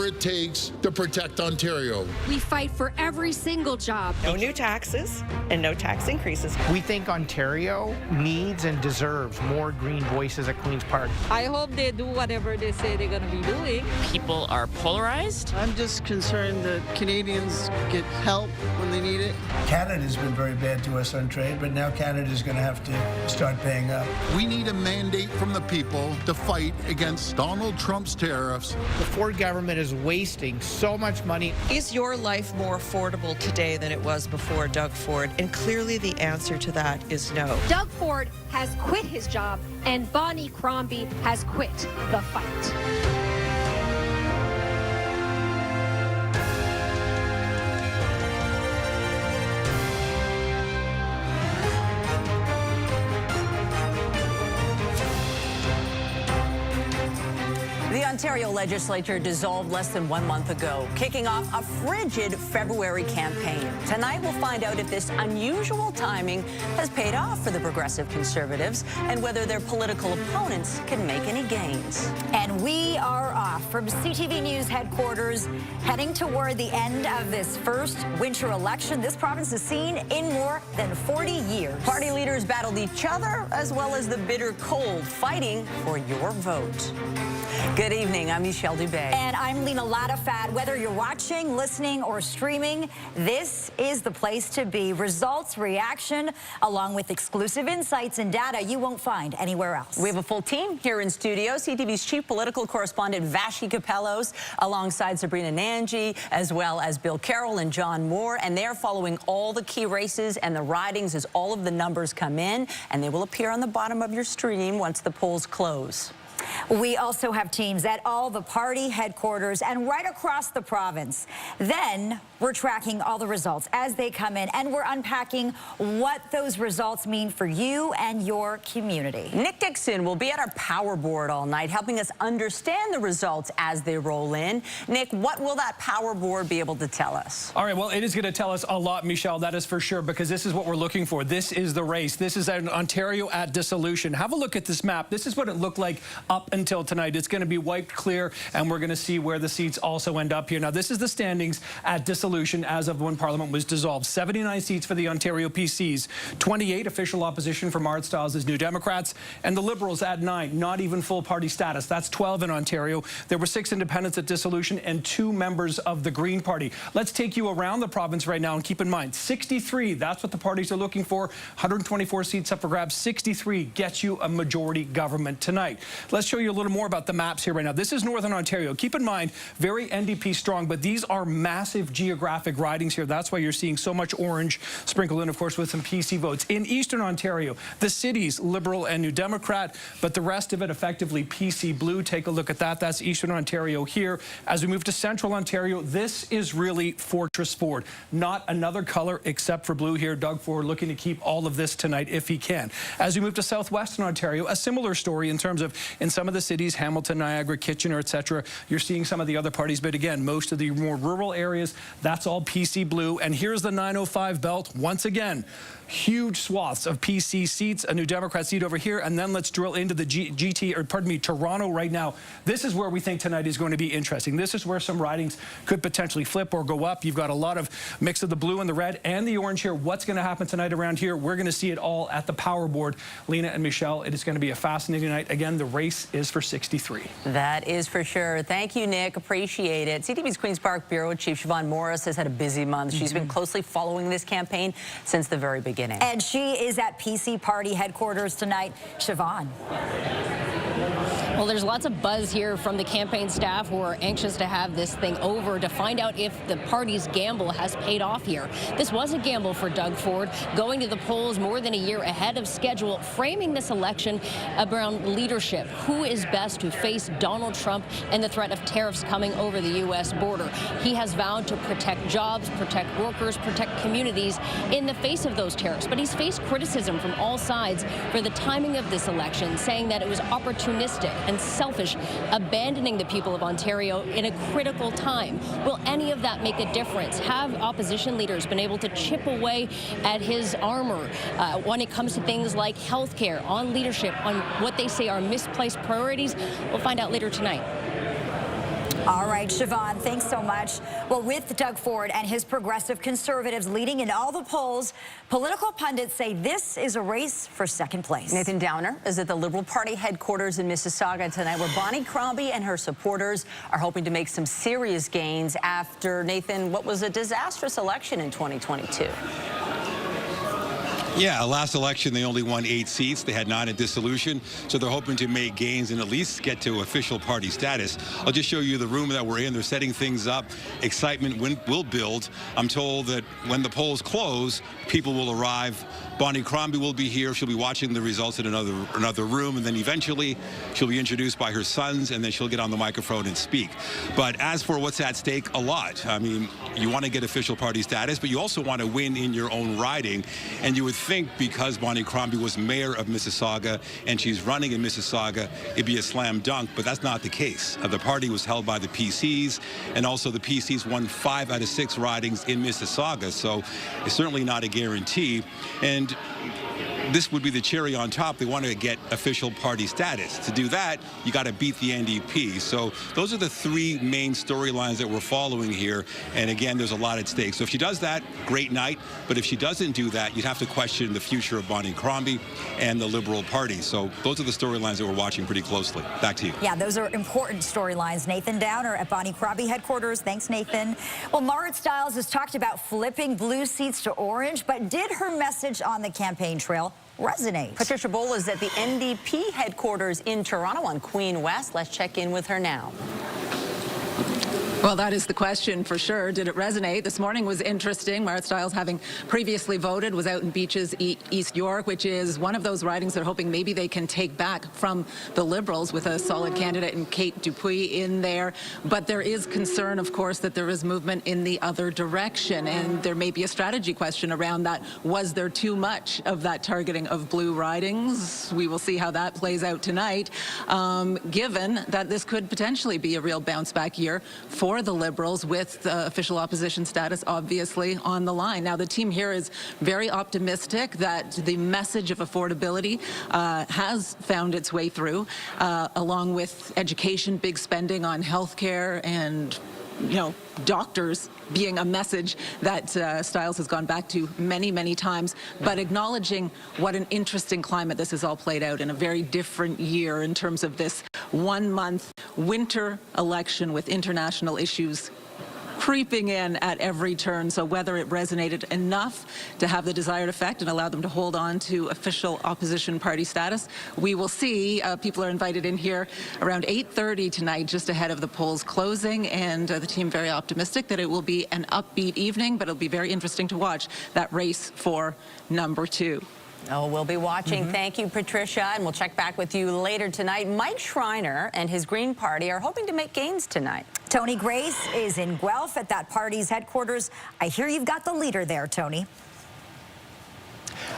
it takes to protect Ontario. We fight for every single job. No new taxes and no tax increases. We think Ontario needs and deserves more green voices at Queen's Park. I hope they do whatever they say they're going to be doing. People are polarized. I'm just concerned that Canadians get help when they need it. Canada's been very bad to us on trade, but now Canada's going to have to start paying up. We need a mandate from the people to fight against Donald Trump's tariffs. The Ford government is wasting so much money. Is your life more affordable today than it was before Doug Ford? And clearly the answer to that is no. Doug Ford has quit his job, and Bonnie Crombie has quit the fight. The Ontario legislature dissolved less than 1 month ago, kicking off a frigid February campaign. Tonight, we'll find out if this unusual timing has paid off for the Progressive Conservatives and whether their political opponents can make any gains. And we are off from CTV News headquarters, heading toward the end of this first winter election this province has seen in more than 40 years. Party leaders battled each other as well as the bitter cold, fighting for your vote. Good evening, I'm Michelle Dubé. And I'm Lena Latafat. Whether you're watching, listening, or streaming, this is the place to be. Results, reaction, along with exclusive insights and data you won't find anywhere else. We have a full team here in studio. CTV's chief political correspondent, Vashi Capellos, alongside Sabrina Nanji, as well as Bill Carroll and John Moore. And they're following all the key races and the ridings as all of the numbers come in. And they will appear on the bottom of your stream once the polls close. We also have teams at all the party headquarters and right across the province. Then we're tracking all the results as they come in, and we're unpacking what those results mean for you and your community. Nick Dixon will be at our power board all night, helping us understand the results as they roll in. Nick, what will that power board be able to tell us? All right, well, it is going to tell us a lot, Michelle, that is for sure, because this is what we're looking for. This is the race. This is an Ontario at dissolution. Have a look at this map. This is what it looked like up until tonight. It's going to be wiped clear, and we're going to see where the seats also end up here. Now, this is the standings at dissolution as of when Parliament was dissolved. 79 seats for the Ontario PCs, 28 official opposition from Art Stiles' New Democrats, and the Liberals at 9, not even full party status. That's 12 in Ontario. There were 6 independents at dissolution and 2 members of the Green Party. Let's take you around the province right now and keep in mind, 63, that's what the parties are looking for. 124 seats up for grabs. 63 gets you a majority government tonight. Let's show you a little more about the maps here right now. This is Northern Ontario. Keep in mind, very NDP strong, but these are massive geographic ridings here. That's why you're seeing so much orange sprinkled in, of course, with some PC votes. In Eastern Ontario, the cities, Liberal and New Democrat, but the rest of it effectively PC blue. Take a look at that. That's Eastern Ontario here. As we move to Central Ontario, this is really Fortress Ford. Not another color except for blue here. Doug Ford looking to keep all of this tonight if he can. As we move to Southwestern Ontario, a similar story in terms of in some of the cities, Hamilton, Niagara, Kitchener, etc. You're seeing some of the other parties, but again, most of the more rural areas, that's all PC blue. And here's the 905 belt once again. Huge swaths of PC seats, a New Democrat seat over here, and then let's drill into the Toronto right now. This is where we think tonight is going to be interesting. This is where some ridings could potentially flip or go up. You've got a lot of mix of the blue and the red and the orange here. What's going to happen tonight around here? We're going to see it all at the power board. Lena and Michelle, it is going to be a fascinating night. Again, the race is for 63. That is for sure. Thank you, Nick. Appreciate it. CTV's Queen's Park Bureau Chief Siobhan Morris has had a busy month. She's been closely following this campaign since the very beginning. And she is at PC Party headquarters tonight. Siobhan. Well, there's lots of buzz here from the campaign staff who are anxious to have this thing over to find out if the party's gamble has paid off here. This was a gamble for Doug Ford, going to the polls more than a year ahead of schedule, framing this election around leadership. Who is best to face Donald Trump and the threat of tariffs coming over the U.S. border? He has vowed to protect jobs, protect workers, protect communities in the face of those tariffs. But he's faced criticism from all sides for the timing of this election, saying that it was opportunistic and selfish, abandoning the people of Ontario in a critical time. Will any of that make a difference? Have opposition leaders been able to chip away at his armor when it comes to things like health care, on leadership, on what they say are misplaced priorities? We'll find out later tonight. All right, Siobhan, thanks so much. Well, with Doug Ford and his progressive conservatives leading in all the polls, political pundits say this is a race for second place. Nathan Downer is at the Liberal Party headquarters in Mississauga tonight, where Bonnie Crombie and her supporters are hoping to make some serious gains after, Nathan, what was a disastrous election in 2022. Yeah, last election, they only won 8 seats. They had 9 at dissolution, so they're hoping to make gains and at least get to official party status. I'll just show you the room that we're in. They're setting things up. Excitement will build. I'm told that when the polls close, people will arrive. Bonnie Crombie will be here. She'll be watching the results in another room, and then eventually she'll be introduced by her sons, and then she'll get on the microphone and speak. But as for what's at stake, a lot. I mean, you want to get official party status, but you also want to win in your own riding, and you would think because Bonnie Crombie was mayor of Mississauga and she's running in Mississauga, it'd be a slam dunk, but that's not the case. The party was held by the PCs, and also the PCs won 5 out of 6 ridings in Mississauga, so it's certainly not a guarantee. And this would be the cherry on top. They want to get official party status. To do that, you got to beat the NDP. So those are the 3 main storylines that we're following here. And again, there's a lot at stake. So if she does that, great night. But if she doesn't do that, you'd have to question the future of Bonnie Crombie and the Liberal Party. So those are the storylines that we're watching pretty closely. Back to you. Yeah, those are important storylines. Nathan Downer at Bonnie Crombie headquarters. Thanks, Nathan. Well, Marit Stiles has talked about flipping blue seats to orange, but did her message on the campaign trail resonate? Patricia Bowl is at the NDP headquarters in Toronto on Queen West. Let's check in with her now. Well, that is the question for sure. Did it resonate? This morning was interesting. Marit Stiles, having previously voted, was out in Beaches, East York, which is one of those ridings they're hoping maybe they can take back from the Liberals with a solid candidate in Kate Dupuis in there. But there is concern, of course, that there is movement in the other direction, and there may be a strategy question around that. Was there too much of that targeting of blue ridings? We will see how that plays out tonight, given that this could potentially be a real bounce-back year for the Liberals, with official opposition status obviously on the line. Now, the team here is very optimistic that the message of affordability has found its way through, along with education, big spending on healthcare, and doctors being a message that Stiles has gone back to many, many times, but acknowledging what an interesting climate this has all played out in a very different year in terms of this 1-month winter election with international issues creeping in at every turn. So whether it resonated enough to have the desired effect and allow them to hold on to official opposition party status, we will see. People are invited in here around 8:30 tonight, just ahead of the polls closing, and the team very optimistic that it will be an upbeat evening, but it'll be very interesting to watch that race for number 2. Oh, we'll be watching. Thank you, Patricia, and we'll check back with you later tonight. Mike Schreiner and his Green Party are hoping to make gains tonight. Tony Grace is in Guelph at that party's headquarters. I hear you've got the leader there, Tony.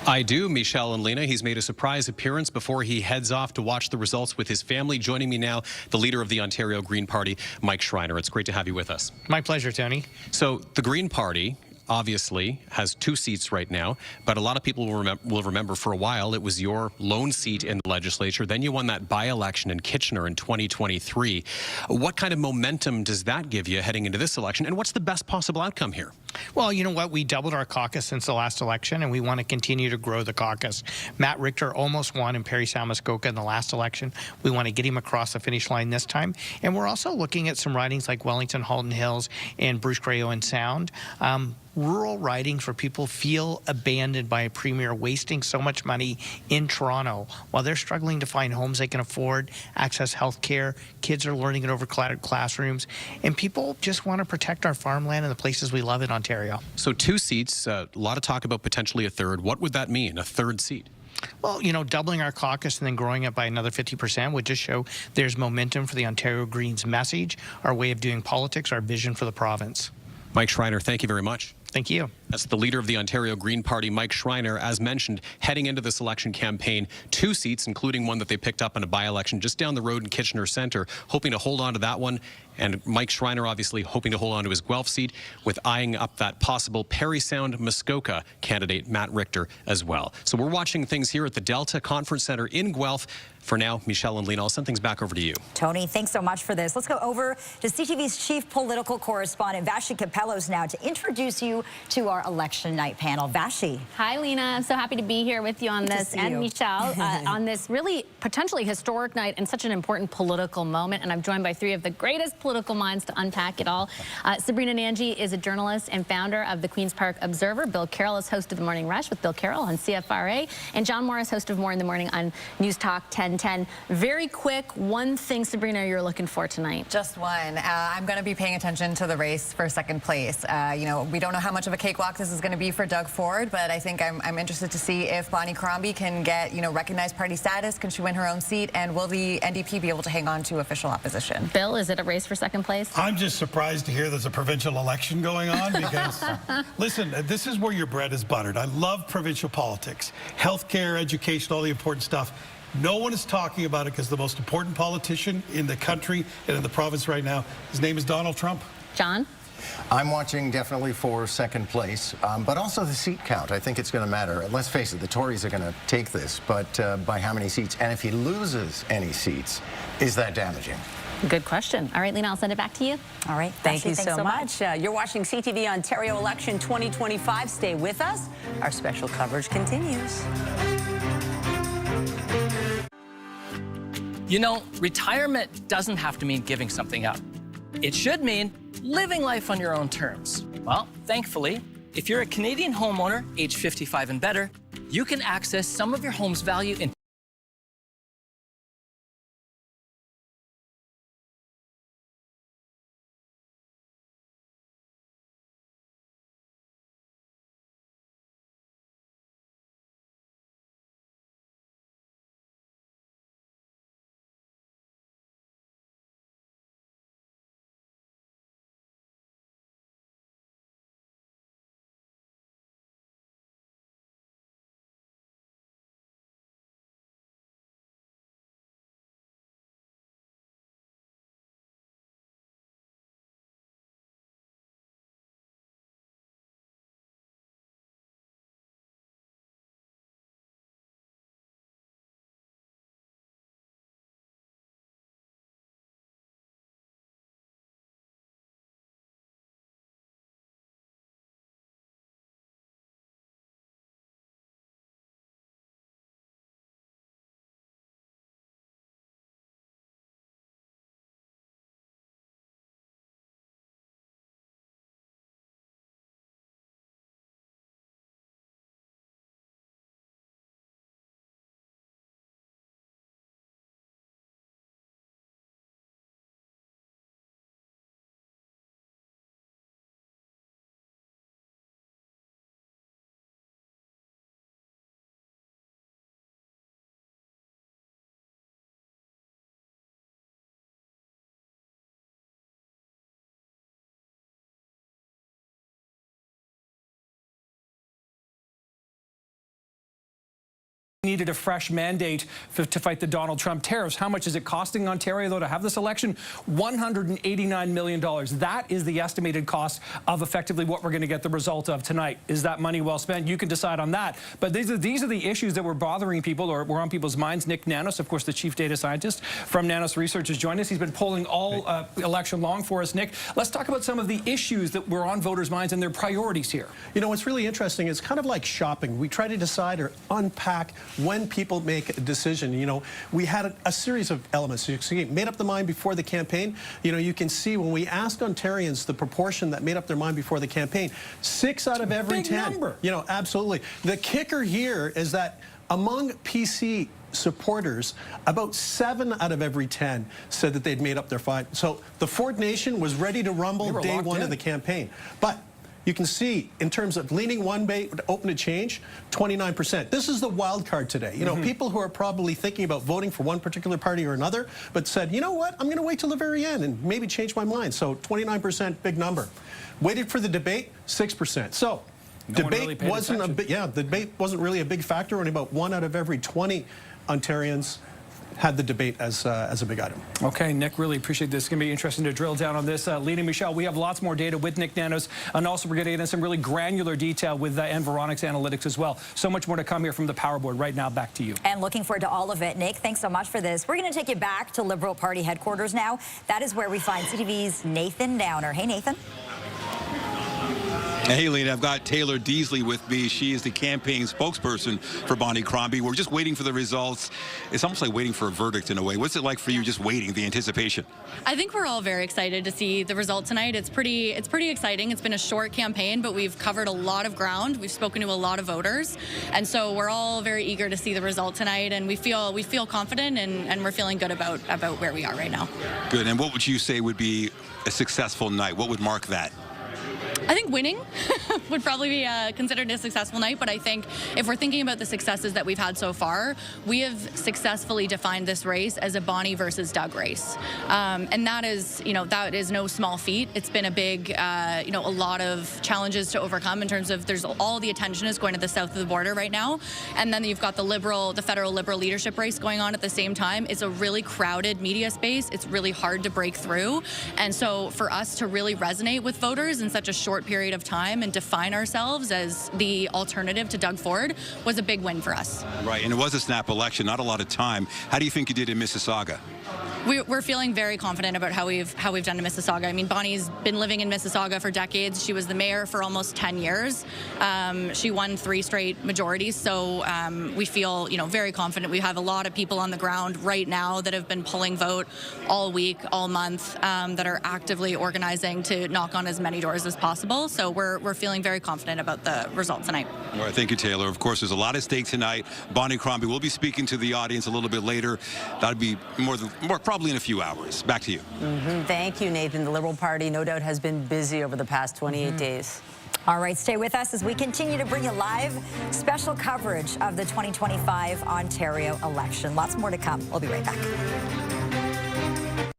I do, Michelle and Lena. He's made a surprise appearance before he heads off to watch the results with his family. Joining me now, the leader of the Ontario Green Party, Mike Schreiner. It's great to have you with us. My pleasure, Tony. So the Green Party obviously has 2 seats right now, but a lot of people will remember for a while it was your lone seat in the legislature. Then you won that by-election in Kitchener in 2023. What kind of momentum does that give you heading into this election, and what's the best possible outcome here? Well, you know what? We doubled our caucus since the last election, and we want to continue to grow the caucus. Matt Richter almost won in Parry Sound Muskoka in the last election. We want to get him across the finish line this time. And we're also looking at some ridings like Wellington, Halton Hills, and Bruce Grey and Sound. Rural ridings where people feel abandoned by a premier wasting so much money in Toronto while they're struggling to find homes they can afford, access health care, kids are learning in overcrowded classrooms, and people just want to protect our farmland and the places we love in Ontario. So 2 seats, a lot of talk about potentially a third. What would that mean, a third seat? Well, doubling our caucus and then growing it by another 50% would just show there's momentum for the Ontario Greens message, our way of doing politics, our vision for the province. Mike Schreiner, thank you very much. Thank you. That's the leader of the Ontario Green Party, Mike Schreiner, as mentioned, heading into this election campaign. 2 seats, including one that they picked up in a by-election just down the road in Kitchener Centre, hoping to hold on to that one. And Mike Schreiner obviously hoping to hold on to his Guelph seat, with eyeing up that possible Parry Sound Muskoka candidate, Matt Richter, as well. So we're watching things here at the Delta Conference Centre in Guelph. For now, Michelle and Lena, I'll send things back over to you. Tony, thanks so much for this. Let's go over to CTV's chief political correspondent, Vashi Capellos, now to introduce you to our election night panel. Vashi. Hi, Lena. I'm so happy to be here with you on this, and Michelle, on this really potentially historic night and such an important political moment. And I'm joined by 3 of the greatest political minds to unpack it all. Sabrina Nanji is a journalist and founder of the Queen's Park Observer. Bill Carroll is host of The Morning Rush with Bill Carroll on CFRA. And John Morris, host of More in the Morning on News Talk 1010. Very quick, one thing, Sabrina, you're looking for tonight. Just one. I'm going to be paying attention to the race for second place. You know, we don't know how much of a cakewalk this is going to be for Doug Ford, but I think I'm interested to see if Bonnie Crombie can get, you know, recognized party status. Can she win her own seat? And will the NDP be able to hang on to official opposition? Bill, is it a race for second place? I'm just surprised to hear there's a provincial election going on because, listen, this is where your bread is buttered. I love provincial politics, healthcare, education, all the important stuff. No one is talking about it because the most important politician in the country and in the province right now, his name is Donald Trump. John? I'm watching definitely for second place, but also the seat count. I think it's going to matter. Let's face it, the Tories are going to take this, but by how many seats? And if he loses any seats, is that damaging? Good question. All right, Lena, I'll send it back to you. All right. Thank you so much. You're watching CTV Ontario Election 2025. Stay with us. Our special coverage continues. You know, retirement doesn't have to mean giving something up. It should mean living life on your own terms. Well, thankfully, if you're a Canadian homeowner, age 55 and better, you can access some of your home's value in needed a fresh mandate to fight the Donald Trump tariffs. How much is it costing Ontario, though, to have this election? $189 million. That is the estimated cost of effectively what we're going to get the result of tonight. Is that money well spent? You can decide on that. But these are the issues that were bothering people or were on people's minds. Nick Nanos, of course, the chief data scientist from Nanos Research, has joined us. He's been polling all election long for us. Nick, let's talk about some of the issues that were on voters' minds and their priorities here. You know, what's really interesting is kind of like shopping. We try to decide or unpack when people make a decision. You know, we had a series of elements. You see, made up the mind before the campaign. You know, you can see when we asked Ontarians the proportion that made up their mind before the campaign, 6 out of every 10. Number. You know, absolutely. The kicker here is that among PC supporters, about 7 out of every 10 said that they'd made up their mind. So the Ford Nation was ready to rumble day one of the campaign. But you can see, in terms of leaning one way, open to change, 29%. This is the wild card today. You know, people who are probably thinking about voting for one particular party or another, but said, you know what, I'm going to wait till the very end and maybe change my mind. So 29%, big number. Waited for the debate, 6%. So Debate wasn't a big, debate wasn't really a big factor. Only about 1 out of every 20 Ontarians had the debate as a big item. Okay, Nick, really appreciate this. It's going to be interesting to drill down on this. Leading Michelle, we have lots more data with Nick Nanos, and also we're getting into some really granular detail with and Veronica's analytics as well. So much more to come here from the Power Board. Right now, back to you. And looking forward to all of it. Nick, thanks so much for this. We're going to take you back to Liberal Party headquarters now. That is where we find CTV's Nathan Downer. Hey, Nathan. Hey, Lena, I've got Taylor Deasley with me. She is the campaign spokesperson for Bonnie Crombie. We're just waiting for the results. It's almost like waiting for a verdict in a way. What's it like for you just waiting, the anticipation? I think we're all very excited to see the result tonight. It's pretty exciting. It's been a short campaign, but we've covered a lot of ground. We've spoken to a lot of voters. And so we're all very eager to see the result tonight, and we feel confident and we're feeling good about where we are right now. Good. And what would you say would be a successful night? What would mark that? I think winning would probably be considered a successful night, but I think if we're thinking about the successes that we've had so far, we have successfully defined this race as a Bonnie versus Doug race. And that is no small feat. It's been a big, a lot of challenges to overcome in terms of there's all the attention is going to the south of the border right now. And then you've got the federal Liberal leadership race going on at the same time. It's a really crowded media space. It's really hard to break through. And so for us to really resonate with voters in such a short period of time and define ourselves as the alternative to Doug Ford was a big win for us. Right, and it was a snap election, not a lot of time. How do you think you did in Mississauga? We're feeling very confident about how we've done in Mississauga. I mean, Bonnie's been living in Mississauga for decades. She was the mayor for almost 10 years. She won 3 straight majorities, so we feel very confident. We have a lot of people on the ground right now that have been pulling vote all week, all month, that are actively organizing to knock on as many doors as possible. So we're feeling very confident about the result tonight. All right, thank you, Taylor. Of course, there's a lot at stake tonight. Bonnie Crombie will be speaking to the audience a little bit later. That'll be probably in a few hours. Back to you. Thank you, Nathan. The Liberal Party, no doubt, has been busy over the past 28 days. All right, stay with us as we continue to bring you live special coverage of the 2025 Ontario election. Lots more to come. We'll be right back.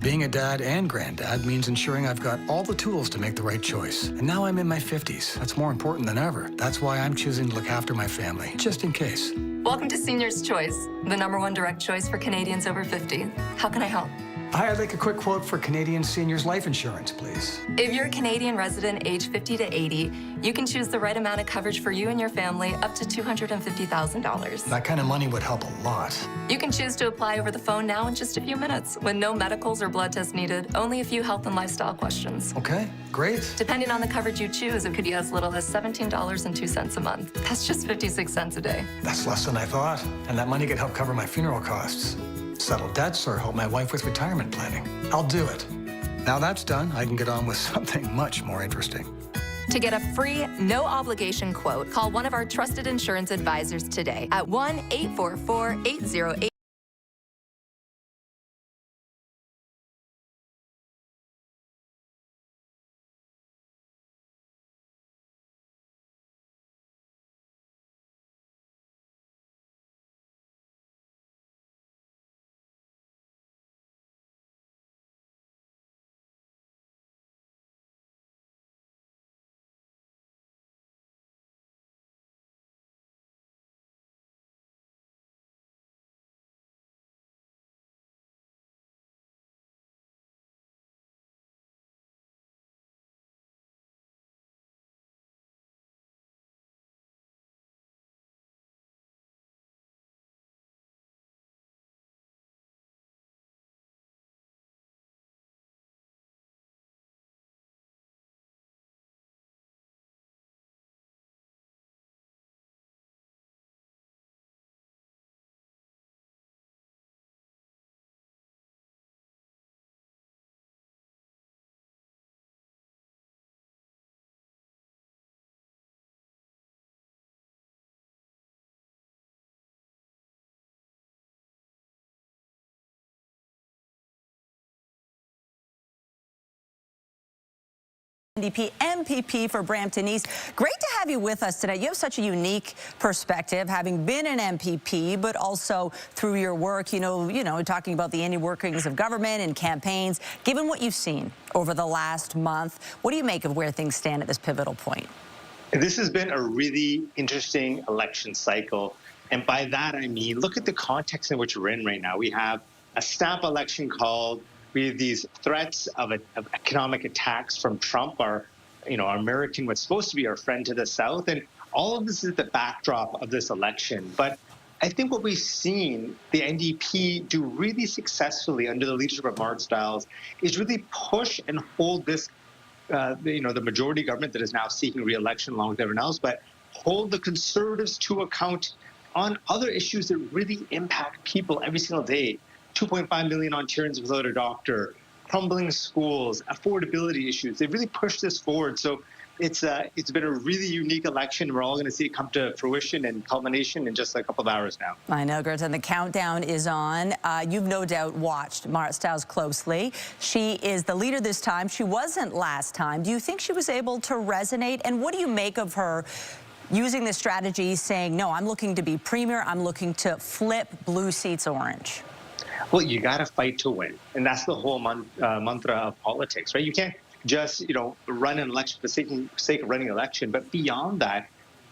Being a dad and granddad means ensuring I've got all the tools to make the right choice. And now I'm in my 50s. That's more important than ever. That's why I'm choosing to look after my family, just in case. Welcome to Senior's Choice, the #1 direct choice for Canadians over 50. How can I help? Hi, I'd like a quick quote for Canadian seniors life insurance, please. If you're a Canadian resident aged 50 to 80, you can choose the right amount of coverage for you and your family up to $250,000. That kind of money would help a lot. You can choose to apply over the phone now in just a few minutes with no medicals or blood tests needed, only a few health and lifestyle questions. Okay, great. Depending on the coverage you choose, it could be as little as $17.02 a month. That's just 56 cents a day. That's less than I thought. And that money could help cover my funeral costs, settle debts, or help my wife with retirement planning. I'll do it. Now that's done, I can get on with something much more interesting. To get a free, no-obligation quote, call one of our trusted insurance advisors today at 1-844-808. NDP MPP for Brampton East. Great to have you with us today. You have such a unique perspective, having been an MPP, but also through your work, you know, talking about the inner workings of government and campaigns. Given what you've seen over the last month, what do you make of where things stand at this pivotal point? This has been a really interesting election cycle. And by that, I mean, look at the context in which we're in right now. We have a snap election called. We have these threats of economic attacks from Trump, our American, what's supposed to be our friend to the South. And all of this is the backdrop of this election. But I think what we've seen the NDP do really successfully under the leadership of Marit Stiles is really push and hold this the majority government that is now seeking re-election along with everyone else, but hold the Conservatives to account on other issues that really impact people every single day. 2.5 million Ontarians without a doctor, crumbling schools, affordability issues. They've really pushed this forward. So it's been a really unique election. We're all going to see it come to fruition and culmination in just a couple of hours now. I know, Gertrude, the countdown is on. You've no doubt watched Marit Stiles closely. She is the leader this time. She wasn't last time. Do you think she was able to resonate? And what do you make of her using this strategy, saying, no, I'm looking to be premier, I'm looking to flip blue seats orange? Well, you got to fight to win. And that's the whole mantra of politics, right? You can't just, run an election for the sake of running an election. But beyond that,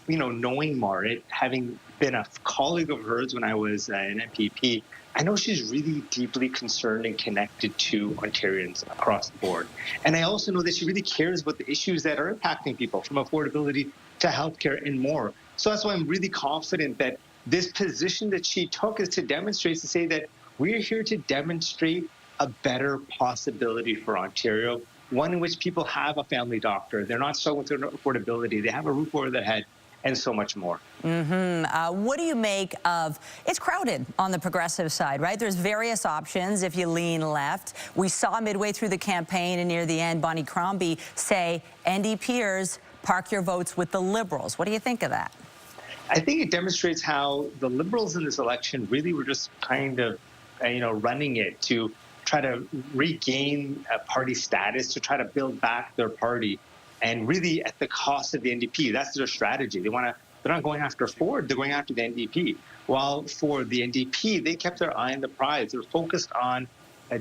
knowing Marit, having been a colleague of hers when I was an MPP, I know she's really deeply concerned and connected to Ontarians across the board. And I also know that she really cares about the issues that are impacting people, from affordability to healthcare and more. So that's why I'm really confident that this position that she took is to demonstrate, to say that we're here to demonstrate a better possibility for Ontario, one in which people have a family doctor, they're not struggling with their affordability, they have a roof over their head, and so much more. What do you make of, it's crowded on the progressive side, right? There's various options if you lean left. We saw midway through the campaign and near the end, Bonnie Crombie say, NDPers, park your votes with the Liberals. What do you think of that? I think it demonstrates how the Liberals in this election really were just kind of, running it to try to regain party status, to try to build back their party, and really at the cost of the NDP. That's their strategy. They're not going after Ford, they're going after the NDP. While for the NDP, they kept their eye on the prize. They're focused on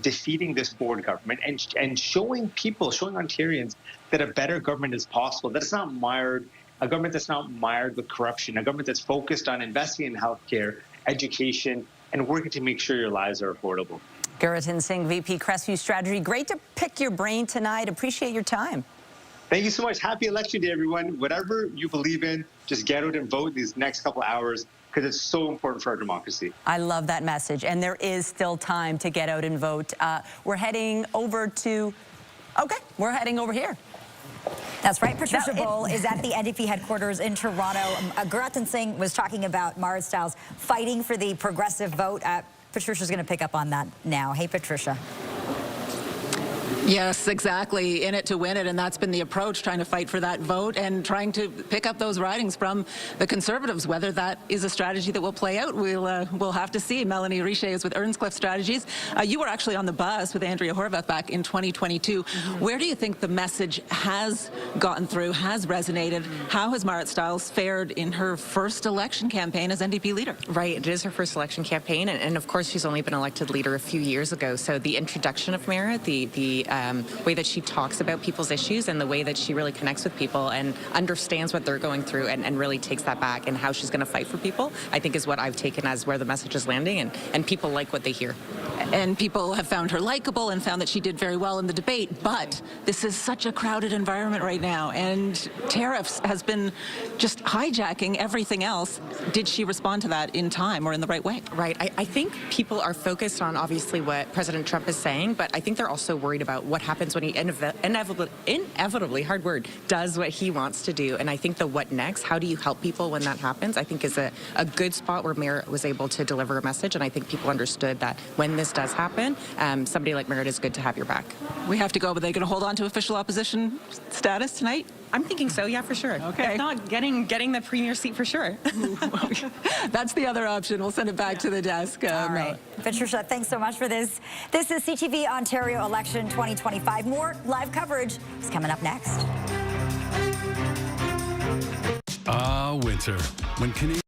defeating this Ford government and showing Ontarians that a better government is possible, that it's not mired, a government that's not mired with corruption, a government that's focused on investing in healthcare, education, and working to make sure your lives are affordable. Guritan Singh, VP Crestview Strategy. Great to pick your brain tonight. Appreciate your time. Thank you so much. Happy Election Day, everyone. Whatever you believe in, just get out and vote these next couple hours, because it's so important for our democracy. I love that message. And there is still time to get out and vote. We're heading over to, we're heading over here. That's right. Patricia Bull is at the NDP headquarters in Toronto. Guritan Singh was talking about Marit Stiles fighting for the progressive vote. Patricia's going to pick up on that now. Hey, Patricia. Yes, exactly. In it to win it, and that's been the approach, trying to fight for that vote and trying to pick up those ridings from the Conservatives. Whether that is a strategy that will play out, we'll have to see. Melanie Richer is with Earnscliffe Strategies. You were actually on the bus with Andrea Horwath back in 2022. Where do you think the message has gotten through, has resonated? How has Marit Stiles fared in her first election campaign as NDP leader? Right, it is her first election campaign, and of course she's only been elected leader a few years ago. So the introduction of Marit, the way that she talks about people's issues and the way that she really connects with people and understands what they're going through and really takes that back, and how she's going to fight for people, I think is what I've taken as where the message is landing, and people like what they hear. And people have found her likable and found that she did very well in the debate, but this is such a crowded environment right now, and tariffs has been just hijacking everything else. Did she respond to that in time or in the right way? Right. I think people are focused on obviously what President Trump is saying, but I think they're also worried about what happens when he inevitably, hard word, does what he wants to do. And I think the what next, how do you help people when that happens, I think is a good spot where Marit was able to deliver a message. And I think people understood that when this does happen, somebody like Marit is good to have your back. We have to go, but they're going to hold on to official opposition status tonight? I'm thinking so, yeah, for sure. Okay. If not, getting the premier seat for sure. That's the other option. We'll send it back to the desk. All right. Patricia, thanks so much for this. This is CTV Ontario Election 2025. More live coverage is coming up next. Winter. When Canadians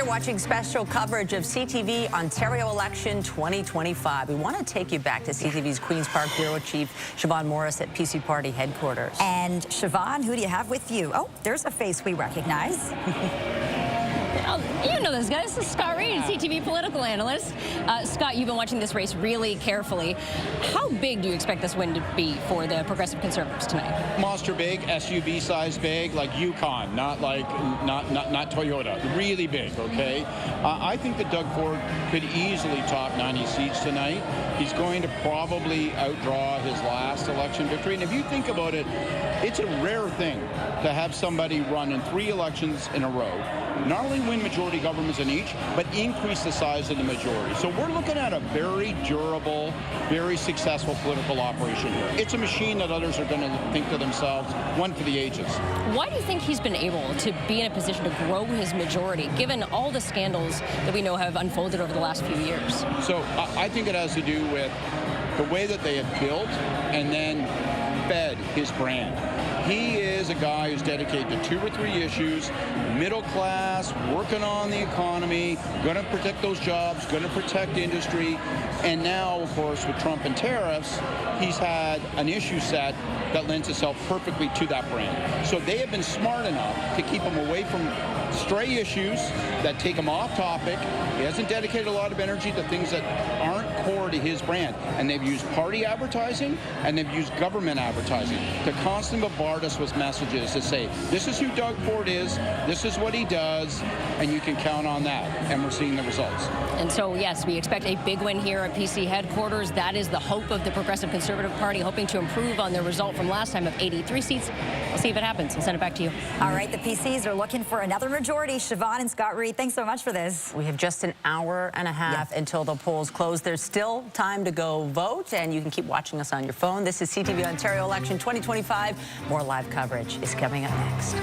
You're watching special coverage of CTV Ontario election 2025. We want to take you back to CTV's Queen's Park Bureau Chief Siobhan Morris at PC Party headquarters. And Siobhan, who do you have with you? Oh, there's a face we recognize. You know this guy. This is Scott Reid, CTV political analyst. Scott, you've been watching this race really carefully. How big do you expect this win to be for the Progressive Conservatives tonight? Monster big, SUV size big, like Yukon, not Toyota. Really big, okay? I think that Doug Ford could easily top 90 seats tonight. He's going to probably outdraw his last election victory. And if you think about it, it's a rare thing to have somebody run in 3 elections in a row, not only win majority governments in each, but increase the size of the majority. So we're looking at a very durable, very successful political operation here. It's a machine that others are going to think to themselves, one for the ages. Why do you think he's been able to be in a position to grow his majority, given all the scandals that we know have unfolded over the last few years? So I think it has to do with the way that they have built and then fed his brand. He is a guy who's dedicated to 2 or 3 issues, middle class, working on the economy, going to protect those jobs, going to protect industry. And now, of course, with Trump and tariffs, he's had an issue set that lends itself perfectly to that brand. So they have been smart enough to keep him away from stray issues that take him off topic. He hasn't dedicated a lot of energy to things that aren't core to his brand. And they've used party advertising and they've used government advertising to constantly bombard us with messages to say, this is who Doug Ford is, this is what he does, and you can count on that. And we're seeing the results. And so, yes, we expect a big win here at PC headquarters. That is the hope of the Progressive Conservative Party, hoping to improve on their result from last time of 83 seats. We'll see if it happens. I'll send it back to you. All right, the PCs are looking for another majority. Siobhan and Scott Reid, thanks so much for this. We have just an hour and a half until the polls close. There's still time to go vote, and you can keep watching us on your phone. This is CTV Ontario Election 2025. More live coverage is coming up next.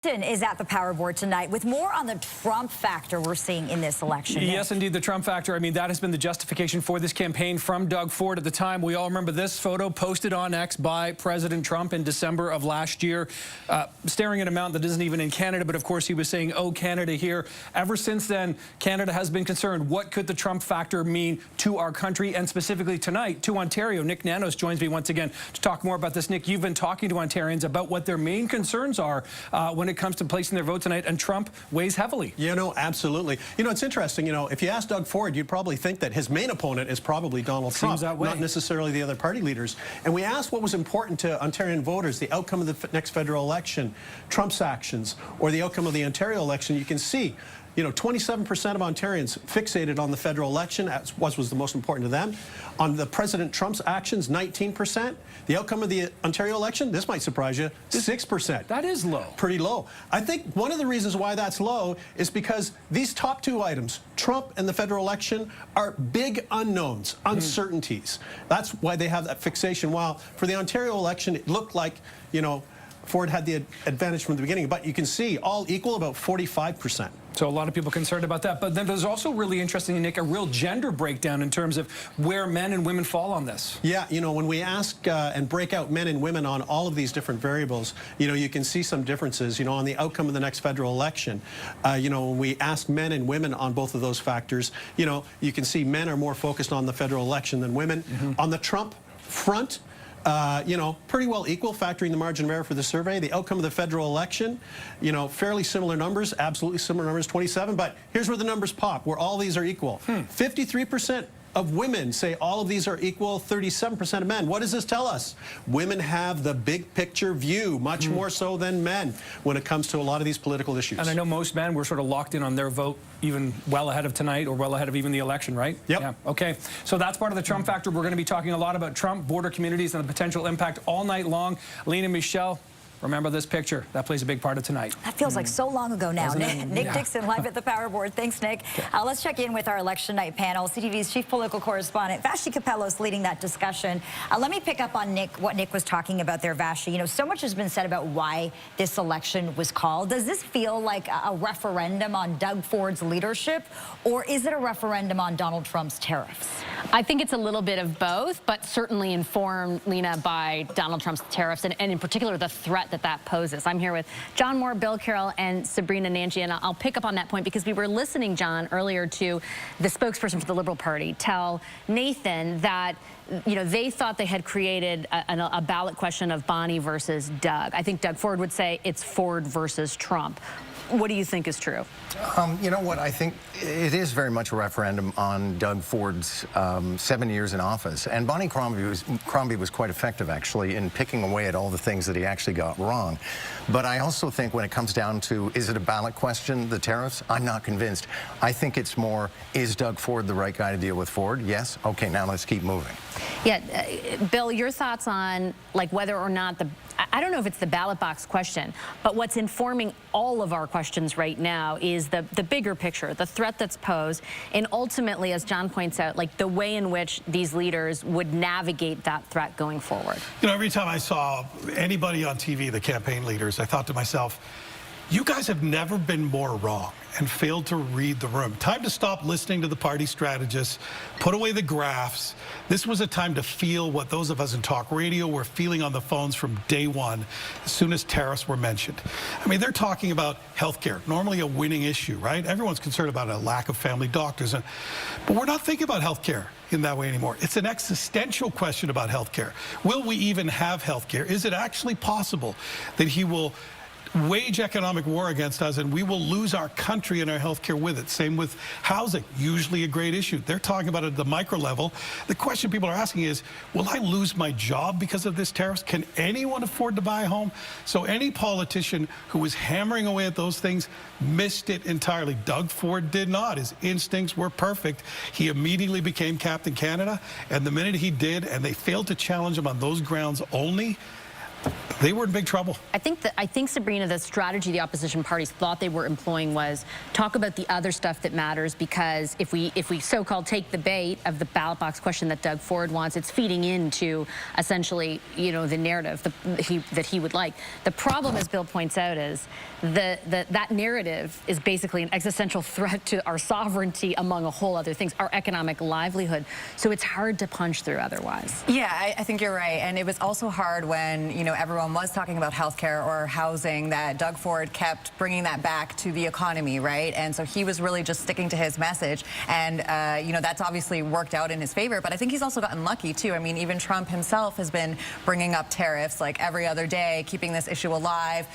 Is at the power board tonight with more on the Trump factor we're seeing in this election. Yes, indeed, the Trump factor. I mean, that has been the justification for this campaign from Doug Ford at the time. We all remember this photo posted on X by President Trump in December of last year, staring at a mountain that isn't even in Canada, but of course he was saying, "Oh, Canada" here. Ever since then, Canada has been concerned. What could the Trump factor mean to our country, and specifically tonight to Ontario? Nick Nanos joins me once again to talk more about this. Nick, you've been talking to Ontarians about what their main concerns are when it comes to placing their vote tonight, and Trump weighs heavily. You know, absolutely. You know, it's interesting. You know, if you ask Doug Ford, you'd probably think that his main opponent is probably Donald Trump, not necessarily the other party leaders. And we asked what was important to Ontarian voters, the outcome of the next federal election, Trump's actions, or the outcome of the Ontario election. You can see, you know, 27% of Ontarians fixated on the federal election, as was the most important to them. On the President Trump's actions, 19%. The outcome of the Ontario election, this might surprise you, 6%. That is low. Pretty low. I think one of the reasons why that's low is because these top two items, Trump and the federal election, are big unknowns, uncertainties. That's why they have that fixation. While for the Ontario election, it looked like, you know, Ford had the advantage from the beginning, but you can see all equal, about 45%. So a lot of people concerned about that. But then there's also really interesting, Nick, a real gender breakdown in terms of where men and women fall on this. Yeah, you know, when we ask and break out men and women on all of these different variables, you know, you can see some differences, you know, on the outcome of the next federal election. You know, when we ask men and women on both of those factors, you know, you can see men are more focused on the federal election than women. On the Trump front, you know, pretty well equal, factoring the margin of error for the survey. The outcome of the federal election, you know, fairly similar numbers, absolutely similar numbers, 27. But here's where the numbers pop, where all these are equal. 53% of women say all of these are equal, 37% of men. What does this tell us? Women have the big picture view, much more so than men, when it comes to a lot of these political issues. And I know most men were sort of locked in on their vote even well ahead of tonight, or well ahead of even the election, right? Yep. Yeah. Okay. So that's part of the Trump factor. We're going to be talking a lot about Trump, border communities, and the potential impact all night long. Lena, Michelle, remember this picture. That plays a big part of tonight. That feels like so long ago now. Nick Dixon live at the Power Board. Thanks, Nick. Let's check in with our election night panel. CTV's chief political correspondent, Vashi Capellos, leading that discussion. Let me pick up on what Nick was talking about there, Vashi. You know, so much has been said about why this election was called. Does this feel like a referendum on Doug Ford's leadership, or is it a referendum on Donald Trump's tariffs? I think it's a little bit of both, but certainly informed, Lena, by Donald Trump's tariffs, and in particular the threat that poses. I'm here with John Moore, Bill Carroll, and Sabrina Nanji, and I'll pick up on that point because we were listening, John, earlier to the spokesperson for the Liberal Party tell Nathan that, you know, they thought they had created a ballot question of Bonnie versus Doug. I think Doug Ford would say it's Ford versus Trump. What do you think is true? You know what? I think it is very much a referendum on Doug Ford's 7 years in office. And Bonnie Crombie was quite effective, actually, in picking away at all the things that he actually got wrong. But I also think when it comes down to, is it a ballot question, the tariffs? I'm not convinced. I think it's more, is Doug Ford the right guy to deal with Ford? Yes? Okay, now let's keep moving. Yeah, Bill, your thoughts on, like, whether or not I don't know if it's the ballot box question, but what's informing all of our questions right now is the bigger picture, the threat that's posed, and ultimately, as John points out, like the way in which these leaders would navigate that threat going forward. You know, every time I saw anybody on TV, the campaign leaders, I thought to myself, you guys have never been more wrong and failed to read the room. Time to stop listening to the party strategists, put away the graphs. This was a time to feel what those of us in talk radio were feeling on the phones from day one, as soon as tariffs were mentioned. I mean, they're talking about healthcare, normally a winning issue, right? Everyone's concerned about a lack of family doctors, but we're not thinking about healthcare in that way anymore. It's an existential question about healthcare. Will we even have healthcare? Is it actually possible that he will wage economic war against us and we will lose our country and our healthcare with it? Same with housing, usually a great issue. They're talking about it at the micro level. The question people are asking is, will I lose my job because of this tariffs? Can anyone afford to buy a home? So any politician who was hammering away at those things missed it entirely. Doug Ford did not. His instincts were perfect. He immediately became Captain Canada, and the minute he did, and they failed to challenge him on those grounds only, they were in big trouble. I think, Sabrina, the strategy the opposition parties thought they were employing was talk about the other stuff that matters, because if we so-called take the bait of the ballot box question that Doug Ford wants, it's feeding into essentially, you know, the narrative that he would like. The problem, as Bill points out, is that narrative is basically an existential threat to our sovereignty, among a whole other things, our economic livelihood. So it's hard to punch through otherwise. Yeah, I think you're right. And it was also hard when, you know, everyone was talking about healthcare or housing, that Doug Ford kept bringing that back to the economy, right? And so he was really just sticking to his message. And, you know, that's obviously worked out in his favor. But I think he's also gotten lucky, too. I mean, even Trump himself has been bringing up tariffs like every other day, keeping this issue alive,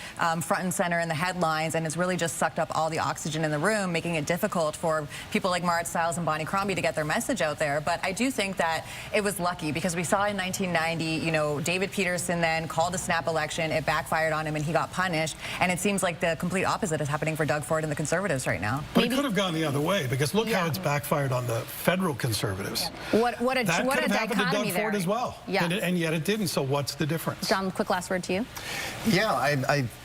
front and center in the headlines. And it's really just sucked up all the oxygen in the room, making it difficult for people like Marit Stiles and Bonnie Crombie to get their message out there. But I do think that it was lucky, because we saw in 1990, you know, David Peterson then called a snap election. It backfired on him and he got punished. And it seems like the complete opposite is happening for Doug Ford and the Conservatives right now. But it could have gone the other way, because look how it's backfired on the federal Conservatives. What a that could have happened to Doug there. Ford as well. Yeah. And yet it didn't. So what's the difference? John, quick last word to you. Yeah,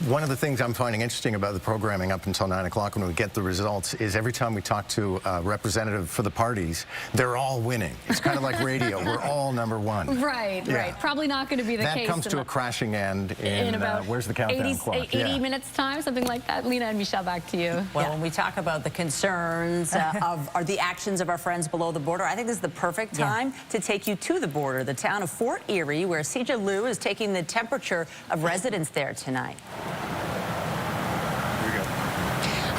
one of the things I'm finding interesting about the programming up until 9 o'clock when we get the results is every time we talk to a representative for the parties, they're all winning. It's kind of like radio. We're all #1. Right, right. Probably not going to be the case. That comes to a crashing end in about where's the countdown clock? 80 minutes time, something like that. Lena and Michelle, back to you. Well, when we talk about the concerns or the actions of our friends below the border, I think this is the perfect time to take you to the border, the town of Fort Erie, where CJ Liu is taking the temperature of residents there tonight.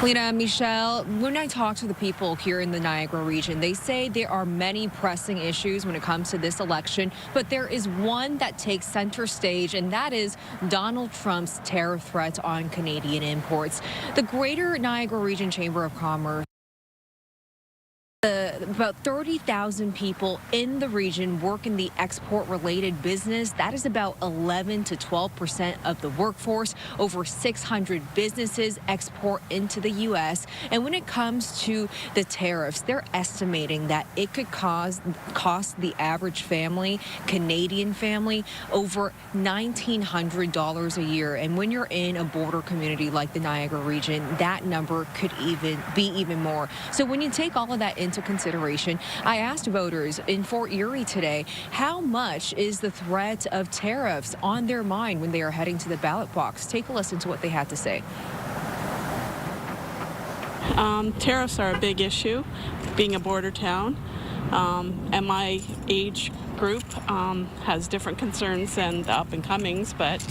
Lena, Michelle, when I talk to the people here in the Niagara region, they say there are many pressing issues when it comes to this election, but there is one that takes center stage, and that is Donald Trump's tariff threat on Canadian imports. The Greater Niagara Region Chamber of Commerce, about 30,000 people in the region work in the export-related business. That is about 11 to 12% of the workforce. Over 600 businesses export into the U.S. And when it comes to the tariffs, they're estimating that it could cost the average family, Canadian family, over $1,900 a year. And when you're in a border community like the Niagara region, that number could be even more. So when you take all of that into consideration, I asked voters in Fort Erie today, how much is the threat of tariffs on their mind when they are heading to the ballot box? Take a listen to what they had to say. Tariffs are a big issue, being a border town, and my age group has different concerns than the up-and-comings, but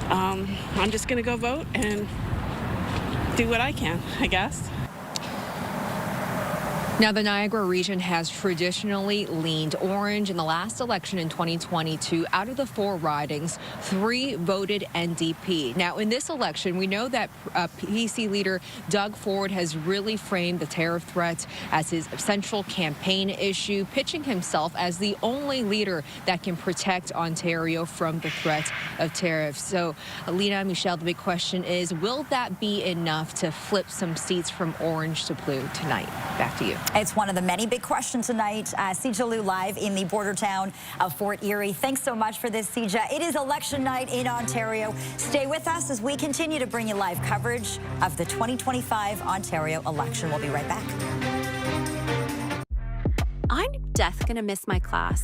I'm just going to go vote and do what I can, I guess. Now, the Niagara region has traditionally leaned orange. In the last election in 2022, out of the 4 ridings, 3 voted NDP. Now, in this election, we know that PC leader Doug Ford has really framed the tariff threat as his central campaign issue, pitching himself as the only leader that can protect Ontario from the threat of tariffs. So, Lena, Michelle, the big question is, will that be enough to flip some seats from orange to blue tonight? Back to you. It's one of the many big questions tonight. CJ Liu live in the border town of Fort Erie. Thanks so much for this, CJ. It is election night in Ontario. Stay with us as we continue to bring you live coverage of the 2025 Ontario election. We'll be right back. I'm definitely going to miss my class.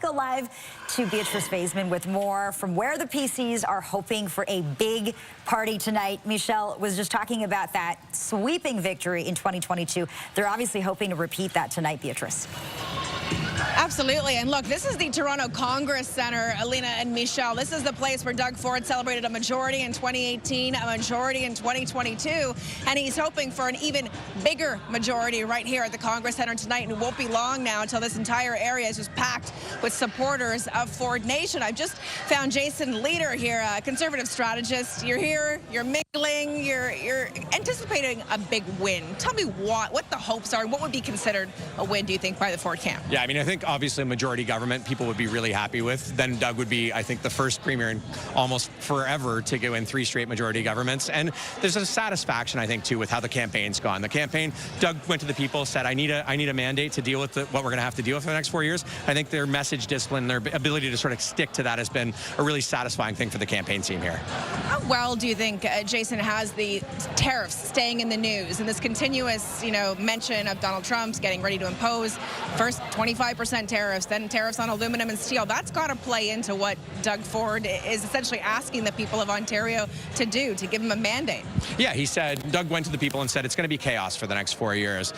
go live to Beatrice Vaisman with more from where the PCs are hoping for a big party tonight. Michelle was just talking about that sweeping victory in 2022. They're obviously hoping to repeat that tonight, Beatrice. Absolutely. And look, this is the Toronto Congress Centre, Alina and Michelle. This is the place where Doug Ford celebrated a majority in 2018, a majority in 2022, and he's hoping for an even bigger majority right here at the Congress Centre tonight. And it won't be long now until this entire area is just packed with supporters of Ford Nation. I've just found Jason Leader here, a conservative strategist. You're here, you're mingling, you're anticipating a big win. Tell me what the hopes are. What would be considered a win, do you think, by the Ford camp? Yeah, I mean, I think obviously a majority government people would be really happy with. Then Doug would be, I think, the first premier in almost forever to go in 3 straight majority governments. And there's a satisfaction, I think, too, with how the campaign's gone. The campaign, Doug went to the people, said, I need a mandate to deal with what we're going to have to deal with for the next 4 years. I think their message discipline, their ability to sort of stick to that has been a really satisfying thing for the campaign team here. How well do you think Jason has the tariffs staying in the news and this continuous, mention of Donald Trump's getting ready to impose first 25% tariffs, then tariffs on aluminum and steel? That's got to play into what Doug Ford is essentially asking the people of Ontario to do, to give him a mandate. Yeah, he said, Doug went to the people and said, it's going to be chaos for the next 4 years.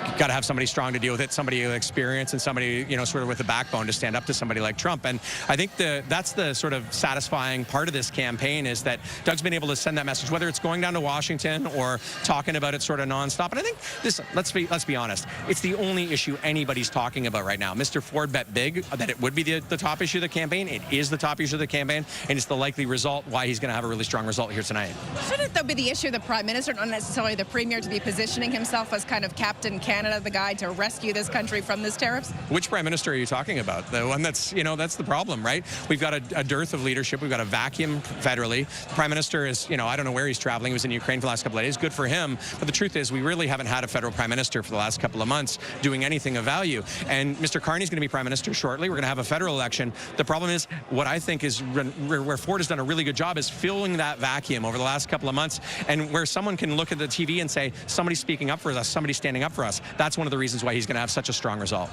You've got to have somebody strong to deal with it, somebody with experience, and somebody, sort of with a backbone to stand up to somebody like Trump. And I think that's the sort of satisfying part of this campaign, is that Doug's been able to send that message, whether it's going down to Washington or talking about it sort of nonstop. And I think this, let's be honest, it's the only issue anybody's talking about right now. Mr. Ford bet big that it would be the top issue of the campaign. It is the top issue of the campaign, and it's the likely result why he's going to have a really strong result here tonight. Shouldn't though be the issue of the Prime Minister, not necessarily the Premier, to be positioning himself as kind of Captain Canada, the guy to rescue this country from this tariffs? Which Prime Minister are you talking about? The one that's, that's the problem, right? We've got a dearth of leadership. We've got a vacuum federally. The Prime Minister is, I don't know where he's traveling. He was in Ukraine for the last couple of days. Good for him. But the truth is, we really haven't had a federal Prime Minister for the last couple of months doing anything of value. And Mr. Carney's going to be Prime Minister shortly. We're going to have a federal election. The problem is, what I think is where Ford has done a really good job is filling that vacuum over the last couple of months, and where someone can look at the TV and say, somebody's speaking up for us, somebody's standing up for us. That's one of the reasons why he's going to have such a strong result.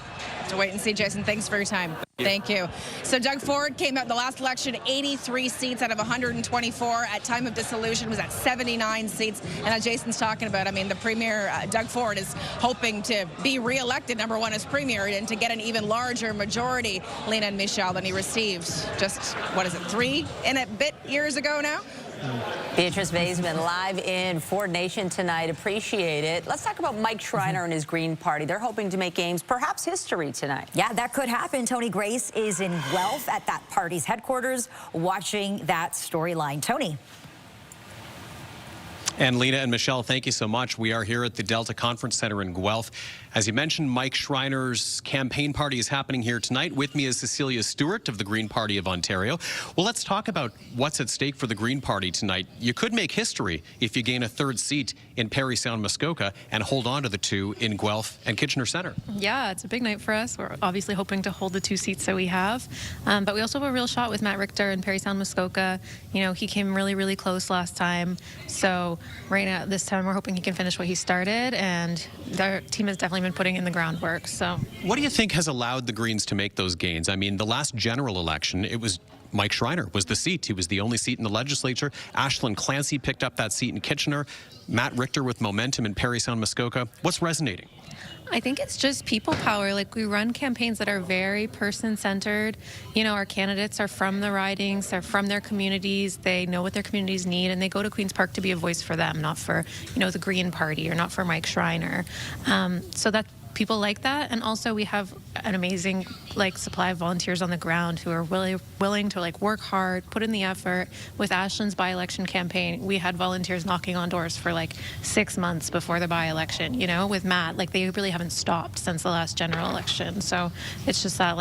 To wait and see, Jason. Thanks for your time. Thank you. So Doug Ford came out in the last election, 83 seats out of 124. At time of dissolution was at 79 seats. And as Jason's talking about, I mean, the Premier, Doug Ford, is hoping to be re-elected #1 as Premier and to get an even larger majority, Lena and Michelle, than he received just, 3 and a bit years ago now? Beatrice Vaisman live in Ford Nation tonight. Appreciate it. Let's talk about Mike Schreiner and his Green Party. They're hoping to make gains, perhaps history tonight. Yeah, that could happen. Tony Grace is in Guelph at that party's headquarters watching that storyline. Tony. And Lena and Michelle, thank you so much. We are here at the Delta Conference Center in Guelph. As you mentioned, Mike Schreiner's campaign party is happening here tonight. With me is Cecilia Stewart of the Green Party of Ontario. Well, let's talk about what's at stake for the Green Party tonight. You could make history if you gain a 3rd seat in Parry Sound Muskoka and hold on to the 2 in Guelph and Kitchener Centre. Yeah, it's a big night for us. We're obviously hoping to hold the 2 seats that we have. But we also have a real shot with Matt Richter in Parry Sound Muskoka. He came really, really close last time. So right now, this time, we're hoping he can finish what he started. And our team has definitely been putting in the groundwork. So, what do you think has allowed the Greens to make those gains? I mean, the last general election, it was Mike Schreiner was the seat. He was the only seat in the legislature. Ashlyn Clancy picked up that seat in Kitchener. Matt Richter with momentum in Parry Sound Muskoka. What's resonating? I think it's just people power. Like, we run campaigns that are very person-centered. Our candidates are from the ridings, they're from their communities, they know what their communities need, and they go to Queen's Park to be a voice for them, not for, the Green Party or not for Mike Schreiner. So that people like that. And also we have an amazing supply of volunteers on the ground who are really willing to work hard, put in the effort. With Ashlyn's by-election campaign, we had volunteers knocking on doors for 6 months before the by-election. With Matt, they really haven't stopped since the last general election. So it's just that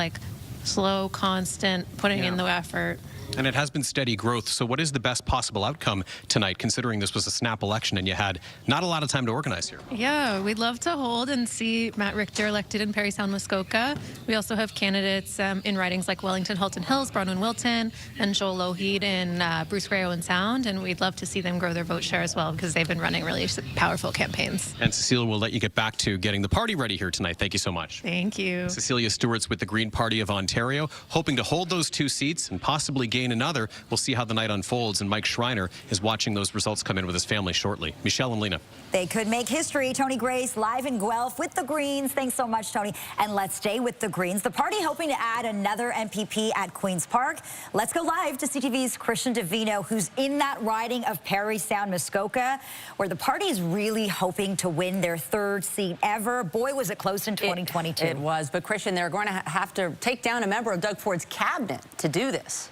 slow, constant putting in the effort. And it has been steady growth. So what is the best possible outcome tonight, considering this was a snap election and you had not a lot of time to organize here? Yeah, we'd love to hold and see Matt Richter elected in Parry Sound, Muskoka. We also have candidates in ridings like Wellington, Halton Hills, Bronwyn Wilton, and Joel Lougheed in Bruce Grey, Owen Sound. And we'd love to see them grow their vote share as well, because they've been running really powerful campaigns. And Cecilia, will let you get back to getting the party ready here tonight. Thank you so much. Thank you. Cecilia Stewart's with the Green Party of Ontario, hoping to hold those 2 seats and possibly gain another. We'll see how the night unfolds, and Mike Schreiner is watching those results come in with his family shortly. Michelle and Lena. They could make history. Tony Grace live in Guelph with the Greens. Thanks so much, Tony. And let's stay with the Greens. The party hoping to add another MPP at Queen's Park. Let's go live to CTV's Christian Davino, who's in that riding of Parry Sound, Muskoka, where the party is really hoping to win their 3rd seat ever. Boy, was it close in 2022. It was. But, Christian, they're going to have to take down a member of Doug Ford's cabinet to do this.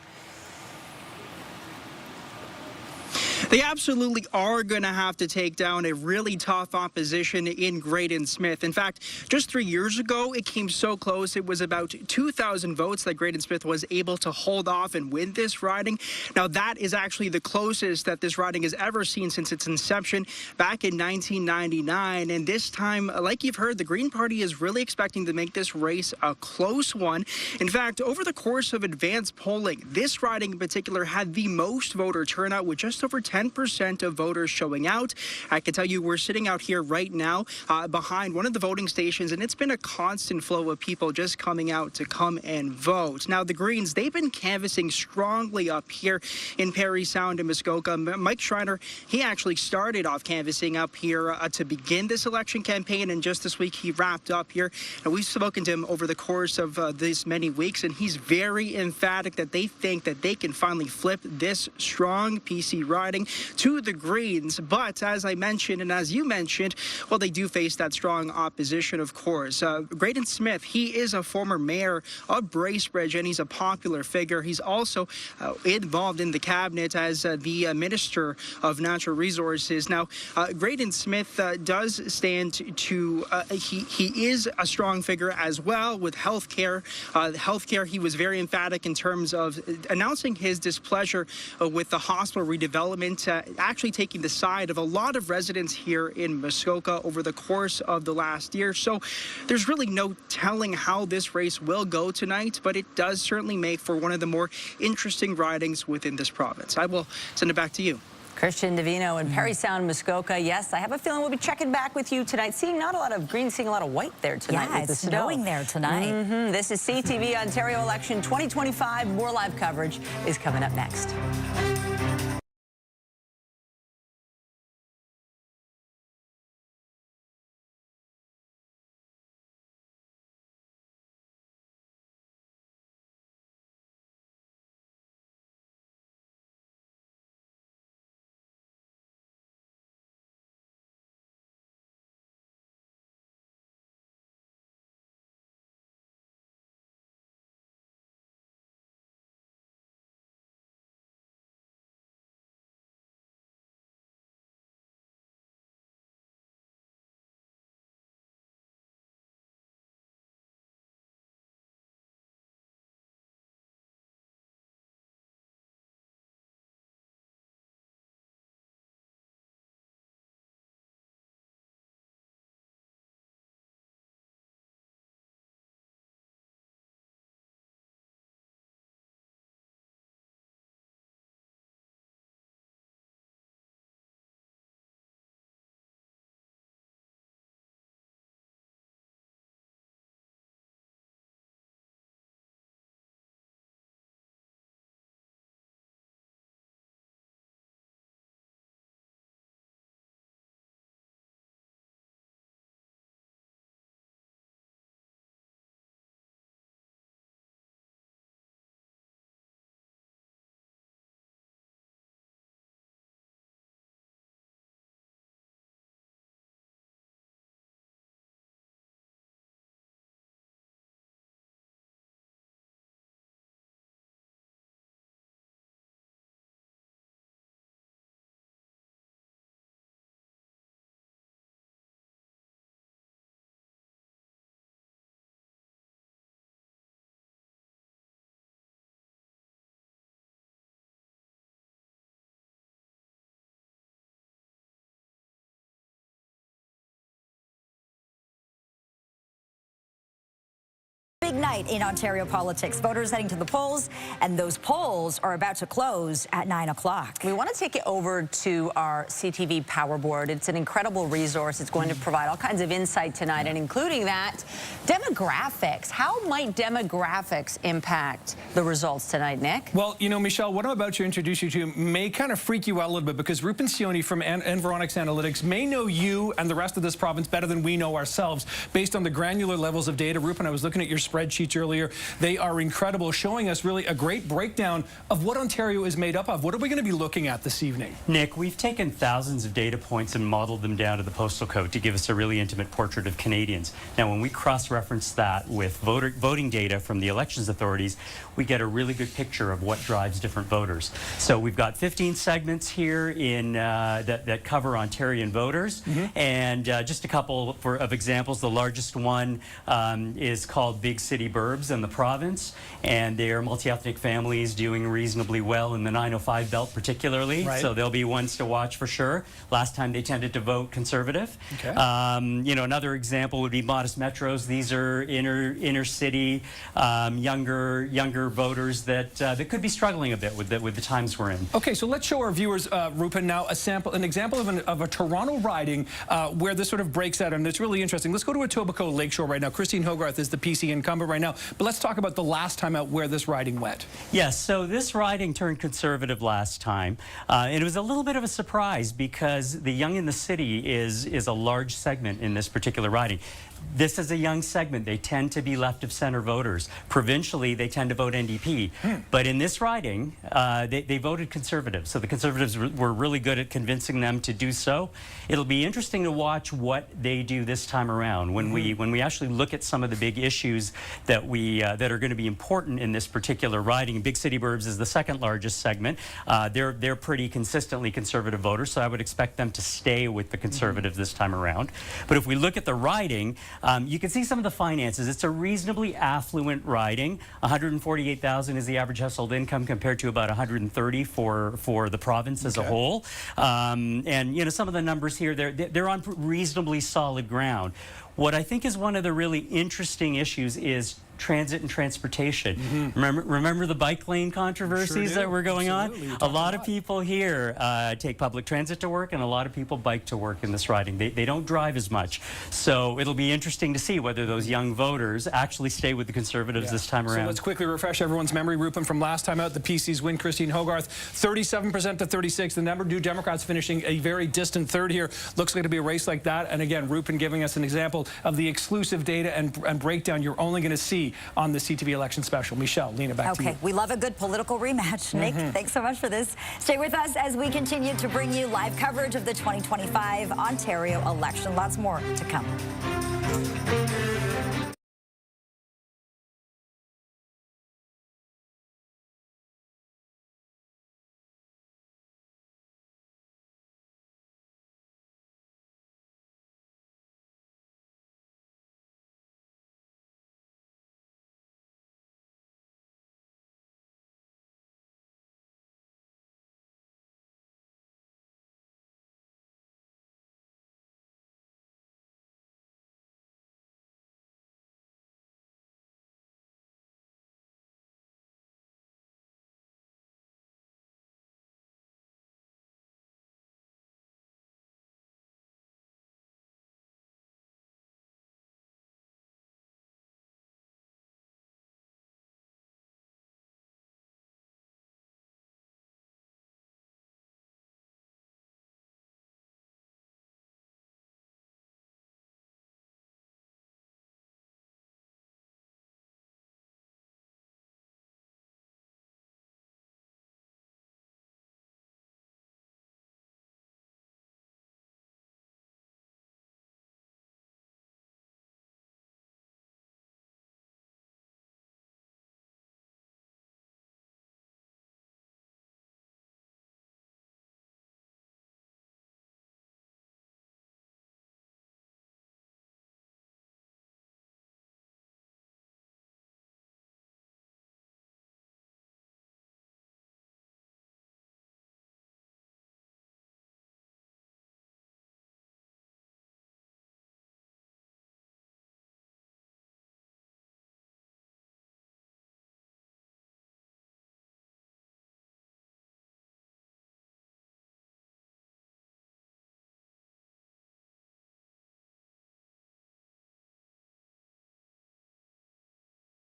They absolutely are going to have to take down a really tough opposition in Graydon Smith. In fact, just 3 years ago, it came so close. It was about 2,000 votes that Graydon Smith was able to hold off and win this riding. Now, that is actually the closest that this riding has ever seen since its inception back in 1999. And this time, like you've heard, the Green Party is really expecting to make this race a close one. In fact, over the course of advanced polling, this riding in particular had the most voter turnout, with just over 10% of voters showing out. I can tell you we're sitting out here right now behind one of the voting stations, and it's been a constant flow of people just coming out to come and vote. Now, the Greens, they've been canvassing strongly up here in Parry Sound and Muskoka. Mike Schreiner, he actually started off canvassing up here to begin this election campaign, and just this week he wrapped up here. And we've spoken to him over the course of these many weeks, and he's very emphatic that they think that they can finally flip this strong PC riding to the Greens. But as I mentioned, and as you mentioned, well, they do face that strong opposition, of course. Graydon Smith, he is a former mayor of Bracebridge, and he's a popular figure. He's also involved in the cabinet as the Minister of Natural Resources. Now, Graydon Smith does stand to, he is a strong figure as well with healthcare. Healthcare, he was very emphatic in terms of announcing his displeasure with the hospital redevelopment, actually taking the side of a lot of residents here in Muskoka over the course of the last year. So there's really no telling how this race will go tonight, but it does certainly make for one of the more interesting ridings within this province. I will send it back to you. Christian Davino in Parry Sound, Muskoka. Yes, I have a feeling we'll be checking back with you tonight. Seeing not a lot of green, seeing a lot of white there tonight. Yeah, with the it's snow. snowing there tonight. This is CTV Ontario Election 2025. More live coverage is coming up next. big night in Ontario politics. Voters heading to the polls, and those polls are about to close at 9 o'clock. We want to take you over to our CTV Power Board. It's an incredible resource. It's going to provide all kinds of insight tonight, and including that, demographics. How might demographics impact the results tonight, Nick? Well, you know, Michelle, what I'm about to introduce you to may kind of freak you out a little bit, because Rupen Sioni from Environics Analytics may know you and the rest of this province better than we know ourselves based on the granular levels of data. Rupen, I was looking at your spreadsheets earlier. They are incredible, showing us really a great breakdown of what Ontario is made up of. What are we going to be looking at this evening? Nick, we've taken thousands of data points and modeled them down to the postal code to give us a really intimate portrait of Canadians. Now, when we cross-reference that with voting data from the elections authorities, we get a really good picture of what drives different voters. So we've got 15 segments here in that cover Ontarian voters, and just a couple of examples. The largest one is called Big City Burbs in the province, and they are multi-ethnic families doing reasonably well in the 905 belt particularly, so they'll be ones to watch for sure. Last time they tended to vote Conservative. Okay. You know, another example would be modest metros. These are inner city, younger voters that could be struggling a bit with the times we're in. Okay, so let's show our viewers, Rupen, now an example of a Toronto riding where this sort of breaks out, and it's really interesting. Let's go to Etobicoke Lakeshore right now. Christine Hogarth is the PC incumbent right now, but let's talk about the last time out where this riding went. Yes, so this riding turned Conservative last time, and it was a little bit of a surprise because the young in the city is a large segment in this particular riding. This is a young segment. They tend to be left-of-center voters. Provincially, they tend to vote NDP. But in this riding, they voted Conservative. So the Conservatives were really good at convincing them to do so. It'll be interesting to watch what they do this time around when we actually look at some of the big issues that are going to be important in this particular riding. Big City Burbs is the second largest segment. They're pretty consistently Conservative voters, so I would expect them to stay with the Conservatives this time around. But if we look at the riding, you can see some of the finances. It's a reasonably affluent riding. $148,000 is the average household income compared to about $130 for the province as a whole. And you know, some of the numbers here, they're on reasonably solid ground. What I think is one of the really interesting issues is transit and transportation. Remember the bike lane controversies that were going on? A lot of people here take public transit to work, and a lot of people bike to work in this riding. They don't drive as much. So it'll be interesting to see whether those young voters actually stay with the Conservatives this time around. So let's quickly refresh everyone's memory, Rupen, from last time out. The PCs win. Christine Hogarth, 37% to 36%. The number 2 Democrats finishing a very distant third here. Looks like to be a race like that. And again, Rupen giving us an example of the exclusive data and breakdown you're only going to see on the CTV election special. Michelle, Lena, back to you. Okay, we love a good political rematch. Nick, thanks so much for this. Stay with us as we continue to bring you live coverage of the 2025 Ontario election. Lots more to come.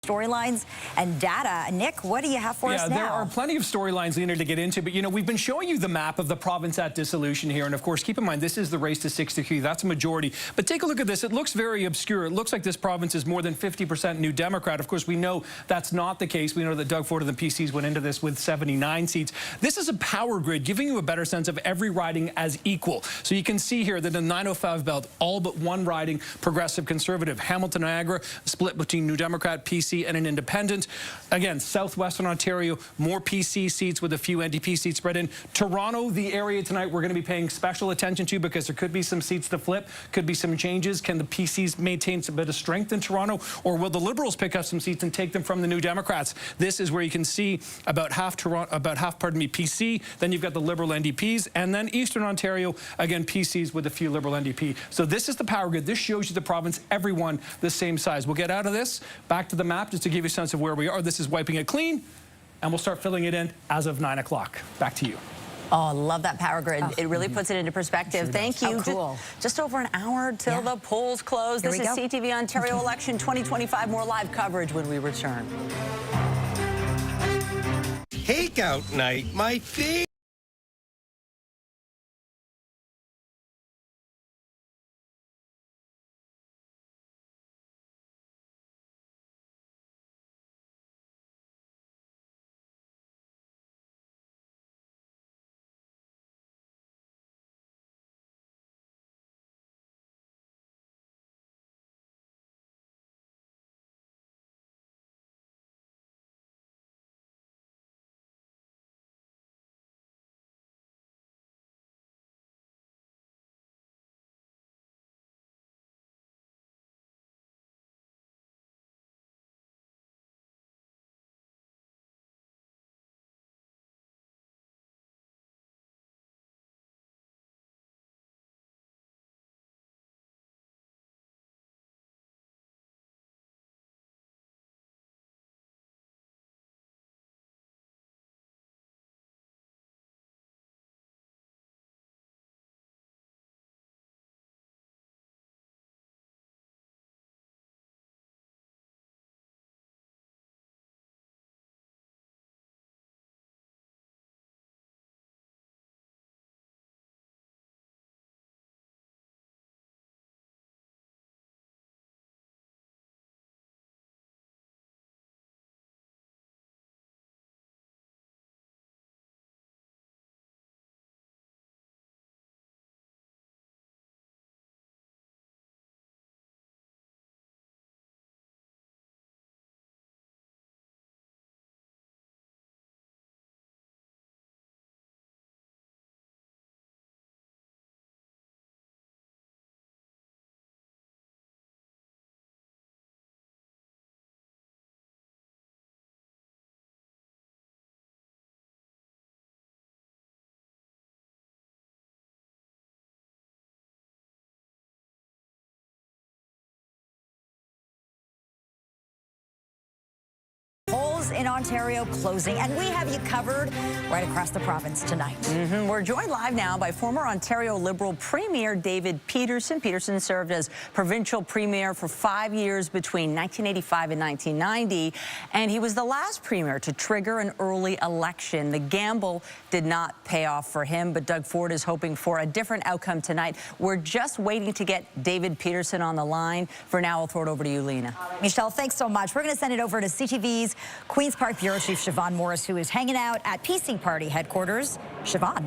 storylines and data. Nick, what do you have for us now? There are plenty of storylines, Lena, to get into, but we've been showing you the map of the province at dissolution here, and of course, keep in mind, this is the race to 63. That's a majority. But take a look at this. It looks very obscure. It looks like this province is more than 50% New Democrat. Of course, we know that's not the case. We know that Doug Ford and the PCs went into this with 79 seats. This is a power grid, giving you a better sense of every riding as equal. So you can see here that in the 905 belt, all but one riding, Progressive Conservative. Hamilton Niagara, split between New Democrat, PC, and an independent. Again, southwestern Ontario, more PC seats with a few NDP seats spread in. Toronto, the area tonight we're going to be paying special attention to because there could be some seats to flip, could be some changes. Can the PCs maintain some bit of strength in Toronto, or will the Liberals pick up some seats and take them from the New Democrats? This is where you can see about half PC, then you've got the Liberal NDPs, and then Eastern Ontario, again, PCs with a few Liberal NDP. So this is the power grid. This shows you the province, everyone the same size. We'll get out of this, back to the map, just to give you a sense of where we are. This is wiping it clean, and we'll start filling it in as of 9 o'clock. Back to you. Oh, I love that power grid. It really puts it into perspective. Thank you. Cool. Just over an hour till the polls close. This is CTV Ontario Election 2025. More live coverage when we return. Takeout night, my favorite. In Ontario closing, and we have you covered right across the province tonight. We're joined live now by former Ontario Liberal Premier David Peterson. Peterson served as provincial premier for 5 years between 1985 and 1990, and he was the last premier to trigger an early election. The gamble did not pay off for him, but Doug Ford is hoping for a different outcome tonight. We're just waiting to get David Peterson on the line. For now, I'll throw it over to you, Lena. Michelle, thanks so much. We're going to send it over to CTV's Queen's Park Bureau Chief Siobhan Morris, who is hanging out at PC Party headquarters. Siobhan.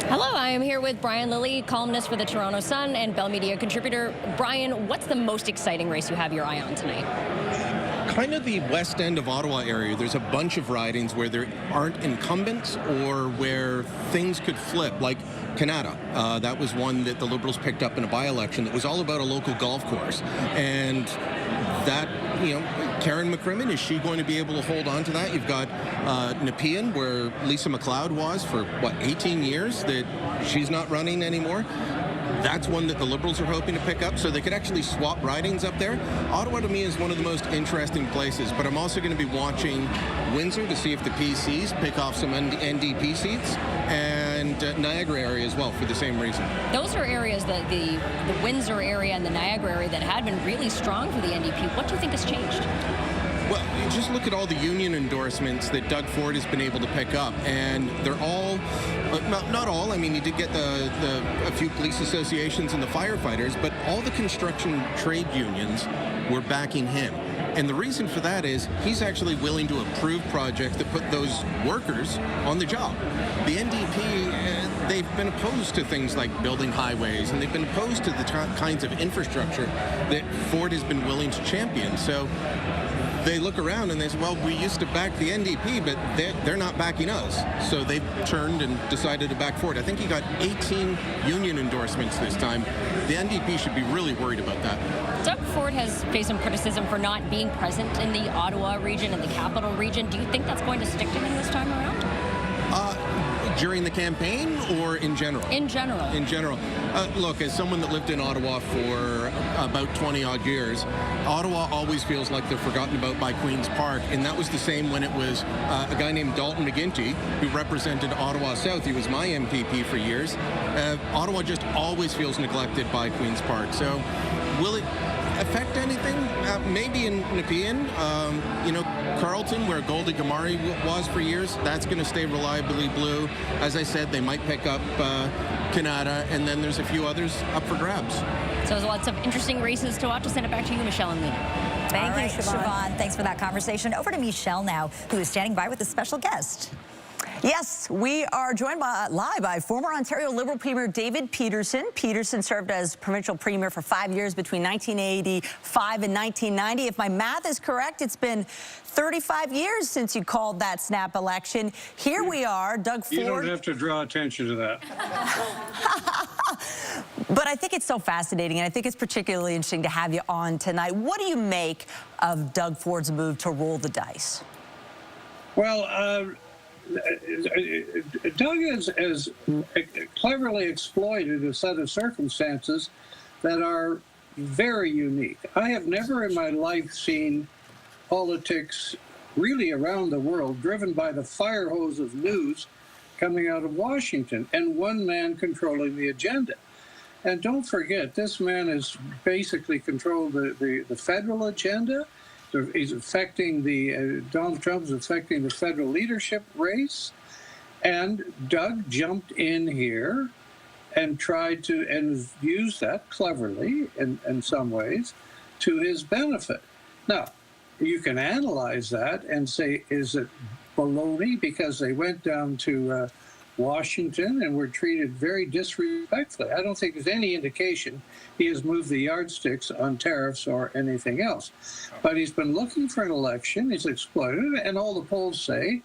Hello, I am here with Brian Lilly, columnist for the Toronto Sun and Bell Media contributor. Brian, what's the most exciting race you have your eye on tonight? Kind of the west end of Ottawa area. There's a bunch of ridings where there aren't incumbents or where things could flip, like Canada. That was one that the Liberals picked up in a by-election that was all about a local golf course. And that, Karen McCrimmon, is she going to be able to hold on to that? You've got Nepean, where Lisa MacLeod was for, 18 years, that she's not running anymore. That's one that the Liberals are hoping to pick up, so they could actually swap ridings up there. Ottawa, to me, is one of the most interesting places, but I'm also going to be watching Windsor to see if the PCs pick off some NDP seats, and Niagara area as well for the same reason. Those are areas that the Windsor area and the Niagara area that had been really strong for the NDP. What do you think has changed? Well, you just look at all the union endorsements that Doug Ford has been able to pick up, and they're all, not all, I mean, he did get a few police associations and the firefighters, but all the construction trade unions were backing him. And the reason for that is he's actually willing to approve projects that put those workers on the job. The NDP, they've been opposed to things like building highways, and they've been opposed to the kinds of infrastructure that Ford has been willing to champion. So they look around and they say, well, we used to back the NDP, but they're not backing us. So they've turned and decided to back Ford. I think he got 18 union endorsements this time. The NDP should be really worried about that. Doug Ford has faced some criticism for not being present in the Ottawa region and the capital region. Do you think that's going to stick to him this time around? During the campaign or in general? In general. In general. Look, as someone that lived in Ottawa for about 20-odd years, Ottawa always feels like they're forgotten about by Queen's Park, and that was the same when it was a guy named Dalton McGuinty, who represented Ottawa South. He was my MPP for years. Ottawa just always feels neglected by Queen's Park. So will it affect anything? Maybe in Nepean. Carleton, where Goldie Gamari was for years, that's going to stay reliably blue. As I said, they might pick up Canada, and then there's a few others up for grabs. So there's lots of interesting races to watch. I'll send it back to you, Michelle and Lena. Thank you, Siobhan. Thanks for that conversation. Over to Michelle now, who is standing by with a special guest. Yes, we are joined live by former Ontario Liberal Premier David Peterson. Peterson served as provincial premier for 5 years between 1985 and 1990. If my math is correct, it's been 35 years since you called that snap election. Here we are, Doug Ford. You don't have to draw attention to that. But I think it's so fascinating, and I think it's particularly interesting to have you on tonight. What do you make of Doug Ford's move to roll the dice? Well, Doug has cleverly exploited a set of circumstances that are very unique. I have never in my life seen politics really around the world driven by the fire hose of news coming out of Washington and one man controlling the agenda. And don't forget, this man has basically controlled the federal agenda. He's affecting Donald Trump is affecting the federal leadership race. And Doug jumped in here and tried to, and used that cleverly in some ways to his benefit. Now, you can analyze that and say, is it baloney? Because they went down to Washington and were treated very disrespectfully. I don't think there's any indication he has moved the yardsticks on tariffs or anything else. But he's been looking for an election. He's exploited it, and all the polls say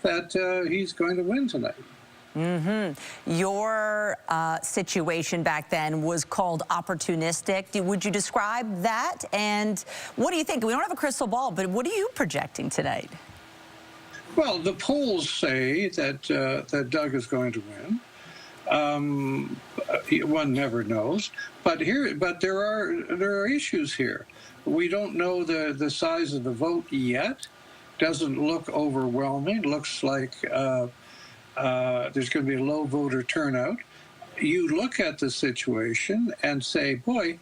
that he's going to win tonight. Your situation back then was called opportunistic. Would you describe that? And what do you think? We don't have a crystal ball, but what are you projecting tonight? Well, the polls say that that Doug is going to win. One never knows, but there are issues here. We don't know the size of the vote yet. Doesn't look overwhelming. Looks like there's going to be a low voter turnout. You look at the situation and say, boy,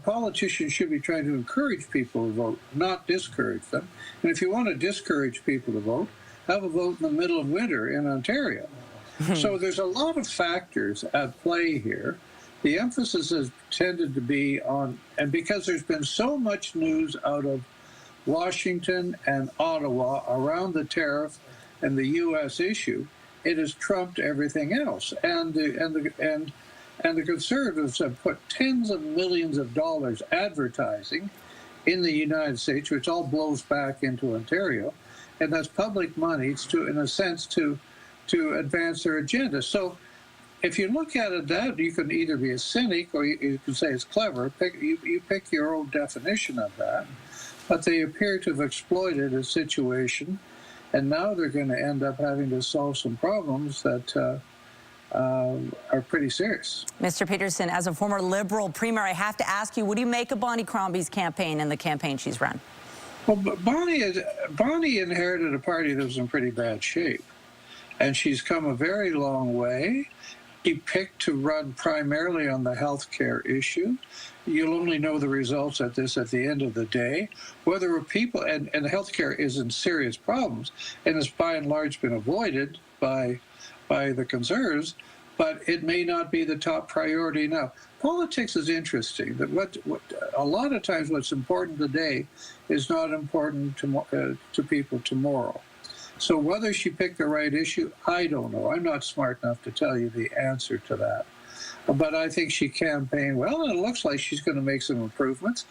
politicians should be trying to encourage people to vote, not discourage them. And if you want to discourage people to vote, have a vote in the middle of winter in Ontario. So there's a lot of factors at play here. The emphasis has tended to be on, and because there's been so much news out of Washington and Ottawa around the tariff and the U.S. issue, it has trumped everything else. And the Conservatives have put tens of millions of dollars advertising in the United States, which all blows back into Ontario, and that's public money to, in a sense, to advance their agenda. So if you look at it that, you can either be a cynic or you can say it's clever. You pick your own definition of that. But they appear to have exploited a situation, and now they're going to end up having to solve some problems that are pretty serious. Mr. Peterson, as a former Liberal Premier, I have to ask you, what do you make of Bonnie Crombie's campaign and the campaign she's run? Well, Bonnie inherited a party that was in pretty bad shape, and she's come a very long way. She picked to run primarily on the health care issue. You'll only know the results at the end of the day. Whether people, and healthcare is in serious problems, and has by and large been avoided by the Conservatives, but it may not be the top priority now. Politics is interesting. That what a lot of times what's important today is not important to people tomorrow. So whether she picked the right issue, I don't know. I'm not smart enough to tell you the answer to that. But I think she campaigned well, and it looks like she's going to make some improvements.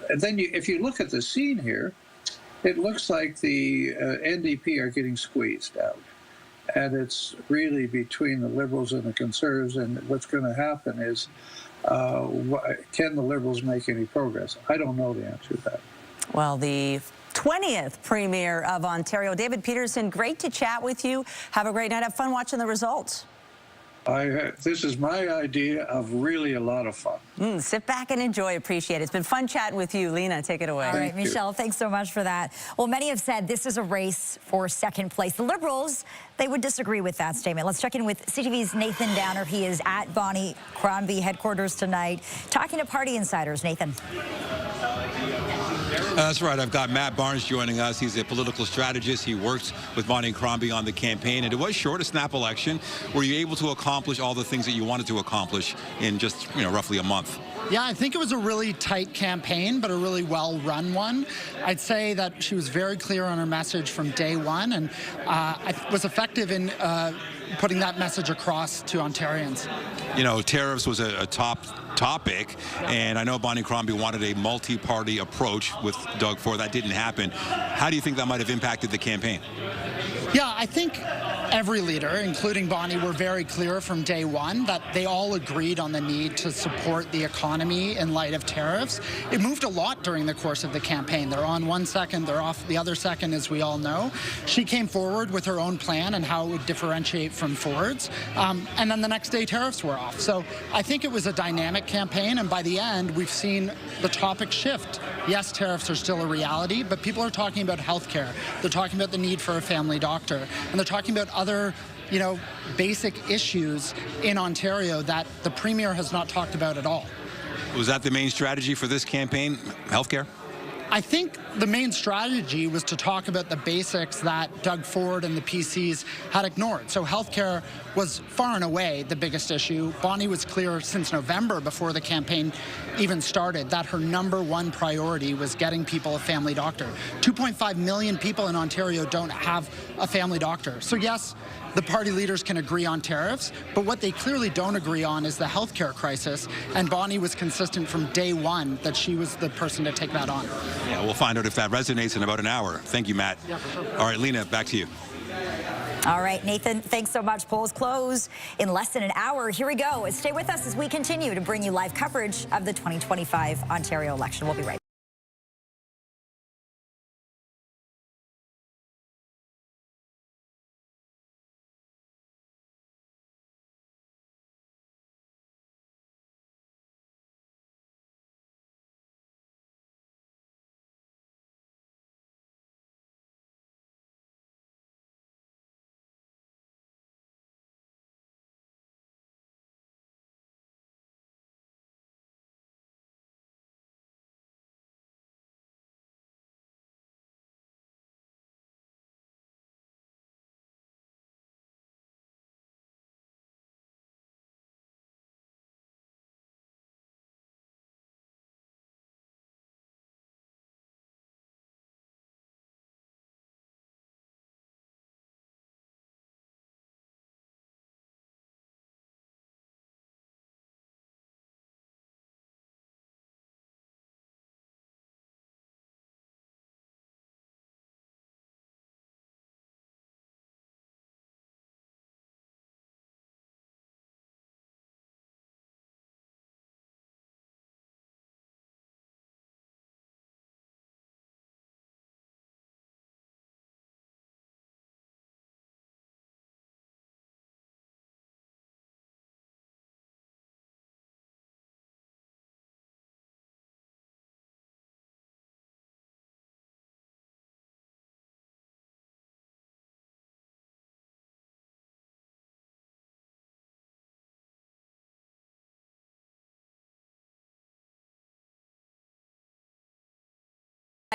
And then if you look at the scene here, it looks like the NDP are getting squeezed out. And it's really between the Liberals and the Conservatives, and what's going to happen is, can the Liberals make any progress? I don't know the answer to that. Well, the 20th Premier of Ontario, David Peterson, great to chat with you. Have a great night. Have fun watching the results. This is my idea of really a lot of fun. Sit back and enjoy. Appreciate it. It's been fun chatting with you. Lena, take it away. All right, Michelle, thanks so much for that. Well, many have said this is a race for second place. The Liberals, they would disagree with that statement. Let's check in with CTV's Nathan Downer. He is at Bonnie Crombie headquarters tonight, talking to party insiders. Nathan. That's right. I've got Matt Barnes joining us. He's a political strategist. He works with Bonnie Crombie on the campaign. And it was short, a snap election. Were you able to accomplish all the things that you wanted to accomplish in just, roughly a month? Yeah, I think it was a really tight campaign, but a really well-run one. I'd say that she was very clear on her message from day one, and was effective in putting that message across to Ontarians. Tariffs was a top topic, and I know Bonnie Crombie wanted a multi-party approach with Doug Ford. That didn't happen. How do you think that might have impacted the campaign? Yeah, I think every leader, including Bonnie, were very clear from day one that they all agreed on the need to support the economy in light of tariffs. It moved a lot during the course of the campaign. They're on one second, they're off the other second, as we all know. She came forward with her own plan and how it would differentiate from Ford's. And then the next day, tariffs were off. So I think it was a dynamic campaign, and by the end, we've seen the topic shift. Yes, tariffs are still a reality, but people are talking about health care. They're talking about the need for a family doctor, and they're talking about other basic issues in Ontario that the Premier has not talked about at all. Was that the main strategy for this campaign, healthcare? I think the main strategy was to talk about the basics that Doug Ford and the PCs had ignored. So healthcare was far and away the biggest issue. Bonnie was clear since November, before the campaign even started, that her #1 priority was getting people a family doctor. 2.5 million people in Ontario don't have a family doctor. So yes, the party leaders can agree on tariffs, but what they clearly don't agree on is the healthcare crisis, and Bonnie was consistent from day one that she was the person to take that on. Yeah, we'll find out if that resonates in about an hour. Thank you, Matt. Yeah, for sure. All right, Lena, back to you. All right, Nathan, thanks so much. Polls close in less than an hour. Here we go. Stay with us as we continue to bring you live coverage of the 2025 Ontario election. We'll be right back.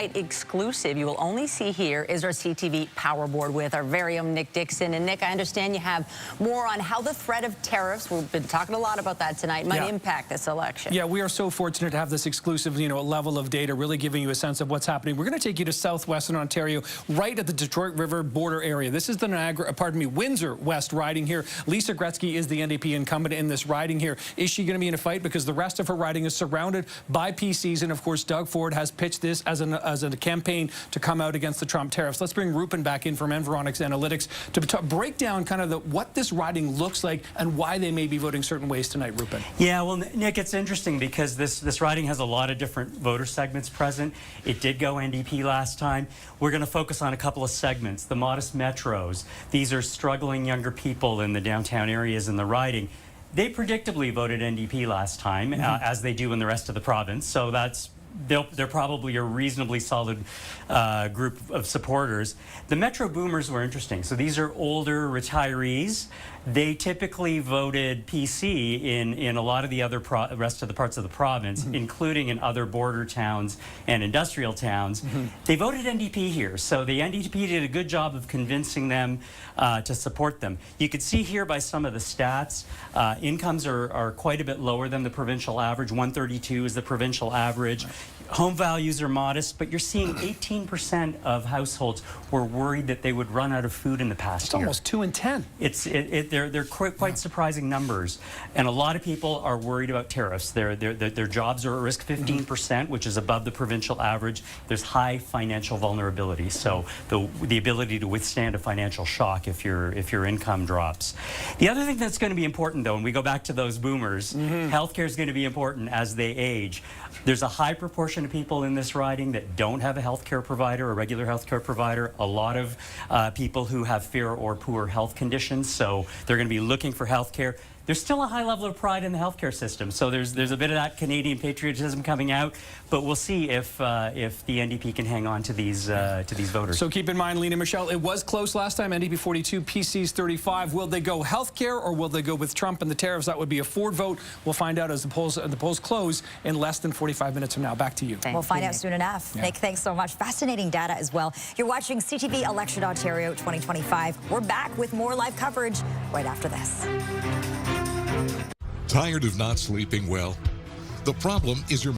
Exclusive you will only see here is our CTV Power Board with our very own Nick Dixon. And Nick, I understand you have more on how the threat of tariffs, we've been talking a lot about that tonight, might impact this election. Yeah, we are so fortunate to have this exclusive, level of data, really giving you a sense of what's happening. We're going to take you to southwestern Ontario, right at the Detroit River border area. This is the Windsor West riding here. Lisa Gretzky is the NDP incumbent in this riding here. Is she going to be in a fight? Because the rest of her riding is surrounded by PCs, and of course, Doug Ford has pitched this as a campaign to come out against the Trump tariffs. Let's bring Rupen back in from Environics Analytics to break down kind of what this riding looks like and why they may be voting certain ways tonight, Rupen. Yeah, well, Nick, it's interesting because this riding has a lot of different voter segments present. It did go NDP last time. We're going to focus on a couple of segments. The modest metros. These are struggling younger people in the downtown areas in the riding. They predictably voted NDP last time, as they do in the rest of the province. So they're probably a reasonably solid group of supporters. The Metro Boomers were interesting. So these are older retirees. They typically voted PC in a lot of the other rest of the parts of the province, including in other border towns and industrial towns. They voted NDP here. So the NDP did a good job of convincing them to support them. You could see here by some of the stats, incomes are quite a bit lower than the provincial average. 132 is the provincial average. Home values are modest, but you're seeing 18% of households were worried that they would run out of food in the past year. Almost 2 in 10. They're quite surprising numbers, and a lot of people are worried about tariffs. Their jobs are at risk 15%, which is above the provincial average. There's high financial vulnerability, so the ability to withstand a financial shock if your income drops. The other thing that's going to be important, though, and we go back to those boomers, healthcare is going to be important as they age. There's a high proportion of people in this riding that don't have a healthcare provider, a regular healthcare provider. A lot of people who have fair or poor health conditions, so they're going to be looking for healthcare. There's still a high level of pride in the healthcare system, so there's a bit of that Canadian patriotism coming out. But we'll see if the NDP can hang on to these voters. So keep in mind, Lena Michelle, it was close last time. NDP 42, PCs 35. Will they go healthcare or will they go with Trump and the tariffs? That would be a Ford vote. We'll find out as the polls close in less than 45 minutes from now. Back to you. We'll find out soon enough. Yeah. Nick, thanks so much. Fascinating data as well. You're watching CTV Election Ontario 2025. We're back with more live coverage right after this. Tired of not sleeping well? The problem is your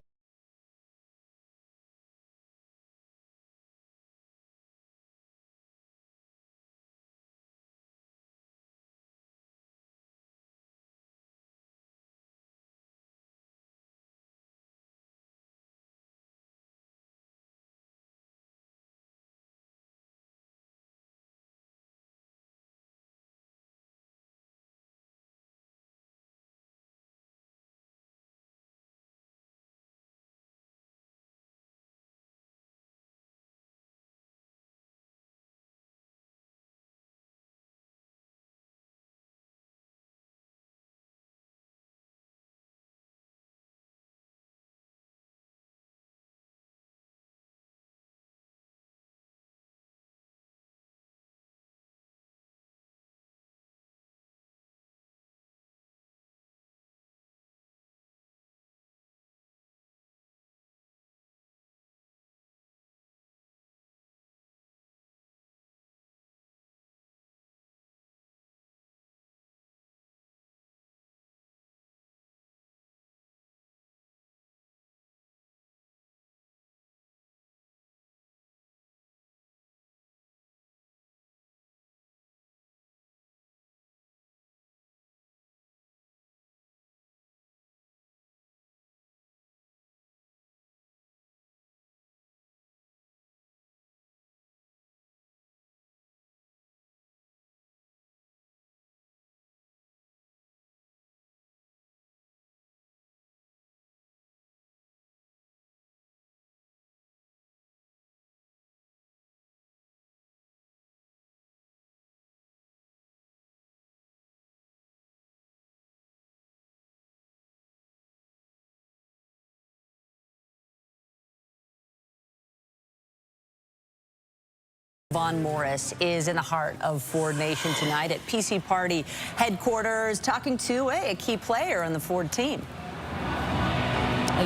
Vaughn Morris is in the heart of Ford Nation tonight at PC Party headquarters, talking to a key player on the Ford team.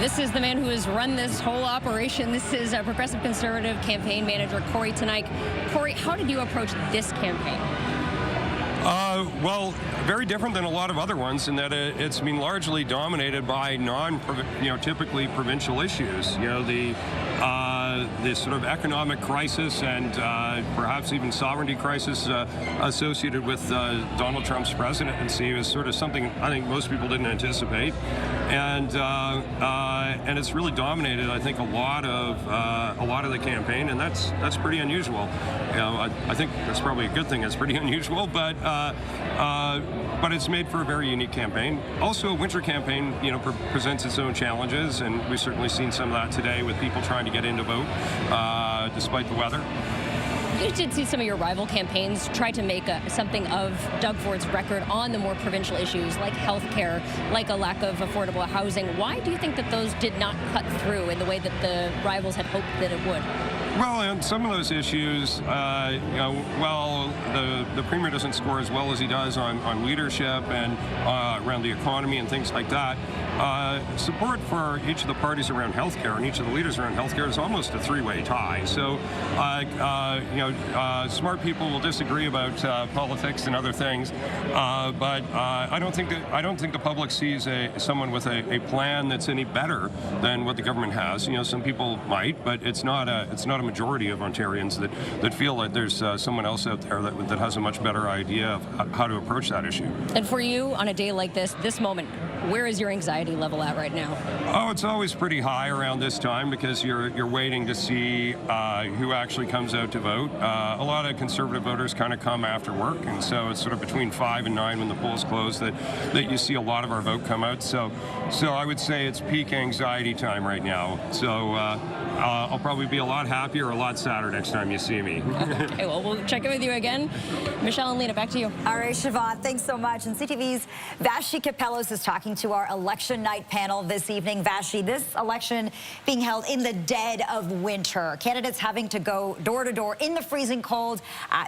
This is the man who has run this whole operation. This is a Progressive Conservative campaign manager, Corey Tonight. Corey, how did you approach this campaign? Well, very different than a lot of other ones in that it's been largely dominated by typically provincial issues. The sort of economic crisis and perhaps even sovereignty crisis associated with Donald Trump's presidency was sort of something I think most people didn't anticipate, and it's really dominated, I think, a lot of the campaign, and that's pretty unusual. I think that's probably a good thing. It's pretty unusual, but it's made for a very unique campaign. Also, a winter campaign, presents its own challenges, and we've certainly seen some of that today with people trying to get in to vote, despite the weather. You did see some of your rival campaigns try to make something of Doug Ford's record on the more provincial issues like health care, like a lack of affordable housing. Why do you think that those did not cut through in the way that the rivals had hoped that it would? Well, on some of those issues, while the Premier doesn't score as well as he does on leadership and around the economy and things like that, support for each of the parties around healthcare and each of the leaders around healthcare is almost a three-way tie. So, smart people will disagree about politics and other things, but I don't think the public sees someone with a plan that's any better than what the government has. Some people might, but it's not a majority of Ontarians that feel that there's someone else out there that has a much better idea of how to approach that issue. And for you, on a day like this moment, where is your anxiety level at right now? Oh, it's always pretty high around this time because you're waiting to see who actually comes out to vote. A lot of Conservative voters kind of come after work, and so it's sort of between 5 and 9 when the polls close that you see a lot of our vote come out. So I would say it's peak anxiety time right now. So I'll probably be a lot happier or a lot sadder next time you see me. Okay, well, we'll check in with you again. Michelle and Lena, back to you. All right, Siobhan, thanks so much. And CTV's Vashi Capellos is talking to our election night panel this evening. Vashi, this election being held in the dead of winter. Candidates having to go door to door in the freezing cold.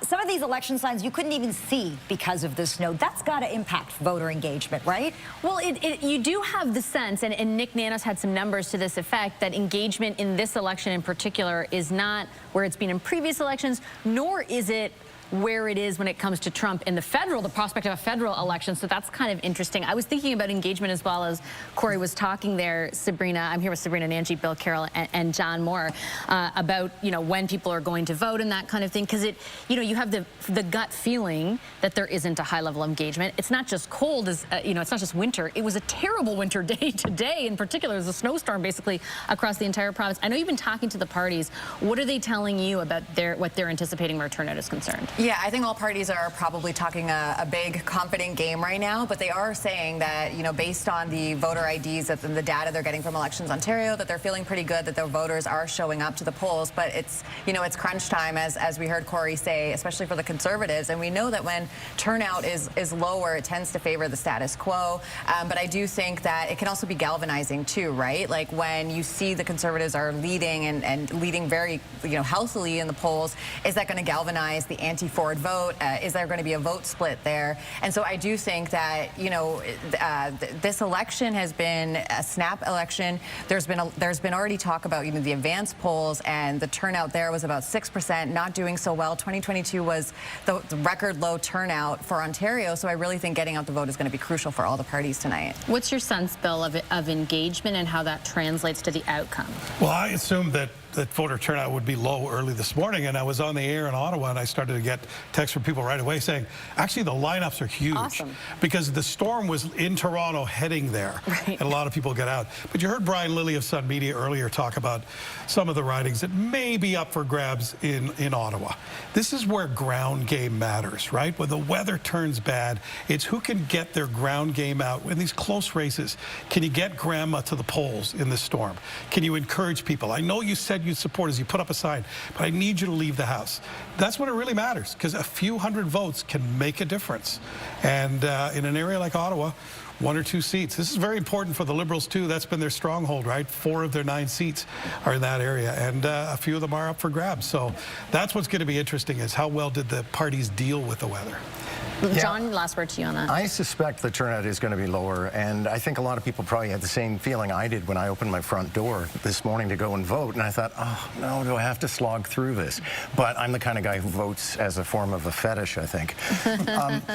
Some of these election signs you couldn't even see because of the snow. That's got to impact voter engagement, right? Well, you do have the sense, and Nick Nanos had some numbers to this effect, that engagement in this election in particular is not where it's been in previous elections, nor is it where it is when it comes to Trump in the prospect of a federal election. So that's kind of interesting. I was thinking about engagement as well as Corey was talking there, Sabrina. I'm here with Sabrina, Nanji, Bill Carroll, and John Moore about, when people are going to vote and that kind of thing. Because you have the gut feeling that there isn't a high level of engagement. It's not just cold, it's not just winter. It was a terrible winter day today. In particular, there's a snowstorm basically across the entire province. I know you've been talking to the parties. What are they telling you about what they're anticipating where turnout is concerned? Yeah, I think all parties are probably talking a big, confident game right now, but they are saying that, based on the voter IDs and the data they're getting from Elections Ontario, that they're feeling pretty good that their voters are showing up to the polls. But it's, it's crunch time, as we heard Corey say, especially for the Conservatives. And we know that when turnout is lower, it tends to favor the status quo. But I do think that it can also be galvanizing too, right? Like when you see the Conservatives are leading and leading very, healthily in the polls, is that going to galvanize the anti-Ford vote? Is there going to be a vote split there? And so I do think that, this election has been a snap election. There's been already talk about the advanced polls, and the turnout there was about 6%, not doing so well. 2022 was the record low turnout for Ontario, so I really think getting out the vote is going to be crucial for all the parties tonight. What's your sense, Bill, of engagement and how that translates to the outcome? Well, I assumed that voter turnout would be low early this morning, and I was on the air in Ottawa, and I started to get texts from people right away saying, actually, the lineups are huge. Awesome. Because the storm was in Toronto heading there, and a lot of people get out. But you heard Brian Lilly of Sun Media earlier talk about some of the ridings that may be up for grabs in Ottawa. This is where ground game matters, right? When the weather turns bad, it's who can get their ground game out. In these close races, can you get grandma to the polls in this storm? Can you encourage people? I know you said you support as you put up a sign, but I need you to leave the house. That's when it really matters, because a few hundred votes can make a difference. And in an area like Ottawa, 1 or 2 seats. This is very important for the Liberals, too. That's been their stronghold, right? 4 of their 9 seats are in that area, and a few of them are up for grabs. So that's what's going to be interesting, is how well did the parties deal with the weather. John, last word to you on that. I suspect the turnout is going to be lower, and I think a lot of people probably had the same feeling I did when I opened my front door this morning to go and vote, and I thought, oh, no, do I have to slog through this? But I'm the kind of guy who votes as a form of a fetish, I think.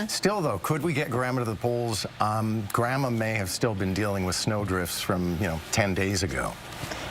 Still, though, could we get Grandma to the polls? Grandma may have still been dealing with snowdrifts from, 10 days ago.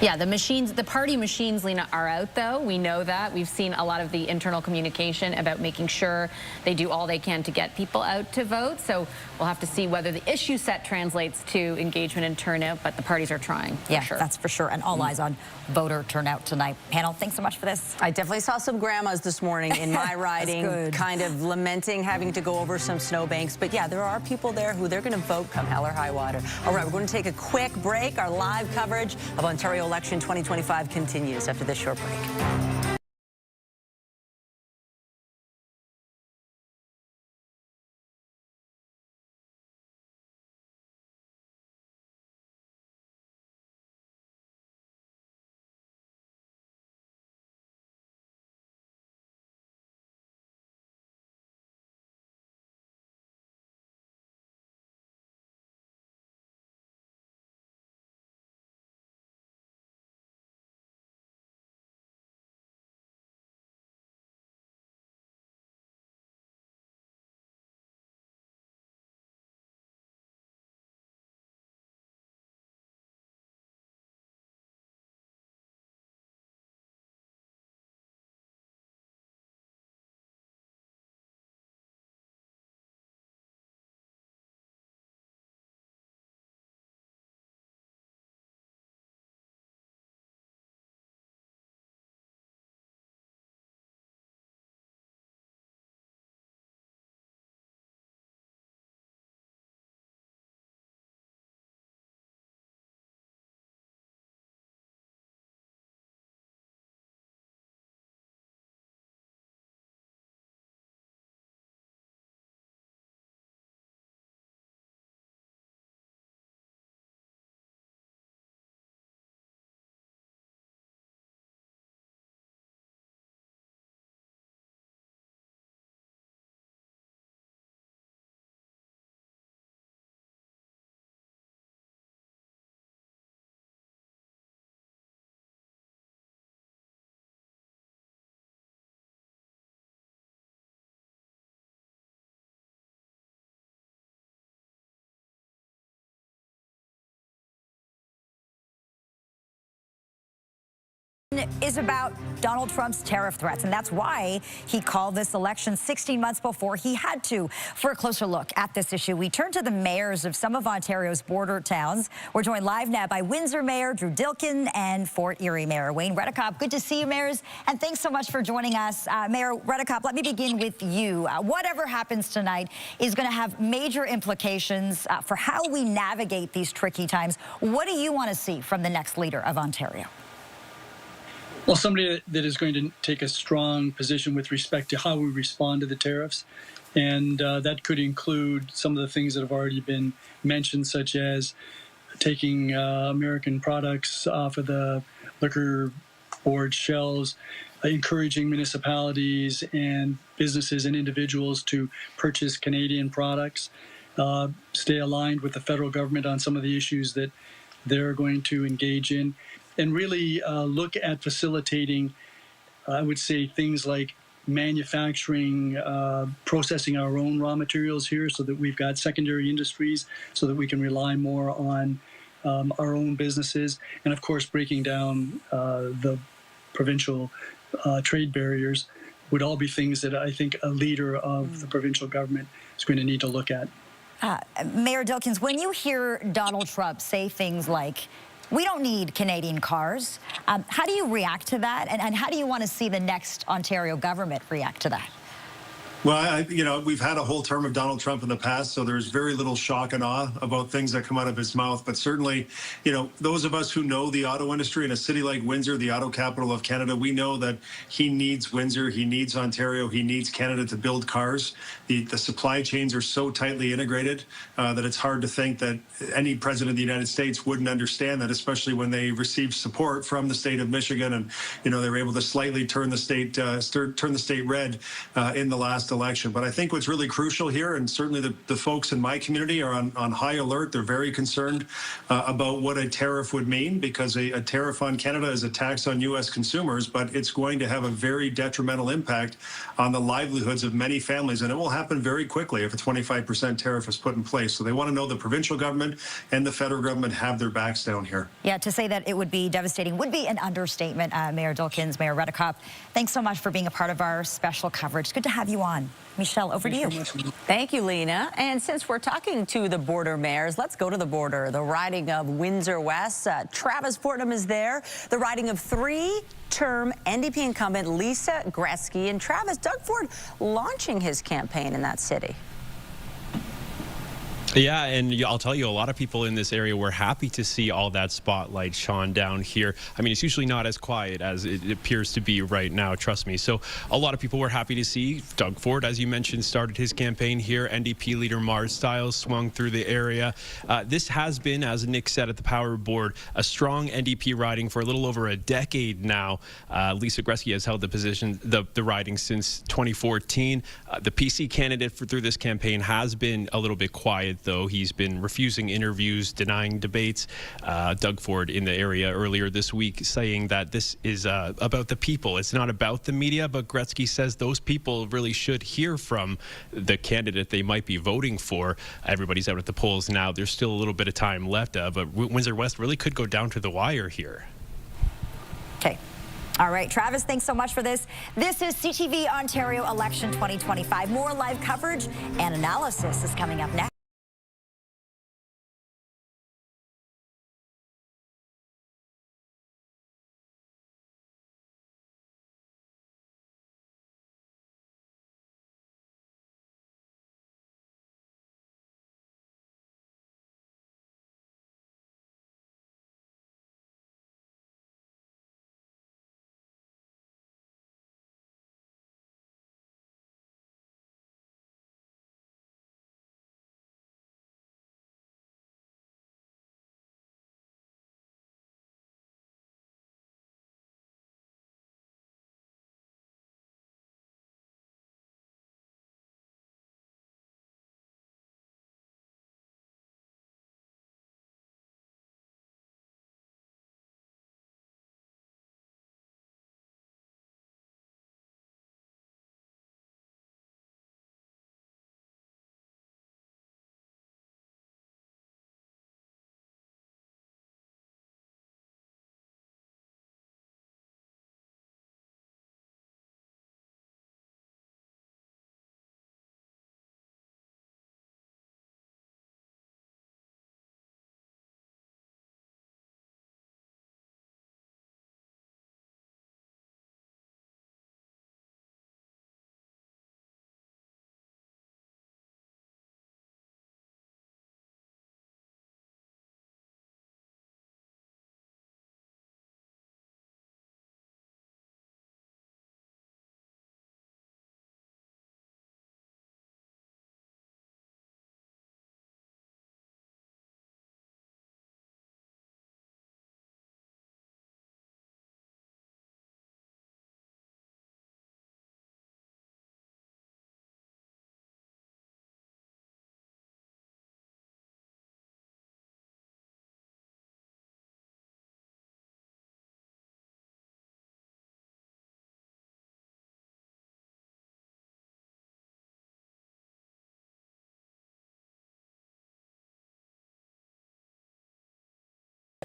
Yeah, the party machines, Lena, are out, though. We know that. We've seen a lot of the internal communication about making sure they do all they can to get people out to vote. So we'll have to see whether the issue set translates to engagement and turnout, but the parties are trying. Yeah, sure. That's for sure. And all eyes on voter turnout tonight. Panel, thanks so much for this. I definitely saw some grandmas this morning in my riding, kind of lamenting having to go over some snowbanks. But yeah, there are people there who they're going to vote come hell or high water. All right, we're going to take a quick break. Our live coverage of Ontario election 2025 continues after this short break. Is about Donald Trump's tariff threats, and that's why he called this election 16 months before he had to. For a closer look at this issue, we turn to the mayors of some of Ontario's border towns. We're joined live now by Windsor Mayor Drew Dilkin and Fort Erie Mayor Wayne Redekop. Good to see you, mayors, and thanks so much for joining us. Mayor Redekop, let me begin with you. Whatever happens tonight is going to have major implications for how we navigate these tricky times. What do you want to see from the next leader of Ontario? Well, somebody that is going to take a strong position with respect to how we respond to the tariffs. And that could include some of the things that have already been mentioned, such as taking American products off of the liquor board shelves, encouraging municipalities and businesses and individuals to purchase Canadian products, stay aligned with the federal government on some of the issues that they're going to engage in, and really look at facilitating, I would say, things like manufacturing, processing our own raw materials here so that we've got secondary industries so that we can rely more on our own businesses, and of course breaking down the provincial trade barriers would all be things that I think a leader of the provincial government is going to need to look at. Mayor Dilkins, when you hear Donald Trump say things like, we don't need Canadian cars, how do you react to that? And how do you want to see the next Ontario government react to that? Well, we've had a whole term of Donald Trump in the past, so there's very little shock and awe about things that come out of his mouth. But certainly, those of us who know the auto industry in a city like Windsor, the auto capital of Canada, we know that he needs Windsor, he needs Ontario, he needs Canada to build cars. The supply chains are so tightly integrated that it's hard to think that any president of the United States wouldn't understand that, especially when they received support from the state of Michigan, and they were able to slightly turn the state red in the last election. But I think what's really crucial here, and certainly the folks in my community are on high alert. They're very concerned about what a tariff would mean, because a tariff on Canada is a tax on U.S. consumers, but it's going to have a very detrimental impact on the livelihoods of many families, and it will happen very quickly if a 25% tariff is put in place. So they want to know the provincial government and the federal government have their backs down here. Yeah, to say that it would be devastating would be an understatement. Mayor Dulkins, Mayor Redekop, thanks so much for being a part of our special coverage. Good to have you on. Michelle, over to you. Thank you, Lena. And since we're talking to the border mayors, let's go to the border. The riding of Windsor West. Travis Fortnum is there. The riding of three-term NDP incumbent Lisa Gretzky. And Travis, Doug Ford launching his campaign in that city. Yeah, and I'll tell you, a lot of people in this area were happy to see all that spotlight shone down here. I mean, it's usually not as quiet as it appears to be right now, trust me. So a lot of people were happy to see Doug Ford, as you mentioned, started his campaign here. NDP leader Mars Stiles swung through the area. This has been, as Nick said at the Power Board, a strong NDP riding for a little over a decade now. Lisa Gretzky has held the position, the riding since 2014. The PC candidate through this campaign has been a little bit quiet, though. He's been refusing interviews, denying debates. Doug Ford in the area earlier this week saying that this is about the people. It's not about the media, but Gretzky says those people really should hear from the candidate they might be voting for. Everybody's out at the polls now. There's still a little bit of time left, but Windsor West really could go down to the wire here. Okay. All right, Travis, thanks so much for this. This is CTV Ontario Election 2025. More live coverage and analysis is coming up next.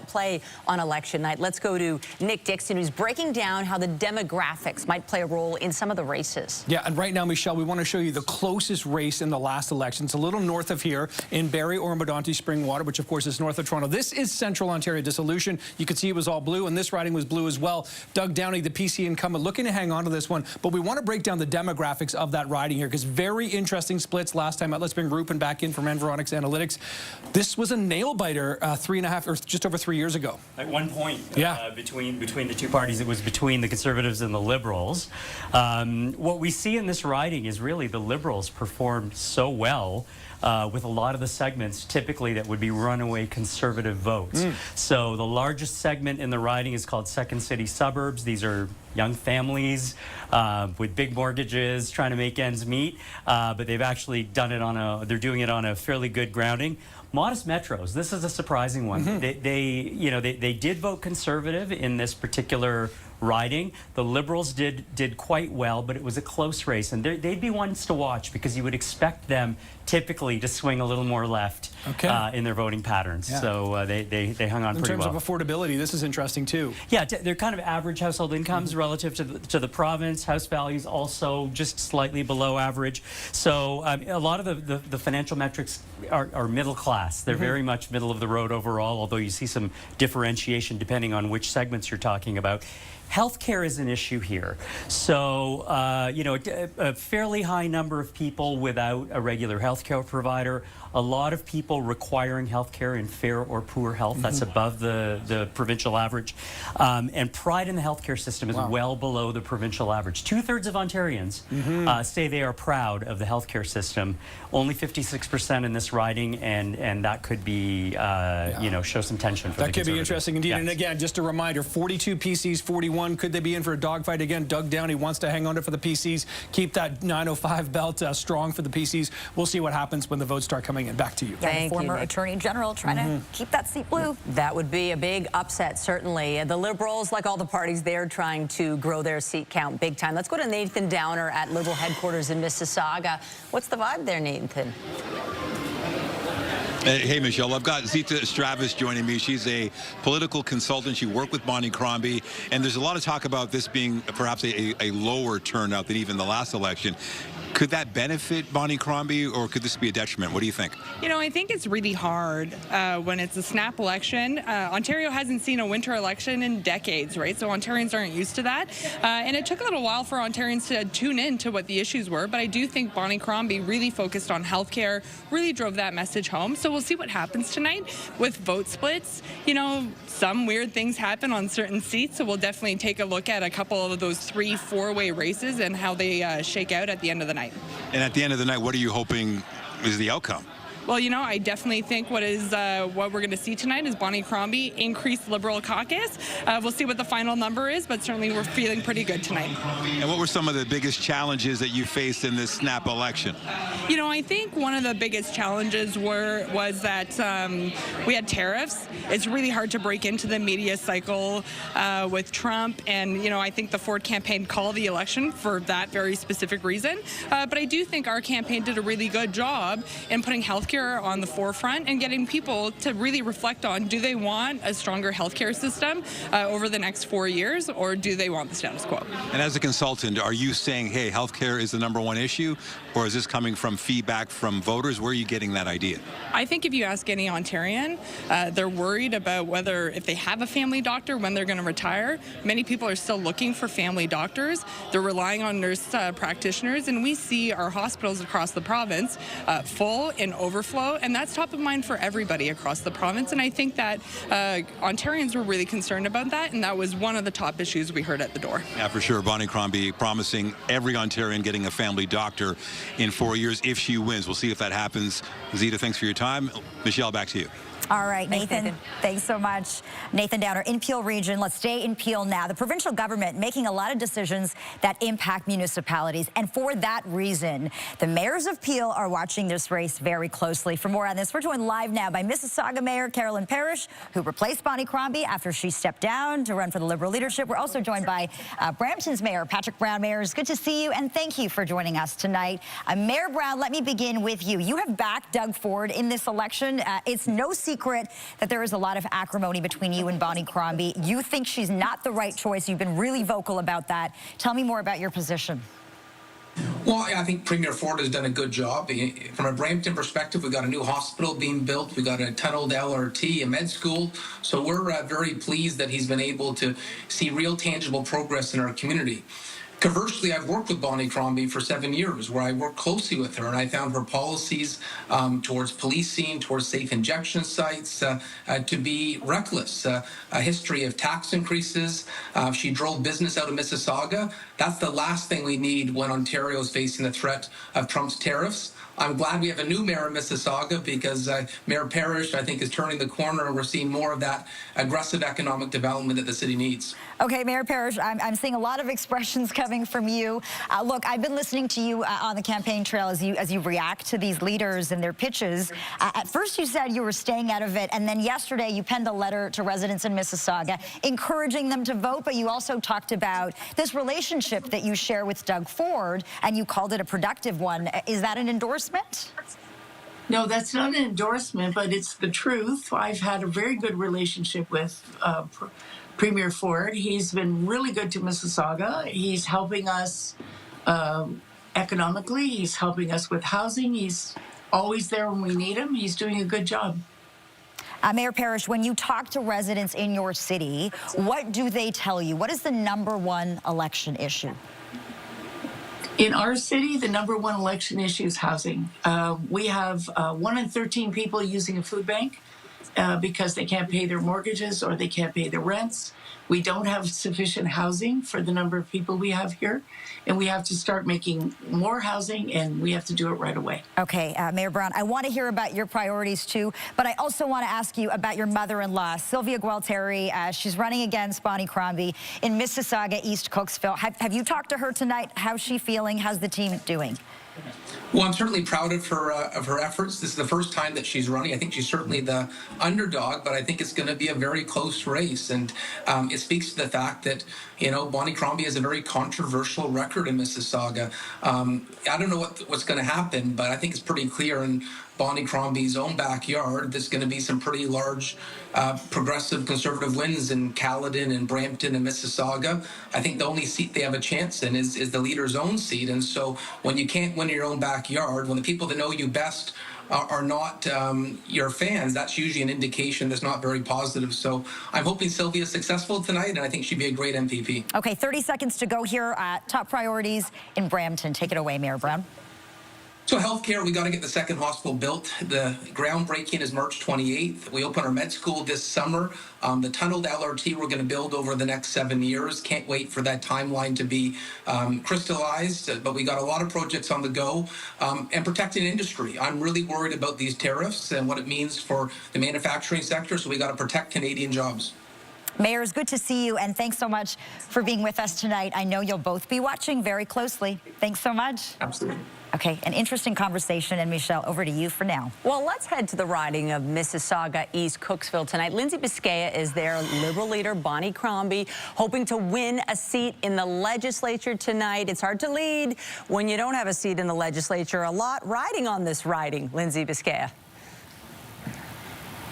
Play on election night. Let's go to Nick Dixon, who's breaking down how the demographics might play a role in some of the races. Yeah, and right now, Michelle, we want to show you the closest race in the last election. It's a little north of here in Barrie, Ormodonte, Springwater, which of course is north of Toronto. This is Central Ontario dissolution. You could see it was all blue, and this riding was blue as well. Doug Downey, the PC incumbent, looking to hang on to this one, but we want to break down the demographics of that riding here, because very interesting splits last time out. Let's bring Rupin back in from Environics Analytics. This was a nail-biter 3.5 or just over 3 years ago. At one point, yeah. Between the two parties, it was between the Conservatives and the Liberals. What we see in this riding is really the Liberals performed so well with a lot of the segments typically that would be runaway conservative votes. So the largest segment in the riding is called Second City Suburbs. These are young families with big mortgages trying to make ends meet, but they've actually done it they're doing it on a fairly good grounding. Modest metros, this is a surprising one. They did vote conservative in this particular riding. The Liberals did quite well, but it was a close race, and they'd be ones to watch because you would expect them typically to swing a little more left in their voting patterns. Yeah. So they hung on pretty well. In terms of affordability, this is interesting too. Yeah, they're kind of average household incomes relative to the province. House values also just slightly below average. So a lot of the financial metrics are middle class. They're very much middle of the road overall, although you see some differentiation depending on which segments you're talking about. Healthcare is an issue here. So, a fairly high number of people without a regular healthcare provider, a lot of people requiring healthcare in fair or poor health. That's above the provincial average. And pride in the healthcare system is well below the provincial average. 2/3 of Ontarians say they are proud of the healthcare system. Only 56% in this riding, and that could be, show some tension for the That could be interesting indeed. Yes. And again, just a reminder, 42 PCs, 41. Could they be in for a dogfight again? Doug Downey wants to hang on to for the PCs. Keep that 905 belt strong for the PCs. We'll see what happens when the votes start coming in. Back to you. Yeah, former Attorney General trying to keep that seat blue. That would be a big upset, certainly. The Liberals, like all the parties, they're trying to grow their seat count big time. Let's go to Nathan Downer at Liberal headquarters in Mississauga. What's the vibe there, Nathan? Hey, Michelle, I've got Zita Stravis joining me. She's a political consultant. She worked with Bonnie Crombie, and there's a lot of talk about this being perhaps a lower turnout than even the last election. Could that benefit Bonnie Crombie, or could this be a detriment? What do you think? You know, I think it's really hard when it's a snap election. Ontario hasn't seen a winter election in decades, right? So Ontarians aren't used to that. And it took a little while for Ontarians to tune in to what the issues were. But I do think Bonnie Crombie really focused on healthcare, really drove that message home. So we'll see what happens tonight with vote splits. You know, some weird things happen on certain seats. So we'll definitely take a look at a couple of those 3-4-way races and how they shake out at the end of the night. And at the end of the night, what are you hoping is the outcome? Well, you know, I definitely think what we're going to see tonight is Bonnie Crombie increase Liberal caucus. We'll see what the final number is, but certainly we're feeling pretty good tonight. And what were some of the biggest challenges that you faced in this snap election? You know, I think one of the biggest challenges was that we had tariffs. It's really hard to break into the media cycle with Trump, and you know, I think the Ford campaign called the election for that very specific reason. But I do think our campaign did a really good job in putting healthcare on the forefront and getting people to really reflect on, do they want a stronger healthcare system over the next 4 years, or do they want the status quo? And as a consultant, are you saying, hey, healthcare is the #1 issue, or is this coming from feedback from voters? Where are you getting that idea? I think if you ask any Ontarian, they're worried about whether, if they have a family doctor, when they're going to retire. Many people are still looking for family doctors. They're relying on nurse practitioners, and we see our hospitals across the province full and overflow, and that's top of mind for everybody across the province. And I think that Ontarians were really concerned about that, and that was one of the top issues we heard at the door. Yeah, for sure. Bonnie Crombie promising every Ontarian getting a family doctor in 4 years if she wins. We'll see if that happens. Zita, thanks for your time. Michelle, back to you. All right, Nathan, thanks so much. Nathan Downer in Peel Region. Let's stay in Peel now. The provincial government making a lot of decisions that impact municipalities. And for that reason, the mayors of Peel are watching this race very closely. For more on this, we're joined live now by Mississauga Mayor Carolyn Parrish, who replaced Bonnie Crombie after she stepped down to run for the Liberal leadership. We're also joined by Brampton's Mayor Patrick Brown. Mayor, it's good to see you, and thank you for joining us tonight. Mayor Brown, let me begin with you. You have backed Doug Ford in this election. It's no secret that there is a lot of acrimony between you and Bonnie Crombie. You think she's not the right choice. You've been really vocal about that. Tell me more about your position. Well, I think Premier Ford has done a good job. From a Brampton perspective, we've got a new hospital being built. We've got a tunneled LRT, a med school. So we're very pleased that he's been able to see real tangible progress in our community. Conversely, I've worked with Bonnie Crombie for 7 years, where I worked closely with her, and I found her policies towards policing, towards safe injection sites, to be reckless. A history of tax increases. She drove business out of Mississauga. That's the last thing we need when Ontario is facing the threat of Trump's tariffs. I'm glad we have a new mayor in Mississauga because Mayor Parrish, I think, is turning the corner, and we're seeing more of that aggressive economic development that the city needs. Okay, Mayor Parrish, I'm seeing a lot of expressions coming from you. Look, I've been listening to you on the campaign trail as you react to these leaders and their pitches. At first, you said you were staying out of it, and then yesterday you penned a letter to residents in Mississauga encouraging them to vote, but you also talked about this relationship that you share with Doug Ford, and you called it a productive one. Is that an endorsement? No, that's not an endorsement, but it's the truth. I've had a very good relationship with Premier Ford. He's been really good to Mississauga. He's helping us economically. He's helping us with housing. He's always there when we need him. He's doing a good job. Mayor Parrish, when you talk to residents in your city, what do they tell you? What is the #1 election issue? In our city, the #1 election issue is housing. We have 1 in 13 people using a food bank because they can't pay their mortgages or they can't pay their rents. We don't have sufficient housing for the number of people we have here, and we have to start making more housing, and we have to do it right away. Okay, Mayor Brown, I want to hear about your priorities too, but I also want to ask you about your mother-in-law, Sylvia Gualteri. She's running against Bonnie Crombie in Mississauga, East Cooksville. Have you talked to her tonight? How's she feeling? How's the team doing? Well, I'm certainly proud of her efforts. This is the first time that she's running. I think she's certainly the underdog, but I think it's going to be a very close race. And it speaks to the fact that, you know, Bonnie Crombie has a very controversial record in Mississauga. I don't know what's going to happen, but I think it's pretty clear in Bonnie Crombie's own backyard, there's going to be some pretty large progressive conservative wins in Caledon and Brampton and Mississauga. I think the only seat they have a chance in is the leader's own seat. And so when you can't win in your own backyard, when the people that know you best are not your fans, that's usually an indication that's not very positive. So I'm hoping Sylvia is successful tonight, and I think she'd be a great MPP. Okay, 30 seconds to go here. Top priorities in Brampton. Take it away, Mayor Brown. So healthcare, we got to get the second hospital built. The groundbreaking is March 28th. We open our med school this summer. The tunneled LRT we're going to build over the next 7 years. Can't wait for that timeline to be crystallized. But we got a lot of projects on the go. And protecting industry. I'm really worried about these tariffs and what it means for the manufacturing sector. So we got to protect Canadian jobs. Mayor, it's good to see you, and thanks so much for being with us tonight. I know you'll both be watching very closely. Thanks so much. Absolutely. Okay, an interesting conversation, and Michelle, over to you for now. Well, let's head to the riding of Mississauga, East Cooksville tonight. Lindsay Biscaya is there, Liberal leader Bonnie Crombie, hoping to win a seat in the legislature tonight. It's hard to lead when you don't have a seat in the legislature. A lot riding on this riding, Lindsay Biscaya.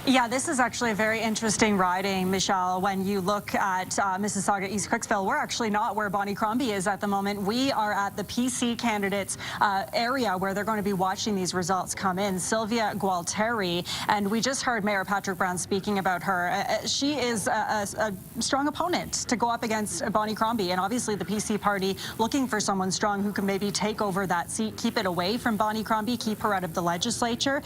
Yeah, this is actually a very interesting riding, Michelle. When you look at Mississauga, East Cooksville, we're actually not where Bonnie Crombie is at the moment. We are at the PC candidates area where they're going to be watching these results come in. Sylvia Gualteri, and we just heard Mayor Patrick Brown speaking about her. She is a strong opponent to go up against Bonnie Crombie, and obviously the PC party looking for someone strong who can maybe take over that seat, keep it away from Bonnie Crombie, keep her out of the legislature.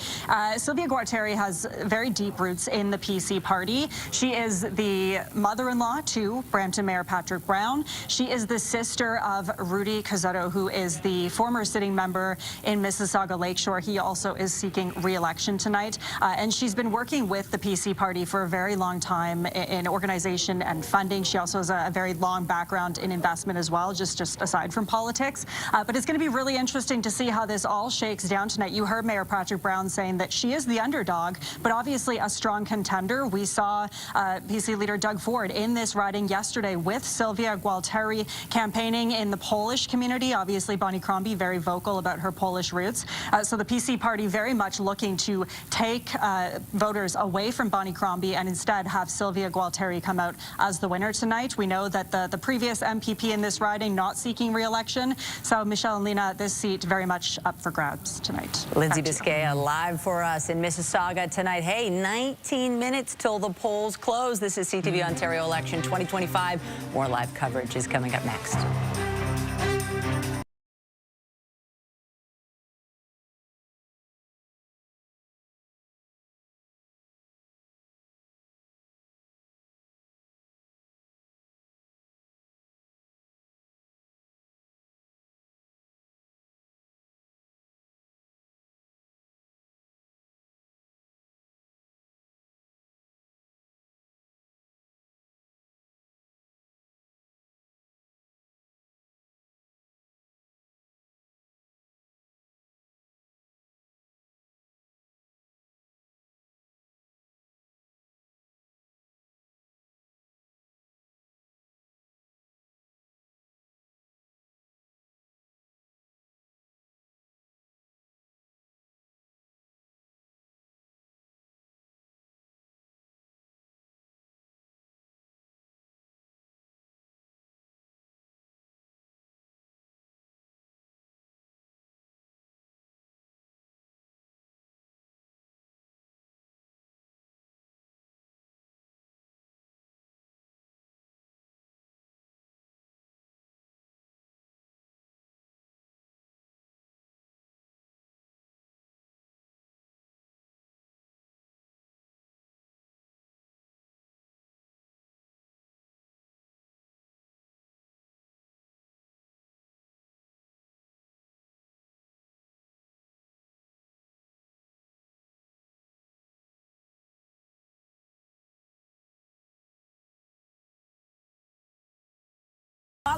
Sylvia Gualteri has very deep roots in the PC party. She is the mother-in-law to Brampton Mayor Patrick Brown. She is the sister of Rudy Cazzetto, who is the former sitting member in Mississauga Lakeshore. He also is seeking re-election tonight. And she's been working with the PC party for a very long time in organization and funding. She also has a very long background in investment as well, just aside from politics. But it's going to be really interesting to see how this all shakes down tonight. You heard Mayor Patrick Brown saying that she is the underdog, but obviously a strong contender. We saw PC leader Doug Ford in this riding yesterday with Sylvia Gualteri campaigning in the Polish community. Obviously, Bonnie Crombie very vocal about her Polish roots. So the PC party very much looking to take voters away from Bonnie Crombie and instead have Sylvia Gualteri come out as the winner tonight. We know that the previous MPP in this riding not seeking re-election. So Michelle and Lena, this seat very much up for grabs tonight. Lindsay Biscaya live for us in Mississauga tonight. Hey, 19 minutes till the polls close. This is CTV Ontario Election 2025. More live coverage is coming up next.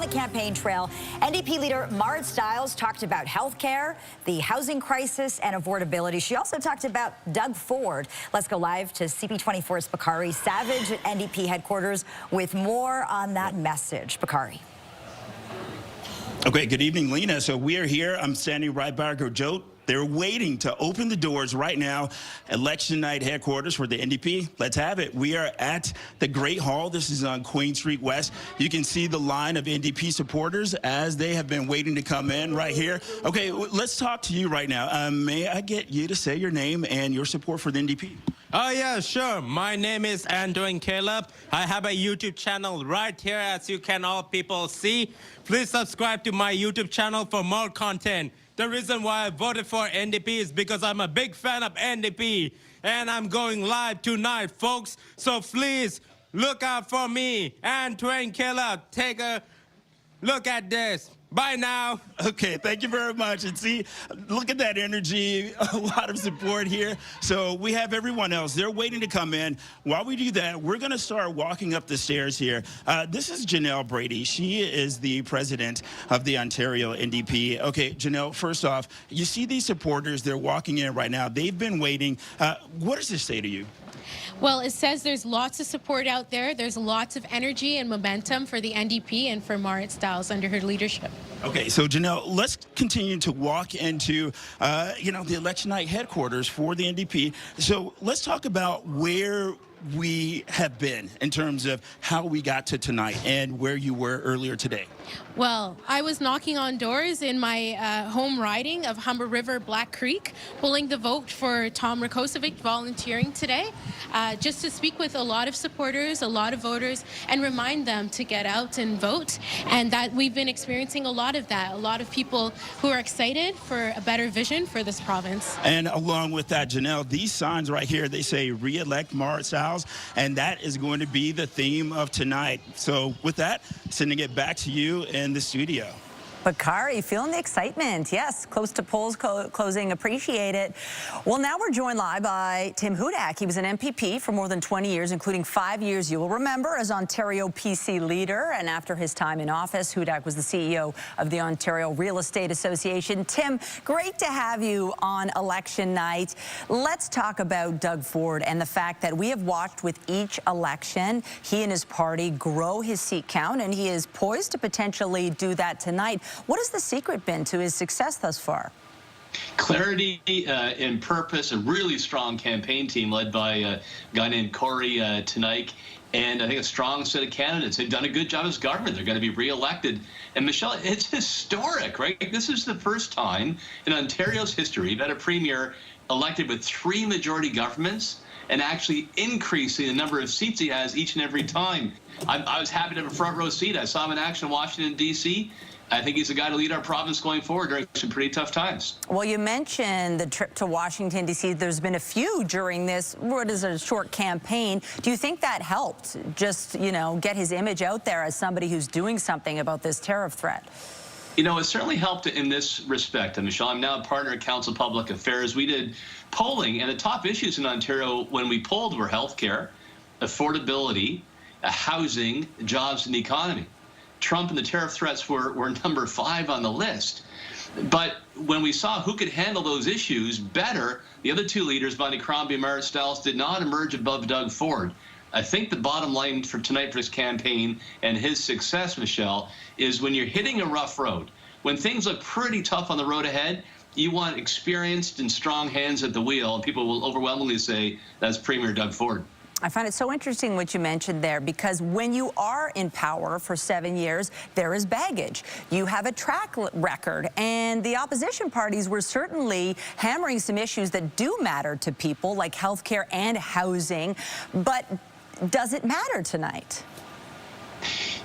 the campaign trail, NDP leader Marit Stiles talked about health care, the housing crisis, and affordability. She also talked about Doug Ford. Let's go live to CP24's Bakari Savage at NDP headquarters with more on that message. Bakari. Okay, good evening, Lena. So we are here. I'm standing right by our Joe. They're waiting to open the doors right now. Election night headquarters for the NDP. Let's have it. We are at the Great Hall. This is on Queen Street West. You can see the line of NDP supporters as they have been waiting to come in right here. Okay, let's talk to you right now. May I get you to say your name and your support for the NDP? Oh, yeah, sure. My name is Andrew Caleb. I have a YouTube channel right here, as you can all people see. Please subscribe to my YouTube channel for more content. The reason why I voted for NDP is because I'm a big fan of NDP. And I'm going live tonight, folks. So please look out for me. And Twain Caleb, take a look at this. Bye now. Okay, thank you very much. And see, look at that energy, a lot of support here. So we have everyone else. They're waiting to come in. While we do that, we're going to start walking up the stairs here. This is Janelle Brady. She is the president of the Ontario NDP. Okay, Janelle, first off, you see these supporters, they're walking in right now. They've been waiting. What does this say to you? Well, it says there's lots of support out there. There's lots of energy and momentum for the NDP and for Marit Stiles under her leadership. Okay, so Janelle, let's continue to walk into, the election night headquarters for the NDP. So let's talk about where we have been in terms of how we got to tonight and where you were earlier today. Well, I was knocking on doors in my home riding of Humber River Black Creek, pulling the vote for Tom Rakocevic, volunteering today, just to speak with a lot of supporters, a lot of voters, and remind them to get out and vote. And that we've been experiencing a lot of that, a lot of people who are excited for a better vision for this province. And along with that, Janelle, these signs right here, they say re-elect Marit Stiles, and that is going to be the theme of tonight. So with that, sending it back to you in the studio. Bakari, feeling the excitement. Yes, close to polls closing. Appreciate it. Well, now we're joined live by Tim Hudak. He was an MPP for more than 20 years, including 5 years, you will remember, as Ontario PC leader. And after his time in office, Hudak was the CEO of the Ontario Real Estate Association. Tim, great to have you on election night. Let's talk about Doug Ford and the fact that we have watched with each election, he and his party grow his seat count, and he is poised to potentially do that tonight. What has the secret been to his success thus far? Clarity and purpose, a really strong campaign team led by a guy named Tory tonight, and I think a strong set of candidates. They've done a good job as government. They're going to be reelected. And Michelle, it's historic, right? This is the first time in Ontario's history you've had a premier elected with 3 majority governments and actually increasing the number of seats he has each and every time. I was happy to have a front row seat. I saw him in action in Washington, D.C. I think he's a guy to lead our province going forward during some pretty tough times. Well, you mentioned the trip to Washington, D.C. There's been a few during this, what is a short campaign. Do you think that helped just, get his image out there as somebody who's doing something about this tariff threat? It certainly helped in this respect. And Michelle, I'm now a partner at Council Public Affairs. We did polling, and the top issues in Ontario when we polled were healthcare, affordability, housing, jobs, and the economy. Trump and the tariff threats were number 5 on the list. But when we saw who could handle those issues better, the other 2 leaders, Bonnie Crombie and Marit Stiles, did not emerge above Doug Ford. I think the bottom line for tonight for his campaign and his success, Michelle, is when you're hitting a rough road, when things look pretty tough on the road ahead, you want experienced and strong hands at the wheel, and people will overwhelmingly say that's Premier Doug Ford. I find it so interesting what you mentioned there, because when you are in power for 7 years, there is baggage. You have a track record, and the opposition parties were certainly hammering some issues that do matter to people, like healthcare and housing. But does it matter tonight?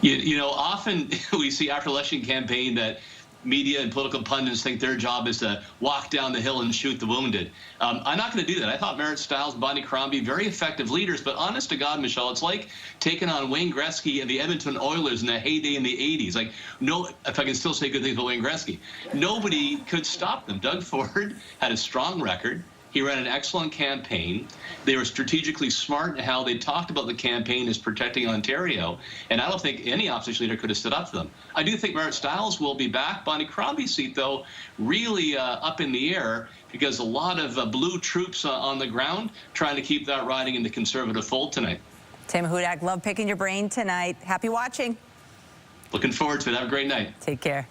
Often we see after election campaign that media and political pundits think their job is to walk down the hill and shoot the wounded. I'm not going to do that. I thought Marit Stiles and Bonnie Crombie, very effective leaders, but honest to God, Michelle, it's like taking on Wayne Gretzky and the Edmonton Oilers in the heyday in the 80s. Like, no, if I can still say good things about Wayne Gretzky, nobody could stop them. Doug Ford had a strong record. He ran an excellent campaign. They were strategically smart in how they talked about the campaign as protecting Ontario, and I don't think any opposition leader could have stood up to them. I do think Marit Stiles will be back. Bonnie Crombie's seat, though, really up in the air because a lot of blue troops on the ground trying to keep that riding in the Conservative fold tonight. Tim Hudak, love picking your brain tonight. Happy watching. Looking forward to it. Have a great night. Take care.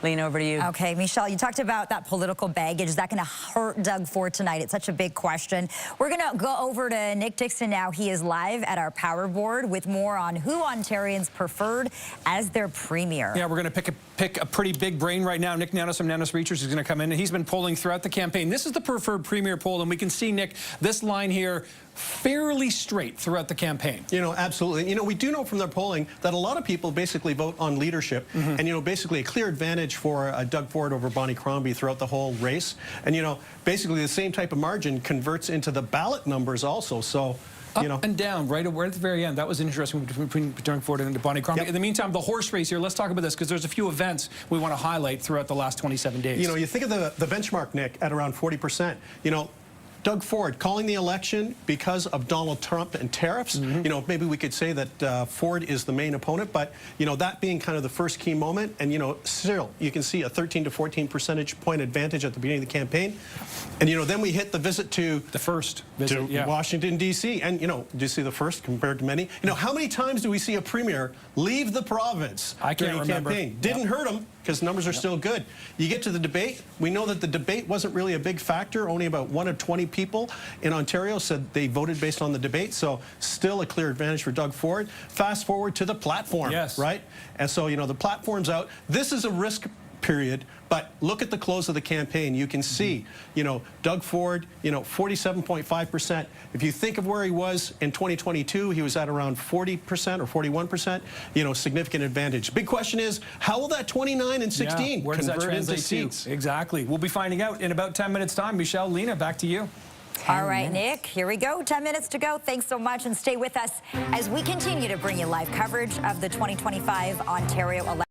Lean over to you. Okay, Michelle, you talked about that political baggage. Is that going to hurt Doug Ford tonight? It's such a big question. We're going to go over to Nick Dixon now. He is live at our Power Board with more on who Ontarians preferred as their premier. Yeah, we're going to pick a pretty big brain right now. Nick Nanos from Nanos Research is going to come in, and he's been polling throughout the campaign. This is the preferred premier poll, and we can see, Nick, this line here fairly straight throughout the campaign. You know, absolutely. You know, we do know from their polling that a lot of people basically vote on leadership, and, you know, basically a clear advantage for Doug Ford over Bonnie Crombie throughout the whole race. And, you know, basically the same type of margin converts into the ballot numbers also. So, you know, up and down, right at the very end. That was interesting between Doug Ford and Bonnie Crombie. Yep. In the meantime, the horse race here, let's talk about this because there's a few events we want to highlight throughout the last 27 days. You know, you think of the benchmark, Nick, at around 40%. You know, Doug Ford calling the election because of Donald Trump and tariffs. You know, maybe we could say that Ford is the main opponent, but, you know, that being kind of the first key moment, and, you know, still, you can see a 13 to 14 percentage point advantage at the beginning of the campaign. And, you know, then we hit the visit to the first visit to Washington, D.C. And, you know, do you see the first compared to many? You know, how many times do we see a premier leave the province during a campaign? Didn't hurt him because numbers are still good. You get to the debate. We know that the debate wasn't really a big factor. Only about 1 of 20 people in Ontario said they voted based on the debate. So still a clear advantage for Doug Ford. Fast forward to the platform, right? And so, you know, the platform's out. This is a risk period, but look at the close of the campaign. You can see, you know, Doug Ford, you know, 47.5%. If you think of where he was in 2022, he was at around 40% or 41%, you know, significant advantage. Big question is, how will that 29 and 16 where does that convert into translate seats? to? Exactly. We'll be finding out in about 10 minutes' time. Michelle, Lena, back to you. All right, Nick, here we go. 10 minutes to go. Thanks so much, and stay with us as we continue to bring you live coverage of the 2025 Ontario election.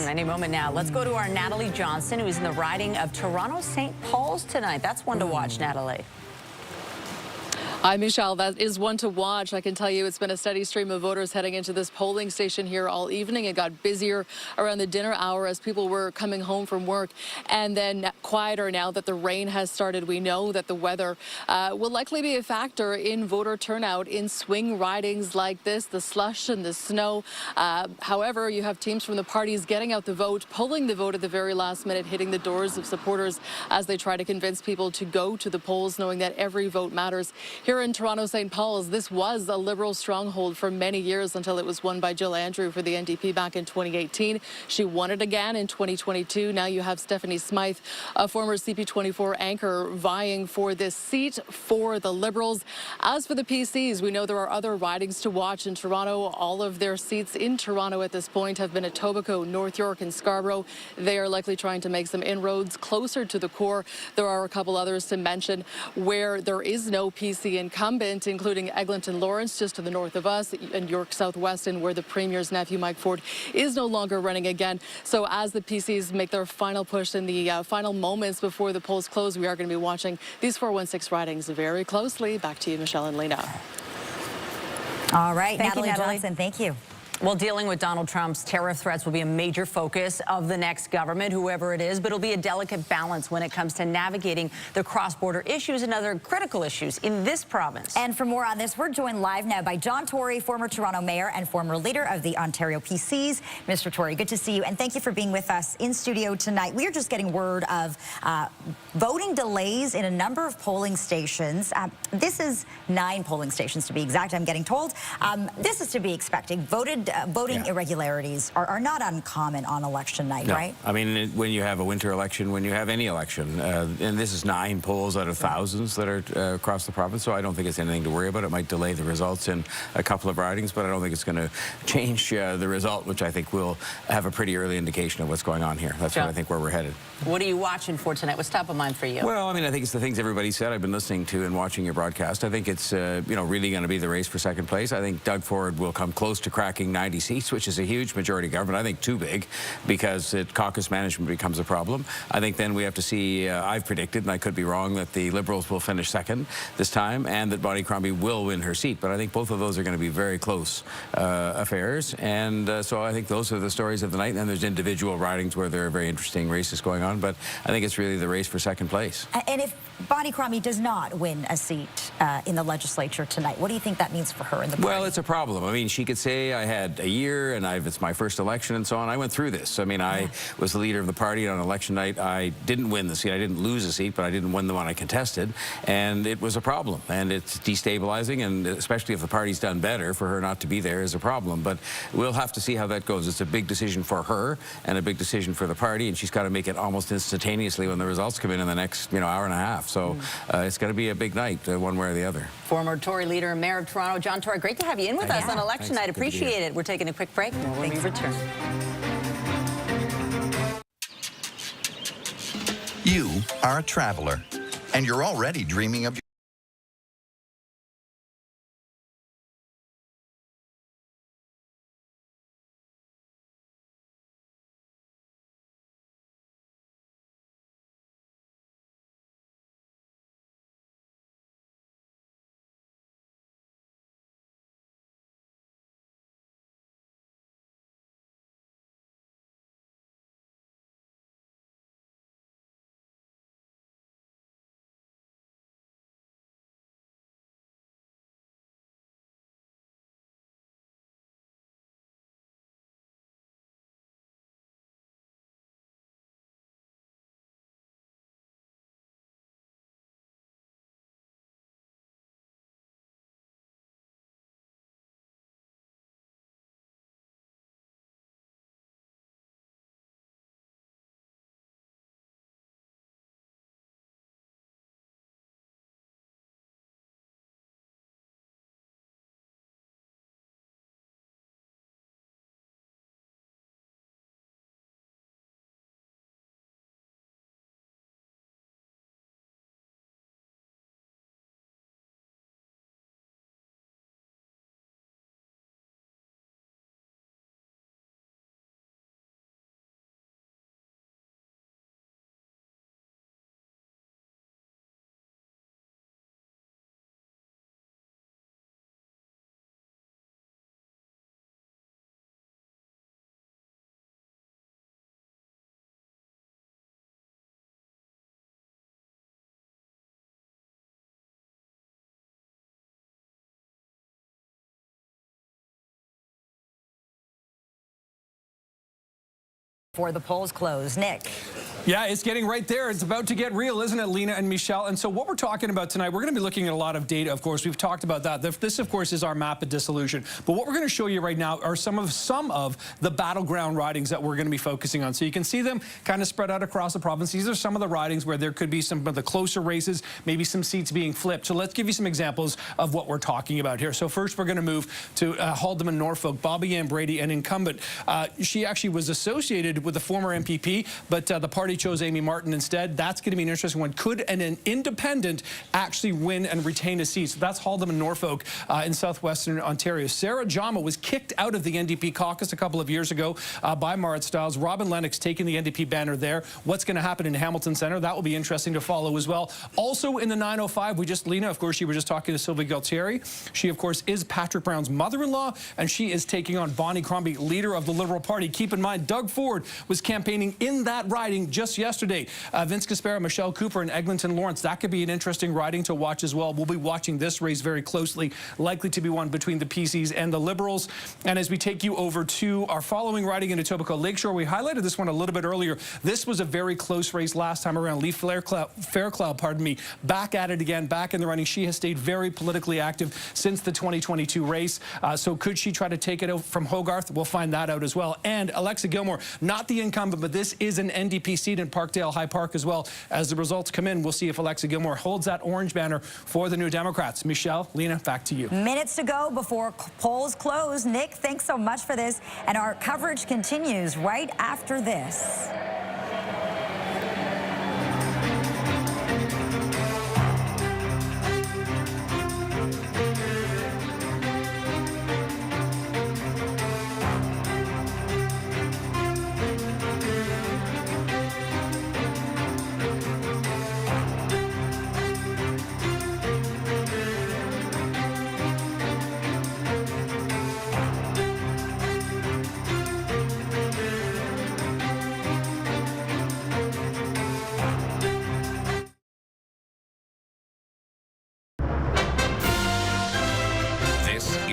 Any moment now. Let's go to our Natalie Johnson, who is in the riding of Toronto St. Paul's tonight. That's one to watch, Natalie. Hi, Michelle. That is one to watch. I can tell you it's been a steady stream of voters heading into this polling station here all evening. It got busier around the dinner hour as people were coming home from work, and then quieter now that the rain has started. We know that the weather will likely be a factor in voter turnout in swing ridings like this, the slush and the snow. However, you have teams from the parties getting out the vote, pulling the vote at the very last minute, hitting the doors of supporters as they try to convince people to go to the polls, knowing that every vote matters. Here in Toronto, St. Paul's, this was a Liberal stronghold for many years until it was won by Jill Andrew for the NDP back in 2018. She won it again in 2022. Now you have Stephanie Smythe, a former CP24 anchor, vying for this seat for the Liberals. As for the PCs, we know there are other ridings to watch in Toronto. All of their seats in Toronto at this point have been Etobicoke, North York, and Scarborough. They are likely trying to make some inroads closer to the core. There are a couple others to mention where there is no PC incumbent, including Eglinton Lawrence, just to the north of us, and York Southwest, and where the Premier's nephew, Mike Ford, is no longer running again. So as the PCs make their final push in the final moments before the polls close, we are going to be watching these 416 ridings very closely. Back to you, Michelle and Lena. All right, Thank you, Natalie Natalie. Johnson, thank you. Well, dealing with Donald Trump's tariff threats will be a major focus of the next government, whoever it is, but it'll be a delicate balance when it comes to navigating the cross-border issues and other critical issues in this province. And for more on this, we're joined live now by John Tory, former Toronto mayor and former leader of the Ontario PCs. Mr. Tory, good to see you, and thank you for being with us in studio tonight. We are just getting word of voting delays in a number of polling stations. This is 9 polling stations to be exact, I'm getting told. This is to be expected. Voting irregularities are not uncommon on election night, right? I mean, when you have a winter election, when you have any election, and this is 9 polls out of thousands that are across the province, so I don't think it's anything to worry about. It might delay the results in a couple of ridings, but I don't think it's going to change the result, which I think will have a pretty early indication of what's going on here. That's what I think where we're headed. What are you watching for tonight? What's top of mind for you? Well, I mean, I think it's the things everybody said. I've been listening to and watching your broadcast. I think it's, really going to be the race for second place. I think Doug Ford will come close to cracking 90 seats, which is a huge majority government. I think too big, because caucus management becomes a problem. I think then we have to see, I've predicted, and I could be wrong, that the Liberals will finish second this time and that Bonnie Crombie will win her seat. But I think both of those are going to be very close affairs. And so I think those are the stories of the night. And then there's individual ridings where there are very interesting races going on. But I think it's really the race for second place. And if Bonnie Crombie does not win a seat in the legislature tonight, what do you think that means for her in the party? Well, it's a problem. I mean, she could say, I had a year and it's my first election and so on. I went through this. I mean, I was the leader of the party on election night. I didn't win the seat. I didn't lose a seat, but I didn't win the one I contested. And it was a problem. And it's destabilizing, and especially if the party's done better, for her not to be there is a problem. But we'll have to see how that goes. It's a big decision for her and a big decision for the party, and she's got to make it almost instantaneously when the results come in the next, hour and a half. So it's going to be a big night, one way or the other. Former Tory leader and mayor of Toronto, John Tory, great to have you in with us on election night. Appreciate it. We're taking a quick break. When we return. You are a traveler, and you're already dreaming of before the polls close. Nick. Yeah, it's getting right there. It's about to get real, isn't it, Lena and Michelle? And so what we're talking about tonight, we're going to be looking at a lot of data, of course. We've talked about that. This, of course, is our map of dissolution. But what we're going to show you right now are some of the battleground ridings that we're going to be focusing on. So you can see them kind of spread out across the province. These are some of the ridings where there could be some of the closer races, maybe some seats being flipped. So let's give you some examples of what we're talking about here. So first, we're going to move to Haldimand, Norfolk. Bobby Ann Brady, an incumbent. She actually was associated with the former MPP, but the party chose Amy Martin instead. That's going to be an interesting one. Could an independent actually win and retain a seat? So that's Haldimand, Norfolk in southwestern Ontario. Sarah Jama was kicked out of the NDP caucus a couple of years ago by Marit Stiles. Robin Lennox taking the NDP banner there. What's going to happen in Hamilton Centre? That will be interesting to follow as well. Also in the 905, Lena, of course, you were just talking to Sylvie Gualtieri. She, of course, is Patrick Brown's mother-in-law, and she is taking on Bonnie Crombie, leader of the Liberal Party. Keep in mind, Doug Ford was campaigning in that riding just yesterday. Vince Caspera, Michelle Cooper, and Eglinton Lawrence. That could be an interesting riding to watch as well. We'll be watching this race very closely, likely to be one between the PCs and the Liberals. And as we take you over to our following riding in Etobicoke Lakeshore, we highlighted this one a little bit earlier. This was a very close race last time around. Lee Fairclough, pardon me, back at it again, back in the running. She has stayed very politically active since the 2022 race. So could she try to take it out from Hogarth? We'll find that out as well. And Alexa Gilmore, not the incumbent, but this is an NDP seat in Parkdale High Park as well. As the results come in, we'll see if Alexa Gilmore holds that orange banner for the New Democrats. Michelle, Lena, back to you. Minutes to go before polls close. Nick, thanks so much for this. And our coverage continues right after this.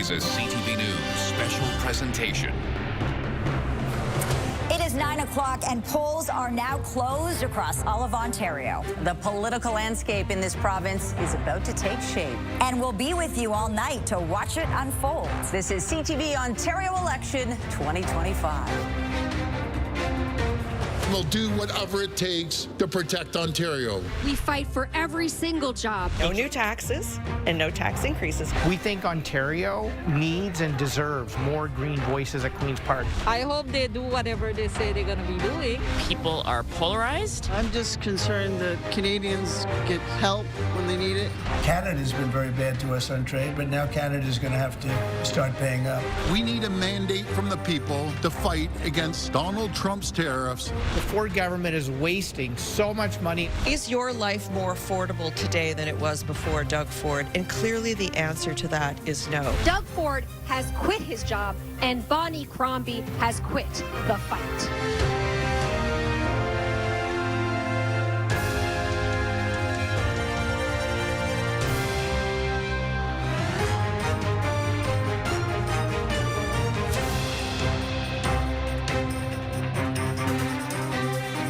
is a CTV News special presentation. It is 9 o'clock and polls are now closed across all of Ontario. The political landscape in this province is about to take shape. And we'll be with you all night to watch it unfold. This is CTV Ontario Election 2025. We'll do whatever it takes to protect Ontario. We fight for every single job. No new taxes and no tax increases. We think Ontario needs and deserves more green voices at Queen's Park. I hope they do whatever they say they're going to be doing. People are polarized. I'm just concerned that Canadians get help when they need it. Canada's been very bad to us on trade, but now Canada's going to have to start paying up. We need a mandate from the people to fight against Donald Trump's tariffs. The Ford government is wasting so much money. Is your life more affordable today than it was before Doug Ford? And clearly the answer to that is no. Doug Ford has quit his job and Bonnie Crombie has quit the fight.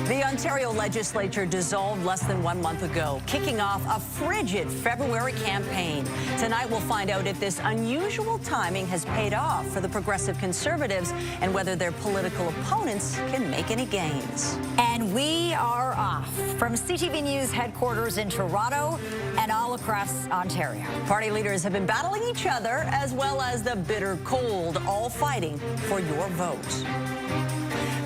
The Ontario legislature dissolved less than 1 month ago, kicking off a frigid February campaign. Tonight we'll find out if this unusual timing has paid off for the Progressive Conservatives and whether their political opponents can make any gains. And we are off from CTV News headquarters in Toronto and all across Ontario. Party leaders have been battling each other as well as the bitter cold, all fighting for your vote.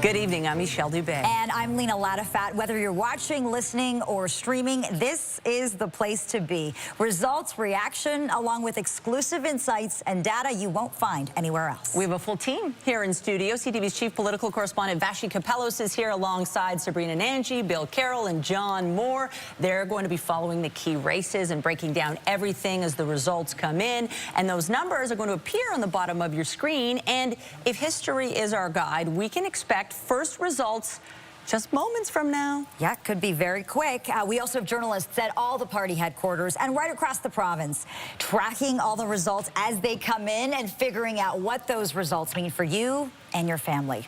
Good evening, I'm Michelle Dubé. And I'm Lena Latifat. Whether you're watching, listening, or streaming, this is the place to be. Results, reaction, along with exclusive insights and data you won't find anywhere else. We have a full team here in studio. CTV's chief political correspondent Vashi Kapelos is here alongside Sabrina Nanji, Bill Carroll, and John Moore. They're going to be following the key races and breaking down everything as the results come in. And those numbers are going to appear on the bottom of your screen. And if history is our guide, we can expect first results just moments from now. Yeah, it could be very quick. We also have journalists at all the party headquarters and right across the province, tracking all the results as they come in and figuring out what those results mean for you and your family.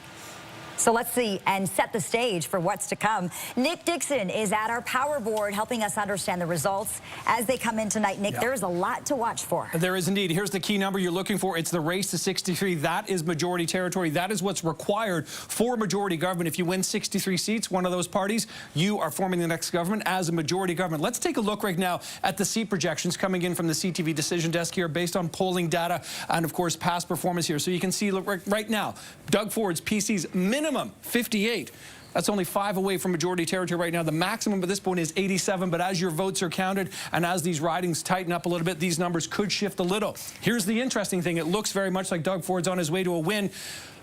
So let's see and set the stage for what's to come. Nick Dixon is at our power board helping us understand the results as they come in tonight. Nick, there is a lot to watch for. There is indeed. Here's the key number you're looking for. It's the race to 63. That is majority territory. That is what's required for majority government. If you win 63 seats, one of those parties, you are forming the next government as a majority government. Let's take a look right now at the seat projections coming in from the CTV decision desk here based on polling data and, of course, past performance here. So you can see right now, Doug Ford's PC's minimum 58. That's only 5 away from majority territory right now. The maximum at this point is 87, but as your votes are counted and as these ridings tighten up a little bit, these numbers could shift a little. Here's the interesting thing. It looks very much like Doug Ford's on his way to a win.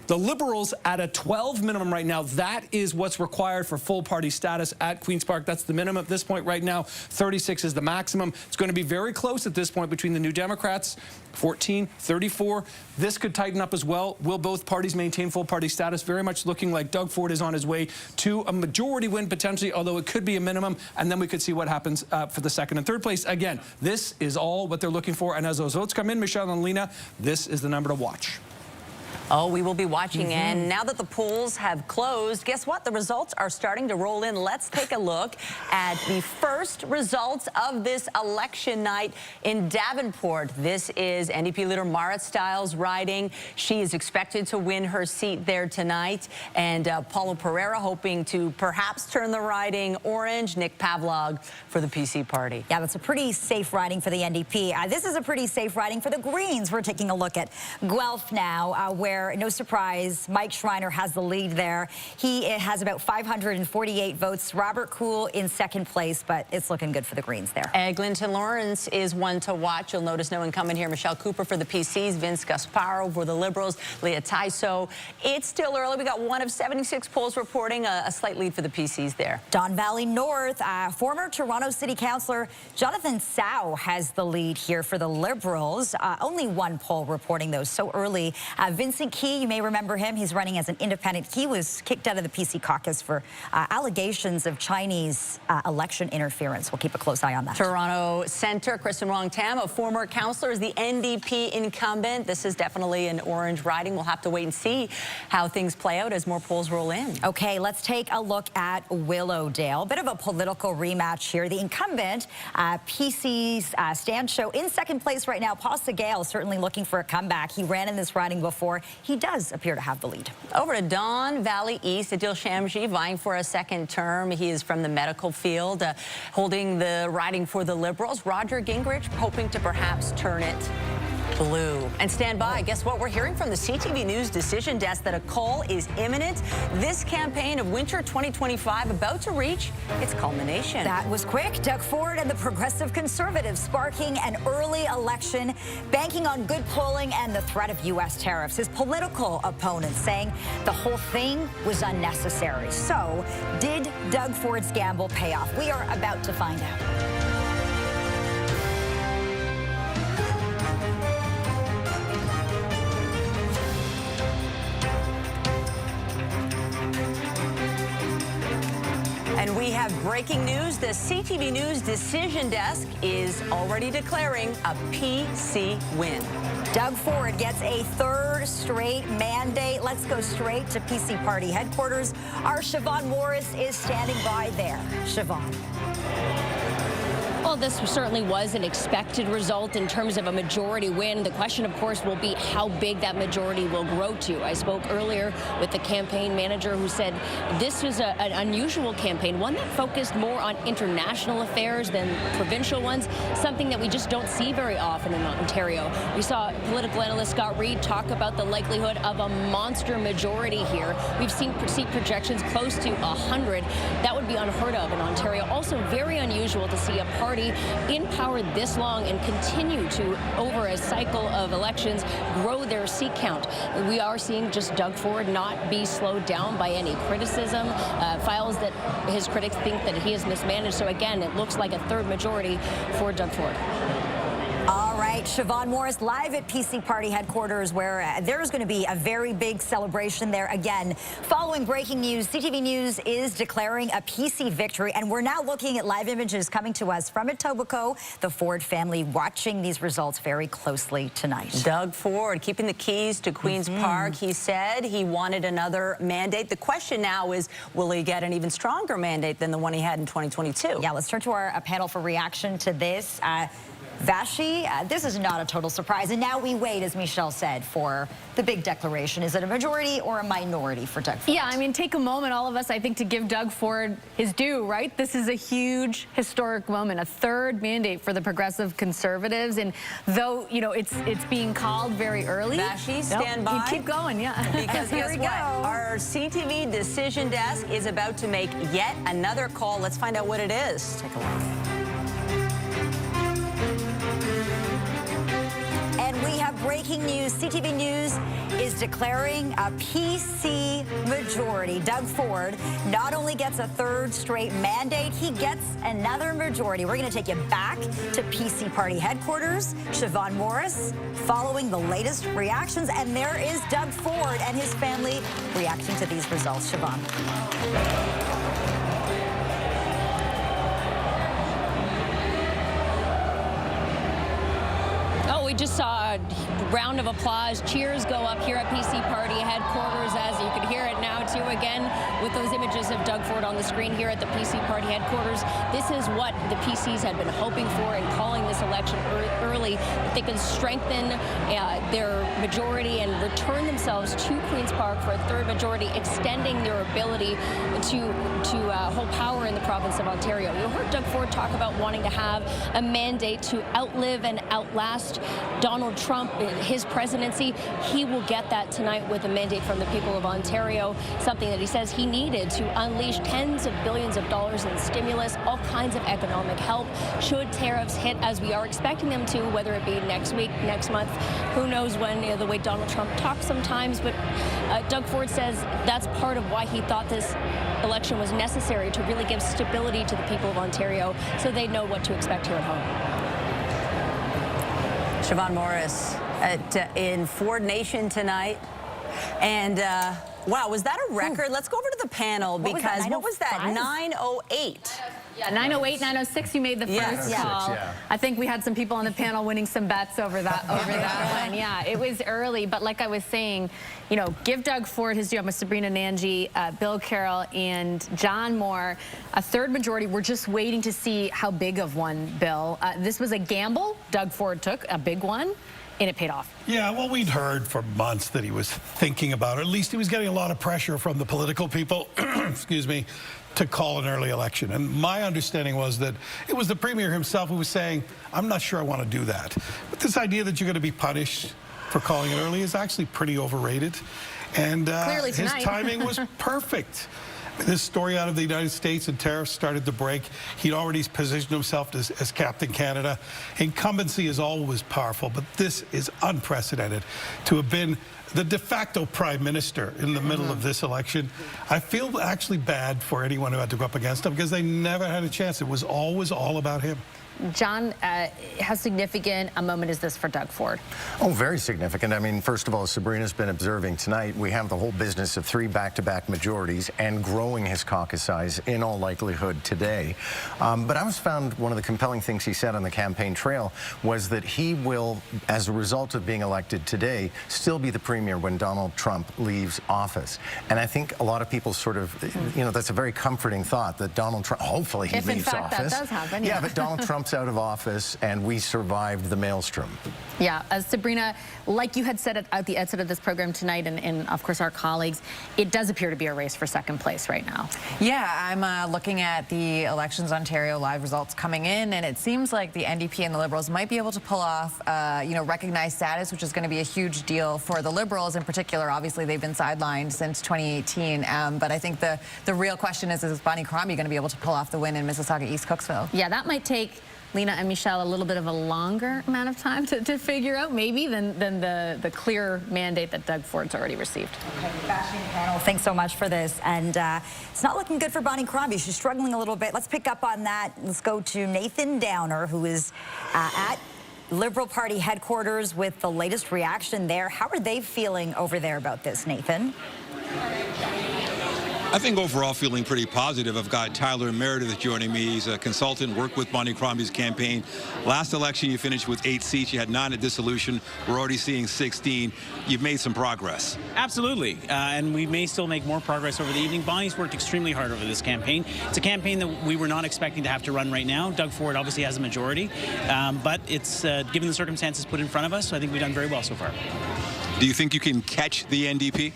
The Liberals at a 12 minimum right now. That is what's required for full party status at Queen's Park. That's the minimum at this point right now. 36 is the maximum. It's going to be very close at this point between the New Democrats, 14, 34. This could tighten up as well. Will both parties maintain full party status? Very much looking like Doug Ford is on his way to a majority win potentially, although it could be a minimum, and then we could see what happens for the second and third place. Again, this is all what they're looking for, and as those votes come in, Michelle and Lena, this is the number to watch. Oh, we will be watching. And now that the polls have closed, guess what? The results are starting to roll in. Let's take a look at the first results of this election night in Davenport. This is NDP leader Marit Stiles riding. She is expected to win her seat there tonight. And Paulo Pereira hoping to perhaps turn the riding orange. Nick Pavlog for the PC party. Yeah, that's a pretty safe riding for the NDP. This is a pretty safe riding for the Greens. We're taking a look at Guelph now, where no surprise, Mike Schreiner has the lead there. He has about 548 votes. Robert Cool in second place, but it's looking good for the Greens there. Eglinton Lawrence is one to watch. You'll notice no incumbent here. Michelle Cooper for the PCs, Vince Gasparo for the Liberals, Leah Taiso. It's still early. We got one of 76 polls reporting a slight lead for the PCs there. Don Valley North, former Toronto City Councillor Jonathan Sow has the lead here for the Liberals. Only one poll reporting those so early. Vincent Key, you may remember him. He's running as an independent. He was kicked out of the PC caucus for allegations of Chinese election interference. We'll keep a close eye on that. Toronto Centre, Kristen Wong-Tam, a former councillor, is the NDP incumbent. This is definitely an orange riding. We'll have to wait and see how things play out as more polls roll in. Okay, let's take a look at Willowdale. Bit of a political rematch here. The incumbent, PC's Stan Show, in second place right now. Paul Segale certainly looking for a comeback. He ran in this riding before. He does appear to have the lead. Over to Don Valley East, Adil Shamji vying for a second term. He is from the medical field, holding the riding for the Liberals. Roger Gingrich hoping to perhaps turn it blue. And stand by. Guess what? We're hearing from the CTV News decision desk that a call is imminent. This campaign of winter 2025 about to reach its culmination. That was quick. Doug Ford and the Progressive Conservatives sparking an early election, banking on good polling and the threat of U.S. tariffs. His political opponents saying the whole thing was unnecessary. So, did Doug Ford's gamble pay off? We are about to find out. And we have breaking news. The CTV News decision desk is already declaring a PC win. Doug Ford gets a third straight mandate. Let's go straight to PC party headquarters. Our Siobhan Morris is standing by there. Siobhan. Well, this certainly was an expected result in terms of a majority win. The question, of course, will be how big that majority will grow to. I spoke earlier with the campaign manager who said this was an unusual campaign, one that focused more on international affairs than provincial ones, something that we just don't see very often in Ontario. We saw political analyst Scott Reid talk about the likelihood of a monster majority here. We've seen seat projections close to 100. That would be unheard of in Ontario. Also very unusual to see a party in power this long and continue to, over a cycle of elections, grow their seat count. We are seeing just Doug Ford not be slowed down by any criticism, files that his critics think that he has mismanaged. So again, it looks like a third majority for Doug Ford. All right, Siobhan Morris live at PC Party headquarters, where there's going to be a very big celebration there again. Following breaking news, CTV News is declaring a PC victory, and we're now looking at live images coming to us from Etobicoke. The Ford family watching these results very closely tonight. Doug Ford keeping the keys to Queen's Park. He said he wanted another mandate. The question now is, will he get an even stronger mandate than the one he had in 2022? Yeah, let's turn to our panel for reaction to this. Vashi, this is not a total surprise, and now we wait, as Michelle said, for the big declaration. Is it a majority or a minority for Doug Ford? Yeah, I mean, take a moment, all of us, I think, to give Doug Ford his due, right? This is a huge historic moment, a third mandate for the Progressive Conservatives, and though, you know, it's being called very early. Vashi, stand by. You keep going, yeah. Because Here guess we what? go. Our CTV decision desk is about to make yet another call. Let's find out what it is. Take a look. And we have breaking news. CTV News is declaring a PC majority. Doug Ford not only gets a third straight mandate, he gets another majority. We're going to take you back to PC Party headquarters. Siobhan Morris following the latest reactions. And there is Doug Ford and his family reacting to these results. Siobhan. We just saw a round of applause, cheers go up here at PC Party headquarters, as you can hear it now too, again with those images of Doug Ford on the screen here at the PC Party headquarters. This is what the PCs had been hoping for in calling this election early, that they can strengthen their majority and return themselves to Queen's Park for a third majority, extending their ability to hold power in the province of Ontario. You heard Doug Ford talk about wanting to have a mandate to outlive and outlast Donald Trump in his presidency. He will get that tonight with a mandate from the people of Ontario, something that he says he needed to unleash tens of billions of dollars in stimulus, all kinds of economic help, should tariffs hit as we are expecting them to, whether it be next week, next month, who knows when, you know, the way Donald Trump talks sometimes. But Doug Ford says that's part of why he thought this election was necessary, to really give stability to the people of Ontario so they know what to expect here at home. Siobhan Morris in Ford Nation tonight. And wow, was that a record? Let's go over to the panel, because what was that? 908. Yeah, 908, 906, you made the first call. Yeah. I think we had some people on the panel winning some bets over that one. Yeah, it was early, but like I was saying, you know, give Doug Ford his due. With Sabrina Nanji, Bill Carroll, and John Moore, a third majority. We're just waiting to see how big of one, Bill. This was a gamble Doug Ford took, a big one, and it paid off. Yeah, well, we'd heard for months that he was thinking about it. At least he was getting a lot of pressure from the political people, excuse me, to call an early election. And my understanding was that it was the Premier himself who was saying, I'm not sure I want to do that. But this idea that you're going to be punished for calling it early is actually pretty overrated. And his timing was perfect. This story out of the United States and tariffs started to break. He'd already positioned himself as Captain Canada. Incumbency is always powerful, but this is unprecedented. To have been the de facto prime minister in the middle of this election, I feel actually bad for anyone who had to go up against him, because they never had a chance. It was always all about him. John, how significant a moment is this for Doug Ford? Oh, very significant. I mean, first of all, Sabrina's been observing tonight, we have the whole business of 3 back-to-back majorities and growing his caucus size in all likelihood today. But I was found one of the compelling things he said on the campaign trail was that he will, as a result of being elected today, still be the Premier when Donald Trump leaves office. And I think a lot of people sort of, you know, that's a very comforting thought, that Donald Trump, hopefully he leaves office. If in fact that does happen, yeah. But Donald Trump out of office, and we survived the maelstrom. Yeah, Sabrina, like you had said at the outset of this program tonight, and of course our colleagues, it does appear to be a race for second place right now. Yeah, I'm looking at the Elections Ontario live results coming in, and it seems like the NDP and the Liberals might be able to pull off, you know, recognized status, which is going to be a huge deal for the Liberals in particular. Obviously, they've been sidelined since 2018, but I think the real question is Bonnie Crombie going to be able to pull off the win in Mississauga East Cooksville? Yeah, that might take Lena and Michelle a little bit of a longer amount of time to figure out, maybe, than the clear mandate that Doug Ford's already received. Okay, bashing panel, thanks so much for this. And it's not looking good for Bonnie Crombie. She's struggling a little bit. Let's pick up on that. Let's go to Nathan Downer, who is at Liberal Party headquarters with the latest reaction there. How are they feeling over there about this, Nathan? I think overall feeling pretty positive. I've got Tyler Meredith joining me. He's a consultant, worked with Bonnie Crombie's campaign. Last election, you finished with 8 seats. You had 9 at dissolution. We're already seeing 16. You've made some progress. Absolutely, and we may still make more progress over the evening. Bonnie's worked extremely hard over this campaign. It's a campaign that we were not expecting to have to run right now. Doug Ford obviously has a majority, but it's given the circumstances put in front of us, so I think we've done very well so far. Do you think you can catch the NDP?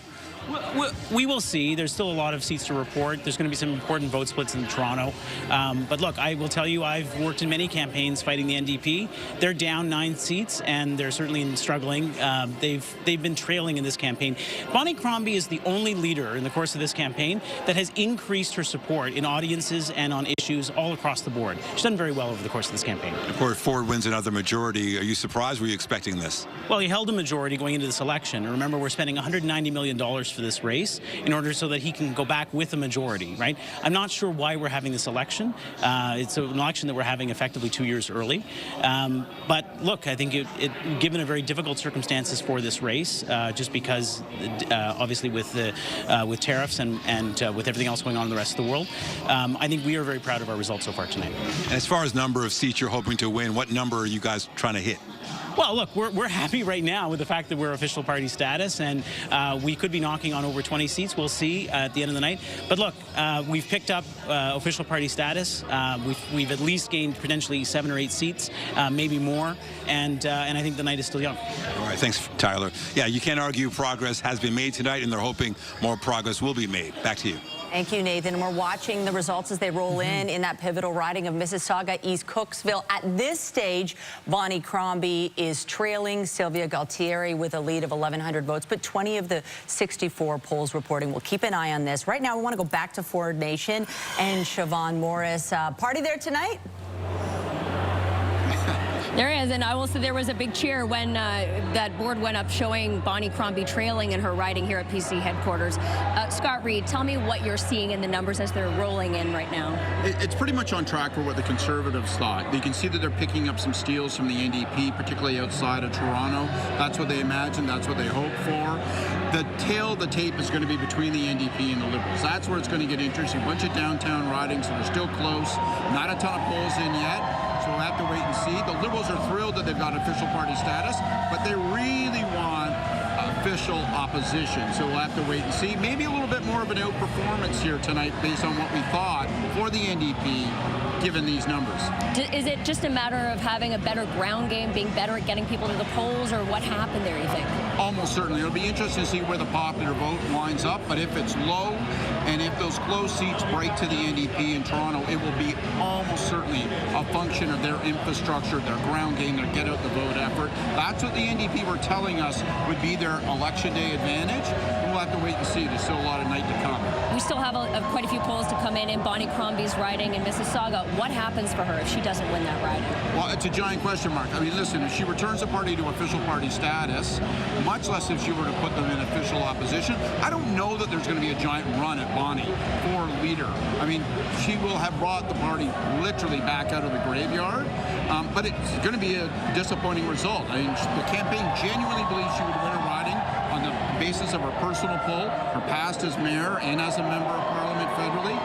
We will see. There's still a lot of seats to report. There's going to be some important vote splits in Toronto. But look, I will tell you, I've worked in many campaigns fighting the NDP. They're down 9 seats, and they're certainly struggling. They've been trailing in this campaign. Bonnie Crombie is the only leader in the course of this campaign that has increased her support in audiences and on issues all across the board. She's done very well over the course of this campaign. Of course, Ford wins another majority. Are you surprised? Were you expecting this? Well, he held a majority going into this election. And remember, we're spending $190 million for this race in order so that he can go back with a majority, right? I'm not sure why we're having this election. It's an election that we're having effectively 2 years early. But look, I think given a very difficult circumstances for this race, just because obviously with tariffs and with everything else going on in the rest of the world, I think we are very proud of our results so far tonight. And as far as number of seats you're hoping to win, what number are you guys trying to hit? Well, look, we're happy right now with the fact that we're official party status, and we could be knocking on over 20 seats. We'll see at the end of the night. But look, we've picked up official party status. We've at least gained potentially 7 or 8 seats, maybe more, and I think the night is still young. All right, thanks, Tyler. Yeah, you can't argue progress has been made tonight, and they're hoping more progress will be made. Back to you. Thank you, Nathan. And we're watching the results as they roll in that pivotal riding of Mississauga, East Cooksville. At this stage, Bonnie Crombie is trailing Sylvia Galtieri with a lead of 1,100 votes, but 20 of the 64 polls reporting. We'll keep an eye on this. Right now, we want to go back to Ford Nation and Siobhan Morris. Party there tonight? There is, and I will say there was a big cheer when that board went up showing Bonnie Crombie trailing in her riding here at PC headquarters. Scott Reed, tell me what you're seeing in the numbers as they're rolling in right now. It's pretty much on track for what the Conservatives thought. You can see that they're picking up some steals from the NDP, particularly outside of Toronto. That's what they imagined. That's what they hoped for. The tail of the tape is going to be between the NDP and the Liberals. That's where it's going to get interesting. A bunch of downtown ridings that are still close. Not a ton of polls in yet. So we'll have to wait and see. The Liberals are thrilled that they've got official party status, but they really want official opposition. So we'll have to wait and see. Maybe a little bit more of an outperformance here tonight based on what we thought for the NDP, given these numbers. Is it just a matter of having a better ground game, being better at getting people to the polls, or what happened there, you think? Almost certainly. It'll be interesting to see where the popular vote lines up, but if it's low and if those close seats break to the NDP in Toronto, it will be almost certainly a function of their infrastructure, their ground game, their get out the vote effort. That's what the NDP were telling us would be their election day advantage. And we'll have to wait and see. There's still a lot of night to come. We still have quite a few polls to come in Bonnie Crombie's riding in Mississauga. What happens for her if she doesn't win that riding? Well, it's a giant question mark. I mean, listen, if she returns the party to official party status, much less if she were to put them in official opposition, I don't know that there's going to be a giant run at Bonnie for leader. I mean, she will have brought the party literally back out of the graveyard, but it's going to be a disappointing result. I mean, the campaign genuinely believes she would win a riding on the basis of her personal poll, her past as mayor and as a member of parliament federally.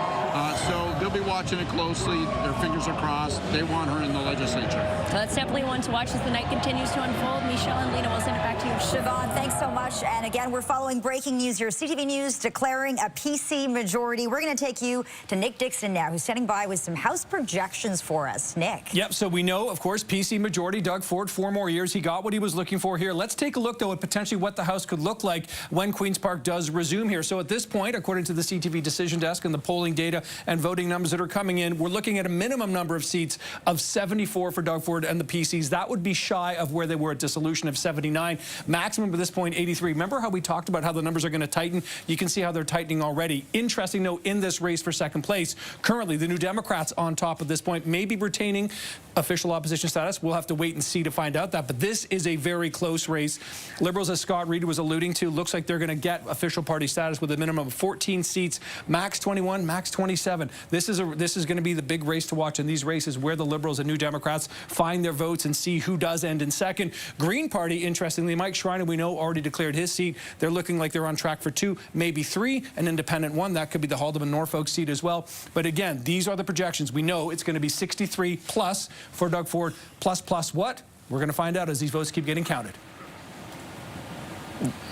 So they'll be watching it closely. Their fingers are crossed. They want her in the legislature. So that's definitely one to watch as the night continues to unfold. Michelle and Lena, we'll send it back to you. Siobhan, thanks so much. And again, we're following breaking news here. CTV News declaring a PC majority. We're going to take you to Nick Dixon now, who's standing by with some House projections for us. Nick. Yep, so we know, of course, PC majority, Doug Ford, 4 more years. He got what he was looking for here. Let's take a look, though, at potentially what the House could look like when Queen's Park does resume here. So at this point, according to the CTV decision desk and the polling data and voting numbers that are coming in, we're looking at a minimum number of seats of 74 for Doug Ford and the PCs. That would be shy of where they were at dissolution of 79. Maximum at this point, 83. Remember how we talked about how the numbers are going to tighten? You can see how they're tightening already. Interesting, though, in this race for second place, currently the New Democrats on top at this point, maybe retaining official opposition status. We'll have to wait and see to find out that. But this is a very close race. Liberals, as Scott Reed was alluding to, looks like they're going to get official party status with a minimum of 14 seats, max 21, max 27. 7. This is going to be the big race to watch in these races, where the Liberals and New Democrats find their votes and see who does end in second. Green Party, interestingly, Mike Schreiner, we know, already declared his seat. They're looking like they're on track for 2, maybe 3, an independent 1. That could be the Haldeman-Norfolk seat as well. But again, these are the projections. We know it's going to be 63 plus for Doug Ford. Plus what? We're going to find out as these votes keep getting counted.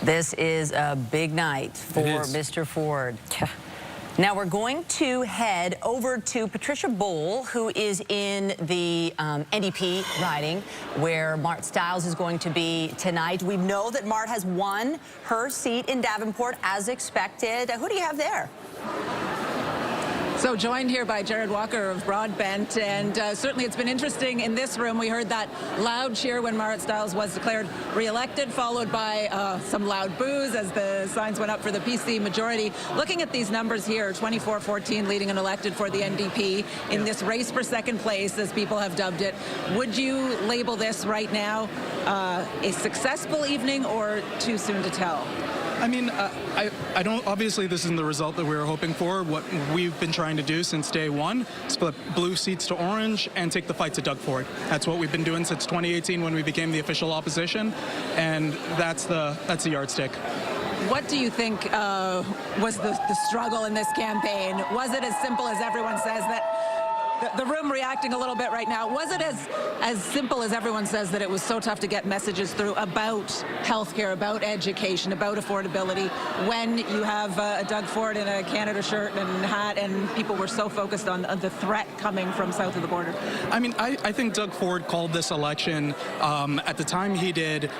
This is a big night for Mr. Ford. Now we're going to head over to Patricia Bowl, who is in the NDP riding, where Mart Stiles is going to be tonight. We know that Mart has won her seat in Davenport as expected. Who do you have there? So joined here by Jared Walker of Broadbent, and certainly it's been interesting in this room. We heard that loud cheer when Mart Stiles was declared re-elected, followed by some loud boos as the signs went up for the PC majority. Looking at these numbers here, 24-14 leading unelected for the NDP in this race for second place, as people have dubbed it. Would you label this right now a successful evening, or too soon to tell? I mean, I don't, obviously this isn't the result that we were hoping for. What we've been trying to do since day one, split blue seats to orange and take the fight to Doug Ford. That's what we've been doing since 2018 when we became the official opposition, and that's the yardstick. What do you think was the struggle in this campaign? Was it as simple as everyone says that? The room reacting a little bit right now. Was it as simple as everyone says, that it was so tough to get messages through about healthcare, about education, about affordability, when you have a Doug Ford in a Canada shirt and hat, and people were so focused on the threat coming from south of the border? I mean, I think Doug Ford called this election at the time he did,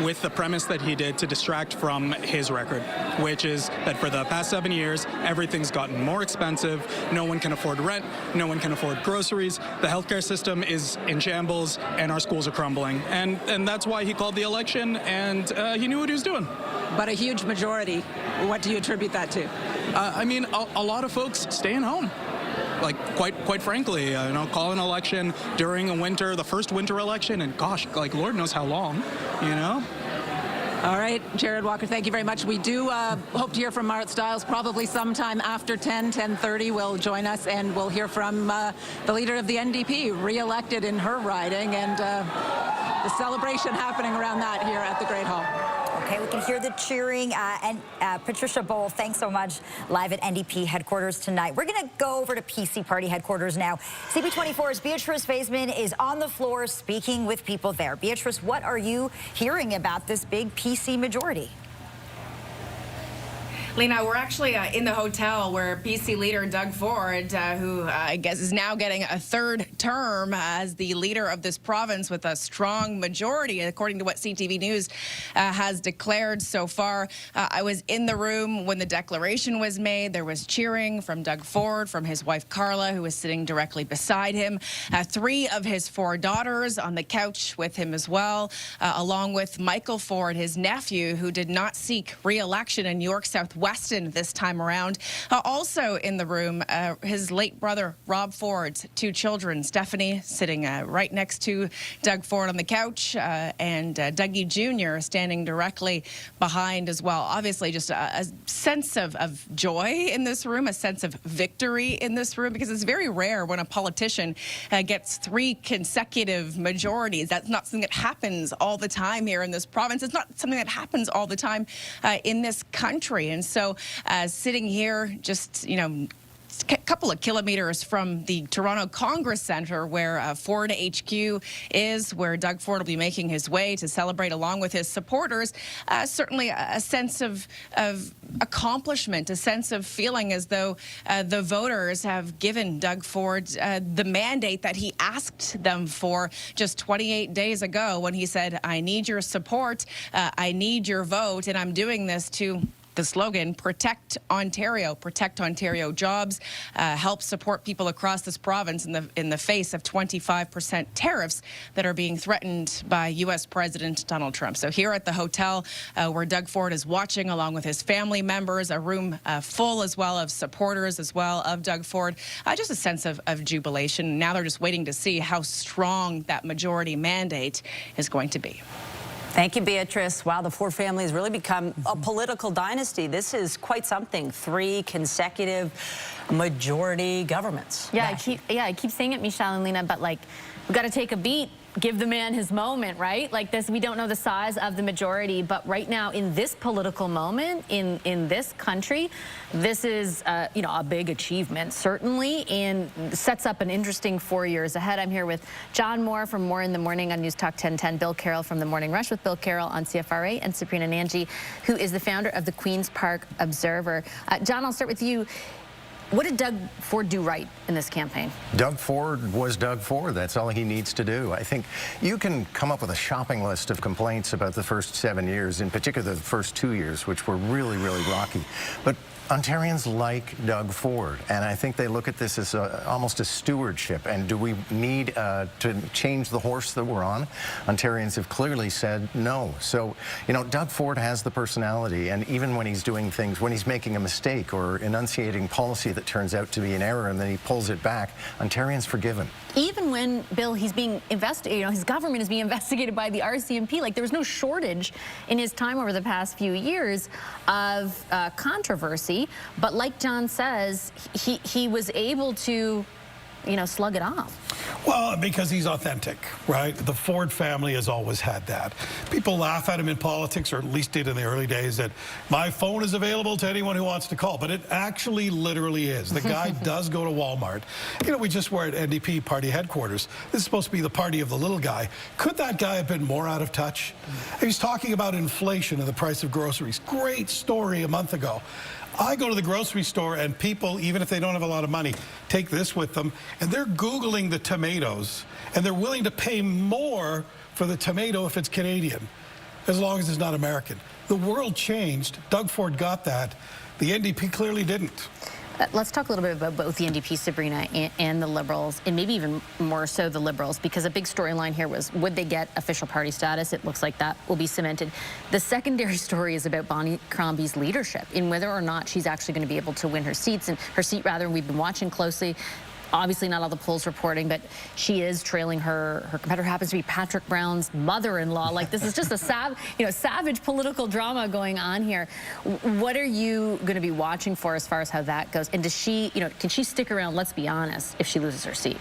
with the premise that he did, to distract from his record, which is that for the past 7 years, everything's gotten more expensive. No one can afford rent. No one can afford groceries. The healthcare system is in shambles, and our schools are crumbling. And that's why he called the election, and he knew what he was doing. But a huge majority, what do you attribute that to? I mean, a lot of folks staying home. Like, quite frankly, call an election during a winter, the first winter election, and gosh, like, Lord knows how long, All right, Jared Walker, thank you very much. We do hope to hear from Mart Stiles probably sometime after 10:30 will join us, and we'll hear from the leader of the NDP, re-elected in her riding, and the celebration happening around that here at the Great Hall. Okay, we can hear the cheering. And Patricia Bowl, thanks so much, live at NDP headquarters tonight. We're going to go over to PC Party headquarters now. CP24's Beatrice Faisman is on the floor speaking with people there. Beatrice, what are you hearing about this big PC majority? Lena, we're actually in the hotel where PC leader Doug Ford, who I guess is now getting a third term as the leader of this province with a strong majority, according to what CTV News has declared so far. I was in the room when the declaration was made. There was cheering from Doug Ford, from his wife Carla, who was sitting directly beside him. 3 of his 4 daughters on the couch with him as well, along with Michael Ford, his nephew, who did not seek re-election in York Southwest this time around. Also in the room, his late brother, Rob Ford's 2 children, Stephanie sitting right next to Doug Ford on the couch, and Dougie Jr. standing directly behind as well. Obviously, just a sense of joy in this room, a sense of victory in this room, because it's very rare when a politician gets 3 consecutive majorities. That's not something that happens all the time here in this province. It's not something that happens all the time in this country. And so sitting here just, a couple of kilometers from the Toronto Congress Centre, where Ford HQ is, where Doug Ford will be making his way to celebrate along with his supporters, certainly a sense of accomplishment, a sense of feeling as though the voters have given Doug Ford the mandate that he asked them for just 28 days ago, when he said, I need your support, I need your vote, and I'm doing this to the slogan, protect Ontario jobs, help support people across this province in the face of 25% tariffs that are being threatened by U.S. President Donald Trump. So here at the hotel where Doug Ford is watching along with his family members, a room full as well of supporters as well of Doug Ford, just a sense of jubilation. Now they're just waiting to see how strong that majority mandate is going to be. Thank you, Beatrice. Wow, the Ford family has really become a political dynasty. This is quite something. 3 consecutive majority governments. Yeah, I keep saying it, Michelle and Lena, but like, we got to take a beat. Give the man his moment, right? Like this, we don't know the size of the majority, but right now in this political moment in this country, this is you know, a big achievement certainly, and sets up an interesting 4 years ahead. I'm here with John Moore from Moore in the Morning on News Talk 1010, Bill Carroll from the Morning Rush with Bill Carroll on CFRA, and Sabrina Nanji, who is the founder of the Queen's Park Observer. John, I'll start with you. What did Doug Ford do right in this campaign? Doug Ford was Doug Ford. That's all he needs to do. I think you can come up with a shopping list of complaints about the first 7 years, in particular the first 2 years, which were really, really rocky. But Ontarians like Doug Ford, and I think they look at this as almost a stewardship. And do we need to change the horse that we're on? Ontarians have clearly said no. So, you know, Doug Ford has the personality, and even when he's doing things, when he's making a mistake or enunciating policy that turns out to be an error and then he pulls it back, Ontarians forgive him. Even when, Bill, he's being investigated, you know, his government is being investigated by the RCMP, like there was no shortage in his time over the past few years of controversy. But like John says, he was able to, you know, slug it off. Well, because he's authentic, right? The Ford family has always had that. People laugh at him in politics, or at least did in the early days, that my phone is available to anyone who wants to call. But it actually literally is. The guy does go to Walmart. You know, we just were at NDP party headquarters. This is supposed to be the party of the little guy. Could that guy have been more out of touch? He's talking about inflation and the price of groceries. Great story a month ago. I go to the grocery store and people, even if they don't have a lot of money, take this with them, and they're Googling the tomatoes, and they're willing to pay more for the tomato if it's Canadian, as long as it's not American. The world changed. Doug Ford got that. The NDP clearly didn't. Let's talk a little bit about both the NDP, Sabrina, and the Liberals, and maybe even more so the Liberals, because a big storyline here was, would they get official party status? It looks like that will be cemented. The secondary story is about Bonnie Crombie's leadership, and whether or not she's actually going to be able to win her seat, and we've been watching closely. Obviously not all the polls reporting, but she is trailing her competitor, happens to be Patrick Brown's mother-in-law. Like, this is just a savage political drama going on here. What are you going to be watching for as far as how that goes? And does she, you know, can she stick around, let's be honest, if she loses her seat?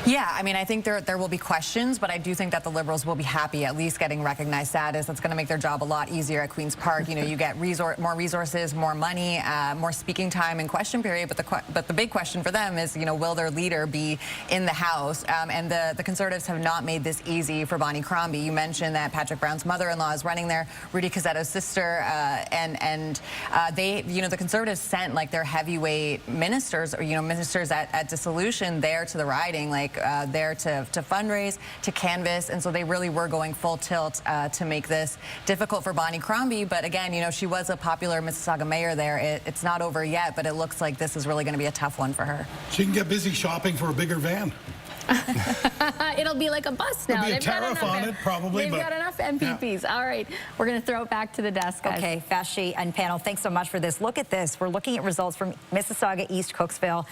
Yeah, I mean, I think there will be questions, but I do think that the Liberals will be happy at least getting recognized status. That's going to make their job a lot easier at Queen's Park. You know, you get more resources, more money, more speaking time in question period. But the big question for them is, you know, will their leader be in the House? And the Conservatives have not made this easy for Bonnie Crombie. You mentioned that Patrick Brown's mother-in-law is running there, Rudy Cozzetto's sister, and they, you know, the Conservatives sent like their heavyweight ministers, or, you know, ministers at dissolution there to the riding, like there to fundraise, to canvass, and so they really were going full tilt to make this difficult for Bonnie Crombie. But again, you know, she was a popular Mississauga mayor there. It's not over yet, but it looks like this is really going to be a tough one for her. She can get busy shopping for a bigger van. It'll be like a bus now. There'll be a tariff on it, probably. They've got enough MPPs. Yeah. All right, we're going to throw it back to the desk, guys. Okay, Vashi and panel, thanks so much for this. Look at this. We're looking at results from Mississauga East Cooksville,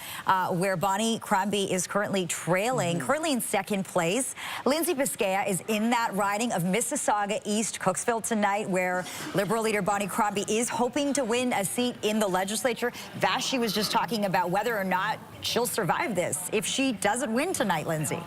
where Bonnie Crombie is currently trailing, currently in second place. Lindsay Biscaya is in that riding of Mississauga East Cooksville tonight, where Liberal leader Bonnie Crombie is hoping to win a seat in the legislature. Vashi was just talking about whether or not she'll survive this if she doesn't win tonight, Lindsay.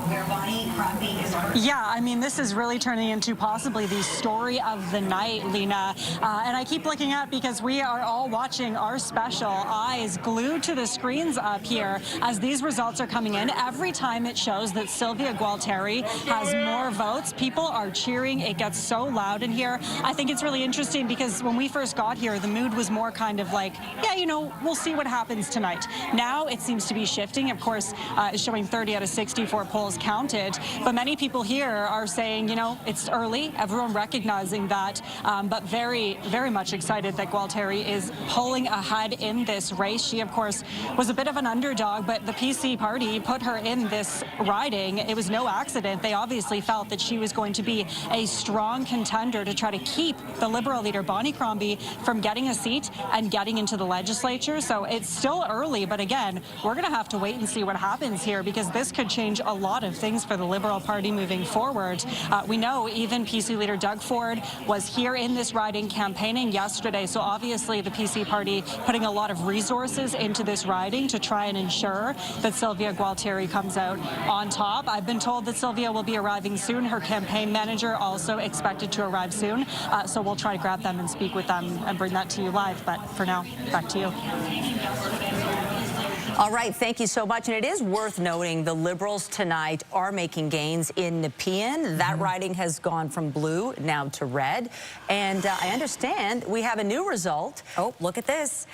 Where Bonnie Crombie is. Yeah, I mean, this is really turning into possibly the story of the night, Lena. And I keep looking up because we are all watching our special, eyes glued to the screens up here as these results are coming in. Every time it shows that Sylvia Gualteri has more votes, people are cheering. It gets so loud in here. I think it's really interesting because when we first got here, the mood was more kind of like, yeah, you know, we'll see what happens tonight. Now it seems to be shifting. Of course, it's showing 30 out of 64 polls counted, but many people here are saying, you know, it's early, everyone recognizing that, but very, very much excited that Gualteri is pulling ahead in this race. She, of course, was a bit of an underdog, but the PC party put her in this riding. It was no accident. They obviously felt that she was going to be a strong contender to try to keep the Liberal leader, Bonnie Crombie, from getting a seat and getting into the legislature. So it's still early, but again, we're going to have to wait and see what happens here, because this this could change a lot of things for the Liberal Party moving forward. We know even PC leader Doug Ford was here in this riding campaigning yesterday, so obviously the PC Party putting a lot of resources into this riding to try and ensure that Sylvia Gualtieri comes out on top. I've been told that Sylvia will be arriving soon. Her campaign manager also expected to arrive soon, so we'll try to grab them and speak with them and bring that to you live. But for now, back to you. All right, thank you so much. And it is worth noting the Liberals tonight are making gains in Nepean. That riding has gone from blue now to red. And I understand we have a new result. Oh, look at this.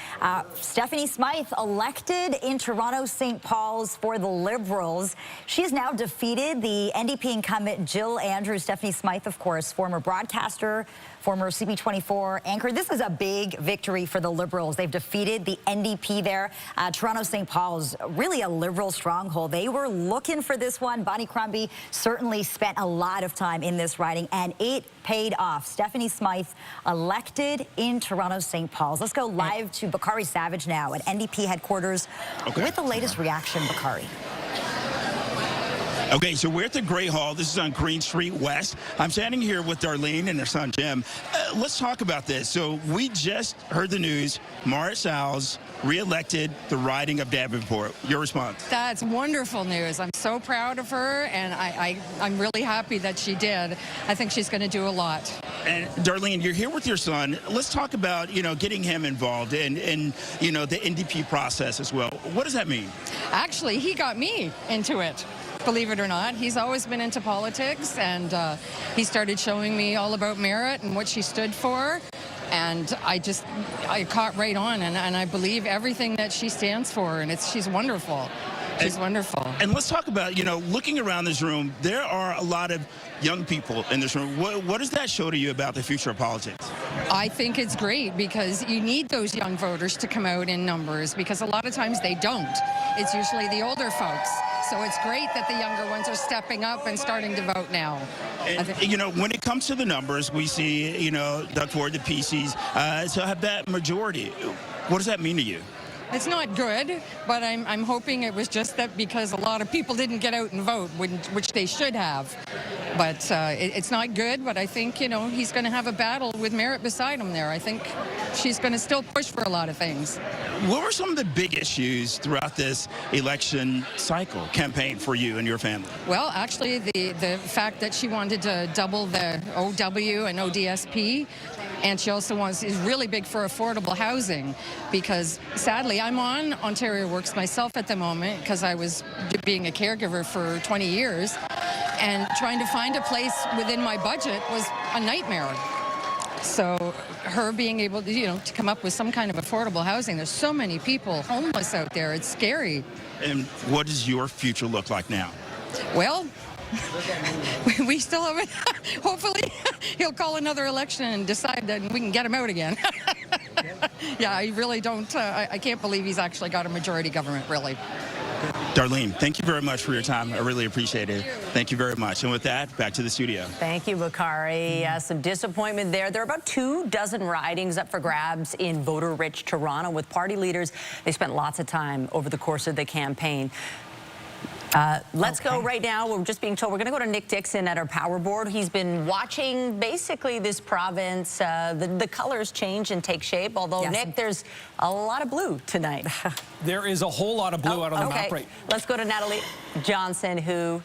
Stephanie Smyth elected in Toronto St. Paul's for the Liberals. She has now defeated the NDP incumbent Jill Andrews. Stephanie Smyth, of course, former broadcaster, former CP24 anchor. This is a big victory for the Liberals. They've defeated the NDP there. Toronto St. Paul's, really a Liberal stronghold. They were looking for this one. Bonnie Crombie certainly spent a lot of time in this riding, and it paid off. Stephanie Smyth elected in Toronto St. Paul's. Let's go live to Bakari Savage now at NDP headquarters with the latest reaction, Bakari. Okay, so we're at the Grey Hall. This is on Green Street West. I'm standing here with Darlene and her son, Jim. Let's talk about this. So we just heard the news. Marit Stiles re-elected the riding of Davenport. Your response? That's wonderful news. I'm so proud of her, and I'm really happy that she did. I think she's going to do a lot. And Darlene, you're here with your son. Let's talk about, getting him involved in the NDP process as well. What does that mean? Actually, he got me into it. Believe it or not, he's always been into politics, and he started showing me all about Marit and what she stood for, and I caught right on, and I believe everything that she stands for, and she's wonderful. She's wonderful. And let's talk about, looking around this room, there are a lot of young people in this room. What does that show to you about the future of politics? I think it's great because you need those young voters to come out in numbers, because a lot of times they don't. It's usually the older folks. So it's great that the younger ones are stepping up and starting to vote now. And, when it comes to the numbers, we see, Doug Ford, the PCs, so have that majority. What does that mean to you? It's not good, but I'm hoping it was just that because a lot of people didn't get out and vote, which they should have. But it's not good, but I think, he's going to have a battle with Marit beside him there. I think she's going to still push for a lot of things. What were some of the big issues throughout this election cycle campaign for you and your family? Well, actually, the fact that she wanted to double the OW and ODSP, and she also is really big for affordable housing, because sadly I'm on Ontario Works myself at the moment because I was being a caregiver for 20 years, and trying to find a place within my budget was a nightmare. So her being able to, to come up with some kind of affordable housing. There's so many people homeless out there. It's scary. And what does your future look like now? Well, we still haven't. Hopefully, he'll call another election and decide that we can get him out again. Yeah, I really don't. I can't believe he's actually got a majority government, really. Darlene, thank you very much for your time. I really appreciate it. Thank you very much. And with that, back to the studio. Thank you, Bakari. Some disappointment there. There are about 24 ridings up for grabs in voter-rich Toronto with party leaders. They spent lots of time over the course of the campaign. Let's go right now. We're just being told we're going to go to Nick Dixon at our power board. He's been watching basically this province. The colors change and take shape, although, yes, Nick, there's a lot of blue tonight. There is a whole lot of blue out on the map right. Let's go to Natalie Johnson, who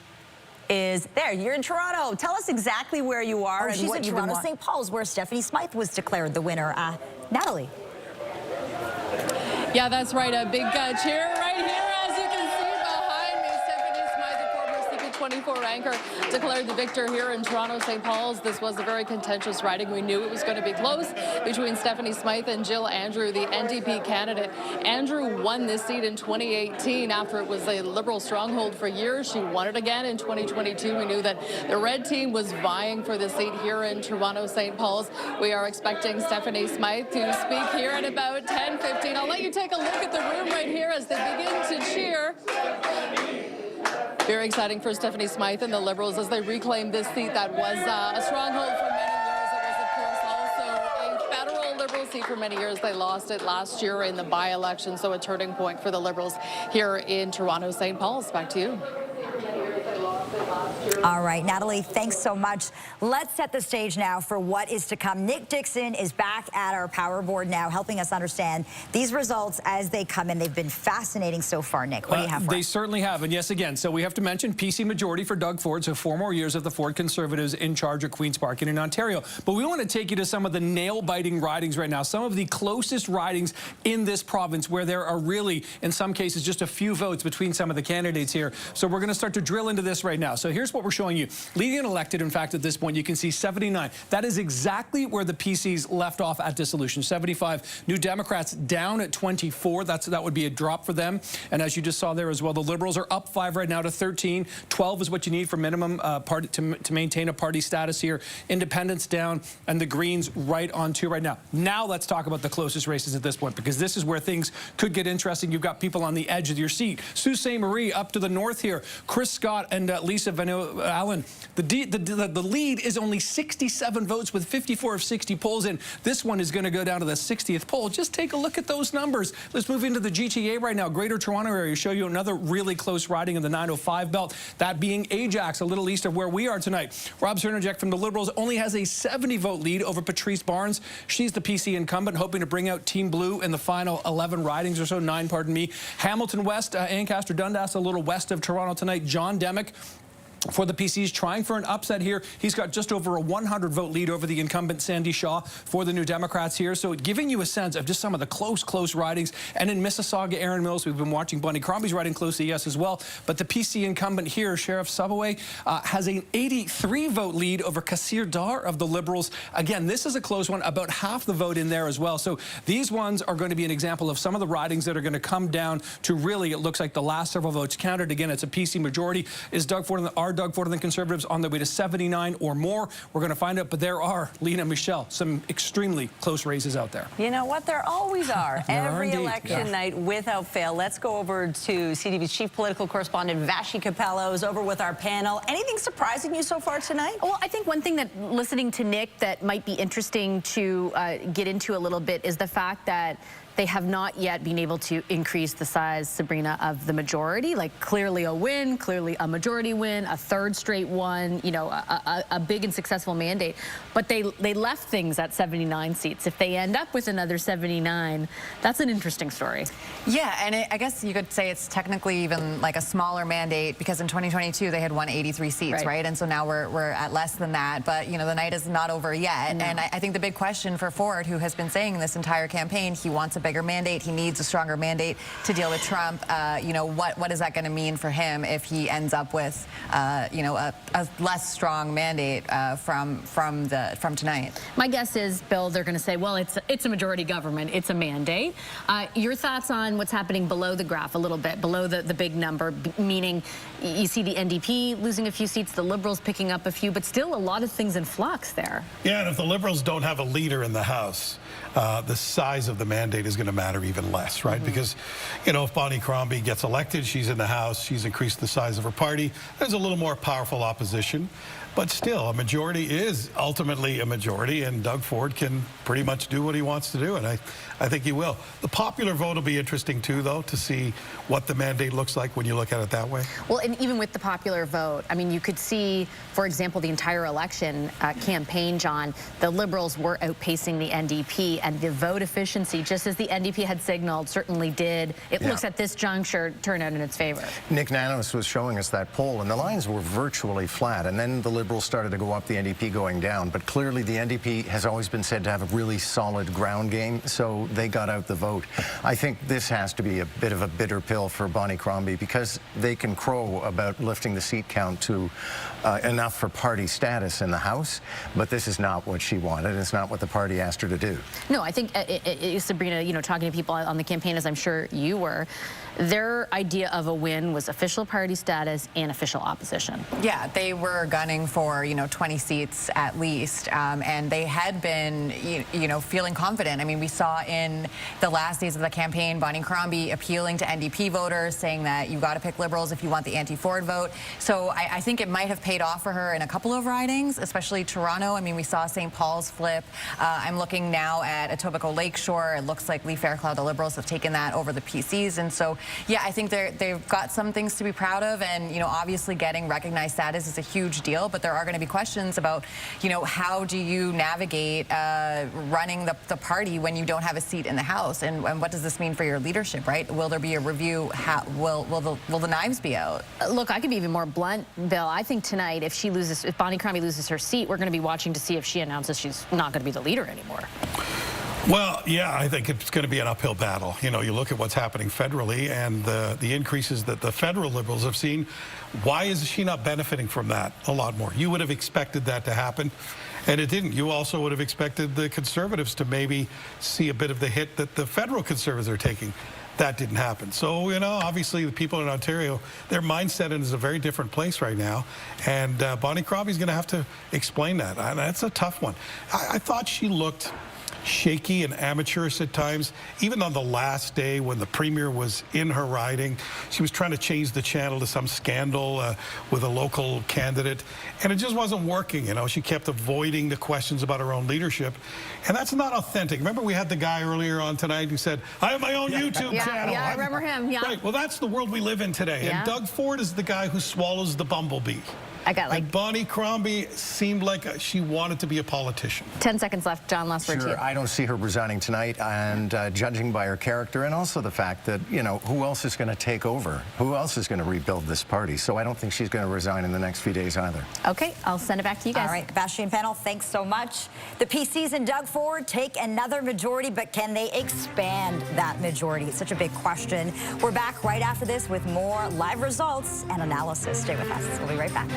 is there. You're in Toronto. Tell us exactly where you are and she's what in you've Toronto been St. Paul's, where Stephanie Smyth was declared the winner. Natalie. Yeah, that's right. A big cheer right here. As you can see behind me, Stephanie Smyth, the former CP24 anchor, declared the victor here in Toronto St. Paul's. This was a very contentious riding. We knew it was going to be close between Stephanie Smyth and Jill Andrew, the NDP candidate. Andrew won this seat in 2018 after it was a Liberal stronghold for years. She won it again in 2022. We knew that the red team was vying for the seat here in Toronto St. Paul's. We are expecting Stephanie Smyth to speak here at about 10:15. I'll let you take a look at the room right here as they begin to cheer. Very exciting for Stephanie Smyth and the Liberals as they reclaim this seat that was a stronghold for many years. It was, of course, also a federal Liberal seat for many years. They lost it last year in the by-election, so a turning point for the Liberals here in Toronto St. Paul's. Back to you. All right, Natalie, thanks so much. Let's set the stage now for what is to come. Nick Dixon is back at our power board now, helping us understand these results as they come in. They've been fascinating so far, Nick. What do you have for They us? certainly have. And yes, again, so we have to mention PC majority for Doug Ford, so 4 more years of the Ford Conservatives in charge at Queen's Park and in Ontario. But we want to take you to some of the nail-biting ridings right now, some of the closest ridings in this province where there are really, in some cases, just a few votes between some of the candidates here. So we're going to start to drill into this right now. So here's what we're showing you. Leading and elected, in fact, at this point, you can see 79. That is exactly where the PCs left off at dissolution. 75. New Democrats down at 24. That would be a drop for them. And as you just saw there as well, the Liberals are up 5 right now to 13. 12 is what you need for minimum party to maintain a party status here. Independents down, and the Greens right on 2 right now. Now let's talk about the closest races at this point, because this is where things could get interesting. You've got people on the edge of your seat. Sault Ste. Marie up to the north here. Chris Scott and Lisa Van Allen. The lead is only 67 votes with 54 of 60 polls in. This one is going to go down to the 60th poll. Just take a look at those numbers. Let's move into the GTA right now. Greater Toronto area. Show you another really close riding in the 905 belt. That being Ajax, a little east of where we are tonight. Rob Cernajek from the Liberals only has a 70-vote lead over Patrice Barnes. She's the PC incumbent, hoping to bring out Team Blue in the final 11 ridings or so, 9, pardon me. Hamilton West, Ancaster Dundas, a little west of Toronto tonight. John Demick for the PCs, trying for an upset here. He's got just over a 100-vote lead over the incumbent Sandy Shaw for the New Democrats here. So giving you a sense of just some of the close ridings. And in Mississauga, Aaron Mills, we've been watching Bonnie Crombie's riding closely, yes, as well. But the PC incumbent here, Sheriff Subaway, has an 83-vote lead over Kassir Dar of the Liberals. Again, this is a close one, about half the vote in there as well. So these ones are going to be an example of some of the ridings that are going to come down to really, it looks like the last several votes counted. Again, it's a PC majority. Is Doug Ford Doug Ford and the Conservatives on their way to 79 or more? We're going to find out, but there are, Lena, Michelle, some extremely close races out there. You know what? There always are. Every indeed. election night, without fail. Let's go over to CTV's chief political correspondent, Vashi Capello, is over with our panel. Anything surprising you so far tonight? Well, I think one thing that, listening to Nick, that might be interesting to get into a little bit is the fact that they have not yet been able to increase the size, Sabrina, of the majority. Like, clearly a win, clearly a majority win, a third straight one, you know, a big and successful mandate. But they left things at 79 seats. If they end up with another 79, that's an interesting story. Yeah, and I guess you could say it's technically even like a smaller mandate, because in 2022 they had won 83 seats, right? And so now we're at less than that. But, you know, the night is not over yet. No. And I think the big question for Ford, who has been saying this entire campaign, he wants a bigger mandate. He needs a stronger mandate to deal with Trump. You know, what is that going to mean for him if he ends up with, you know, a less strong mandate from tonight? My guess is, Bill, they're going to say, well, it's a majority government. It's a mandate. Your thoughts on what's happening below the graph a little bit, below the big number, meaning you see the NDP losing a few seats, the Liberals picking up a few, but still a lot of things in flux there. Yeah, and if the Liberals don't have a leader in the House, the size of the mandate is going to matter even less, right? Because, you know, if Bonnie Crombie gets elected, she's in the House, she's increased the size of her party, there's a little more powerful opposition. But still, a majority is ultimately a majority, and Doug Ford can pretty much do what he wants to do, and I think he will. The popular vote will be interesting, too, though, to see what the mandate looks like when you look at it that way. Well, and even with the popular vote, I mean, you could see, for example, the entire election campaign, John, the Liberals were outpacing the NDP, and the vote efficiency, just as the NDP had signaled, certainly did. It looks at this juncture turn out in its favor. Nick Nanos was showing us that poll, and the lines were virtually flat, and then the Liberals started to go up, the NDP going down. But clearly the NDP has always been said to have a really solid ground game, so they got out the vote. I think this has to be a bit of a bitter pill for Bonnie Crombie, because they can crow about lifting the seat count to enough for party status in the House, but this is not what she wanted. It's not what the party asked her to do. No, I think, Sabrina, you know, talking to people on the campaign, as I'm sure you were, their idea of a win was official party status and official opposition. Yeah, they were gunning for, you know, 20 seats at least, and they had been, you know, feeling confident. I mean, we saw in the last days of the campaign, Bonnie Crombie appealing to NDP voters, saying that you've got to pick Liberals if you want the anti-Ford vote. So I think it might have paid off for her in a couple of ridings, especially Toronto. I mean, we saw St. Paul's flip. I'm looking now now at Etobicoke Lakeshore. It looks like Lee Fairclough, the Liberals, have taken that over the PCs. And so, yeah, I think they've got some things to be proud of. And, you know, obviously getting recognized status is a huge deal. But there are going to be questions about, you know, how do you navigate running the party when you don't have a seat in the House? And what does this mean for your leadership, right? Will there be a review? Will the knives be out? Look, I could be even more blunt, Bill. I think tonight, if Bonnie Crombie loses her seat, we're going to be watching to see if she announces she's not going to be the leader anymore. Well, yeah, I think it's going to be an uphill battle. You know, you look at what's happening federally and the increases that the federal Liberals have seen. Why is she not benefiting from that a lot more? You would have expected that to happen, and it didn't. You also would have expected the Conservatives to maybe see a bit of the hit that the federal Conservatives are taking. That didn't happen. So, you know, obviously the people in Ontario, their mindset is a very different place right now. And Bonnie Crombie's going to have to explain that. That's a tough one. I thought she looked shaky and amateurish at times. Even on the last day when the Premier was in her riding, she was trying to change the channel to some scandal with a local candidate, and it just wasn't working. You know, she kept avoiding the questions about her own leadership, and that's not authentic. Remember, we had the guy earlier on tonight who said, I have my own YouTube channel. Yeah, I remember him. Yeah. Right. Well, that's the world we live in today. Yeah. And Doug Ford is the guy who swallows the bumblebee. I got like... And Bonnie Crombie seemed like she wanted to be a politician. 10 seconds left. John, last word to you. I don't see her resigning tonight, and judging by her character and also the fact that, you know, who else is going to take over? Who else is going to rebuild this party? So I don't think she's going to resign in the next few days either. Okay, I'll send it back to you guys. All right, Vashti and panel, thanks so much. The PCs and Doug Ford take another majority, but can they expand that majority? It's such a big question. We're back right after this with more live results and analysis. Stay with us. We'll be right back.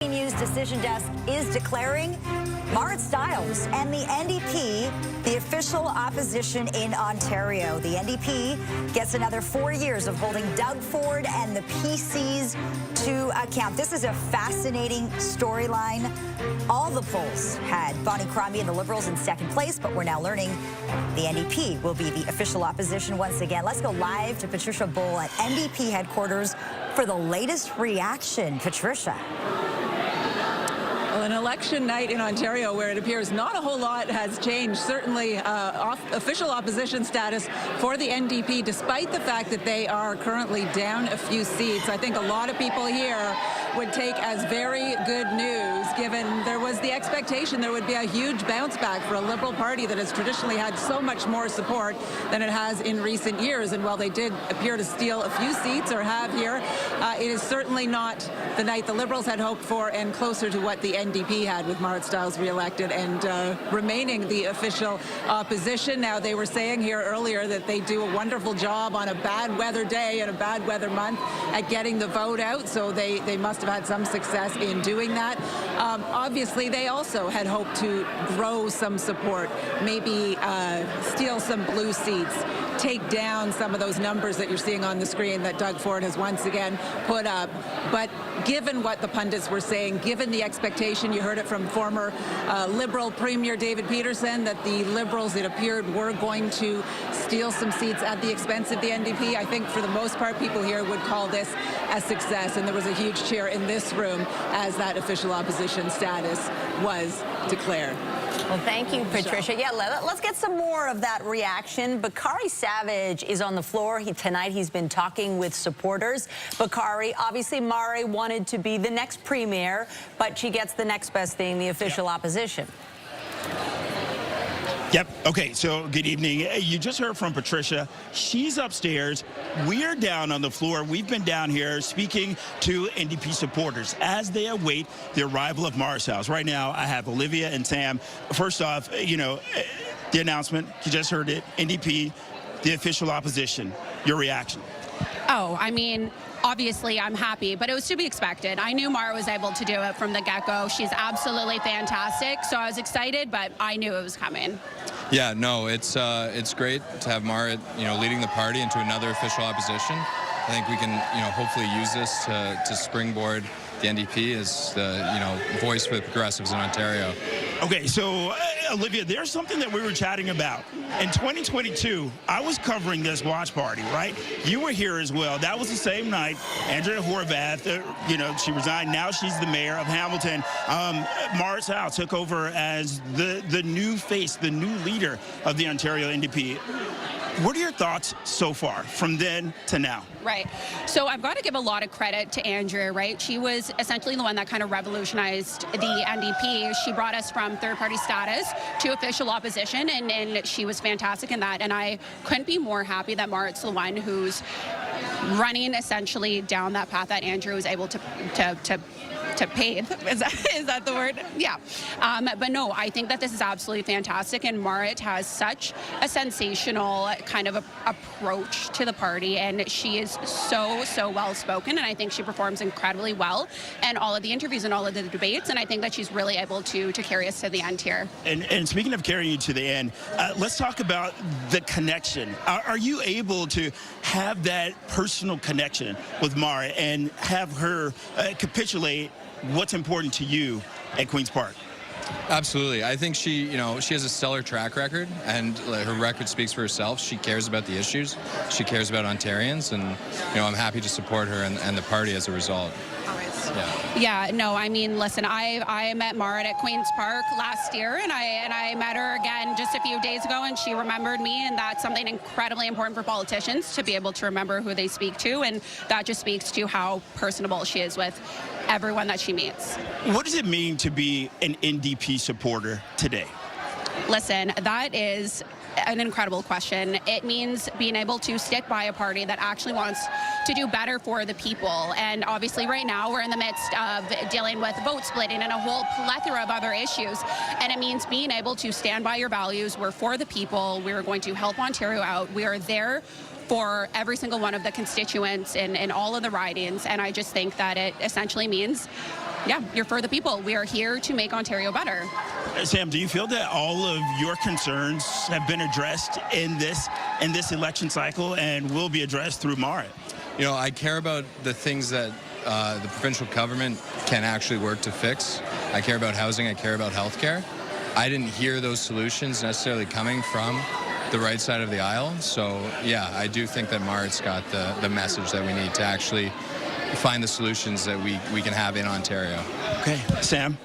News Decision Desk is declaring Marit Stiles and the NDP the official opposition in Ontario. The NDP gets another 4 years of holding Doug Ford and the PCs to account. This is a fascinating storyline. All the polls had Bonnie Crombie and the Liberals in second place, but we're now learning the NDP will be the official opposition once again. Let's go live to Patricia Bull at NDP headquarters for the latest reaction. Patricia. Well, An election night in Ontario where it appears not a whole lot has changed. Certainly official opposition status for the NDP, despite the fact that they are currently down a few seats. I think a lot of people here would take as very good news, given there was the expectation there would be a huge bounce back for a Liberal Party that has traditionally had so much more support than it has in recent years. And while they did appear to steal a few seats, or have here, it is certainly not the night the Liberals had hoped for, and closer to what the NDP had, with Marit Stiles re-elected and remaining the official opposition. Now, they were saying here earlier that they do a wonderful job on a bad weather day and a bad weather month at getting the vote out, so they must have had some success in doing that. Obviously, they also had hoped to grow some support, maybe steal some blue seats, take down some of those numbers that you're seeing on the screen that Doug Ford has once again put up. But given what the pundits were saying, given the expectation, you heard it from former Liberal Premier David Peterson, that the Liberals, it appeared, were going to steal some seats at the expense of the NDP, I think for the most part people here would call this a success. And there was a huge cheer in this room as that official opposition status was declared. Well, thank you, Patricia. Yeah, let's get some more of that reaction. Bakari Savage is on the floor. Tonight he's been talking with supporters. Bakari, obviously Mari wanted to be the next premier, but she gets the next best thing, the official opposition. Yep. Okay, so good evening. You just heard from Patricia. She's upstairs. We're down on the floor. We've been down here speaking to NDP supporters as they await the arrival of Marit Stiles. Right now, I have Olivia and Sam. First off, you know, the announcement, you just heard it, NDP, the official opposition. Your reaction? Oh, I mean, obviously I'm happy, but it was to be expected. I knew Mara was able to do it from the get-go. She's absolutely fantastic, so I was excited, but I knew it was coming. Yeah, no, it's great to have Marit, leading the party into another official opposition. I think we can, hopefully use this to springboard the NDP as the, voice for the progressives in Ontario. Okay, so Olivia, there's something that we were chatting about. In 2022, I was covering this watch party, right? You were here as well. That was the same night. Andrea Horvath, she resigned. Now she's the mayor of Hamilton. Marit Stiles took over as the new face, the new leader of the Ontario NDP. What are your thoughts so far, from then to now? Right. So I've got to give a lot of credit to Andrea, right? She was essentially the one that kind of revolutionized the NDP. She brought us from third-party status to official opposition, and she was fantastic in that. And I couldn't be more happy that Marit's the one who's running essentially down that path that Andrea was able to pave. Is that the word? Yeah. But no, I think that this is absolutely fantastic, and Marit has such a sensational kind of approach to the party, and she is so well spoken, and I think she performs incredibly well in all of the interviews and all of the debates, and I think that she's really able to carry us to the end here. And speaking of carrying you to the end, let's talk about the connection. Are you able to have that personal connection with Marit and have her capitulate what's important to you at Queen's Park? Absolutely. I think she has a stellar track record, and her record speaks for herself. She cares about the issues. She cares about Ontarians, and I'm happy to support her and the party as a result. Yeah, no, I mean, listen, I met Marit at Queen's Park last year, and I met her again just a few days ago, and she remembered me, and that's something incredibly important for politicians, to be able to remember who they speak to, and that just speaks to how personable she is with everyone that she meets. What does it mean to be an NDP supporter today? Listen, that is an incredible question. It means being able to stick by a party that actually wants to do better for the people. And obviously right now we're in the midst of dealing with vote splitting and a whole plethora of other issues. And it means being able to stand by your values. We're for the people. We're going to help Ontario out. We are there for every single one of the constituents in all of the ridings. And I just think that it essentially means, yeah, you're for the people. We are here to make Ontario better. Sam, do you feel that all of your concerns have been addressed in this election cycle and will be addressed through Marit? I care about the things that the provincial government can actually work to fix. I care about housing. I care about healthcare. I didn't hear those solutions necessarily coming from the right side of the aisle. So, yeah, I do think that Marit's got the message that we need to actually find the solutions that we can have in Ontario. Okay, Sam?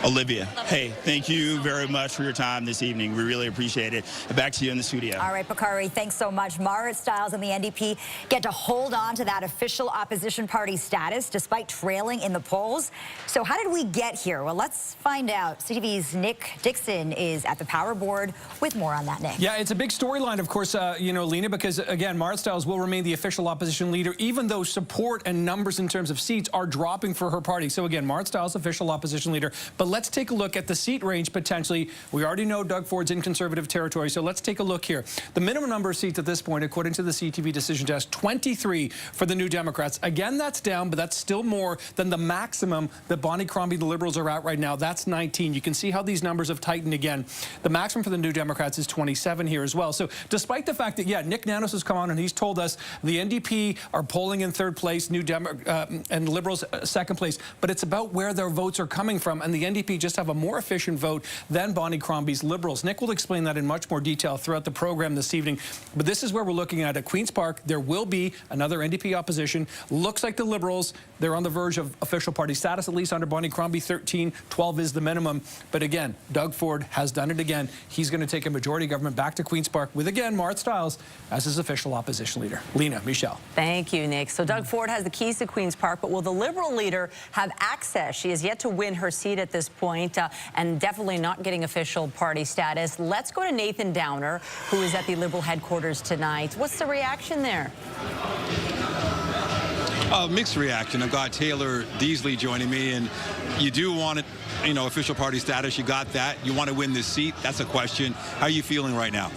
Olivia, hey, thank you very much for your time this evening. We really appreciate it. Back to you in the studio. All right, Bakari, thanks so much. Marit Stiles and the NDP get to hold on to that official opposition party status despite trailing in the polls. So how did we get here? Well, let's find out. CTV's Nick Dixon is at the power board with more on that, Nick. Yeah, it's a big storyline, of course, you know, Lena, because, again, Marit Stiles will remain the official opposition leader, even though support and numbers in terms of seats are dropping for her party. So, again, Marit Stiles, official opposition leader. But let's take a look at the seat range potentially. We already know Doug Ford's in Conservative territory, so let's take a look here. The minimum number of seats at this point, according to the CTV decision desk, 23 for the New Democrats. Again, that's down, but that's still more than the maximum that Bonnie Crombie, the Liberals, are at right now. That's 19. You can see how these numbers have tightened again. The maximum for the New Democrats is 27 here as well. So despite the fact that, yeah, Nick Nanos has come on and he's told us the NDP are polling in third place, and Liberals second place, but it's about where their votes are coming from, and the NDP just have a more efficient vote than Bonnie Crombie's Liberals. Nick will explain that in much more detail throughout the program this evening, but this is where we're looking at Queen's Park. There will be another NDP opposition. Looks like the Liberals, they're on the verge of official party status, at least under Bonnie Crombie. 13, 12 is the minimum. But again, Doug Ford has done it again. He's going to take a majority government back to Queen's Park with, again, Marit Stiles as his official opposition leader. Lena, Michelle. Thank you, Nick. So Doug Ford has the keys to Queen's Park, but will the Liberal leader have access? She has yet to win her seat at this point, and definitely not getting official party status. Let's go to Nathan Downer, who is at the Liberal headquarters tonight. What's the reaction there? Mixed reaction. I've got Taylor Deasley joining me, and you do want it, you know, official party status. You got that. You want to win this seat. That's a question. How are you feeling right now?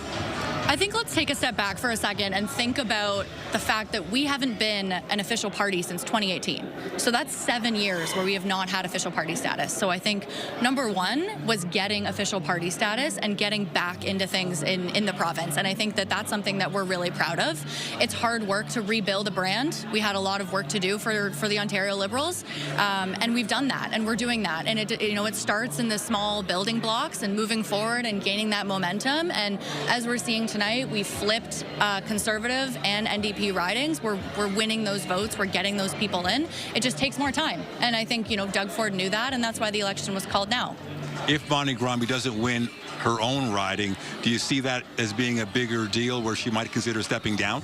I think let's take a step back for a second and think about the fact that we haven't been an official party since 2018. So that's 7 years where we have not had official party status. So I think number one was getting official party status and getting back into things in the province. And I think that that's something that we're really proud of. It's hard work to rebuild a brand. We had a lot of work to do for the Ontario Liberals, and we've done that, and we're doing that. And it starts in the small building blocks and moving forward and gaining that momentum. And as we're seeing tonight, we flipped Conservative and NDP ridings. We're winning those votes. We're getting those people in. It just takes more time. And I think, Doug Ford knew that, and that's why the election was called now. If Bonnie Crombie doesn't win her own riding, do you see that as being a bigger deal where she might consider stepping down?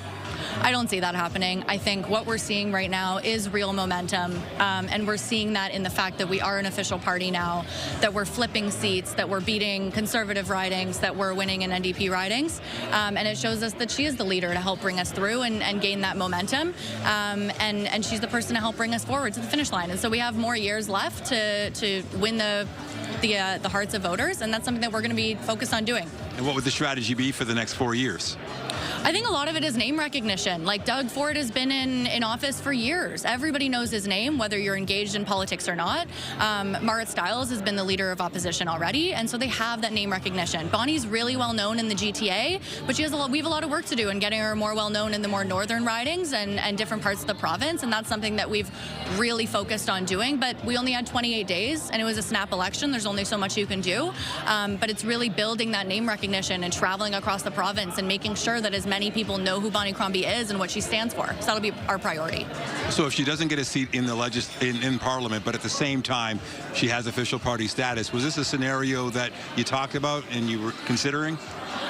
I don't see that happening. I think what we're seeing right now is real momentum, and we're seeing that in the fact that we are an official party now, that we're flipping seats, that we're beating Conservative ridings, that we're winning in NDP ridings, and it shows us that she is the leader to help bring us through and gain that momentum, and she's the person to help bring us forward to the finish line. And so we have more years left to win the hearts of voters, and that's something that we're going to be focused on doing. And what would the strategy be for the next 4 years? I think a lot of it is name recognition. Like, Doug Ford has been in office for years. Everybody knows his name, whether you're engaged in politics or not. Marit Stiles has been the leader of opposition already, and so they have that name recognition. Bonnie's really well known in the GTA, but we have a lot of work to do in getting her more well known in the more northern ridings and different parts of the province, and that's something that we've really focused on doing. But we only had 28 days, and it was a snap election. There's only so much you can do, but it's really building that name recognition and traveling across the province and making sure that as many people know who Bonnie Crombie is and what she stands for. So that'll be our priority. So if she doesn't get a seat in the in Parliament, but at the same time she has official party status, was this a scenario that you talked about and you were considering?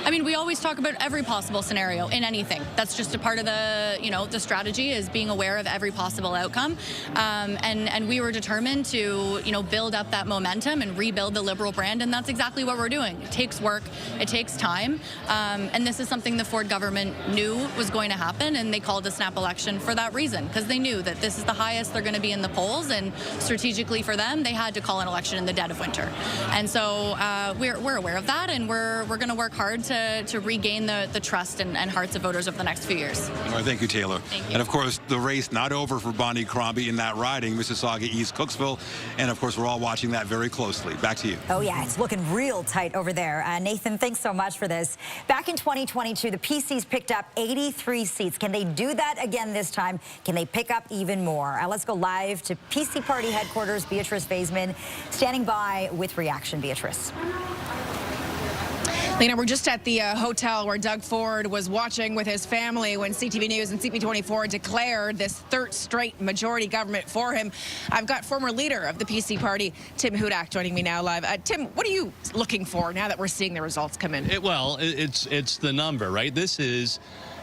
I mean, we always talk about every possible scenario in anything. That's just a part of the strategy, is being aware of every possible outcome. And we were determined to, build up that momentum and rebuild the Liberal brand, and that's exactly what we're doing. It takes work, it takes time, and this is something the Ford government knew was going to happen, and they called a snap election for that reason, because they knew that this is the highest they're going to be in the polls, and strategically for them, they had to call an election in the dead of winter. And so we're aware of that, and we're going to work hard to regain the trust and hearts of voters over the next few years. All right, thank you, Taylor. Thank you. And of course, the race not over for Bonnie Crombie in that riding, Mississauga East, Cooksville, and of course, we're all watching that very closely. Back to you. Oh yeah, it's looking real tight over there. Nathan, thanks so much for this. Back in 2022, the PCs picked up 83 seats. Can they do that again this time? Can they pick up even more? Let's go live to PC Party headquarters. Beatrice Vaisman standing by with reaction. Beatrice. Lena, we're just at the hotel where Doug Ford was watching with his family when CTV News and CP24 declared this third straight majority government for him. I've got former leader of the PC party, Tim Hudak, joining me now live. Tim, what are you looking for now that we're seeing the results come in? It's the number, right? This is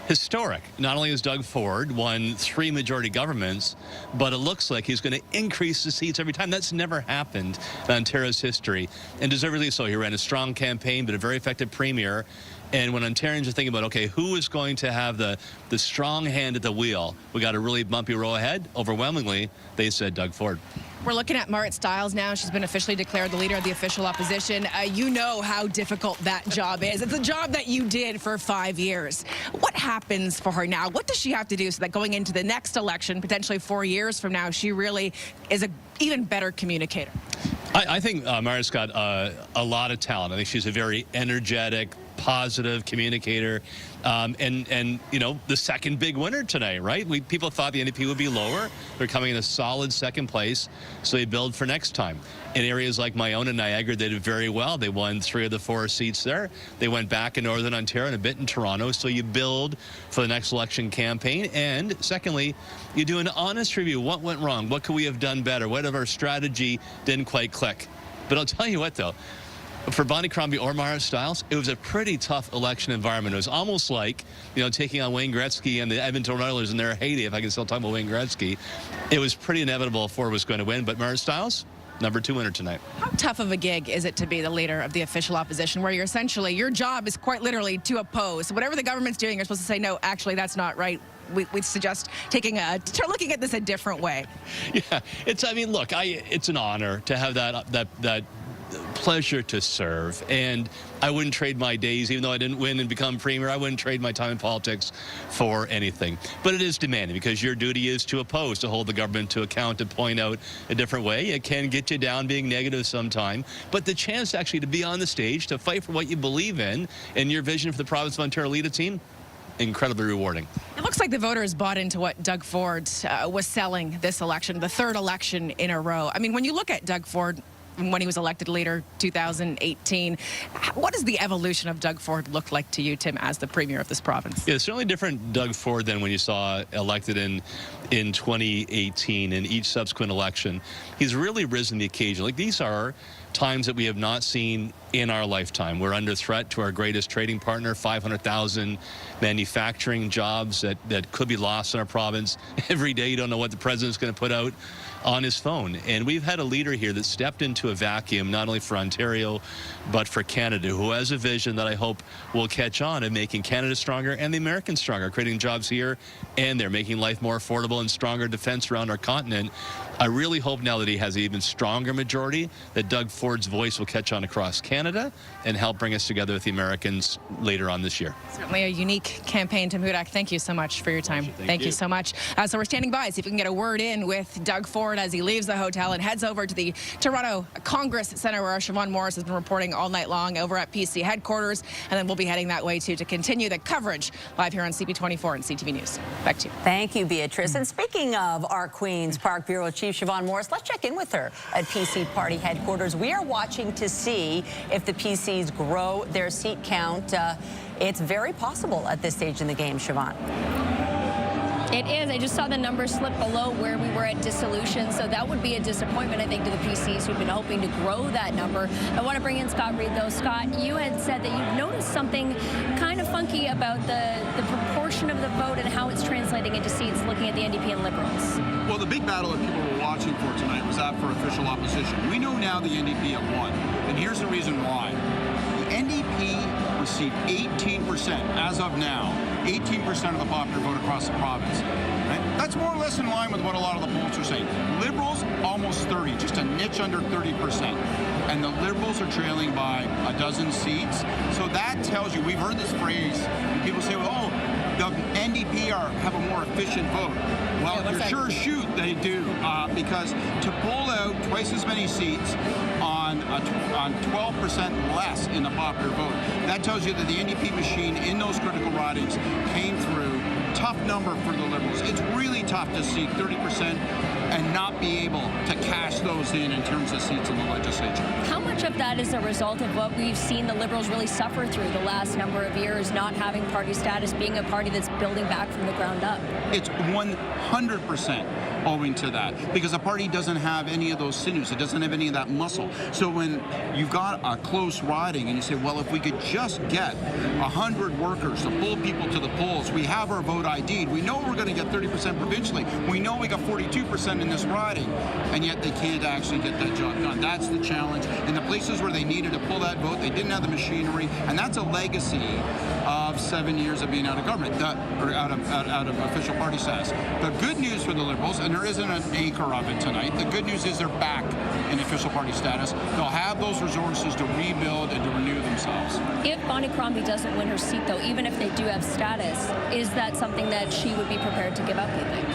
historic. Not only has Doug Ford won 3 majority governments, but it looks like he's going to increase the seats every time. That's never happened in Ontario's history, and deservedly so. He ran a strong campaign, but a very effective premier. And when Ontarians are thinking about, okay, who is going to have the strong hand at the wheel, we got a really bumpy road ahead. Overwhelmingly, they said Doug Ford. We're looking at Marit Stiles now. She's been officially declared the leader of the official opposition. You know how difficult that job is. It's a job that you did for 5 years. What happens for her now? What does she have to do so that going into the next election, potentially 4 years from now, she really is an even better communicator? I think Marit's got a lot of talent. I think she's a very energetic, positive communicator, and you know, the second big winner tonight, right? People thought the NDP would be lower. They're coming in a solid second place, so they build for next time. In areas like my own in Niagara, they did very well. They won 3 of the 4 seats there. They went back in Northern Ontario and a bit in Toronto, so you build for the next election campaign. And secondly, you do an honest review. What went wrong? What could we have done better? What of our strategy didn't quite click? But I'll tell you what, though. For Bonnie Crombie or Marit Stiles, it was a pretty tough election environment. It was almost like, you know, taking on Wayne Gretzky and the Edmonton Oilers in their heyday, if I can still talk about Wayne Gretzky. It was pretty inevitable Ford was going to win, but Marit Stiles, number 2 winner tonight. How tough of a gig is it to be the leader of the official opposition, where you're essentially, your job is quite literally to oppose? Whatever the government's doing, you're supposed to say, no, actually, that's not right. We suggest looking at this a different way. Yeah, I mean, look, it's an honor to have that pleasure to serve, and I wouldn't trade my days, even though I didn't win and become premier. I wouldn't trade my time in politics for anything. But it is demanding, because your duty is to oppose, to hold the government to account, to point out a different way. It can get you down being negative sometime, but the chance actually to be on the stage, to fight for what you believe in and your vision for the province of Ontario, lead a team, incredibly rewarding. It looks like the voters bought into what Doug Ford was selling this election, the third election in a row. I mean, when you look at Doug Ford when he was elected leader 2018, what does the evolution of Doug Ford look like to you, Tim, as the premier of this province? Yeah, it's certainly different Doug Ford than when you saw elected in 2018 and each subsequent election. He's really risen the occasion. Like, these are times that we have not seen in our lifetime. We're under threat to our greatest trading partner, 500,000 manufacturing jobs that could be lost in our province. Every day you don't know what the president's going to put out on his phone. And we've had a leader here that stepped into a vacuum, not only for Ontario, but for Canada, who has a vision that I hope will catch on in making Canada stronger and the Americans stronger, creating jobs here and there, making life more affordable and stronger defense around our continent. I really hope now that he has an even stronger majority, that Doug Ford's voice will catch on across Canada and help bring us together with the Americans later on this year. Certainly a unique campaign, Tim Hudak. Thank you so much for your time. Thank you so much. So we're standing by, see if we can get a word in with Doug Ford as he leaves the hotel and heads over to the Toronto Congress Centre, where Siobhan Morris has been reporting all night long over at PC headquarters. And then we'll be heading that way, too, to continue the coverage live here on CP24 and CTV News. Back to you. Thank you, Beatrice. And speaking of our Queen's Park Bureau Chief, Siobhan Morris, let's check in with her at PC Party headquarters. We are watching to see if the PCs grow their seat count. It's very possible at this stage in the game, Siobhan. It is. I just saw the numbers slip below where we were at dissolution, so that would be a disappointment, I think, to the PCs who've been hoping to grow that number. I want to bring in Scott Reid, though. Scott, you had said that you've noticed something kind of funky about the proportion of the vote and how it's translating into seats, looking at the NDP and Liberals. Well, the big battle that people were watching for tonight was that for official opposition. We know now the NDP have won, and here's the reason why. The NDP received 18% as of now, 18% of the popular vote across the province. Right? That's more or less in line with what a lot of the polls are saying. Liberals, almost 30, just a niche under 30%. And the Liberals are trailing by a dozen seats. So that tells you, we've heard this phrase, and people say, well, oh, the NDP have a more efficient vote. Well, you're sure shoot they do, because to pull out twice as many seats on 12% less in the popular vote, that tells you that the NDP machine in those critical ridings came through. Tough number for the Liberals. It's really tough to see 30% and not be able to cash those in terms of seats in the legislature. How much of that is a result of what we've seen the Liberals really suffer through the last number of years, not having party status, being a party that's building back from the ground up? It's 100% owing to that, because the party doesn't have any of those sinews. It doesn't have any of that muscle. So when you've got a close riding and you say, well, if we could just get 100 workers to pull people to the polls, we have our vote ID'd, we know we're going to get 30% provincially, we know we got 42% in this riding, and yet they can't actually get that job done. That's the challenge. In the places where they needed to pull that vote, they didn't have the machinery, and that's a legacy of 7 years of being out of government, or out of official party status. The good news for the Liberals, and there isn't an acre of it tonight, the good news is they're back in official party status. They'll have those resources to rebuild and to renew themselves. If Bonnie Crombie doesn't win her seat, though, even if they do have status, is that something that she would be prepared to give up, do you think?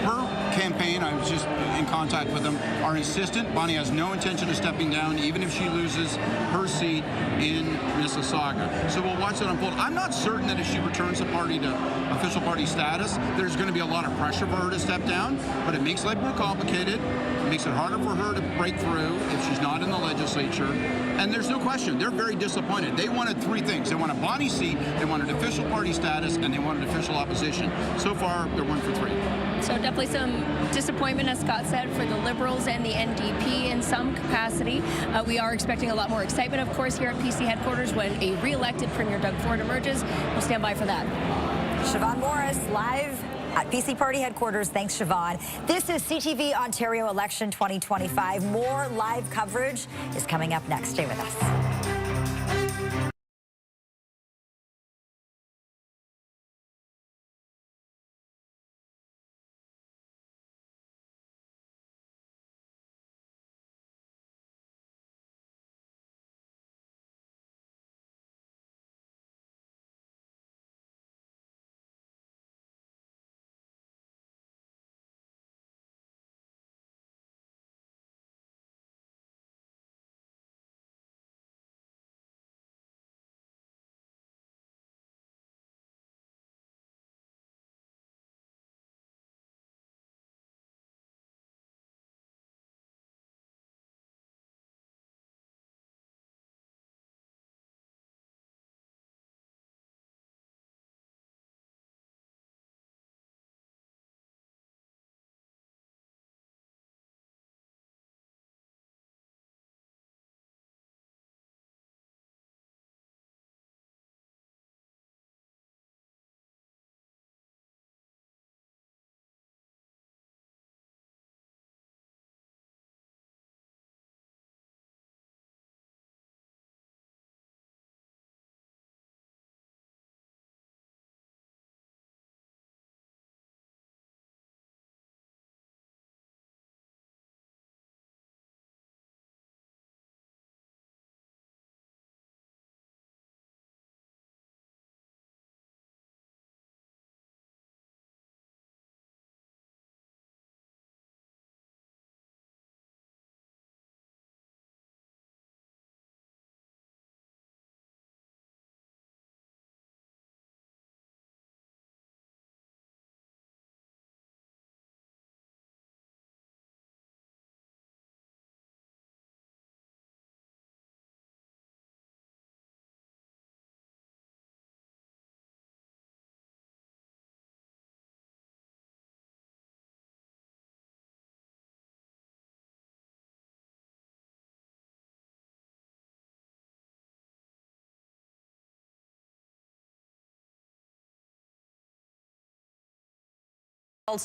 Her campaign, I was just in contact with them, are insistent. Bonnie has no intention of stepping down, even if she loses her seat in Mississauga. So we'll watch that unfold. I'm not certain that if she returns the party to official party status, there's going to be a lot of pressure for her to step down, but it makes life more complicated. It makes it harder for her to break through if she's not in the legislature. And there's no question, they're very disappointed. They wanted three things. They wanted Bonnie seat, they wanted official party status, and they wanted official opposition. So far, they're 1 for 3. So definitely some disappointment, as Scott said, for the Liberals and the NDP in some capacity. We are expecting a lot more excitement, of course, here at PC headquarters when a re-elected Premier Doug Ford emerges. We'll stand by for that. Siobhan Morris, live at PC Party headquarters. Thanks, Siobhan. This is CTV Ontario Election 2025. More live coverage is coming up next. Stay with us.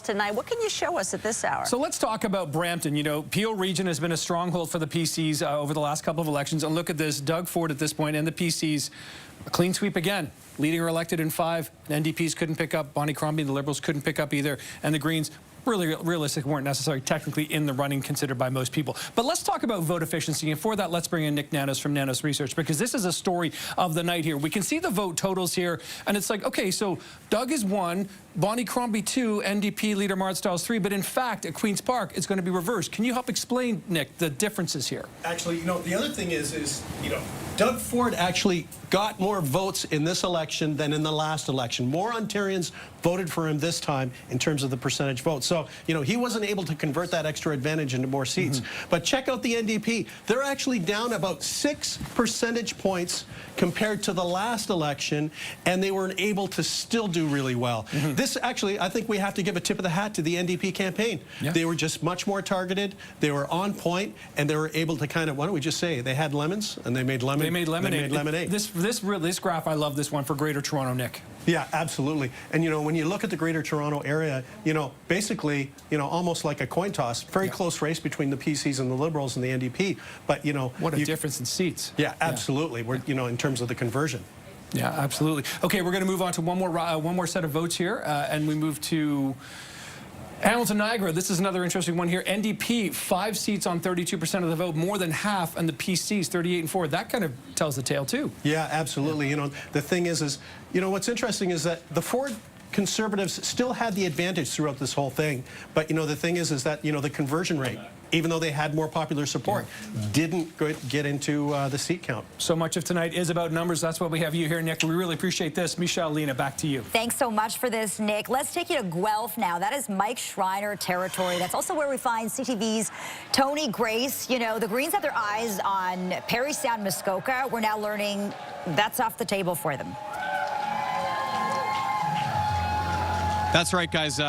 Tonight, what can you show us at this hour? So let's talk about Brampton. You know, Peel Region has been a stronghold for the PCs over the last couple of elections. And look at this, Doug Ford at this point and the PCs, a clean sweep again. Leading or elected in 5. The NDPs couldn't pick up. Bonnie Crombie and the Liberals couldn't pick up either. And the Greens really realistically weren't necessarily technically in the running considered by most people. But let's talk about vote efficiency. And for that, let's bring in Nick Nanos from Nanos Research, because this is a story of the night here. We can see the vote totals here, and it's like, okay, so Doug is 1, Bonnie Crombie 2, NDP leader Marit Stiles 3, but in fact, at Queen's Park, it's going to be reversed. Can you help explain, Nick, the differences here? Actually, you know, the other thing is, you know, Doug Ford actually got more votes in this election than in the last election. More Ontarians voted for him this time in terms of the percentage vote. So, you know, he wasn't able to convert that extra advantage into more seats. But check out the NDP. They're actually down about 6 percentage points compared to the last election, and they were able to still do really well. This actually, I think we have to give a tip of the hat to the NDP campaign. They were just much more targeted, they were on point, and they were able to kind of, why don't we just say, they had lemons, and they made lemonade. They made lemonade. They made lemonade. This graph, I love this one for Greater Toronto, Nick. Yeah, absolutely. And, you know, when you look at the Greater Toronto area, you know, basically, you know, almost like a coin toss, very close race between the PCs and the Liberals and the NDP. But, you know, what a difference in seats. Yeah, absolutely. We're, you know, in terms of the conversion. Yeah, absolutely. Okay, we're going to move on to one more set of votes here, and we move to Hamilton Niagara. This is another interesting one here. NDP, 5 seats on 32% of the vote, more than half, and the PCs 38 and 4. That kind of tells the tale too. Yeah, absolutely. You know, the thing is, you know, what's interesting is that the Ford Conservatives still had the advantage throughout this whole thing. But, you know, the thing is that, you know, the conversion rate, even though they had more popular support, didn't get into the seat count. So much of tonight is about numbers. That's what we have you here, Nick. We really appreciate this. Michelle, Lena, back to you. Thanks so much for this, Nick. Let's take you to Guelph now. That is Mike Schreiner territory. That's also where we find CTV's Tony Grace. You know, the Greens had their eyes on Parry Sound, Muskoka. We're now learning that's off the table for them. That's right, guys.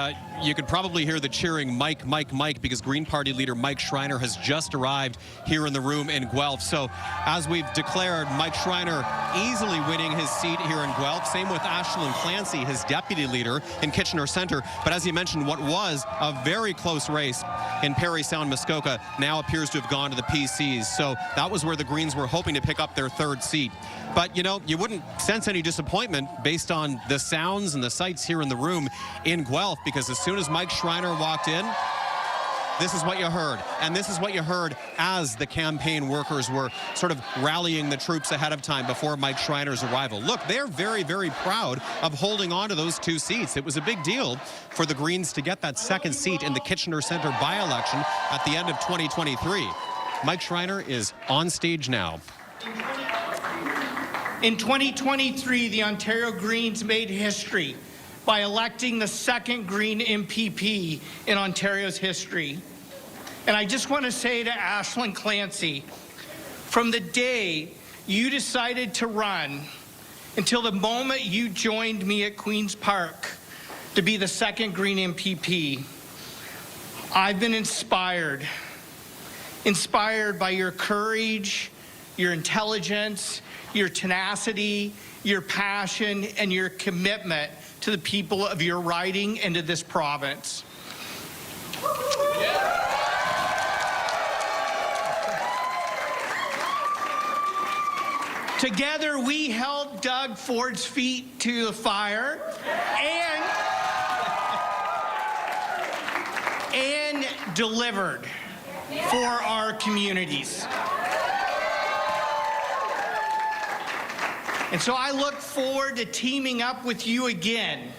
You could probably hear the cheering, Mike, Mike, Mike, because Green Party leader Mike Schreiner has just arrived here in the room in Guelph. So, as we've declared, Mike Schreiner easily winning his seat here in Guelph. Same with Ashlyn Clancy, his deputy leader in Kitchener Centre. But as you mentioned, what was a very close race in Parry Sound, Muskoka now appears to have gone to the PCs. So that was where the Greens were hoping to pick up their 3rd seat. But, you know, you wouldn't sense any disappointment based on the sounds and the sights here in the room in Guelph, because as soon as Mike Schreiner walked in, this is what you heard. And this is what you heard as the campaign workers were sort of rallying the troops ahead of time before Mike Schreiner's arrival. Look, they're very, very proud of holding on to those 2 seats. It was a big deal for the Greens to get that 2nd seat in the Kitchener Centre by-election at the end of 2023. Mike Schreiner is on stage now. In 2023, the Ontario Greens made history by electing the 2nd Green MPP in Ontario's history. And I just want to say to Ashlyn Clancy, from the day you decided to run until the moment you joined me at Queen's Park to be the 2nd Green MPP, I've been inspired by your courage, your intelligence, your tenacity, your passion, and your commitment to the people of your riding and to this province. Together, we held Doug Ford's feet to the fire and delivered for our communities. And so I look forward to teaming up with you again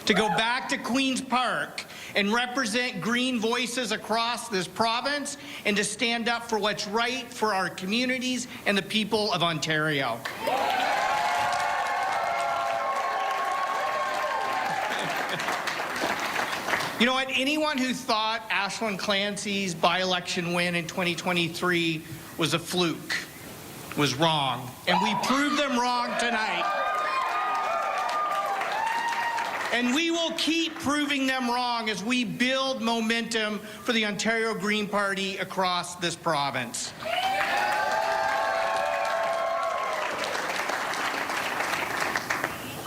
to go back to Queen's Park and represent Green voices across this province and to stand up for what's right for our communities and the people of Ontario. You know what? Anyone who thought Ashlyn Clancy's by-election win in 2023 was a fluke was wrong, and we proved them wrong tonight. And we will keep proving them wrong as we build momentum for the Ontario Green Party across this province.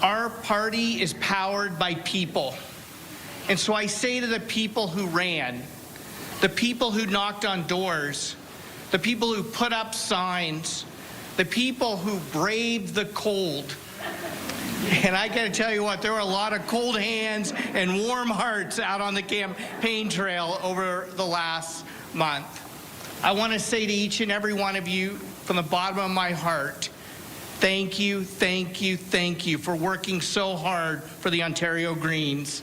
Our party is powered by people. And so I say to the people who ran, the people who knocked on doors, the people who put up signs, the people who braved the cold. And I got to tell you what, there were a lot of cold hands and warm hearts out on the campaign trail over the last month. I want to say to each and every one of you from the bottom of my heart, thank you, thank you, thank you for working so hard for the Ontario Greens.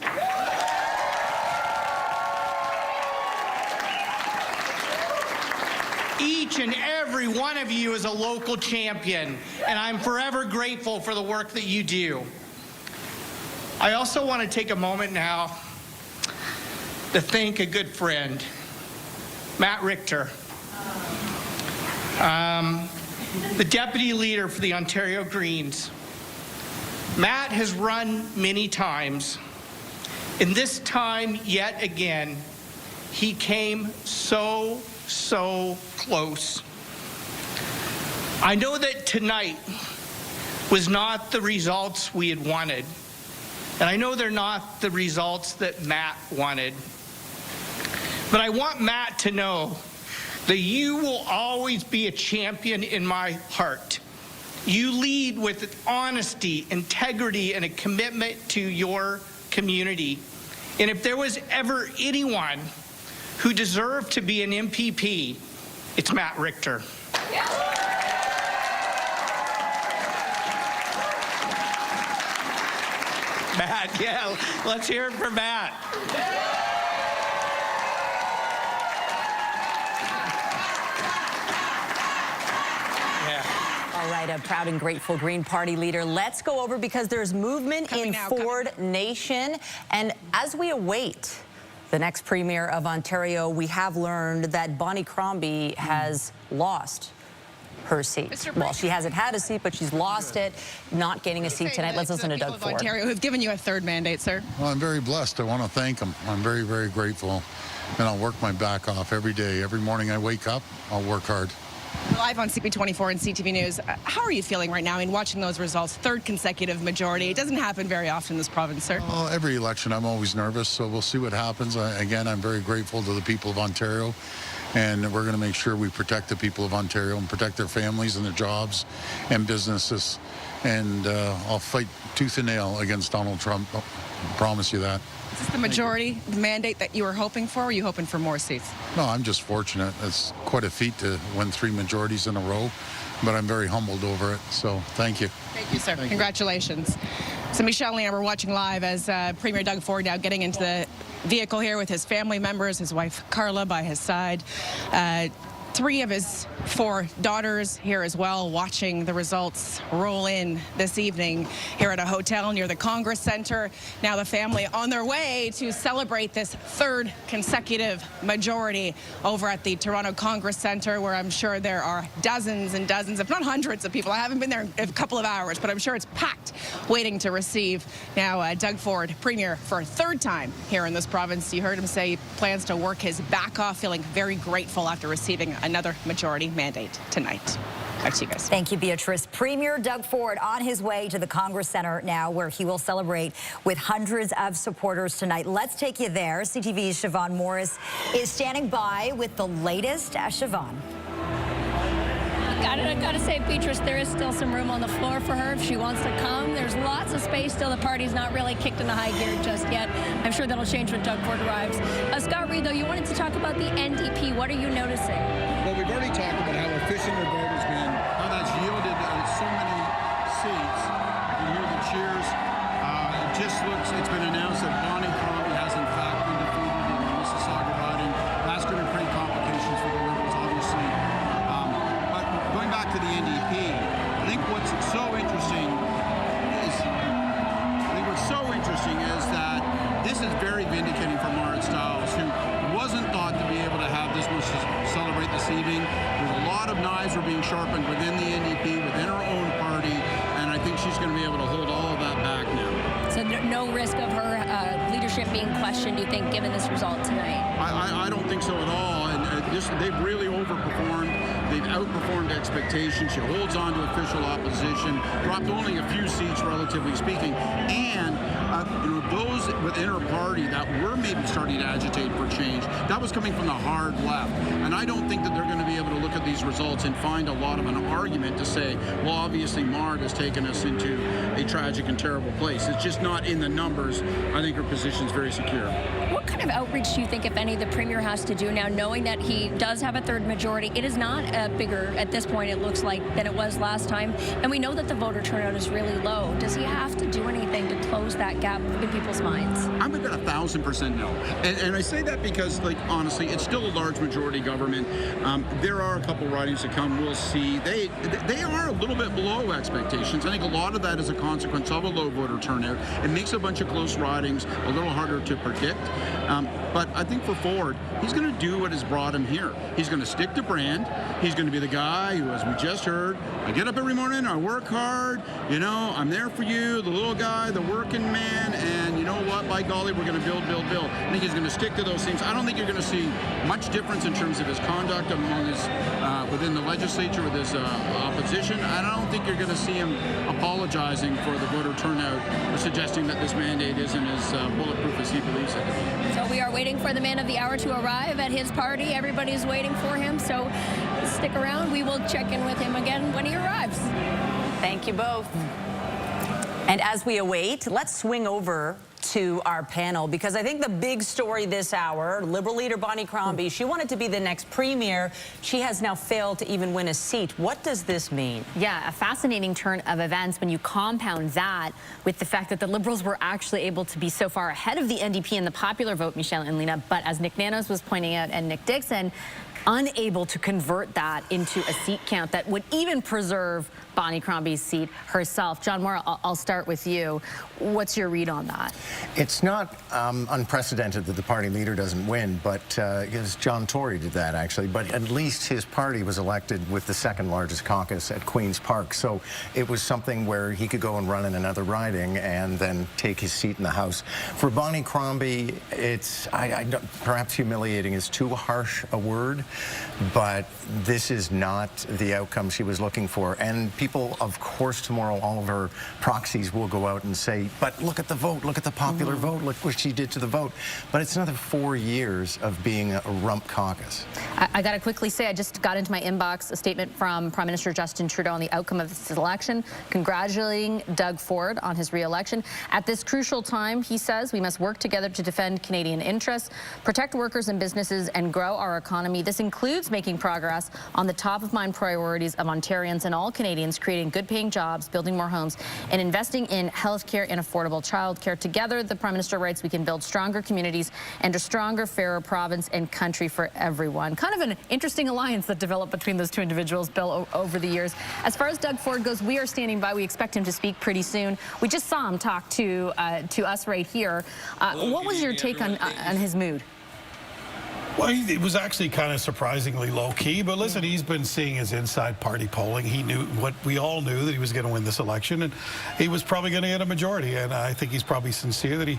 Each and every every one of you is a local champion, and I'm forever grateful for the work that you do. I also want to take a moment now to thank a good friend, Matt Richter, the deputy leader for the Ontario Greens. Matt has run many times, and this time yet again, he came so close. I know that tonight was not the results we had wanted, and I know they're not the results that Matt wanted. But I want Matt to know that you will always be a champion in my heart. You lead with honesty, integrity, and a commitment to your community. And if there was ever anyone who deserved to be an MPP, it's Matt Richter. Matt, yeah, let's hear it for Matt. All right, a proud and grateful Green Party leader. Let's go over, because there's movement in Ford Nation. And as we await the next Premier of Ontario, we have learned that Bonnie Crombie has lost her seat. Well, she hasn't had a seat, but she's lost it, not getting a seat tonight. Let's listen to Doug Ford. Ontario, who've given you a third mandate, sir. Well, I'm very blessed. I want to thank them. I'm very, very grateful. And I'll work my back off every day. Every morning I wake up, I'll work hard. Live on CP24 and CTV News. How are you feeling right now in watching those results? Third consecutive majority. It doesn't happen very often in this province, sir. Well, every election I'm always nervous, so we'll see what happens. Again, I'm very grateful to the people of Ontario, and we're going to make sure we protect the people of Ontario and protect their families and their jobs and businesses. And I'll fight tooth and nail against Donald Trump. I promise you that. Is this the majority mandate that you were hoping for, or are you hoping for more seats? No, I'm just fortunate. It's quite a feat to win 3 majorities in a row, but I'm very humbled over it. So thank you. Thank you, sir. Congratulations. So Michelle and I were watching live as Premier Doug Ford now getting into the vehicle here with his family members, his wife Carla by his side. 3 of his 4 daughters here as well, watching the results roll in this evening here at a hotel near the Congress Center. Now the family on their way to celebrate this 3rd consecutive majority over at the Toronto Congress Center, where I'm sure there are dozens and dozens, if not hundreds of people. I haven't been there in a couple of hours, but I'm sure it's packed waiting to receive now Doug Ford, Premier for a 3rd time here in this province. You heard him say he plans to work his back off, feeling very grateful after receiving another majority mandate tonight. Back to you guys. Thank you, Beatrice. Premier Doug Ford on his way to the Congress Center now, where he will celebrate with hundreds of supporters tonight. Let's take you there. CTV's Siobhan Morris is standing by with the latest. Siobhan. I gotta say, Beatrice, there is still some room on the floor for her if she wants to come. There's lots of space still. The party's not really kicked into high gear just yet. I'm sure that'll change when Doug Ford arrives. Scott Reed, though, you wanted to talk about the NDP. What are you noticing? Well, we've already talked about how efficient their vote has been, how that's yielded so many seats. You hear the cheers. It just looks, it's been announced that Bonnie Crombie has in fact been defeated in the Mississauga riding. That's going to create complications for the Liberals, obviously. But going back to the NDP, I think what's so interesting is that this is very vindicating for Marit Stiles, who wasn't thought to be able to have this much to celebrate this evening. There's a lot of knives are being sharpened within the NDP, within her own party, and I think she's going to be able to hold all of that back now. So no risk of her leadership being questioned, do you think, given this result tonight? I don't think so at all, and they've really overperformed. They've outperformed expectations. She holds on to official opposition, dropped only a few seats, relatively speaking, and those within her party that were maybe starting to agitate for change, that was coming from the hard left. And I don't think that they're going to be able to look at these results and find a lot of an argument to say, well, obviously Marit has taken us into a tragic and terrible place. It's just not in the numbers. I think her position's very secure. What kind of outreach do you think, if any, the Premier has to do now, knowing that he does have a 3rd majority? It is not bigger at this point, it looks like, than it was last time. And we know that the voter turnout is really low. Does he have to do anything to close that gap in people's minds? I'm at 1,000% no. And I say that because, like, honestly, it's still a large majority government. There are a couple ridings to come. We'll see. They are a little bit below expectations. I think a lot of that is a consequence of a low voter turnout. It makes a bunch of close ridings a little harder to predict. But I think for Ford, he's going to do what has brought him here. He's going to stick to brand. He's going to be the guy who, as we just heard, I get up every morning, I work hard, you know, I'm there for you, the little guy, the working man, and you know what, by golly, we're going to build, build, build. I think he's going to stick to those things. I don't think you're going to see much difference in terms of his conduct among his, within the legislature with his opposition. I don't think you're going to see him apologizing for the voter turnout or suggesting that this mandate isn't as bulletproof as he believes it. So we are waiting for the man of the hour to arrive at his party. Everybody's waiting for him, so stick around. We will check in with him again when he arrives. Thank you both. And as we await, let's swing over to our panel, because I think the big story this hour, Liberal leader Bonnie Crombie, she wanted to be the next premier. She has now failed to even win a seat. What does this mean? Yeah, a fascinating turn of events when you compound that with the fact that the Liberals were actually able to be so far ahead of the NDP in the popular vote, Michelle and Lena, but as Nick Nanos was pointing out and Nick Dixon, unable to convert that into a seat count that would even preserve Bonnie Crombie's seat herself. John Moore, I'll start with you. What's your read on that? It's not unprecedented that the party leader doesn't win, but because John Tory did that, actually. But at least his party was elected with the second largest caucus at Queen's Park. So it was something where he could go and run in another riding and then take his seat in the House. For Bonnie Crombie, it's, perhaps humiliating is too harsh a word, but this is not the outcome she was looking for. And people, of course, tomorrow, all of her proxies will go out and say, but look at the vote, look at the popular vote, look what she did to the vote. But it's another 4 years of being a rump caucus. I got to quickly say, I just got into my inbox a statement from Prime Minister Justin Trudeau on the outcome of this election, congratulating Doug Ford on his re-election. At this crucial time, he says, we must work together to defend Canadian interests, protect workers and businesses, and grow our economy. This includes making progress on the top-of-mind priorities of Ontarians and all Canadians, creating good-paying jobs, building more homes, and investing in health care and affordable child care. Together, the Prime Minister writes, we can build stronger communities and a stronger, fairer province and country for everyone. Kind of an interesting alliance that developed between those two individuals, Bill, over the years. As far as Doug Ford goes, we are standing by. We expect him to speak pretty soon. We just saw him talk to us right here. What was your take on his mood? Well, it was actually kind of surprisingly low-key, but listen, he's been seeing his inside party polling. He knew what we all knew, that he was going to win this election, and he was probably going to get a majority. And I think he's probably sincere that he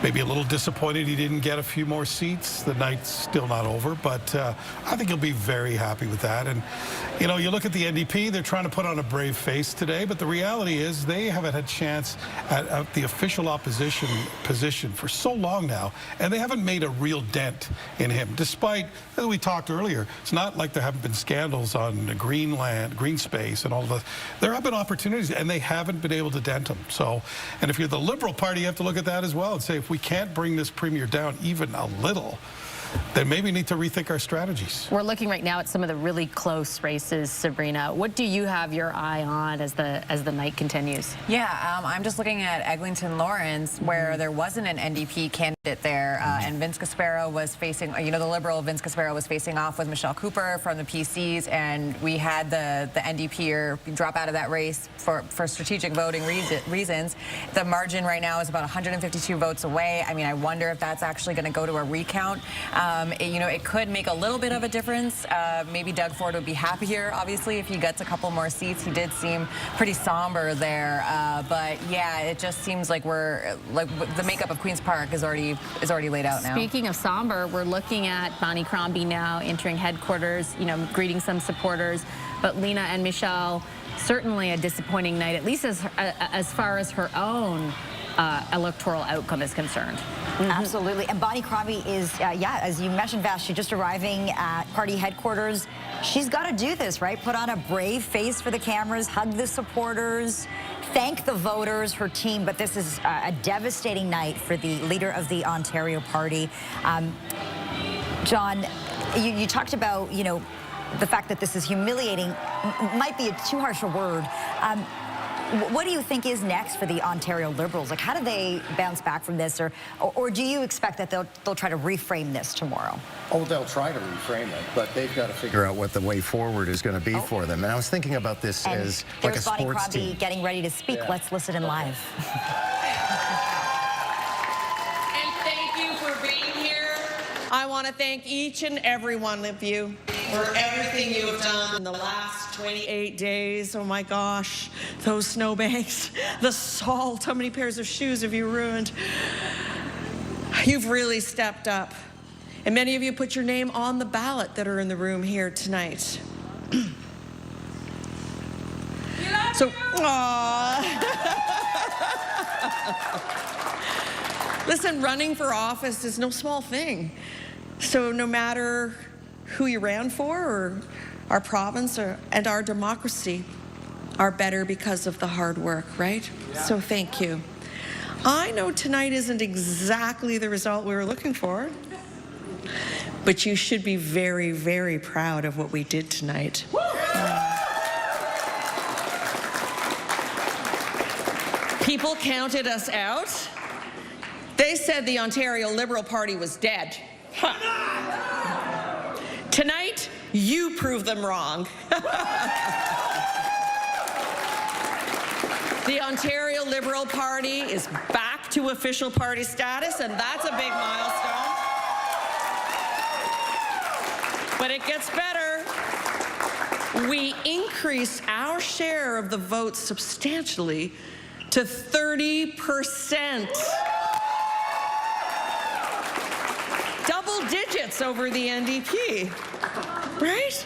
may be a little disappointed he didn't get a few more seats. The night's still not over, but I think he'll be very happy with that. And, you know, you look at the NDP, they're trying to put on a brave face today, but the reality is they haven't had a chance at the official opposition position for so long now, and they haven't made a real dent in him. Despite, as we talked earlier, it's not like there haven't been scandals on the green space and all of that. There have been opportunities, and they haven't been able to dent them. So, and if you're the Liberal Party, you have to look at that as well and say, if we can't bring this premier down even a little, then maybe we need to rethink our strategies. We're looking right now at some of the really close races, Sabrina. What do you have your eye on as the night continues? Yeah, I'm just looking at Eglinton Lawrence, where there wasn't an NDP candidate there, and Vince Caspero was facing, you know, the Liberal Vince Caspero was facing off with Michelle Cooper from the PCs, and we had the NDPer drop out of that race for strategic voting reasons. The margin right now is about 152 votes away. I mean, I wonder if that's actually going to go to a recount. You know, it could make a little bit of a difference. Maybe Doug Ford would be happier, obviously, if he gets a couple more seats. He did seem pretty somber there, but yeah, it just seems like the makeup of Queen's Park is already laid out now. Speaking of somber, we're looking at Bonnie Crombie now entering headquarters, you know, greeting some supporters. But Lena and Michelle, certainly a disappointing night, at least as far as her own electoral outcome is concerned. Absolutely. And Bonnie Crombie is, yeah, as you mentioned, Vash, she's just arriving at party headquarters. She's got to do this, right? Put on a brave face for the cameras, hug the supporters, thank the voters, her team. But this is a devastating night for the leader of the Ontario Party. John, you talked about, you know, the fact that this is humiliating might be too harsh a word. What do you think is next for the Ontario Liberals? Like, how do they bounce back from this, or do you expect that they'll try to reframe this tomorrow? Oh, they'll try to reframe it, but they've got to figure out what the way forward is going to be for them. And I was thinking about this as like a sports team. There's Bonnie Crombie getting ready to speak. Yeah. Let's listen in live. And thank you for being here. I want to thank each and every one of you for everything you have done in the last 28 days. Oh my gosh, those snowbanks, the salt, how many pairs of shoes have you ruined? You've really stepped up. And many of you put your name on the ballot that are in the room here tonight. So, listen, running for office is no small thing. So no matter who you ran for, or our province and our democracy are better because of the hard work, right? Yeah. So thank you. I know tonight isn't exactly the result we were looking for, but you should be very, very proud of what we did tonight. People counted us out. They said the Ontario Liberal Party was dead. Huh. Tonight, you prove them wrong. The Ontario Liberal Party is back to official party status, and that's a big milestone. But it gets better. We increase our share of the votes substantially to 30%. Double digits over the NDP, right?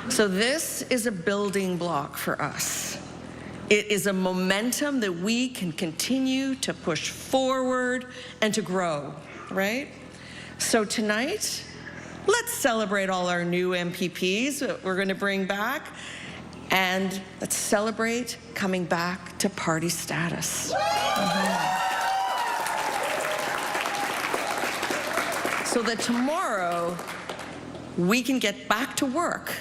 So this is a building block for us. It is a momentum that we can continue to push forward and to grow, right? So tonight, let's celebrate all our new MPPs that we're going to bring back, and let's celebrate coming back to party status. So that tomorrow, we can get back to work,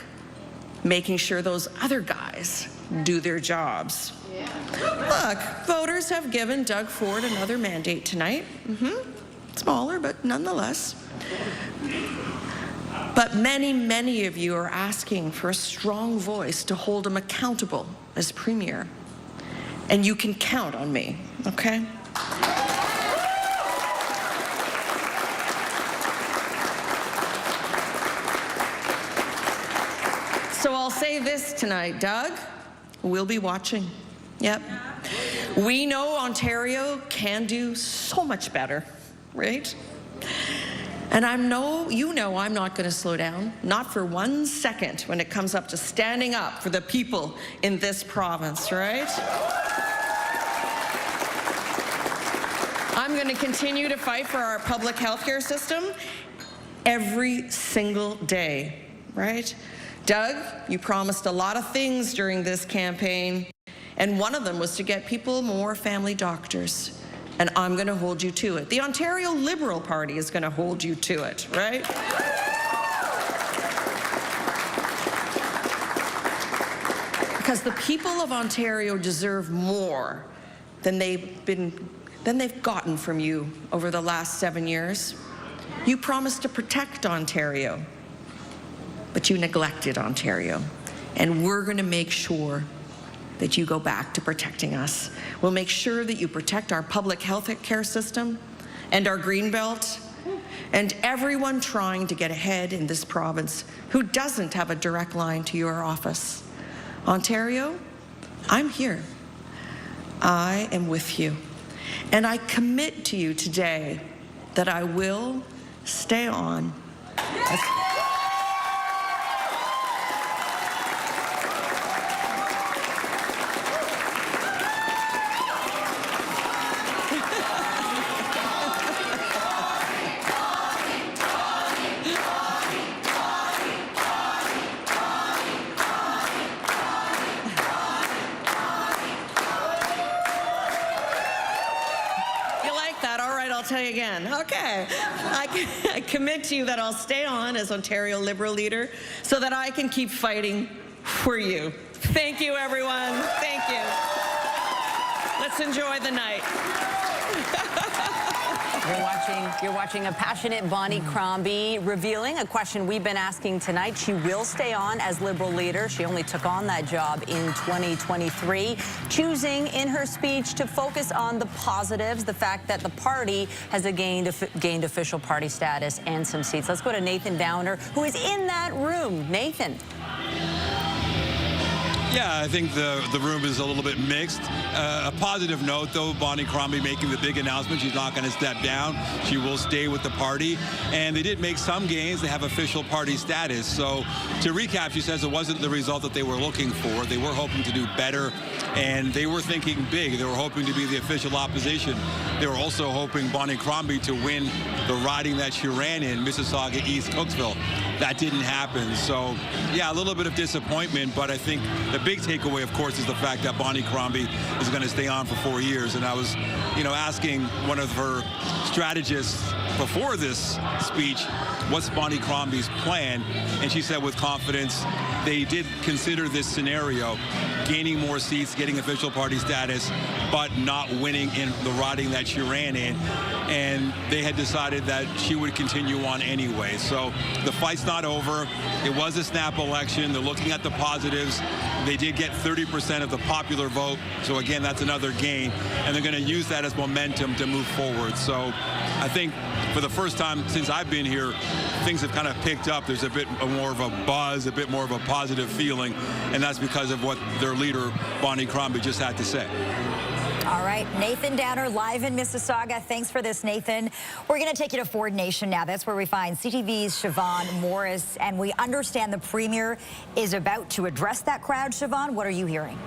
making sure those other guys do their jobs. Yeah. Look, voters have given Doug Ford another mandate tonight. Smaller, but nonetheless. But many, many of you are asking for a strong voice to hold him accountable as Premier. And you can count on me, okay? So I'll say this tonight, Doug, we'll be watching. Yep. We know Ontario can do so much better, right? And you know I'm not going to slow down, not for 1 second when it comes up to standing up for the people in this province, right? I'm going to continue to fight for our public health care system every single day, right? Doug, you promised a lot of things during this campaign, and one of them was to get people more family doctors, and I'm going to hold you to it. The Ontario Liberal Party is going to hold you to it, right? Because the people of Ontario deserve more than they've gotten from you over the last 7 years. You promised to protect Ontario, but you neglected Ontario. And we're going to make sure that you go back to protecting us. We'll make sure that you protect our public health care system and our Greenbelt and everyone trying to get ahead in this province who doesn't have a direct line to your office. Ontario, I'm here. I am with you. And I commit to you today that I will stay on. I'll tell you again. Okay. I commit to you that I'll stay on as Ontario Liberal leader so that I can keep fighting for you. Thank you, everyone. Thank you. Let's enjoy the night. You're watching a passionate Bonnie Crombie revealing a question we've been asking tonight. She will stay on as Liberal leader. She only took on that job in 2023, choosing in her speech to focus on the positives, the fact that the party has gained official party status and some seats. Let's go to Nathan Downer, who is in that room. Nathan. Yeah, I think the room is a little bit mixed. A positive note, though, Bonnie Crombie making the big announcement. She's not going to step down. She will stay with the party. And they did make some gains. They have official party status. So to recap, she says it wasn't the result that they were looking for. They were hoping to do better, and they were thinking big. They were hoping to be the official opposition. They were also hoping Bonnie Crombie to win the riding that she ran in, Mississauga East Cooksville. That didn't happen. So, yeah, a little bit of disappointment, but I think the big takeaway, of course, is the fact that Bonnie Crombie is going to stay on for 4 years. And I was, asking one of her strategists before this speech, what's Bonnie Crombie's plan? And she said with confidence, they did consider this scenario, gaining more seats, getting official party status, but not winning in the riding that she ran in. And they had decided that she would continue on anyway. So the fight's not over. It was a snap election. They're looking at the positives. They did get 30% of the popular vote. So again, that's another gain. And they're going to use that as momentum to move forward. So I think for the first time since I've been here, things have kind of picked up. There's a bit more of a buzz, a bit more of a positive feeling. And that's because of what their leader, Bonnie Crombie, just had to say. All right, Nathan Downer live in Mississauga. Thanks for this, Nathan. We're going to take you to Ford Nation now. That's where we find CTV's Siobhan Morris, and we understand the Premier is about to address that crowd. Siobhan, what are you hearing?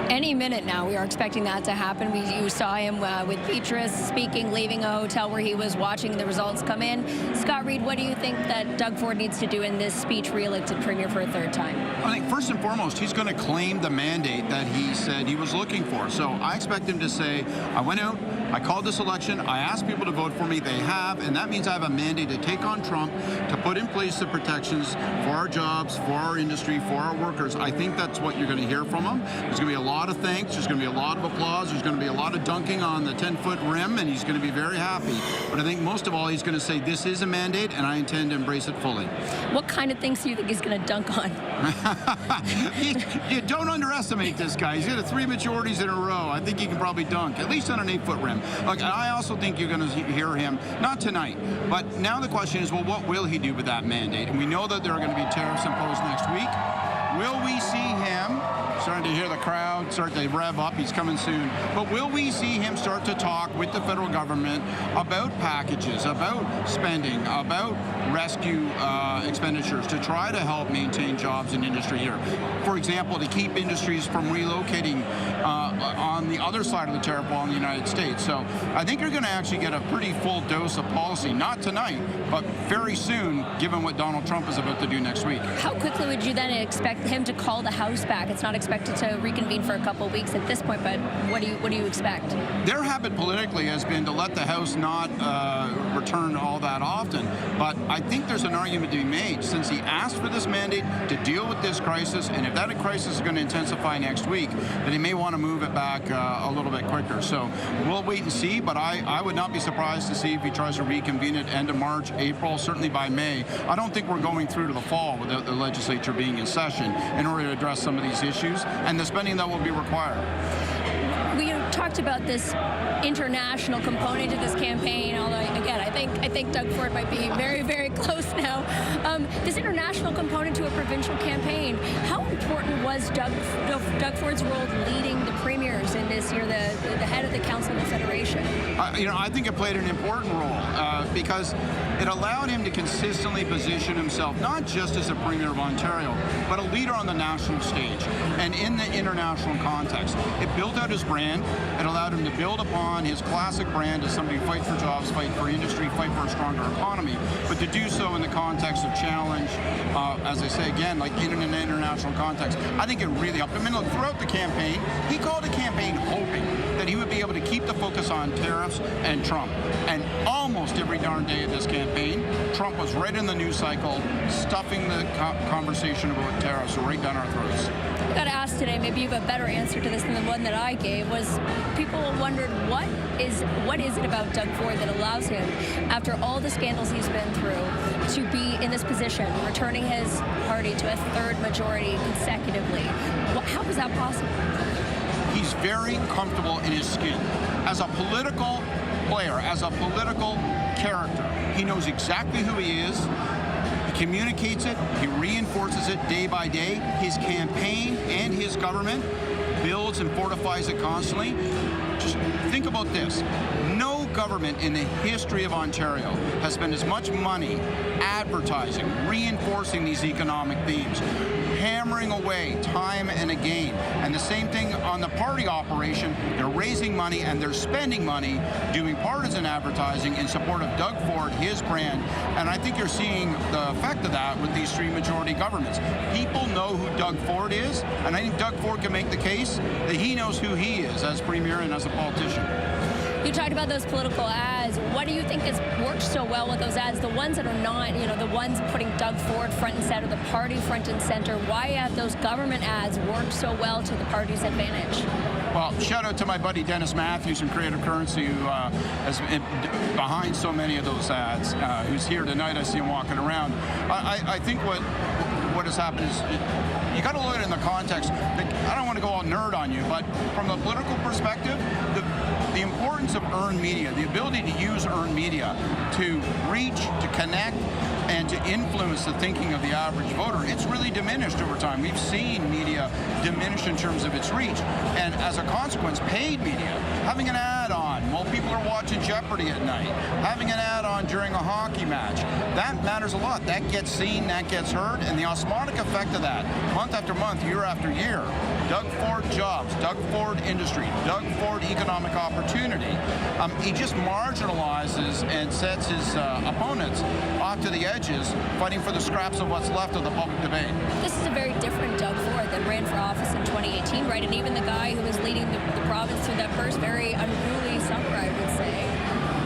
Any minute now, we are expecting that to happen. You saw him with Petrus speaking, leaving a hotel where he was watching the results come in. Scott Reid, what do you think that Doug Ford needs to do in this speech, re-elected Premier for a third time? I think first and foremost, he's going to claim the mandate that he said he was looking for. So I expect him to say, I went out, I called this election, I asked people to vote for me, they have, and that means I have a mandate to take on Trump, to put in place the protections for our jobs, for our industry, for our workers. I think that's what you're going to hear from him. There's going to be a lot of thanks, there's going to be a lot of applause, there's going to be a lot of dunking on the 10-foot rim, and he's going to be very happy. But I think most of all, he's going to say this is a mandate, and I intend to embrace it fully. What kind of things do you think he's going to dunk on? You don't underestimate this guy. He's got 3 majorities in a row. I think he can probably dunk, at least on an 8-foot rim. Look, I also think you're going to hear him, not tonight, but now the question is, well, what will he do with that mandate? And we know that there are going to be tariffs imposed next week. Will we see him, starting to hear the crowd start to rev up, he's coming soon, but will we see him start to talk with the federal government about packages, about spending, about rescue expenditures to try to help maintain jobs in industry here? For example, to keep industries from relocating on the other side of the tariff wall in the United States. So I think you're going to actually get a pretty full dose of policy, not tonight, but very soon, given what Donald Trump is about to do next week. How quickly would you then expect him to call the House back? It's not expected to reconvene for a couple of weeks at this point, but what do you expect? Their habit politically has been to let the House not return all that often, but I think there's an argument to be made since he asked for this mandate to deal with this crisis, and if that crisis is going to intensify next week, then he may want to move it back a little bit quicker. So we'll wait and see, but I would not be surprised to see if he tries to reconvene it end of March, April, certainly by May. I don't think we're going through to the fall without the legislature being in session in order to address some of these issues and the spending that will be required. We talked about this international component to this campaign, although, again, I think Doug Ford might be very, very close now. This international component to a provincial campaign, how important was Doug Ford's role leading the premiers in this year, the head of the Council of the Federation? I think it played an important role because it allowed him to consistently position himself, not just as a Premier of Ontario, but a leader on the national stage and in the international context. It built out his brand. It allowed him to build upon his classic brand as somebody who fights for jobs, fight for industry, fight for a stronger economy, but to do so in the context of challenge, as I say again, like in an international context. I think it really helped him. And look, throughout the campaign, he called a campaign hoping that he would be able to keep the focus on tariffs and Trump. And almost every darn day of this campaign, Trump was right in the news cycle, stuffing the conversation about tariffs right down our throats. got to ask today, maybe you have a better answer to this than the one that I gave, was people wondered what is it about Doug Ford that allows him, after all the scandals he's been through, to be in this position, returning his party to a third majority consecutively. How is that possible? He's very comfortable in his skin. As a political player, as a political character, he knows exactly who he is. He communicates it. He reinforces it day by day. His campaign and his government builds and fortifies it constantly. Just think about this. No government in the history of Ontario has spent as much money advertising, reinforcing these economic themes, hammering away time and again. And the same thing on the party operation. They're raising money and they're spending money doing partisan advertising in support of Doug Ford, his brand. And I think you're seeing the effect of that with these three majority governments. People know who Doug Ford is, and I think Doug Ford can make the case that he knows who he is as Premier and as a politician. You talked about those political ads. What do you think has worked so well with those ads? The ones that are not, the ones putting Doug Ford front and center, the party front and center. Why have those government ads worked so well to the party's advantage? Well, shout out to my buddy Dennis Matthews from Creative Currency, who has been behind so many of those ads, who's here tonight. I see him walking around. I think what has happened is you got to look at it in the context. I don't want to go all nerd on you, but from a political perspective, the importance of earned media, the ability to use earned media to reach, to connect, and to influence the thinking of the average voter, it's really diminished over time. We've seen media diminish in terms of its reach. And as a consequence, paid media, having an ad on while people are watching Jeopardy at night, having an ad on during a hockey match, that matters a lot. That gets seen, that gets heard, and the osmotic effect of that, month after month, year after year, Doug Ford jobs, Doug Ford industry, Doug Ford economic opportunity, he just marginalizes and sets his opponents off to the edges, fighting for the scraps of what's left of the public debate. This is a very different Doug Ford that ran for office in 2018, right? And even the guy who was leading the province through that first very unruly summer, I would say.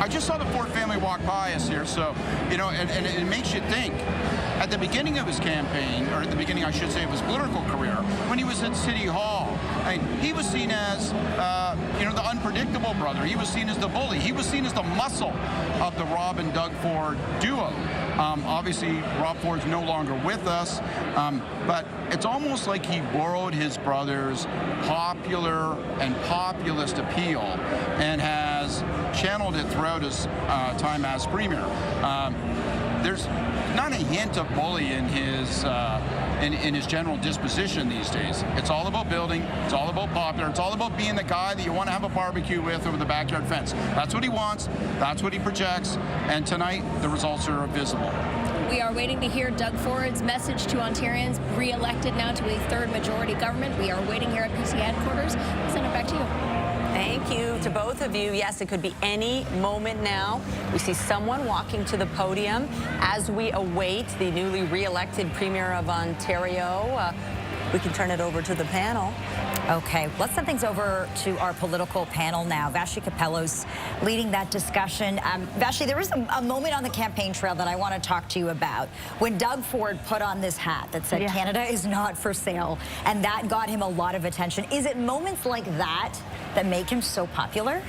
I just saw the Ford family walk by us here, so, and it makes you think. At the beginning of his campaign, or at the beginning, I should say, of his political career, when he was at City Hall, he was seen as, the unpredictable brother. He was seen as the bully. He was seen as the muscle of the Rob and Doug Ford duo. Obviously, Rob Ford's no longer with us, but it's almost like he borrowed his brother's popular and populist appeal and has channeled it throughout his time as Premier. There's not a hint of bully in his general disposition these days. It's all about building. It's all about popular. It's all about being the guy that you want to have a barbecue with over the backyard fence. That's what he wants. That's what he projects. And tonight, the results are visible. We are waiting to hear Doug Ford's message to Ontarians, re-elected now to a third majority government. We are waiting here at PC headquarters. I'll send it back to you. Thank you to both of you. Yes, it could be any moment now. We see someone walking to the podium as we await the newly re-elected Premier of Ontario. We can turn it over to the panel. Okay, let's send things over to our political panel now. Vashi Capello's leading that discussion. Vashi, there was a moment on the campaign trail that I want to talk to you about. When Doug Ford put on this hat that said, Canada is not for sale, and that got him a lot of attention. Is it moments like that that make him so popular?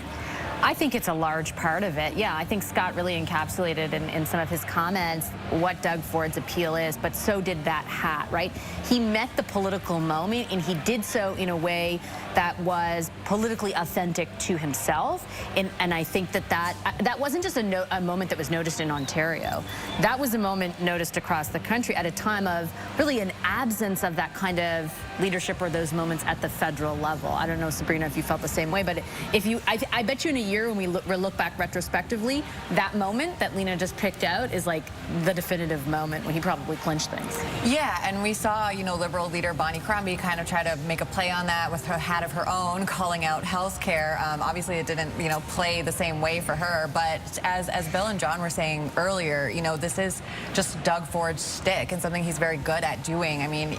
I think it's a large part of it. Yeah, I think Scott really encapsulated in some of his comments what Doug Ford's appeal is, but so did that hat, right? He met the political moment, and he did so in a way that was politically authentic to himself. And I think that wasn't just a moment that was noticed in Ontario. That was a moment noticed across the country at a time of really an absence of that kind of leadership or those moments at the federal level. I don't know, Sabrina, if you felt the same way, but if you, I bet you in a year when we look back retrospectively, that moment that Lena just picked out is like the definitive moment when he probably clinched things. Yeah, and we saw, Liberal leader Bonnie Crombie kind of try to make a play on that with her hat ad of her own calling out healthcare. Obviously, it didn't, play the same way for her. But as Bill and John were saying earlier, this is just Doug Ford's shtick and something he's very good at doing. I mean,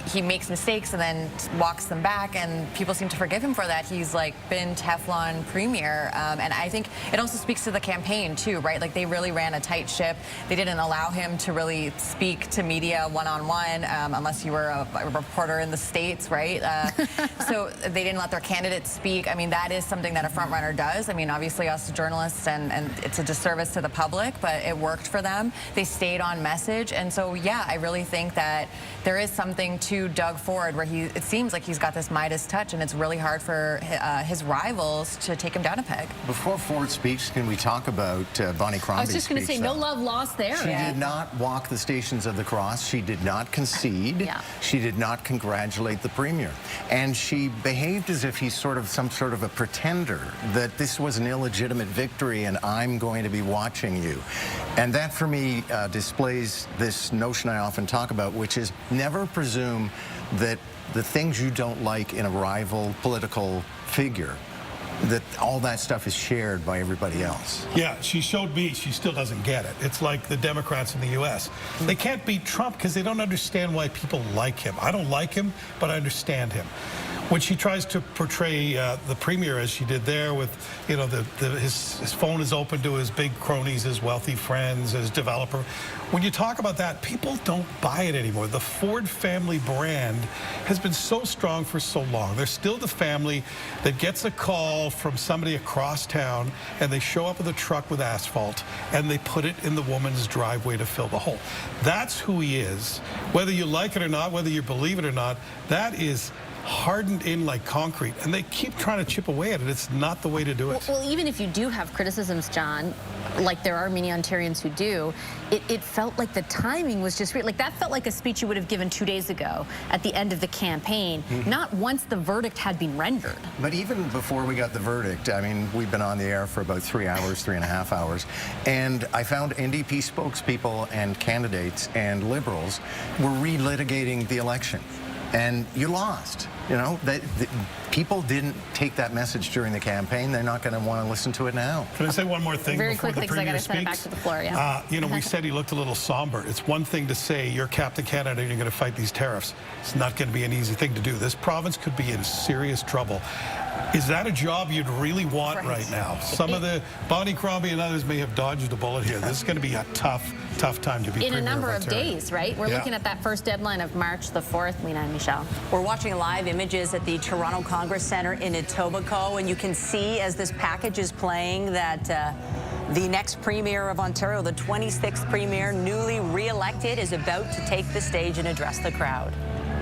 he makes mistakes and then walks them back, and people seem to forgive him for that. He's like been Teflon premier, and I think it also speaks to the campaign too, right? Like they really ran a tight ship. They didn't allow him to really speak to media one-on-one unless you were a reporter in the States, right? So they didn't let their candidates speak. I mean, that is something that a front runner does. I mean, obviously us journalists, and it's a disservice to the public, but it worked for them. They stayed on message, and so yeah, I really think that there is something to Doug Ford where it seems like he's got this Midas touch, and it's really hard for his rivals to take him down a peg. Before Ford speaks, can we talk about Bonnie Crombie's I was just going to say, no love lost there. She did not walk the Stations of the Cross. She did not concede. Yeah. She did not congratulate the Premier. And she behaved as if he's some sort of a pretender, that this was an illegitimate victory and I'm going to be watching you. And that, for me, displays this notion I often talk about, which is never presume that the things you don't like in a rival political figure, that all that stuff is shared by everybody else. Yeah, she showed me she still doesn't get it. It's like the Democrats in the U.S. They can't beat Trump because they don't understand why people like him. I don't like him, but I understand him. When she tries to portray the Premier as she did there with, his phone is open to his big cronies, his wealthy friends, his developer. When you talk about that, people don't buy it anymore. The Ford family brand has been so strong for so long. They're still the family that gets a call from somebody across town, and they show up with a truck with asphalt, and they put it in the woman's driveway to fill the hole. That's who he is. Whether you like it or not, whether you believe it or not, that is hardened in like concrete, and they keep trying to chip away at it. It's not the way to do it. Well, even if you do have criticisms, John, like there are many Ontarians who do, it felt like the timing was just like that felt like a speech you would have given 2 days ago at the end of the campaign, not once the verdict had been rendered. But even before we got the verdict, I mean, we've been on the air for about 3 hours, 3.5 hours, and I found NDP spokespeople and candidates and Liberals were relitigating the election. And you lost. People didn't take that message during the campaign. They're not going to want to listen to it now. Can I say one more thing Very before quickly, the Premier because I got to send it back to the floor, yeah. We said he looked a little somber. It's one thing to say you're Captain Canada and you're going to fight these tariffs. It's not going to be an easy thing to do. This province could be in serious trouble. Is that a job you'd really want right now? Some of the Bonnie Crombie and others may have dodged a bullet here. This is going to be a tough time to be in a number of days, right? We're looking at that first deadline of March the 4th, Lena and Michelle. We're watching live images at the Toronto Congress Centre in Etobicoke, and you can see as this package is playing that the next Premier of Ontario, the 26th Premier, newly re-elected, is about to take the stage and address the crowd.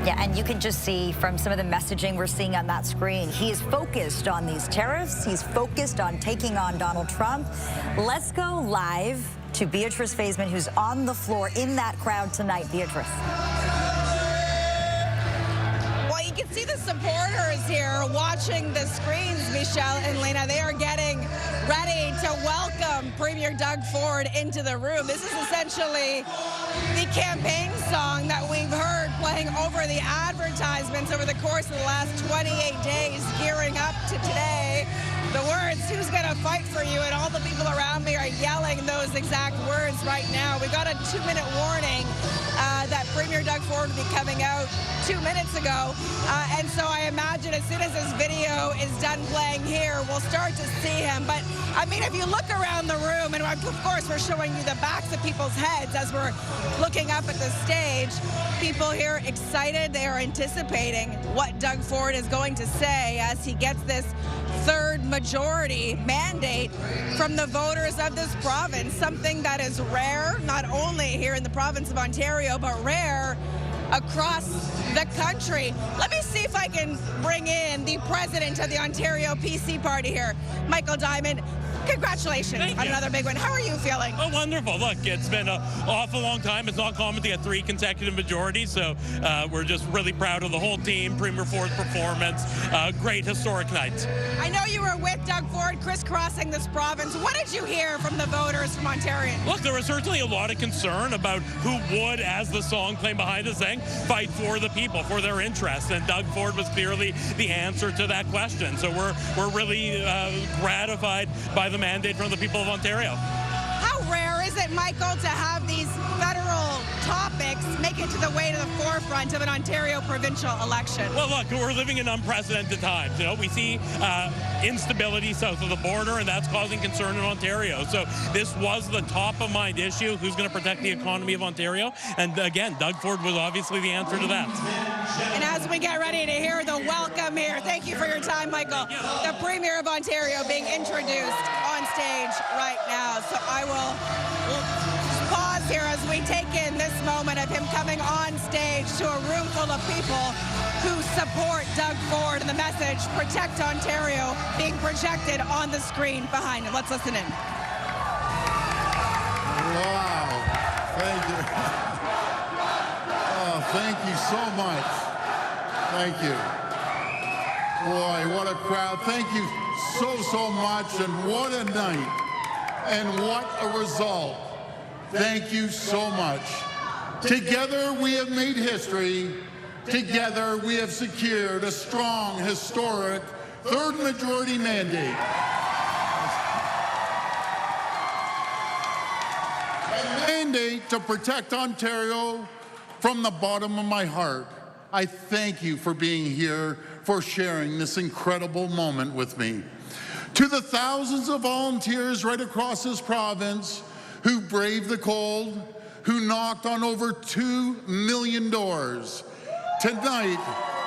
Yeah, and you can just see from some of the messaging we're seeing on that screen, he is focused on these tariffs. He's focused on taking on Donald Trump. Let's go live to Beatrice Faisman, who's on the floor in that crowd tonight. Beatrice. Well, you can see the supporters here watching the screens, Michelle and Lena. They are getting ready to welcome Premier Doug Ford into the room. This is essentially the campaign song that we've heard playing over the advertisements over the course of the last 28 days, gearing up to today. The words, who's going to fight for you? And all the people around me are yelling those exact words right now. We got a 2-minute warning that Premier Doug Ford will be coming out 2 minutes ago. And so I imagine as soon as this video is done playing here, we'll start to see him. But, I mean, if you look around the room, and of course we're showing you the backs of people's heads as we're looking up at the stage, people here excited. They are anticipating what Doug Ford is going to say as he gets this third majority mandate from the voters of this province, something that is rare, not only here in the province of Ontario, but rare across the country. Let me see if I can bring in the president of the Ontario PC party here, Michael Diamond. Congratulations on another big one. How are you feeling? Oh, wonderful. Look, it's been an awful long time. It's not common to get 3 consecutive majorities, so we're just really proud of the whole team, Premier Ford's performance. Great historic night. I know you were were with Doug Ford crisscrossing this province. What did you hear from the voters from Ontario? Look, there was certainly a lot of concern about who would, as the song playing behind us sang, fight for the people, for their interests. And Doug Ford was clearly the answer to that question. So we're really gratified by the mandate from the people of Ontario. How rare is it, Michael, to have these federal topics make it to the way to the forefront of an Ontario provincial election? Well, look, we're living in unprecedented times. You know, we see instability south of the border, and that's causing concern in Ontario. So this was the top-of-mind issue. Who's going to protect the economy of Ontario? And again, Doug Ford was obviously the answer to that. And as we get ready to hear the welcome here, thank you for your time, Michael. The Premier of Ontario being introduced on stage right now. So I will pause here as we take in this moment of him coming on stage to a room full of people who support Doug Ford and the message, Protect Ontario, being projected on the screen behind him. Let's listen in. Wow. Thank you. Oh, thank you so much. Thank you. Boy, what a crowd. Thank you so much, and what a night. And what a result. Thank you so much. Together we have made history. Together we have secured a strong, historic third majority mandate. A mandate to protect Ontario from the bottom of my heart. I thank you for being here, for sharing this incredible moment with me. To the thousands of volunteers right across this province who braved the cold, who knocked on over 2 million doors, tonight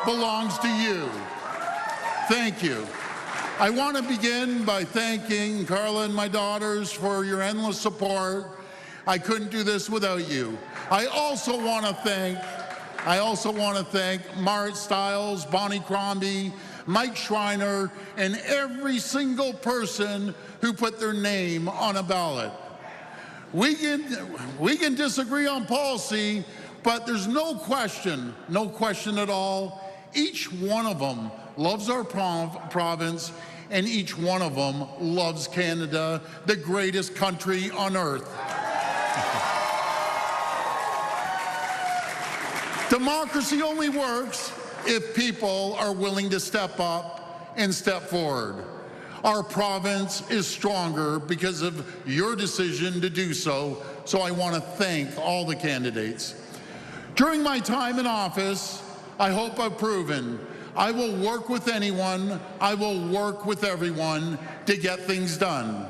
belongs to you. Thank you. I want to begin by thanking Carla and my daughters for your endless support. I couldn't do this without you. I also want to thank Marit Stiles, Bonnie Crombie, Mike Schreiner, and every single person who put their name on a ballot. We can disagree on policy, but there's no question at all, each one of them loves our province, and each one of them loves Canada, the greatest country on earth. Democracy only works if people are willing to step up and step forward. Our province is stronger because of your decision to do so, so I want to thank all the candidates. During my time in office, I hope I've proven I will work with anyone, I will work with everyone to get things done.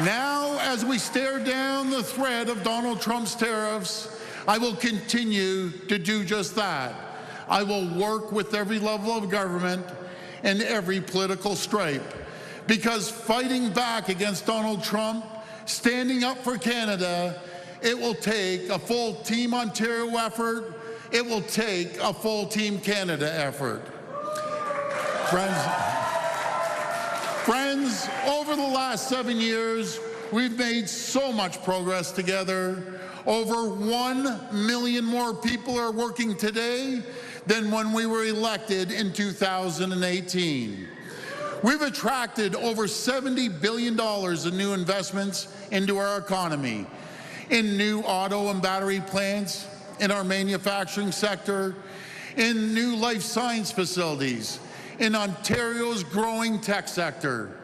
Now, as we stare down the threat of Donald Trump's tariffs, I will continue to do just that. I will work with every level of government and every political stripe, because fighting back against Donald Trump, standing up for Canada, it will take a full Team Ontario effort. It will take a full Team Canada effort. Friends, over the last 7 years, we've made so much progress together. Over 1 million more people are working today than when we were elected in 2018. We've attracted over $70 billion in new investments into our economy, in new auto and battery plants, in our manufacturing sector, in new life science facilities, in Ontario's growing tech sector.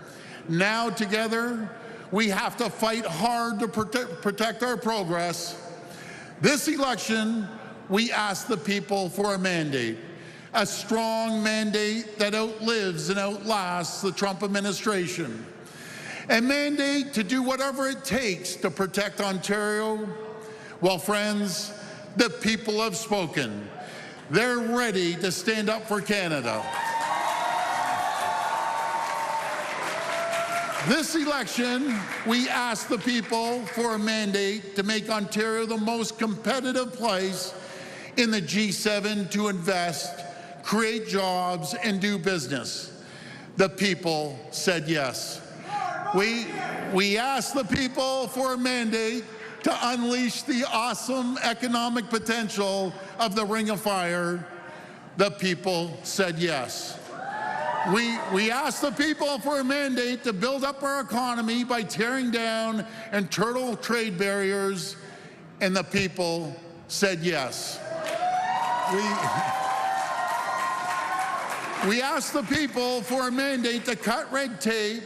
Now together, we have to fight hard to protect our progress. This election, we ask the people for a mandate, a strong mandate that outlives and outlasts the Trump administration. A mandate to do whatever it takes to protect Ontario. Well, friends, the people have spoken. They're ready to stand up for Canada. This election, we ask the people for a mandate to make Ontario the most competitive place in the G7 to invest, create jobs, and do business. The people said yes. We asked the people for a mandate to unleash the awesome economic potential of the Ring of Fire. The people said yes. We asked the people for a mandate to build up our economy by tearing down internal trade barriers, and the people said yes. We asked the people for a mandate to cut red tape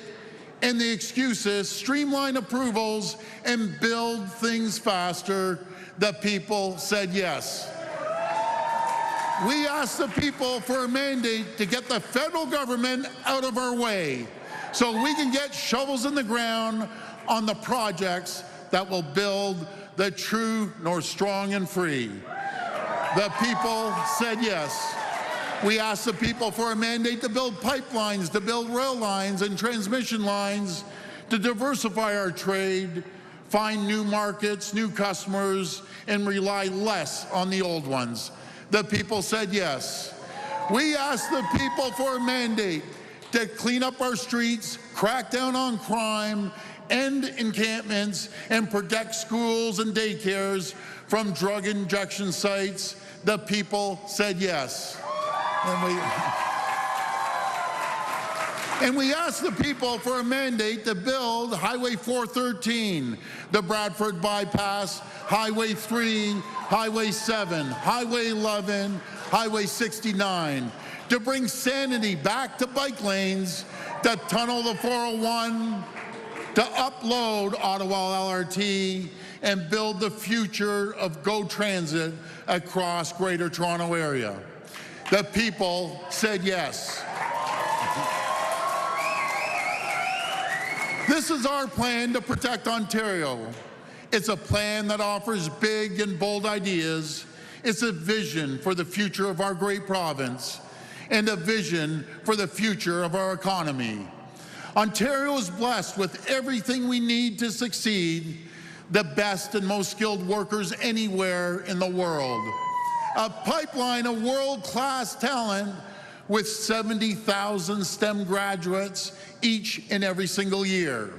and the excuses, streamline approvals, and build things faster. The people said yes. We asked the people for a mandate to get the federal government out of our way so we can get shovels in the ground on the projects that will build the true North Strong and Free. The people said yes. We asked the people for a mandate to build pipelines, to build rail lines and transmission lines, to diversify our trade, find new markets, new customers, and rely less on the old ones. The people said yes. We asked the people for a mandate to clean up our streets, crack down on crime, end encampments, and protect schools and daycares from drug injection sites. The people said yes. And we asked the people for a mandate to build Highway 413, the Bradford Bypass, Highway 3, Highway 7, Highway 11, Highway 69, to bring sanity back to bike lanes, to tunnel the 401, to upload Ottawa LRT, and build the future of GO Transit across Greater Toronto Area. The people said yes. This is our plan to protect Ontario. It's a plan that offers big and bold ideas. It's a vision for the future of our great province and a vision for the future of our economy. Ontario is blessed with everything we need to succeed, the best and most skilled workers anywhere in the world. A pipeline of world-class talent with 70,000 STEM graduates each and every single year.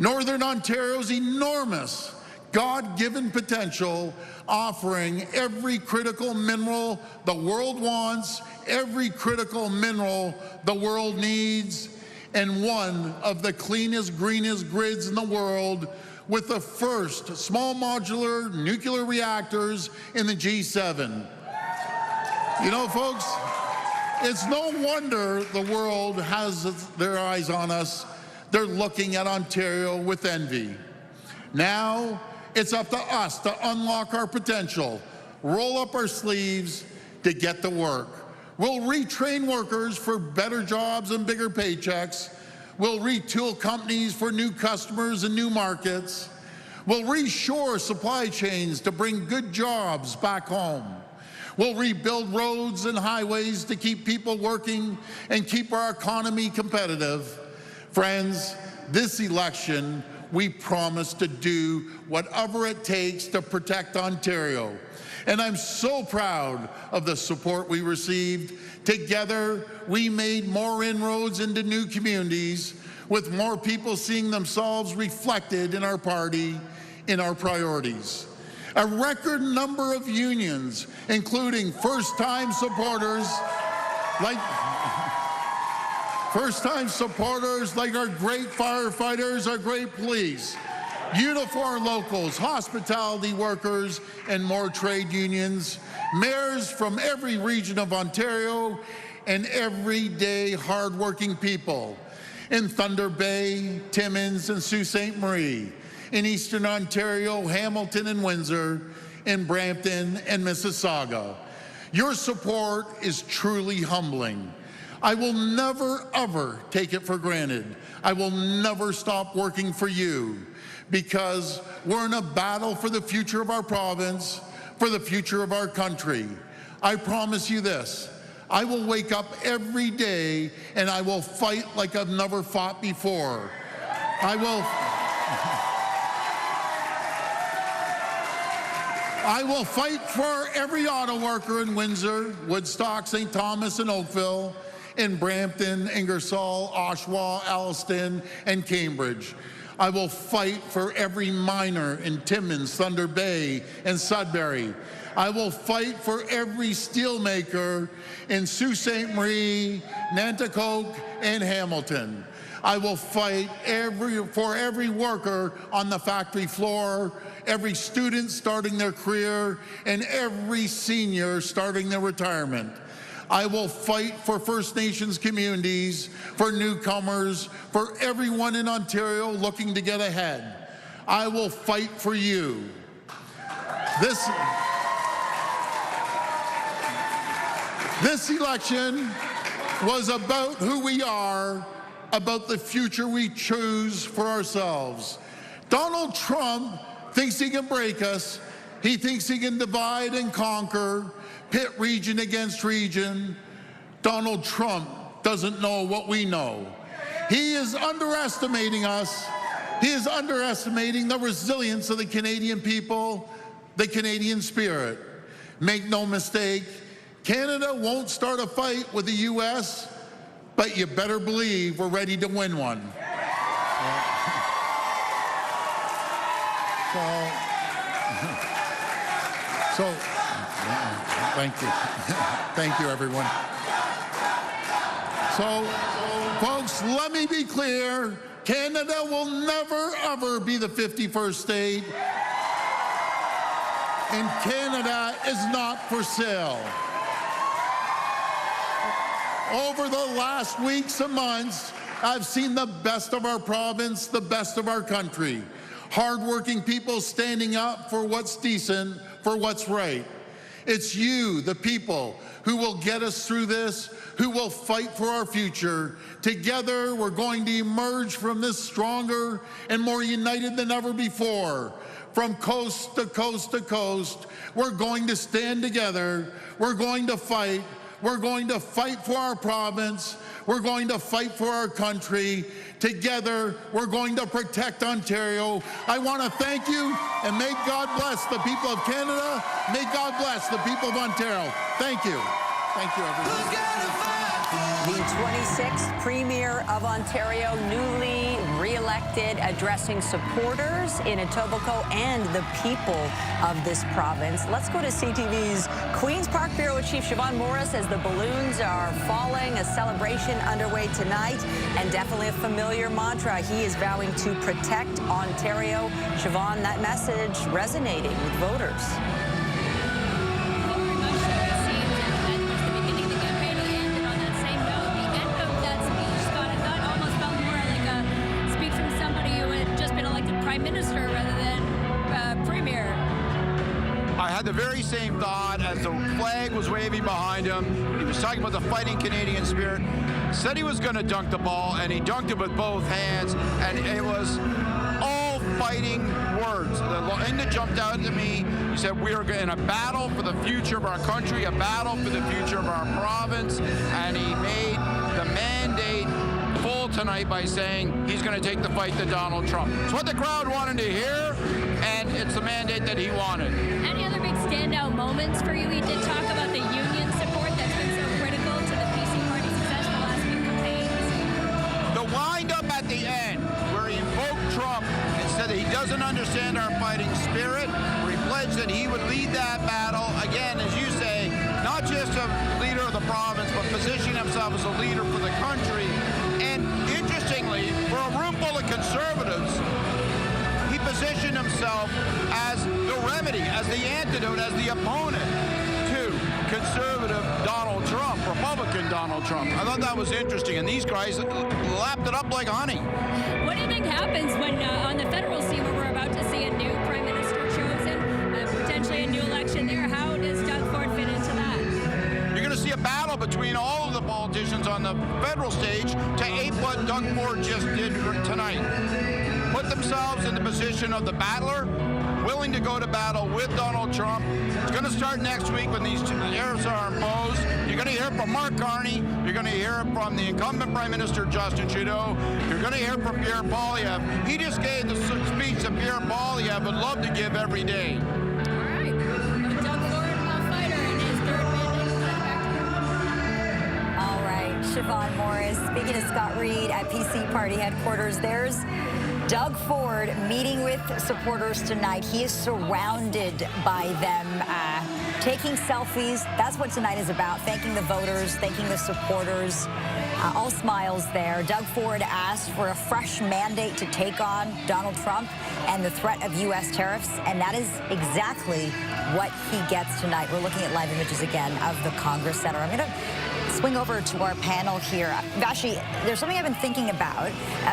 Northern Ontario's enormous God-given potential, offering every critical mineral the world wants, every critical mineral the world needs, and one of the cleanest, greenest grids in the world, with the first small modular nuclear reactors in the G7. You know, folks, it's no wonder the world has their eyes on us. They're looking at Ontario with envy. Now, it's up to us to unlock our potential, roll up our sleeves to get to work. We'll retrain workers for better jobs and bigger paychecks. We'll retool companies for new customers and new markets. We'll reshore supply chains to bring good jobs back home. We'll rebuild roads and highways to keep people working and keep our economy competitive. Friends, this election, we promise to do whatever it takes to protect Ontario. And I'm so proud of the support we received. Together, we made more inroads into new communities, with more people seeing themselves reflected in our party, in our priorities. A record number of unions, including first-time supporters like our great firefighters, our great police, uniform locals, hospitality workers, and more trade unions, mayors from every region of Ontario, and everyday hardworking people in Thunder Bay, Timmins, and Sault Ste. Marie, in Eastern Ontario, Hamilton and Windsor, in Brampton and Mississauga. Your support is truly humbling. I will never, ever take it for granted. I will never stop working for you, because we're in a battle for the future of our province, for the future of our country. I promise you this, I will wake up every day and I will fight like I've never fought before. I will fight for every auto worker in Windsor, Woodstock, St. Thomas, and Oakville, in Brampton, Ingersoll, Oshawa, Alliston, and Cambridge. I will fight for every miner in Timmins, Thunder Bay, and Sudbury. I will fight for every steelmaker in Sault Ste. Marie, Nanticoke, and Hamilton. I will fight for every worker on the factory floor, every student starting their career, and every senior starting their retirement. I will fight for First Nations communities, for newcomers, for everyone in Ontario looking to get ahead. I will fight for you. This election was about who we are, about the future we choose for ourselves. Donald Trump thinks he can break us. He thinks he can divide and conquer, pit region against region. Donald Trump doesn't know what we know. He is underestimating us. He is underestimating the resilience of the Canadian people, the Canadian spirit. Make no mistake, Canada won't start a fight with the U.S., but you better believe we're ready to win one. Thank you. Thank you, everyone. So, folks, let me be clear. Canada will never, ever be the 51st state. And Canada is not for sale. Over the last weeks and months, I've seen the best of our province, the best of our country. Hardworking people standing up for what's decent, for what's right. It's you, the people, who will get us through this, who will fight for our future. Together, we're going to emerge from this stronger and more united than ever before. From coast to coast to coast, we're going to stand together. We're going to fight. We're going to fight for our province. We're going to fight for our country. Together, we're going to protect Ontario. I want to thank you, and may God bless the people of Canada. May God bless the people of Ontario. Thank you. Thank you, everyone. The 26th Premier of Ontario, newly re-elected, addressing supporters in Etobicoke and the people of this province. Let's go to CTV's Queen's Park Bureau Chief Siobhan Morris as the balloons are falling, a celebration underway tonight, and definitely a familiar mantra. He is vowing to protect Ontario. Siobhan, that message resonating with voters. The very same thought as the flag was waving behind him. He was talking about the fighting Canadian spirit. Said he was going to dunk the ball, and he dunked it with both hands, and it was all fighting words. The thing that jumped out to me, he said, we are in a battle for the future of our country, a battle for the future of our province, and he made the mandate full tonight by saying he's going to take the fight to Donald Trump. It's what the crowd wanted to hear, and it's the mandate that he wanted. Any other big standout moments for you? We did talk about the union support that's been so critical to the PC party's success the last few campaigns. The wind-up at the end, where he invoked Trump and said that he doesn't understand our fighting spirit, where he pledged that he would lead that battle, again, as you say, not just a leader of the province, but positioning himself as a leader for the country. And interestingly, for a room full of conservatives, he positioned himself as the remedy, as the antidote, as the opponent to conservative Donald Trump, Republican Donald Trump. I thought that was interesting, and these guys lapped it up like honey. What do you think happens when on the federal scene where we're about to see a new prime minister chosen, potentially a new election there? How does Doug Ford fit into that? You're going to see a battle between all of the politicians on the federal stage to ape what Doug Ford just did tonight. Put themselves in the position of the battler, willing to go to battle with Donald Trump. It's going to start next week when these tariffs are imposed. You're going to hear from Mark Carney. You're going to hear from the incumbent Prime Minister Justin Trudeau. You're going to hear from Pierre Poilievre. He just gave the speech that Pierre Poilievre would love to give every day. Siobhan Morris, speaking to Scott Reed at PC Party headquarters, there's Doug Ford meeting with supporters tonight. He is surrounded by them, taking selfies. That's what tonight is about, thanking the voters, thanking the supporters. All smiles there. Doug Ford asked for a fresh mandate to take on Donald Trump and the threat of U.S. tariffs, and that is exactly what he gets tonight. We're looking at live images again of the Congress Center. I'm going to swing over to our panel here. Vashi, there's something I've been thinking about.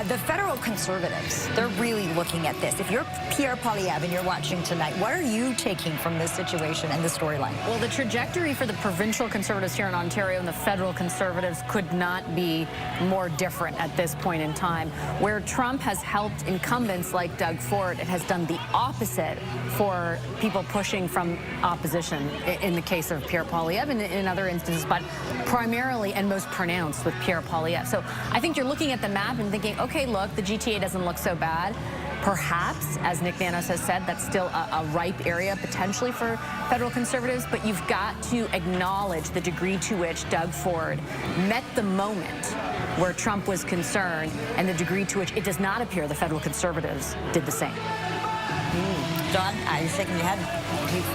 The federal Conservatives, they're really looking at this. If you're Pierre Poilievre and you're watching tonight, what are you taking from this situation and the storyline? Well, the trajectory for the provincial Conservatives here in Ontario and the federal Conservatives could not be more different at this point in time. Where Trump has helped incumbents like Doug Ford, it has done the opposite for people pushing from opposition, in the case of Pierre Poilievre and in other instances, but primarily and most pronounced with Pierre Poilievre. So I think you're looking at the map and thinking, okay, look, the GTA doesn't look so bad. Perhaps, as Nick Nanos has said, that's still a ripe area potentially for federal Conservatives, but you've got to acknowledge the degree to which Doug Ford met the moment where Trump was concerned and the degree to which it does not appear the federal Conservatives did the same. John, you're shaking your head.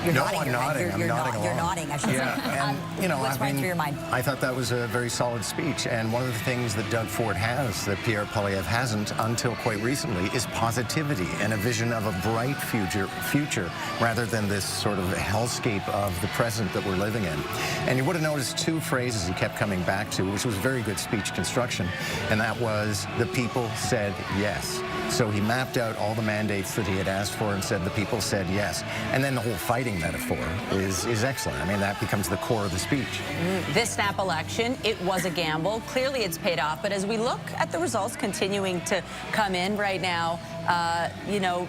You're no, nodding. I'm nodding. I'm nodding along. You're nodding, I should say. And, you know, what's running through your mind? I thought that was a very solid speech. And one of the things that Doug Ford has that Pierre Poilievre hasn't until quite recently is positivity and a vision of a bright future rather than this sort of hellscape of the present that we're living in. And you would have noticed two phrases he kept coming back to, which was very good speech construction. And that was, the people said yes. So he mapped out all the mandates that he had asked for and said the people said yes. And then the whole fighting metaphor is excellent. I mean, that becomes the core of the speech. This snap election, it was a gamble. Clearly it's paid off. But as we look at the results continuing to come in right now, you know,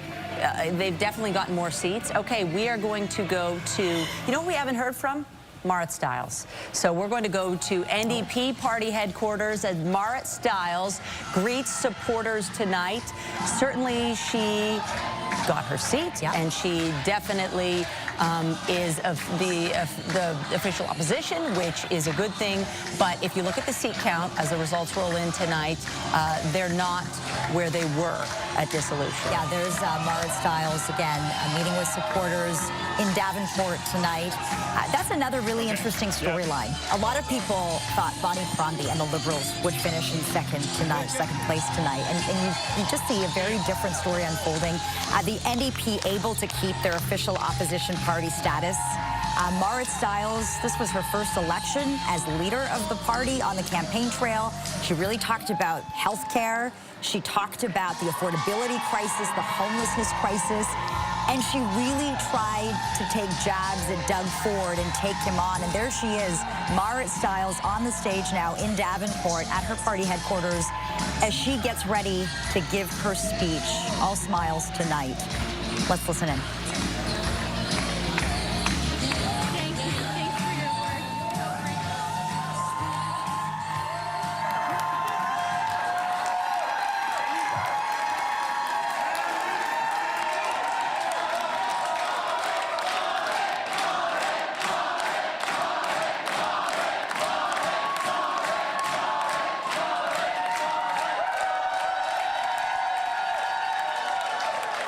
they've definitely gotten more seats. Okay, we are going to go to, you know what we haven't heard from? Marit Stiles. So we're going to go to NDP party headquarters as Marit Stiles greets supporters tonight. Certainly she got her seat, and she definitely is of the official opposition, which is a good thing. But if you look at the seat count as the results roll in tonight, they're not where they were at dissolution. Yeah, there's Marit Stiles again, meeting with supporters in Davenport tonight. That's another really interesting storyline. A lot of people thought Bonnie Crombie and the Liberals would finish in second place tonight. And you just see a very different story unfolding. The NDP able to keep their official opposition party status. Marit Stiles, this was her first election as leader of the party on the campaign trail. She really talked about health care. She talked about the affordability crisis, the homelessness crisis. And she really tried to take jabs at Doug Ford and take him on. And there she is, Marit Stiles on the stage now in Davenport at her party headquarters as she gets ready to give her speech. All smiles tonight. Let's listen in.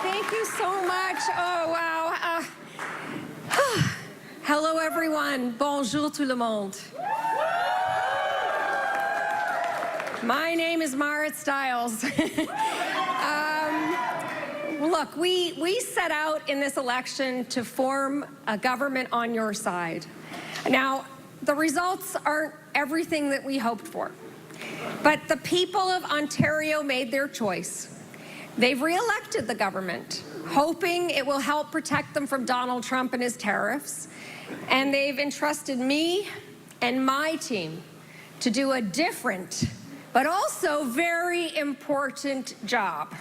Thank you so much. Oh, wow. Hello, everyone. Bonjour tout le monde. My name is Marit Stiles. Look, we set out in this election to form a government on your side. Now, the results aren't everything that we hoped for, but the people of Ontario made their choice. They've re-elected the government, hoping it will help protect them from Donald Trump and his tariffs. And they've entrusted me and my team to do a different, but also very important job.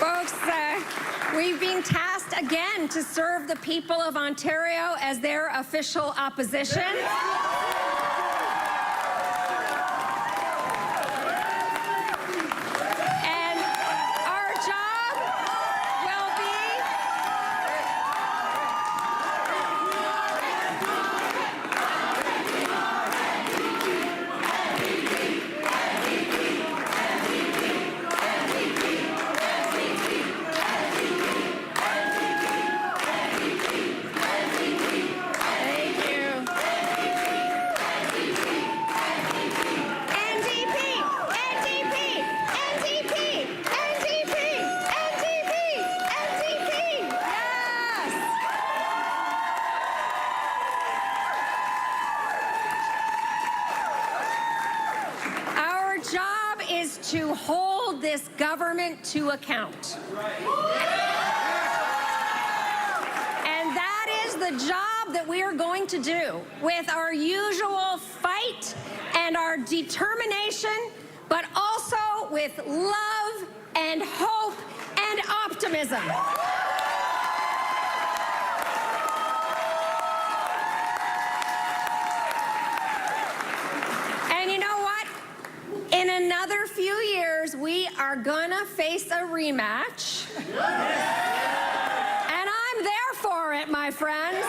Folks, we've been tasked again to serve the people of Ontario as their official opposition. And our job will be to hold this government to account. And that is the job that we are going to do with our usual fight and our determination, but also with love and hope and optimism. And you know what? In another few years, we are gonna face a rematch. And I'm there for it, my friends.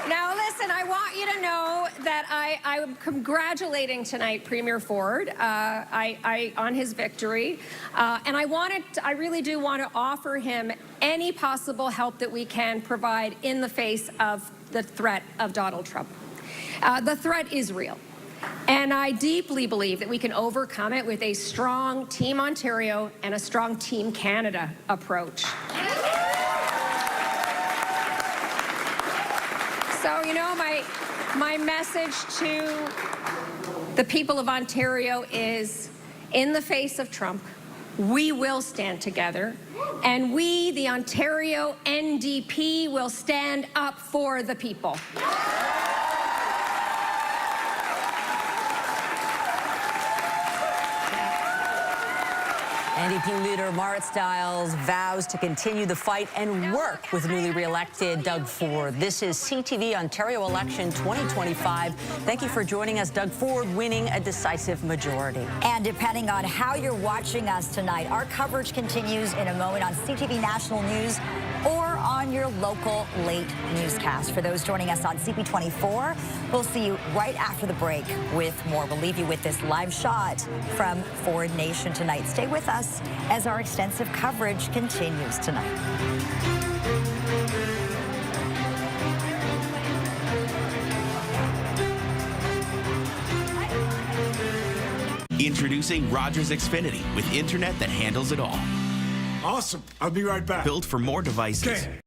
Now, listen, I want you to know that I'm congratulating tonight Premier Ford on his victory. And I really do want to offer him any possible help that we can provide in the face of the threat of Donald Trump. The threat is real. And I deeply believe that we can overcome it with a strong Team Ontario and a strong Team Canada approach. So, you know, my message to the people of Ontario is, in the face of Trump, we will stand together, and we, the Ontario NDP, will stand up for the people. NDP leader Marit Stiles vows to continue the fight and work with newly re-elected Doug Ford. This is CTV Ontario Election 2025. Thank you for joining us. Doug Ford winning a decisive majority. And depending on how you're watching us tonight, our coverage continues in a moment on CTV National News or on your local late newscast. For those joining us on CP24, we'll see you right after the break with more. We'll leave you with this live shot from Ford Nation tonight. Stay with us as our extensive coverage continues tonight. Introducing Rogers Xfinity with internet that handles it all. Awesome. I'll be right back. Built for more devices. Okay.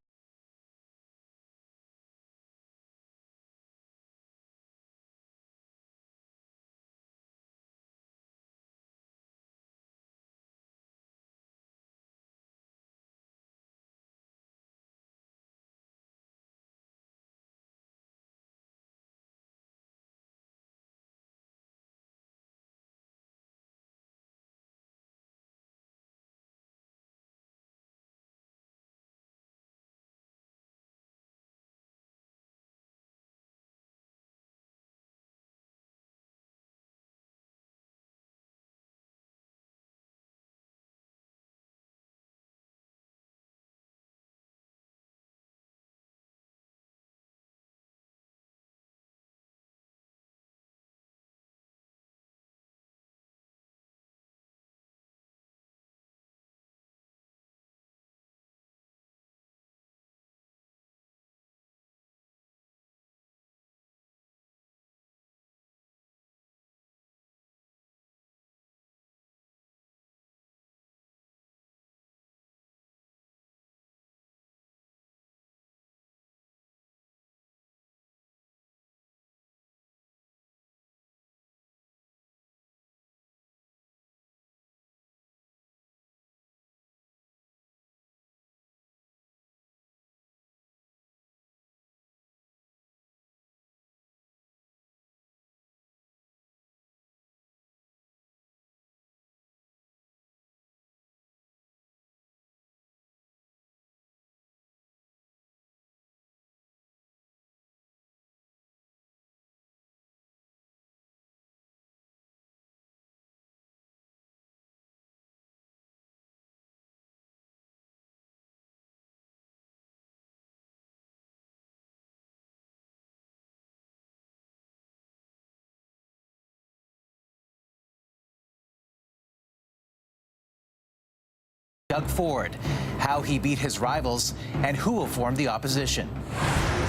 Doug Ford, how he beat his rivals, and who will form the opposition.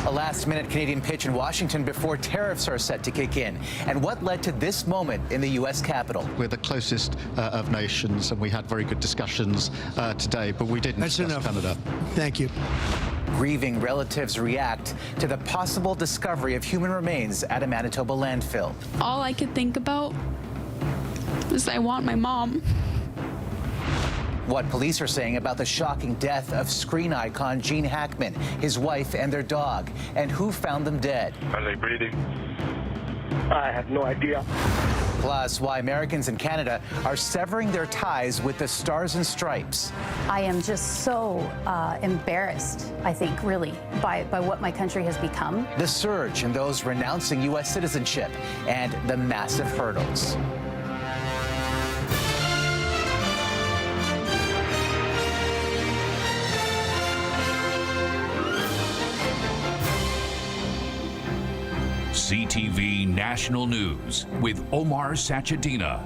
A last-minute Canadian pitch in Washington before tariffs are set to kick in. And what led to this moment in the U.S. Capitol? We're the closest of nations, and we had very good discussions today, but we didn't discuss Canada. Thank you. Grieving relatives react to the possible discovery of human remains at a Manitoba landfill. All I could think about was I want my mom. What police are saying about the shocking death of screen icon Gene Hackman, his wife, and their dog, and who found them dead. Are they breathing? I have no idea. Plus, why Americans in Canada are severing their ties with the Stars and Stripes. I am just so embarrassed, I think, really, by what my country has become. The surge in those renouncing U.S. citizenship and the massive hurdles. CTV National News with Omar Sachedina.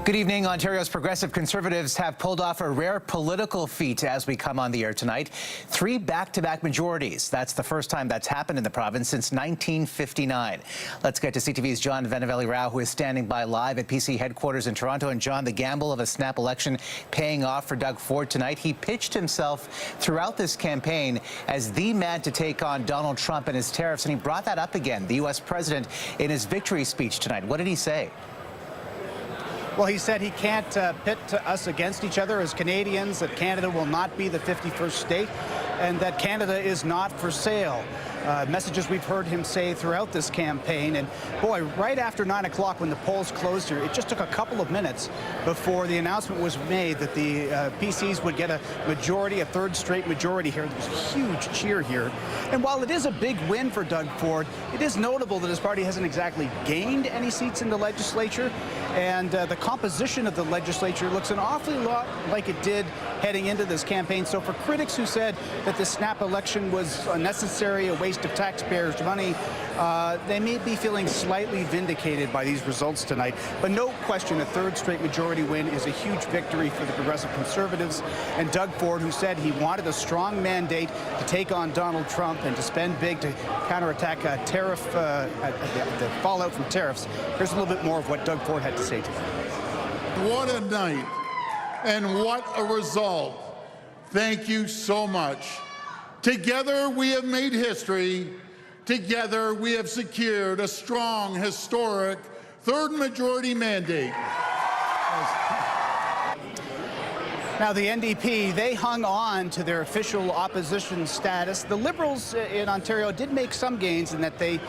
Good evening. Ontario's progressive Conservatives have pulled off a rare political feat as we come on the air tonight. 3 back-to-back majorities. That's the first time that's happened in the province since 1959. Let's get to CTV's John Venevelli-Rao, who is standing by live at PC headquarters in Toronto. And John, the gamble of a snap election paying off for Doug Ford tonight. He pitched himself throughout this campaign as the man to take on Donald Trump and his tariffs, and he brought that up again, the U.S. president, in his victory speech tonight. What did he say? Well, he said he can't pit us against each other as Canadians, that Canada will not be the 51st state, and that Canada is not for sale. Messages we've heard him say throughout this campaign. And boy, right after 9 o'clock when the polls closed here, it just took a couple of minutes before the announcement was made that the PCs would get a majority, a third straight majority here. There was a huge cheer here. And while it is a big win for Doug Ford, it is notable that his party hasn't exactly gained any seats in the legislature. And the composition of the legislature looks an awfully lot like it did heading into this campaign. So for critics who said that the snap election was unnecessary, a waste of taxpayers' money, they may be feeling slightly vindicated by these results tonight. But no question, a third straight majority win is a huge victory for the Progressive Conservatives. And Doug Ford, who said he wanted a strong mandate to take on Donald Trump and to spend big to counterattack tariff, the fallout from tariffs. Here's a little bit more of what Doug Ford had to say tonight. What a night, and what a result. Thank you so much. Together we have made history. Together we have secured a strong, historic third majority mandate. Now, the NDP, they hung on to their official opposition status. The Liberals in Ontario did make some gains in that they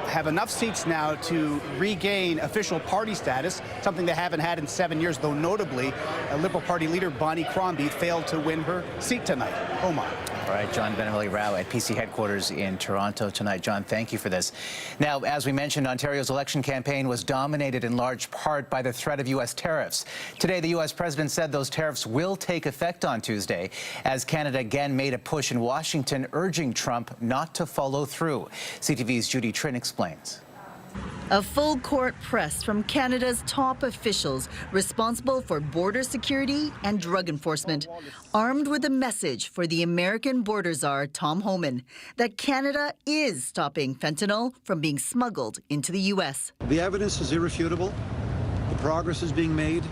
have enough seats now to regain official party status, something they haven't had in 7 years, though notably, Liberal Party leader Bonnie Crombie failed to win her seat tonight. Omar. All right, John Venevelli-Rao at PC headquarters in Toronto tonight. John, thank you for this. Now, as we mentioned, Ontario's election campaign was dominated in large part by the threat of U.S. tariffs. Today, the U.S. president said those tariffs will take effect on Tuesday, as Canada again made a push in Washington, urging Trump not to follow through. CTV's Judy Trin explains. A full court press from Canada's top officials responsible for border security and drug enforcement, armed with a message for the American border czar, Tom Homan, that Canada is stopping fentanyl from being smuggled into the U.S. The evidence is irrefutable. The progress is being made.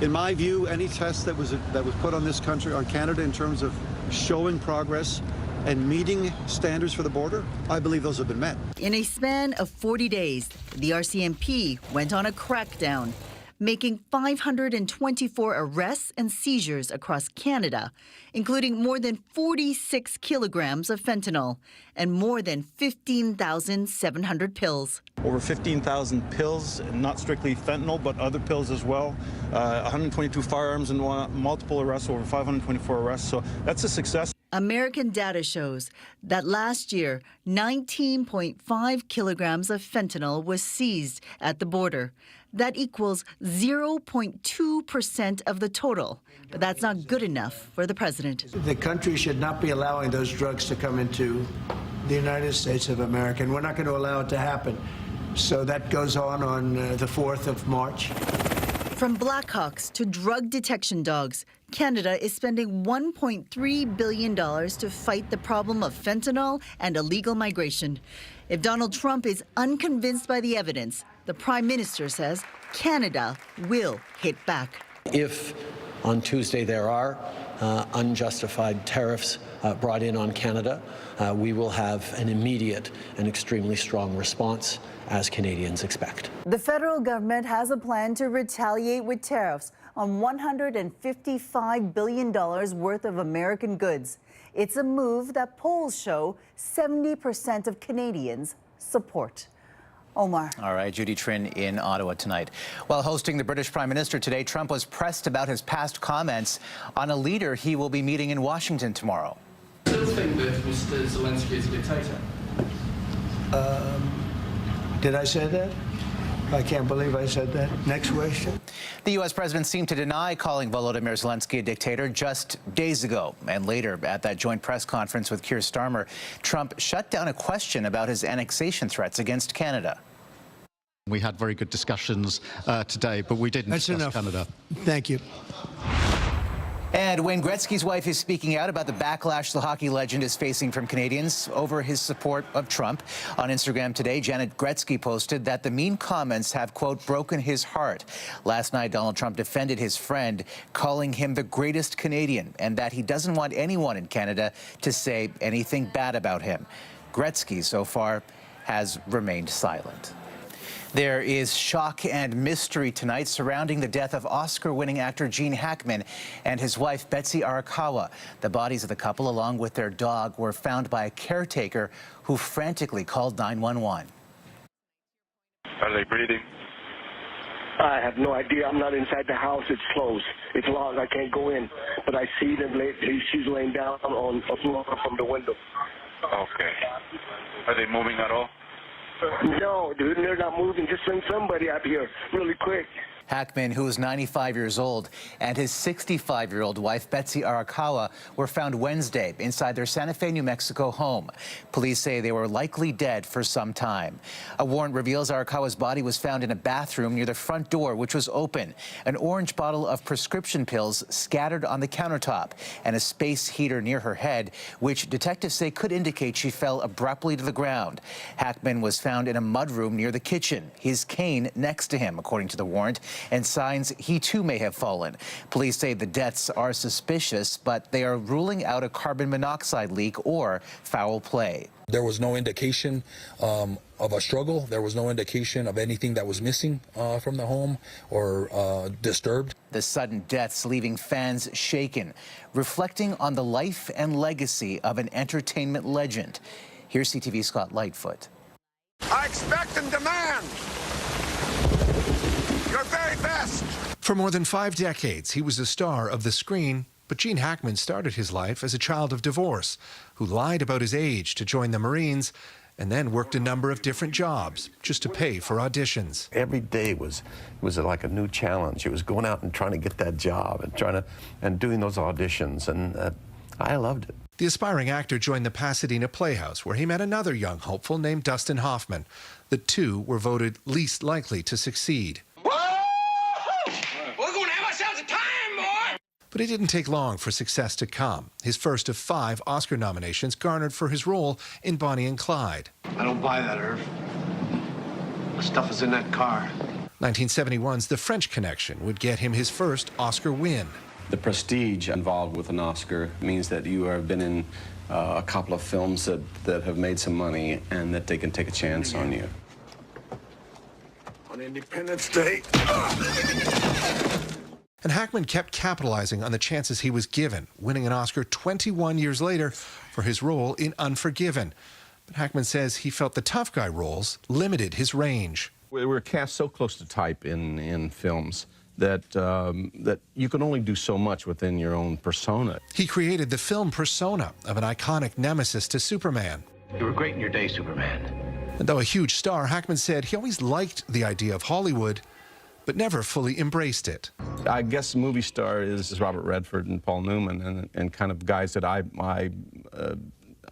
In my view, any test that was put on this country, on Canada, in terms of showing progress and meeting standards for the border, I believe those have been met. In a span of 40 days, the RCMP went on a crackdown, making 524 arrests and seizures across Canada, including more than 46 kilograms of fentanyl and more than 15,700 pills. Over 15,000 pills, not strictly fentanyl, but other pills as well. 122 firearms and multiple arrests, over 524 arrests. So that's a success. American data shows that last year, 19.5 kilograms of fentanyl was seized at the border. That equals 0.2% of the total. But that's not good enough for the president. The country should not be allowing those drugs to come into the United States of America, and we're not going to allow it to happen. So that goes on the 4th of March. From Blackhawks to drug detection dogs, Canada is spending $1.3 billion to fight the problem of fentanyl and illegal migration. If Donald Trump is unconvinced by the evidence, the Prime Minister says Canada will hit back. If on Tuesday there are unjustified tariffs brought in on Canada, we will have an immediate and extremely strong response, as Canadians expect. The federal government has a plan to retaliate with tariffs on $155 billion worth of American goods. It's a move that polls show 70% of Canadians support. Omar. All right, Judy Trin in Ottawa tonight. While hosting the British Prime Minister today, Trump was pressed about his past comments on a leader he will be meeting in Washington tomorrow. I still think that Mr. Zelensky is a dictator. Did I say that? I can't believe I said that. Next question. The U.S. president seemed to deny calling Volodymyr Zelensky a dictator just days ago. And later, at that joint press conference with Keir Starmer, Trump shut down a question about his annexation threats against Canada. We had very good discussions today, but we didn't discuss Canada. Thank you. And Wayne Gretzky's wife is speaking out about the backlash the hockey legend is facing from Canadians over his support of Trump. On Instagram today, Janet Gretzky posted that the mean comments have, quote, broken his heart. Last night, Donald Trump defended his friend, calling him the greatest Canadian, and that he doesn't want anyone in Canada to say anything bad about him. Gretzky, so far, has remained silent. There is shock and mystery tonight surrounding the death of Oscar-winning actor Gene Hackman and his wife Betsy Arakawa. The bodies of the couple, along with their dog, were found by a caretaker who frantically called 911. Are they breathing? I have no idea. I'm not inside the house. It's closed. It's locked. I can't go in. But I see them. She's laying down on a floor from the window. Okay. Are they moving at all? No, dude, they're not moving. Just send somebody out here really quick. Hackman, who is 95 years old, and his 65-year-old wife, Betsy Arakawa, were found Wednesday inside their Santa Fe, New Mexico home. Police say they were likely dead for some time. A warrant reveals Arakawa's body was found in a bathroom near the front door, which was open. An orange bottle of prescription pills scattered on the countertop, and a space heater near her head, which detectives say could indicate she fell abruptly to the ground. Hackman was found in a mudroom near the kitchen, his cane next to him, according to the warrant, and signs he too may have fallen. Police say the deaths are suspicious, but they are ruling out a carbon monoxide leak or foul play. There was no indication of a struggle. There was no indication of anything that was missing from the home or disturbed. The sudden deaths leaving fans shaken, reflecting on the life and legacy of an entertainment legend. Here's CTV's Scott Lightfoot. I expect and demand your very best. For more than 5 decades, he was a star of the screen, but Gene Hackman started his life as a child of divorce who lied about his age to join the Marines and then worked a number of different jobs just to pay for auditions. Every day was like a new challenge. It was going out and trying to get that job and doing those auditions, and I loved it. The aspiring actor joined the Pasadena Playhouse, where he met another young hopeful named Dustin Hoffman. The two were voted least likely to succeed. We're going to have ourselves a time, boy! But it didn't take long for success to come. His first of 5 Oscar nominations garnered for his role in Bonnie and Clyde. I don't buy that, Irv. The stuff is in that car. 1971's The French Connection would get him his first Oscar win. The prestige involved with an Oscar means that you have been in a couple of films that have made some money and that they can take a chance on you. On Independence Day. And Hackman kept capitalizing on the chances he was given, winning an Oscar 21 years later for his role in Unforgiven. But Hackman says he felt the tough guy roles limited his range. We were cast so close to type in films that you can only do so much within your own persona. He created the film persona of an iconic nemesis to Superman. You were great in your day, Superman. And though a huge star, Hackman said he always liked the idea of Hollywood, but never fully embraced it. I guess movie star is Robert Redford and Paul Newman and kind of guys that I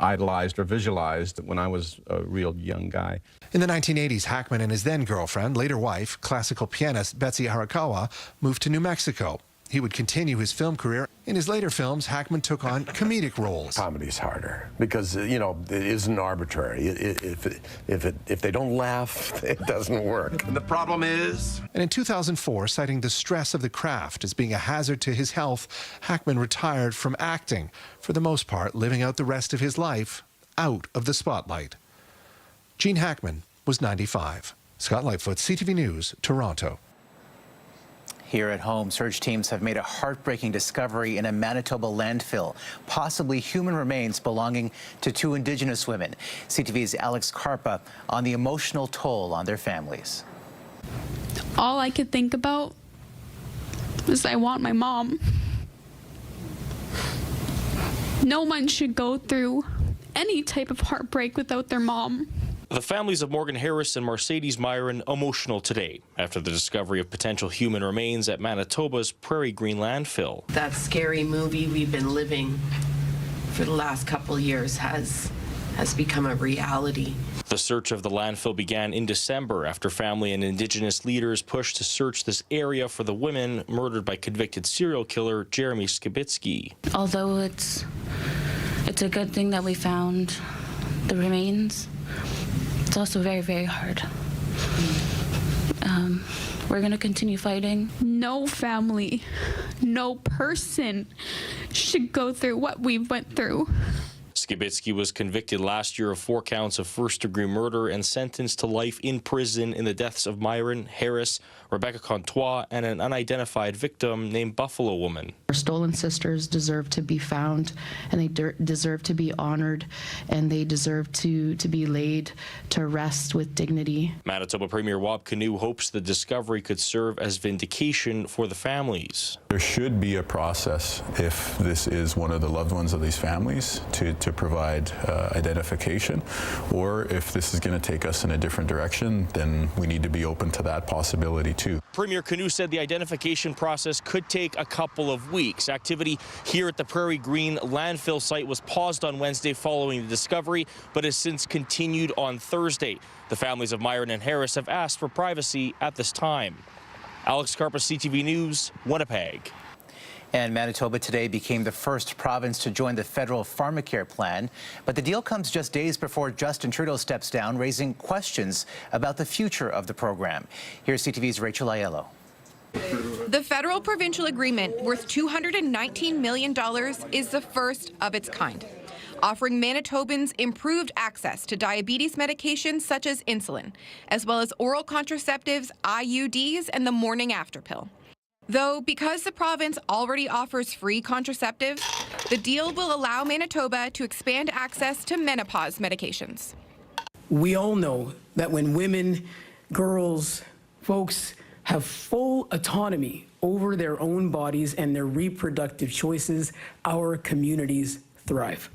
idolized or visualized when I was a real young guy. In the 1980s, Hackman and his then-girlfriend, later wife, classical pianist Betsy Arakawa, moved to New Mexico. He would continue his film career. In his later films, Hackman took on comedic roles. Comedy's harder because, you know, it isn't arbitrary. If they don't laugh, it doesn't work. The problem is... And in 2004, citing the stress of the craft as being a hazard to his health, Hackman retired from acting, for the most part living out the rest of his life out of the spotlight. Gene Hackman was 95. Scott Lightfoot, CTV News, Toronto. Here at home, search teams have made a heartbreaking discovery in a Manitoba landfill, possibly human remains belonging to 2 Indigenous women. CTV's Alex Karpa on the emotional toll on their families. All I could think about was I want my mom. No one should go through any type of heartbreak without their mom. The families of Morgan Harris and Mercedes Myron emotional today after the discovery of potential human remains at Manitoba's Prairie Green landfill. That scary movie we've been living for the last couple years has become a reality. The search of the landfill began in December after family and Indigenous leaders pushed to search this area for the women murdered by convicted serial killer Jeremy Skibitsky. Although it's a good thing that we found the remains, it's also very, very hard. We're going to continue fighting. No family, no person should go through what we went through. Skibitsky was convicted last year of 4 counts of first-degree murder and sentenced to life in prison in the deaths of Myron, Harris, Rebecca Comtois, and an unidentified victim named Buffalo Woman. Our stolen sisters deserve to be found, and they deserve to be honored, and they deserve to be laid to rest with dignity. Manitoba Premier Wab Kinew hopes the discovery could serve as vindication for the families. There should be a process if this is one of the loved ones of these families to provide identification, or if this is going to take us in a different direction, then we need to be open to that possibility too. Premier Kinew said the identification process could take a couple of weeks. Activity here at the Prairie Green landfill site was paused on Wednesday following the discovery, but has since continued on Thursday. The families of Myron and Harris have asked for privacy at this time. Alex Karpa, CTV News, Winnipeg. And Manitoba today became the first province to join the federal pharmacare plan. But the deal comes just days before Justin Trudeau steps down, raising questions about the future of the program. Here's CTV's Rachel Aiello. The federal-provincial agreement, worth $219 million, is the first of its kind, offering Manitobans improved access to diabetes medications such as insulin, as well as oral contraceptives, IUDs, and the morning after pill. Though, because the province already offers free contraceptives, the deal will allow Manitoba to expand access to menopause medications. We all know that when women, girls, folks have full autonomy over their own bodies and their reproductive choices, our communities thrive.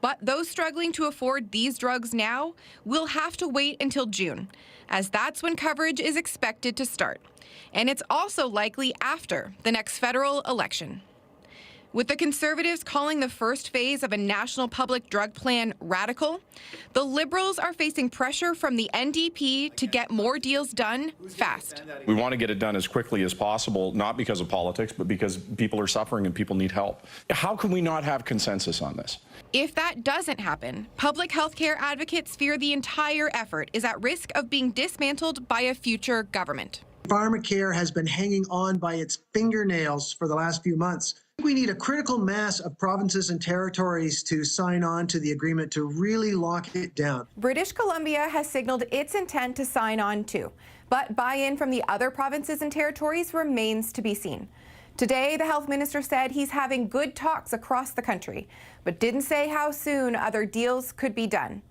But those struggling to afford these drugs now will have to wait until June, as that's when coverage is expected to start. And it's also likely after the next federal election. With the Conservatives calling the first phase of a national public drug plan radical, the Liberals are facing pressure from the NDP to get more deals done fast. We want to get it done as quickly as possible, not because of politics, but because people are suffering and people need help. How can we not have consensus on this? If that doesn't happen, public health care advocates fear the entire effort is at risk of being dismantled by a future government. Pharmacare has been hanging on by its fingernails for the last few months. We need a critical mass of provinces and territories to sign on to the agreement to really lock it down. British Columbia has signaled its intent to sign on too, but buy-in from the other provinces and territories remains to be seen. Today, the health minister said he's having good talks across the country, but didn't say how soon other deals could be done.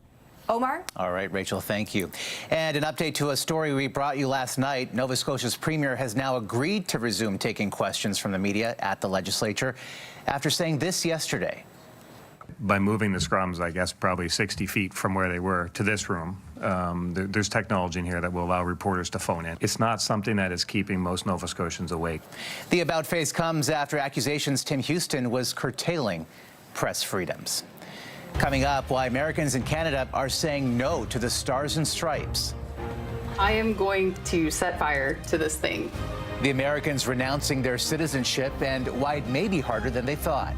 Omar? All right, Rachel, thank you. And an update to a story we brought you last night. Nova Scotia's premier has now agreed to resume taking questions from the media at the legislature after saying this yesterday. By moving the scrums, I guess, probably 60 feet from where they were to this room, there's technology in here that will allow reporters to phone in. It's not something that is keeping most Nova Scotians awake. The about face comes after accusations Tim Houston was curtailing press freedoms. Coming up, why Americans in Canada are saying no to the Stars and Stripes. I am going to set fire to this thing. The Americans renouncing their citizenship and why it may be harder than they thought.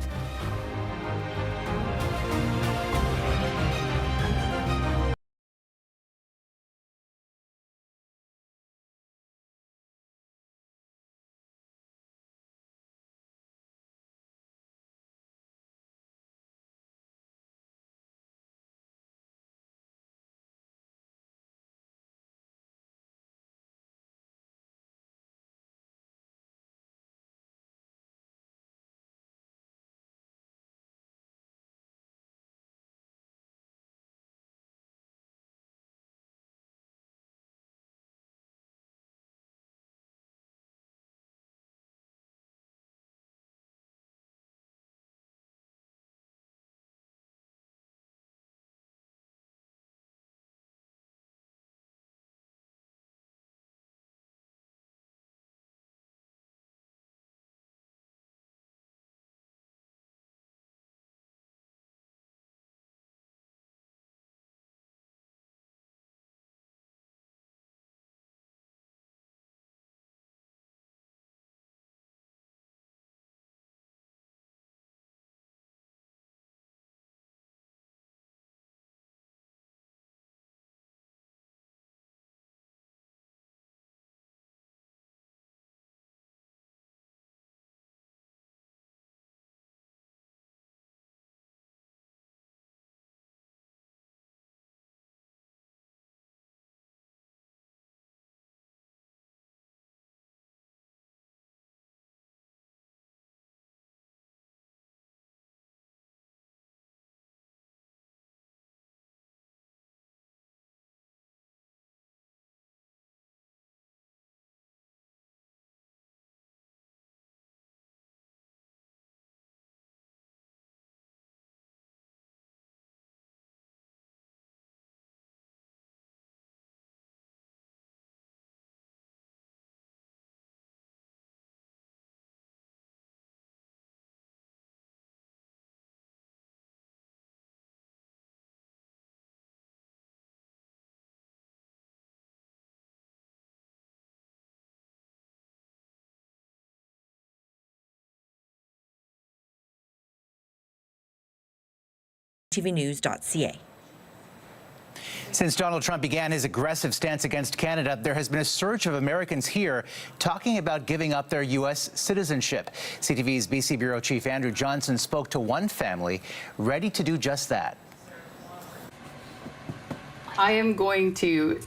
tvnews.ca. Since Donald Trump began his aggressive stance against Canada, there has been a surge of Americans here talking about giving up their U.S. citizenship. CTV's BC Bureau Chief Andrew Johnson spoke to one family ready to do just that. I am going to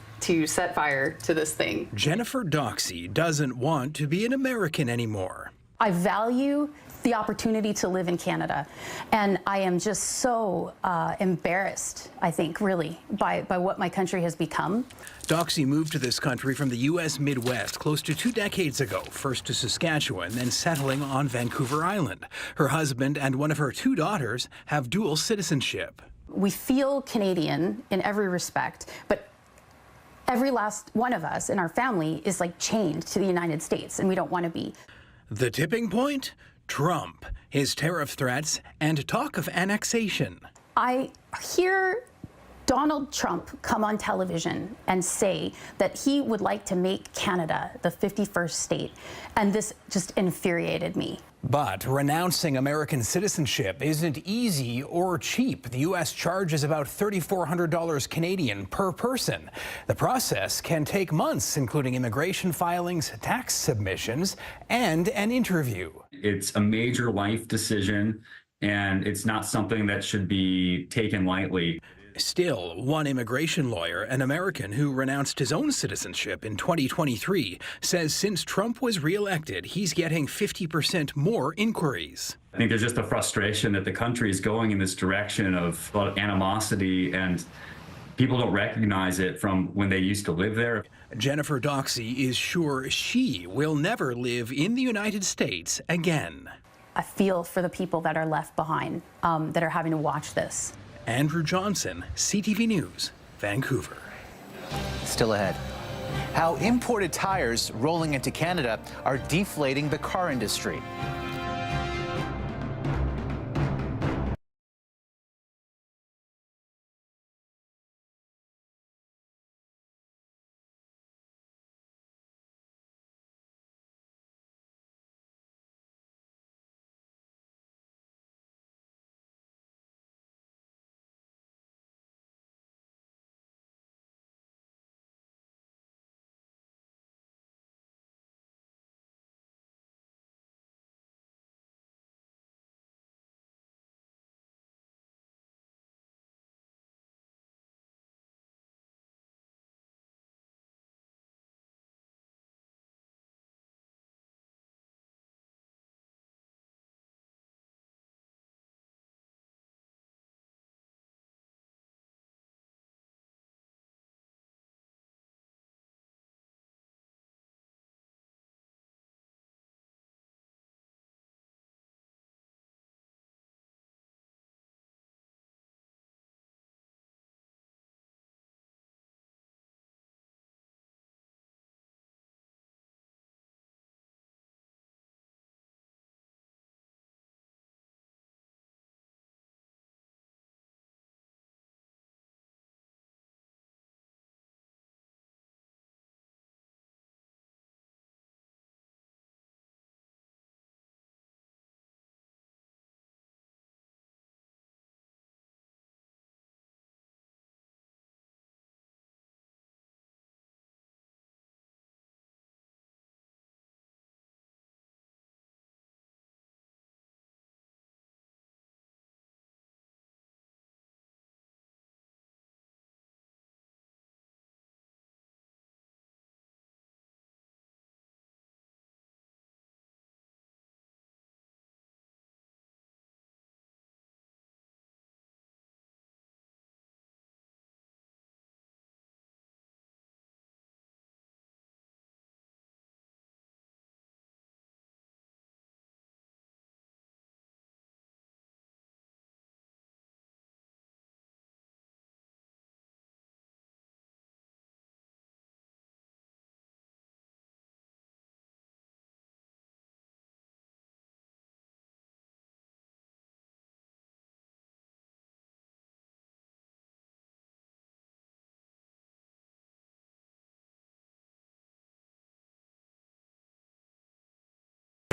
set fire to this thing. Jennifer Doxey doesn't want to be an American anymore. I value the opportunity to live in Canada, and I am just so embarrassed, I think, really, by what my country has become. Doxey moved to this country from the U.S. Midwest close to 2 decades ago, first to Saskatchewan, then settling on Vancouver Island. Her husband and one of her 2 daughters have dual citizenship. We feel Canadian in every respect, but every last one of us in our family is like chained to the United States, and we don't want to be. The tipping point? Trump, his tariff threats, and talk of annexation. I hear Donald Trump come on television and say that he would like to make Canada the 51st state, and this just infuriated me. But renouncing American citizenship isn't easy or cheap. The U.S. charges about $3,400 Canadian per person. The process can take months, including immigration filings, tax submissions, and an interview. It's a major life decision, and it's not something that should be taken lightly. Still, one immigration lawyer, an American who renounced his own citizenship in 2023, says since Trump was reelected, he's getting 50% more inquiries. I think there's just a frustration that the country is going in this direction of animosity, and people don't recognize it from when they used to live there. Jennifer Doxey is sure she will never live in the United States again. I feel for the people that are left behind, that are having to watch this. Andrew Johnson, CTV News, Vancouver. Still ahead. How imported tires rolling into Canada are deflating the car industry.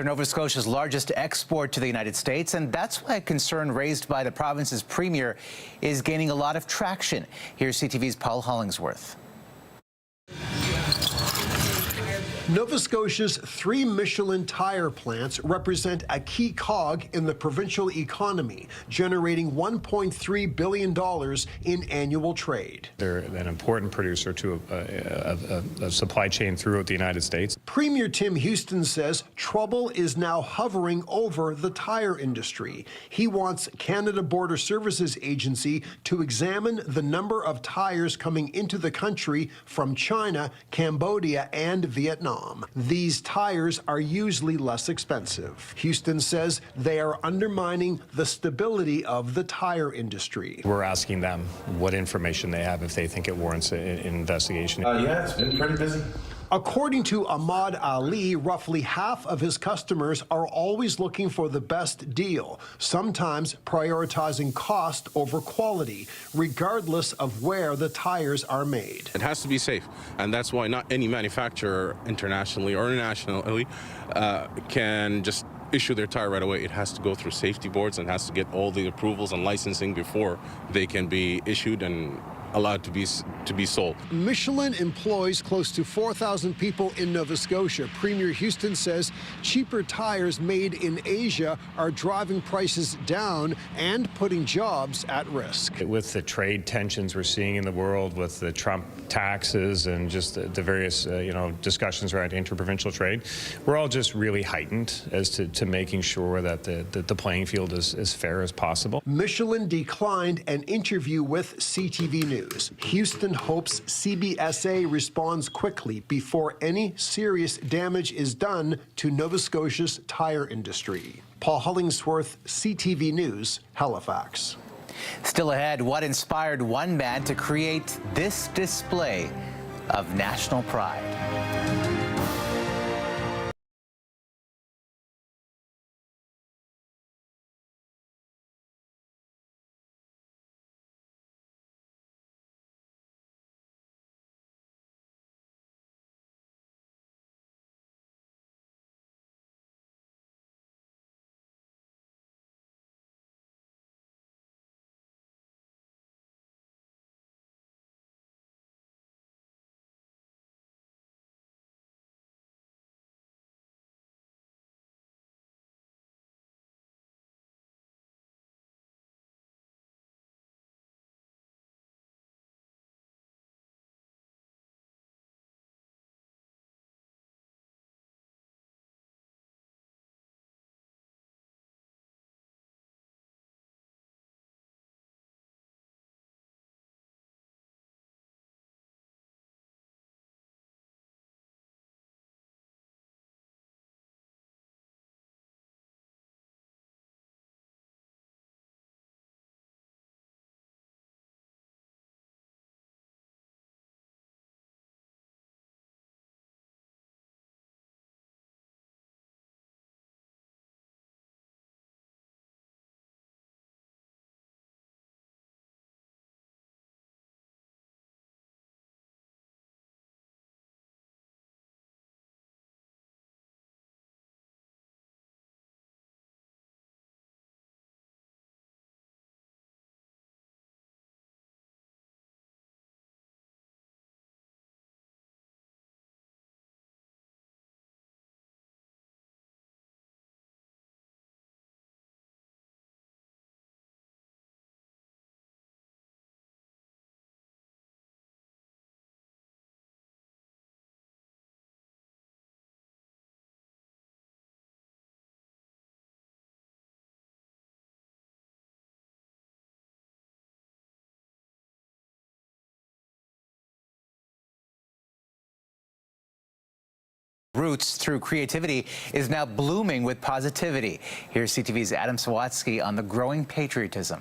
Nova Scotia's largest export to the United States, and that's why a concern raised by the province's premier is gaining a lot of traction. Here's CTV's Paul Hollingsworth. Nova Scotia's 3 Michelin tire plants represent a key cog in the provincial economy, generating $1.3 billion in annual trade. They're an important producer to a supply chain throughout the United States. Premier Tim Houston says trouble is now hovering over the tire industry. He wants Canada Border Services Agency to examine the number of tires coming into the country from China, Cambodia, and Vietnam. These tires are usually less expensive. Houston says they are undermining the stability of the tire industry. We're asking them what information they have if they think it warrants an investigation. Yeah, it's been pretty busy. According to Ahmad Ali, roughly half of his customers are always looking for the best deal, sometimes prioritizing cost over quality, regardless of where the tires are made. It has to be safe, and that's why not any manufacturer internationally or nationally can just issue their tire right away. It has to go through safety boards and has to get all the approvals and licensing before they can be issued and allowed to be sold. Michelin employs close to 4,000 people in Nova Scotia. Premier Houston says cheaper tires made in Asia are driving prices down and putting jobs at risk. With the trade tensions we're seeing in the world, with the Trump taxes and just the various discussions around interprovincial trade, we're all just really heightened as to making sure that the playing field is as fair as possible. Michelin declined an interview with CTV News. Houston hopes CBSA responds quickly before any serious damage is done to Nova Scotia's tire industry. Paul Hollingsworth, CTV News, Halifax. Still ahead, what inspired one man to create this display of national pride? Roots through creativity is now blooming with positivity. Here's CTV's Adam Sawatsky on the growing patriotism.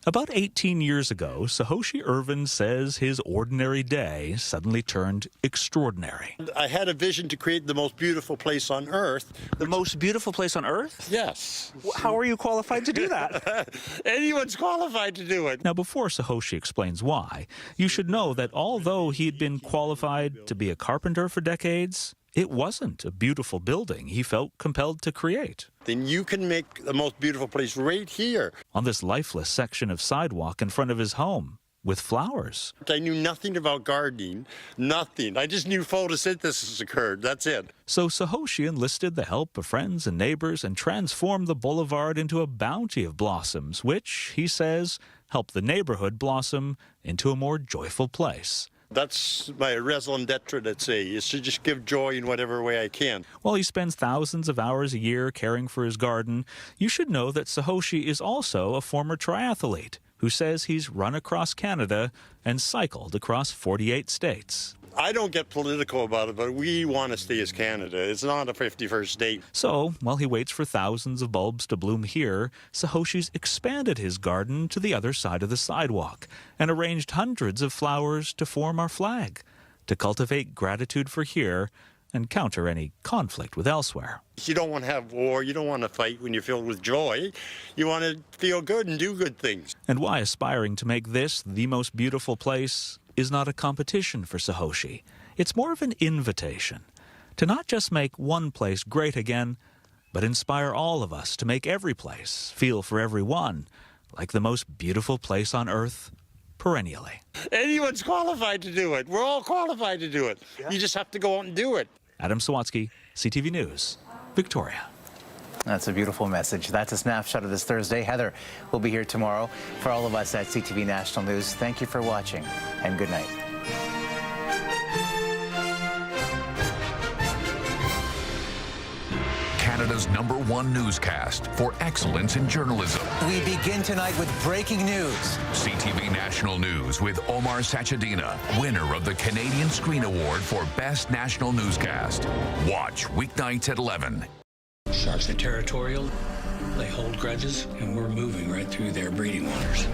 About 18 years ago, Sahoshi Irvin says his ordinary day suddenly turned extraordinary. I had a vision to create the most beautiful place on earth. The most beautiful place on earth? Yes. How are you qualified to do that? Anyone's qualified to do it. Now, before Sahoshi explains why, you should know that although he had been qualified to be a carpenter for decades, it wasn't a beautiful building he felt compelled to create. Then you can make the most beautiful place right here. On this lifeless section of sidewalk in front of his home, with flowers. I knew nothing about gardening, nothing. I just knew photosynthesis occurred, that's it. So Sahoshi enlisted the help of friends and neighbors and transformed the boulevard into a bounty of blossoms, which, he says, helped the neighborhood blossom into a more joyful place. That's my raison d'etre, let's say, is to just give joy in whatever way I can. While he spends thousands of hours a year caring for his garden, you should know that Sahoshi is also a former triathlete who says he's run across Canada and cycled across 48 states. I don't get political about it, but we want to stay as Canada. It's not a 51st state. So, while he waits for thousands of bulbs to bloom here, Sahoshi's expanded his garden to the other side of the sidewalk and arranged hundreds of flowers to form our flag, to cultivate gratitude for here and counter any conflict with elsewhere. You don't want to have war. You don't want to fight when you're filled with joy. You want to feel good and do good things. And why aspiring to make this the most beautiful place is not a competition for Sahoshi. It's more of an invitation to not just make one place great again, but inspire all of us to make every place feel for everyone like the most beautiful place on earth perennially. Anyone's qualified to do it. We're all qualified to do it. Yeah. You just have to go out and do it. Adam Sawatsky, CTV News, Victoria. That's a beautiful message. That's a snapshot of this Thursday. Heather will be here tomorrow. For all of us at CTV National News, thank you for watching and good night. Canada's #1 newscast for excellence in journalism. We begin tonight with breaking news. CTV National News with Omar Sachedina, winner of the Canadian Screen Award for Best National Newscast. Watch weeknights at 11. Sharks are territorial, they hold grudges, and we're moving right through their breeding waters.